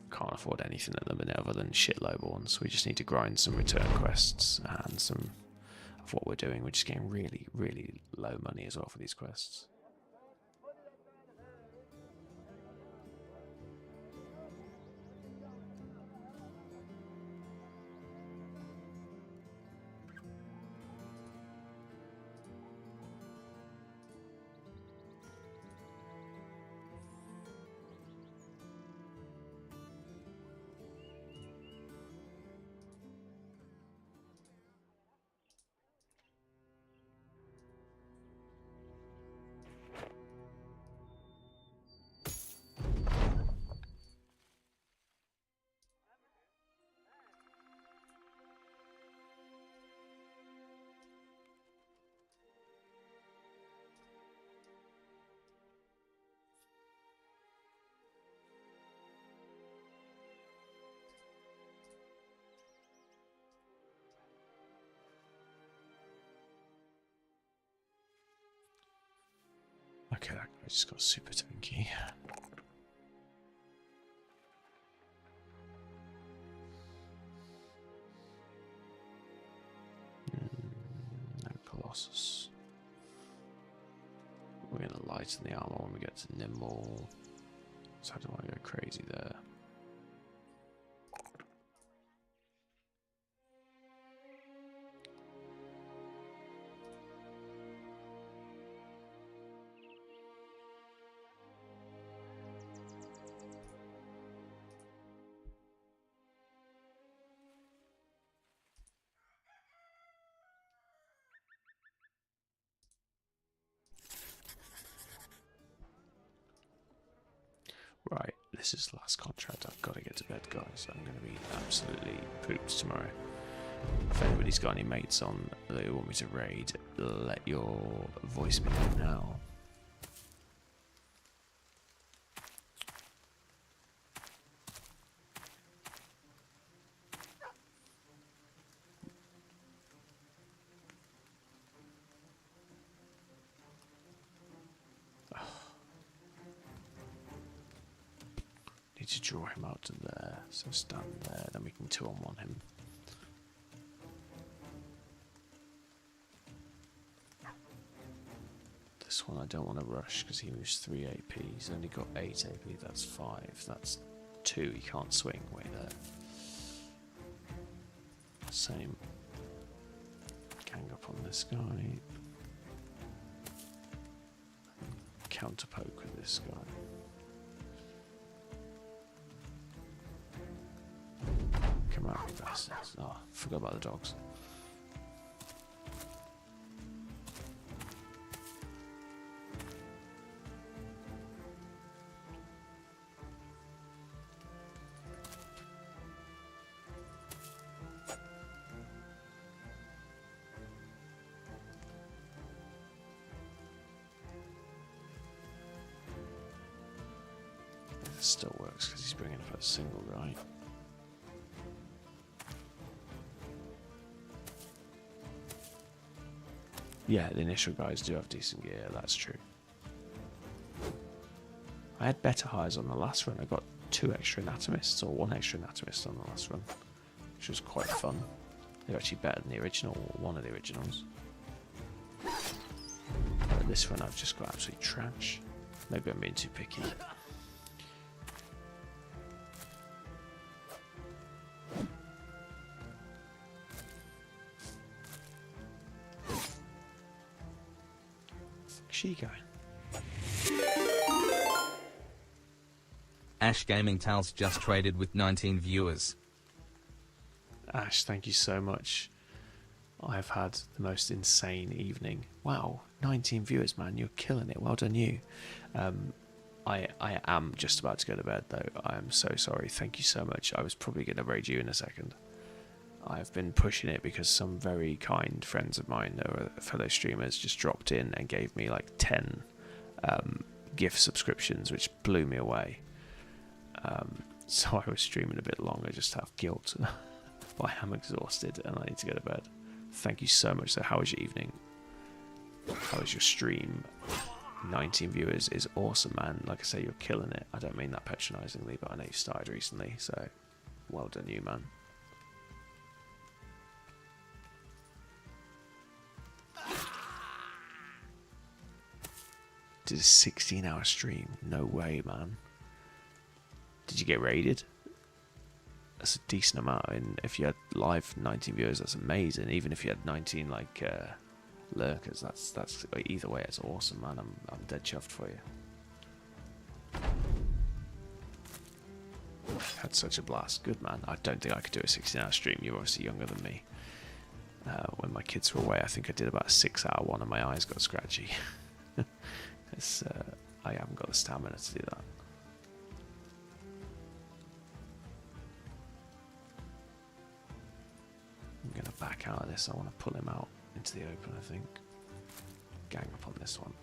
Can't afford anything at the minute other than shit lowborns. We just need to grind some return quests and some of what we're doing. We're just getting really, really low money as well for these quests. Okay, that guy just got super tanky. No Colossus. We're going to lighten the armor when we get to Nimble. So I don't want to go crazy there. Right, this is the last contract. I've got to get to bed, guys. I'm going to be absolutely pooped tomorrow. If anybody's got any mates on that want me to raid, let your voice me know now. To draw him out to there, so stand there, then we can 2-on-1 him. This one I don't want to rush because he moves 3 AP. He's only got 8 AP, that's 5, that's 2. He can't swing way there. Same. Gang up on this guy. Counter poke with this guy. Come out, you bastards. Oh, forgot about the dogs. This still works because he's bringing up a single, right? Yeah, the initial guys do have decent gear, that's true. I had better highs on the last run. I got 2 extra Anatomists, or 1 extra Anatomist on the last run. which was quite fun. They're actually better than the original, or one of the originals. But this one I've just got absolutely trash. Maybe I'm being too picky. She guy. Ash Gaming Tales just traded with 19 viewers. Ash, thank you so much. I've had the most insane evening. Wow, 19 viewers, man. You're killing it. Well done, you. I am just about to go to bed, though. I am so sorry. Thank you so much. I was probably going to raid you in a second. I've been pushing it because some very kind friends of mine, or fellow streamers, just dropped in and gave me like 10 gift subscriptions, which blew me away. So I was streaming a bit longer just to have guilt. But I am exhausted and I need to go to bed. Thank you so much. So how was your evening? How was your stream? 19 viewers is awesome, man. Like I say, you're killing it. I don't mean that patronisingly, but I know you started recently, so well done you, man. Did a 16-hour stream? No way, man. Did you get raided? That's a decent amount. And if you had live 19 viewers, that's amazing. Even if you had 19 like lurkers, that's either way, it's awesome, man. I'm dead chuffed for you. Had such a blast. Good, man. I don't think I could do a 16-hour stream. You're obviously younger than me. When my kids were away, I think I did about a 6-hour one, and my eyes got scratchy. I haven't got the stamina to do that. I'm going to back out of this. I want to pull him out into the open, I think. Gang up on this one.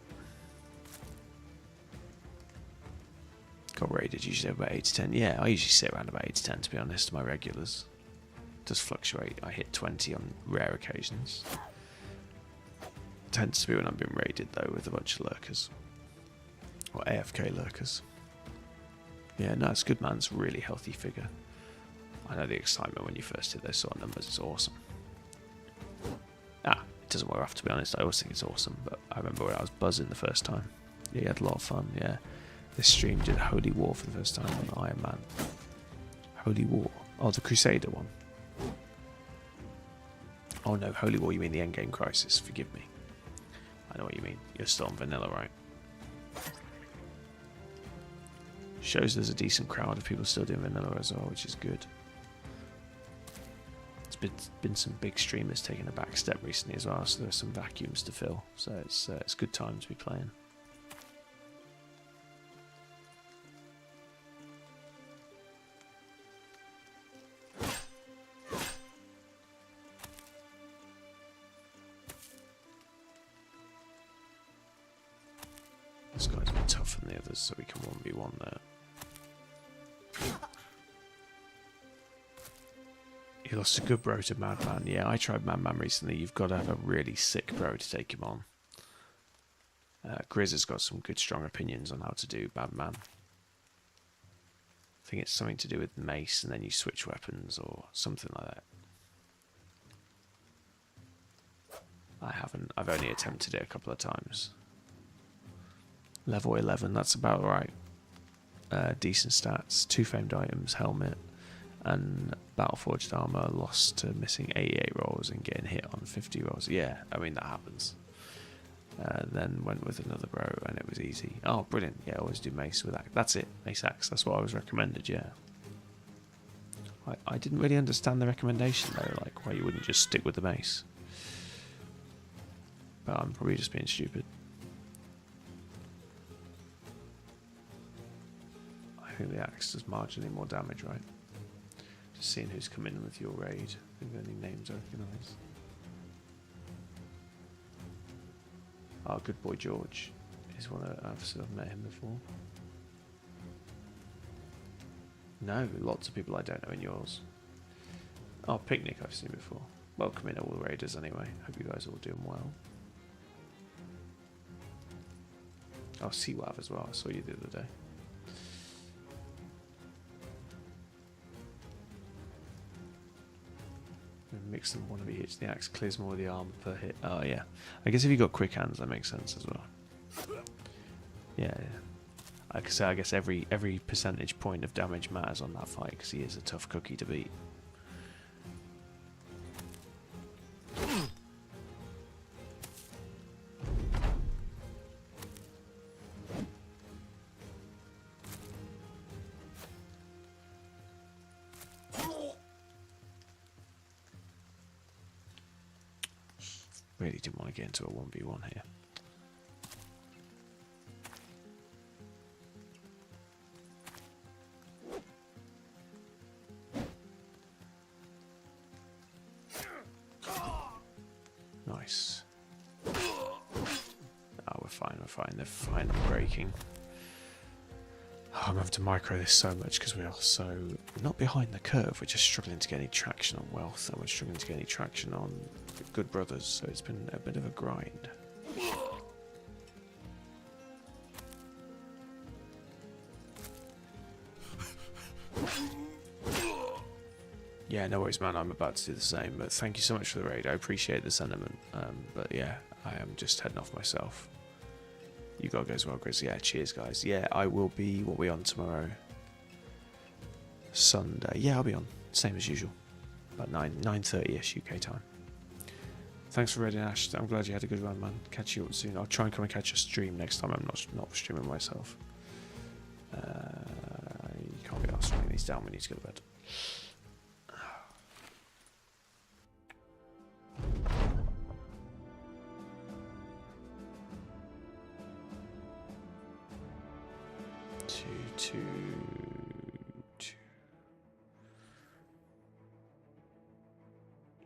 Got raided usually about 8 to 10. Yeah, I usually sit around about 8 to 10, to be honest, my regulars. Does fluctuate. I hit 20 on rare occasions. Tends to be when I'm being raided, though, with a bunch of lurkers. Or AFK lurkers. Yeah, no, it's good, man. It's a really healthy figure. I know the excitement when you first hit those sort of numbers. It's awesome. It doesn't wear off, to be honest. I always think it's awesome, but I remember when I was buzzing the first time. Yeah, you had a lot of fun, yeah. This stream did Holy War for the first time on Iron Man. Holy War. Oh, the Crusader one. Oh no, Holy War, you mean the Endgame Crisis. Forgive me. I know what you mean. You're still on vanilla, right? Shows there's a decent crowd of people still doing vanilla as well, which is good. It's been some big streamers taking a back step recently as well, so there's some vacuums to fill. So it's a good time to be playing. This guy's a bit tougher than the others, so we can 1v1 there. He lost a good bro to Madman. Yeah, I tried Madman recently. You've got to have a really sick bro to take him on. Grizz has got some good, strong opinions on how to do Madman. I think it's something to do with mace, and then you switch weapons or something like that. I haven't. I've only attempted it a couple of times. Level 11, that's about right. Decent stats, 2 famed items, helmet, and Battleforged armor. Lost to missing 88 rolls and getting hit on 50 rolls. Yeah, I mean, that happens. Then went with another bro and it was easy. Oh, brilliant. Yeah, always do mace with that. That's it, mace axe. That's what I was recommended, yeah. I didn't really understand the recommendation though, like why you wouldn't just stick with the mace. But I'm probably just being stupid. I think the axe does marginally more damage, right? Just seeing who's come in with your raid. I think any names I recognise. Oh, good boy George. He's one I've met him before. No, lots of people I don't know in yours. Oh, Picnic I've seen before. Welcome in all the raiders anyway. Hope you guys are all doing well. Oh, CWAV as well. I saw you the other day. mix them one of each. The axe clears more of the armor per hit. Oh yeah, I guess if you got quick hands, that makes sense as well. Yeah, I could say I guess every percentage point of damage matters on that fight because he is a tough cookie to beat. Really didn't want to get into a 1v1 here. Nice. Oh, we're fine, we're fine. They're finally breaking. Oh, I'm having to micro this so much because we are so not behind the curve. We're just struggling to get any traction on wealth, and we're struggling to get any traction on the good brothers. So it's been a bit of a grind. Yeah, no worries, man. I'm about to do the same. But thank you so much for the raid. I appreciate the sentiment. But yeah, I am just heading off myself. You gotta go as well, Grizz. Yeah, cheers, guys. Yeah, I will be. What are we on tomorrow? Sunday. Yeah, I'll be on. Same as usual. About 9:30ish UK time. Thanks for raiding, Ash. I'm glad you had a good run, man. Catch you up soon. I'll try and come and catch a stream next time. I'm not streaming myself. You can't be asked writing these down. We need to go to bed. Two.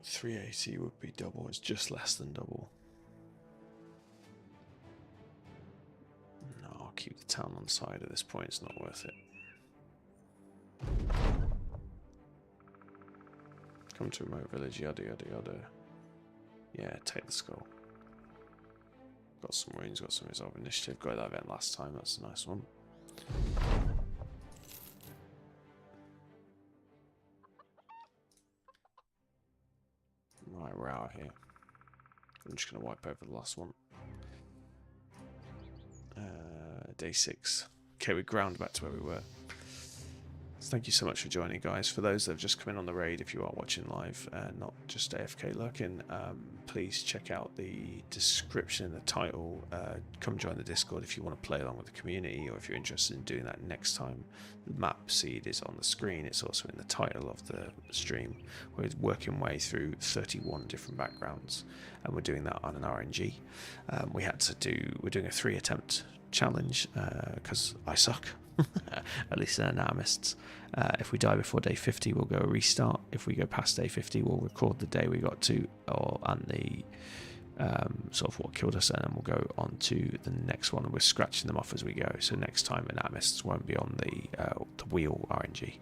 380 would be double. It's just less than double. No, I'll keep the town on side at this point. It's not worth it. Come to remote village. Yada yada yada. Yeah, take the skull. Got some wounds. Got some resolve initiative. Got that event last time. That's a nice one. Right, we're out here. I'm just going to wipe over the last one. Day 6. Okay, we ground back to where we were. So thank you so much for joining, guys. For those that have just come in on the raid, if you are watching live, not just AFK lurking, please check out the description and the title. Come join the Discord if you want to play along with the community, or if you're interested in doing that next time. The map seed is on the screen. It's also in the title of the stream. We're working way through 31 different backgrounds, and we're doing that on an RNG. We're doing a 3-attempt challenge because I suck. At least they're Anatomists. If we die before day 50, we'll go a restart. If we go past day 50, we'll record the day we got to, and the sort of what killed us, and then we'll go on to the next one, and we're scratching them off as we go. So next time, Anatomists won't be on the wheel RNG.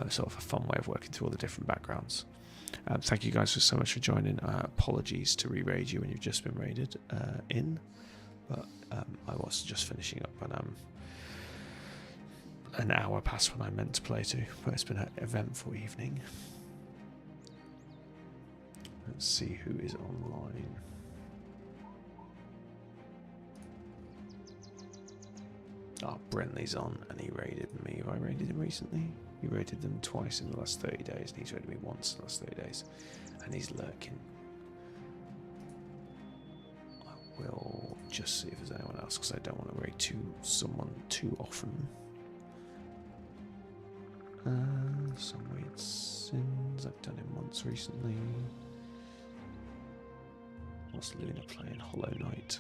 Sort of a fun way of working through all the different backgrounds. Thank you guys so much for joining. Apologies to re-raid you when you've just been raided in, but I was just finishing up, and an hour past when I meant to play to, but it's been an eventful evening. Let's see who is online. Oh, Brentley's on, and he raided me. Have I raided him recently? He raided them twice in the last 30 days, and he's raided me once in the last 30 days, and he's lurking. I will just see if there's anyone else, because I don't want to raid someone too often. Some weird sins. I've done him once recently. What's Luna playing? Hollow Knight.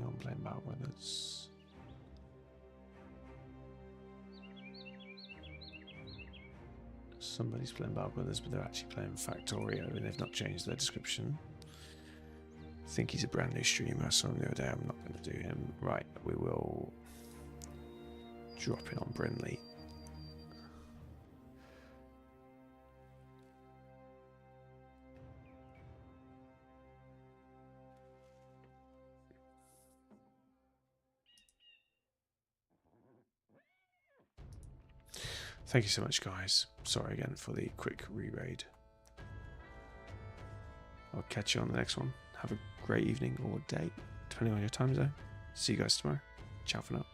I'm playing Battle Brothers. Somebody's playing Battle Brothers, but they're actually playing Factorio, and they've not changed their description. I think he's a brand new streamer. I saw him the other day. I'm not going to do him. Right, we will drop in on Brinley. Thank you so much, guys. Sorry again for the quick re-raid. I'll catch you on the next one. Have a great evening or day, depending on your time zone. See you guys tomorrow. Ciao for now.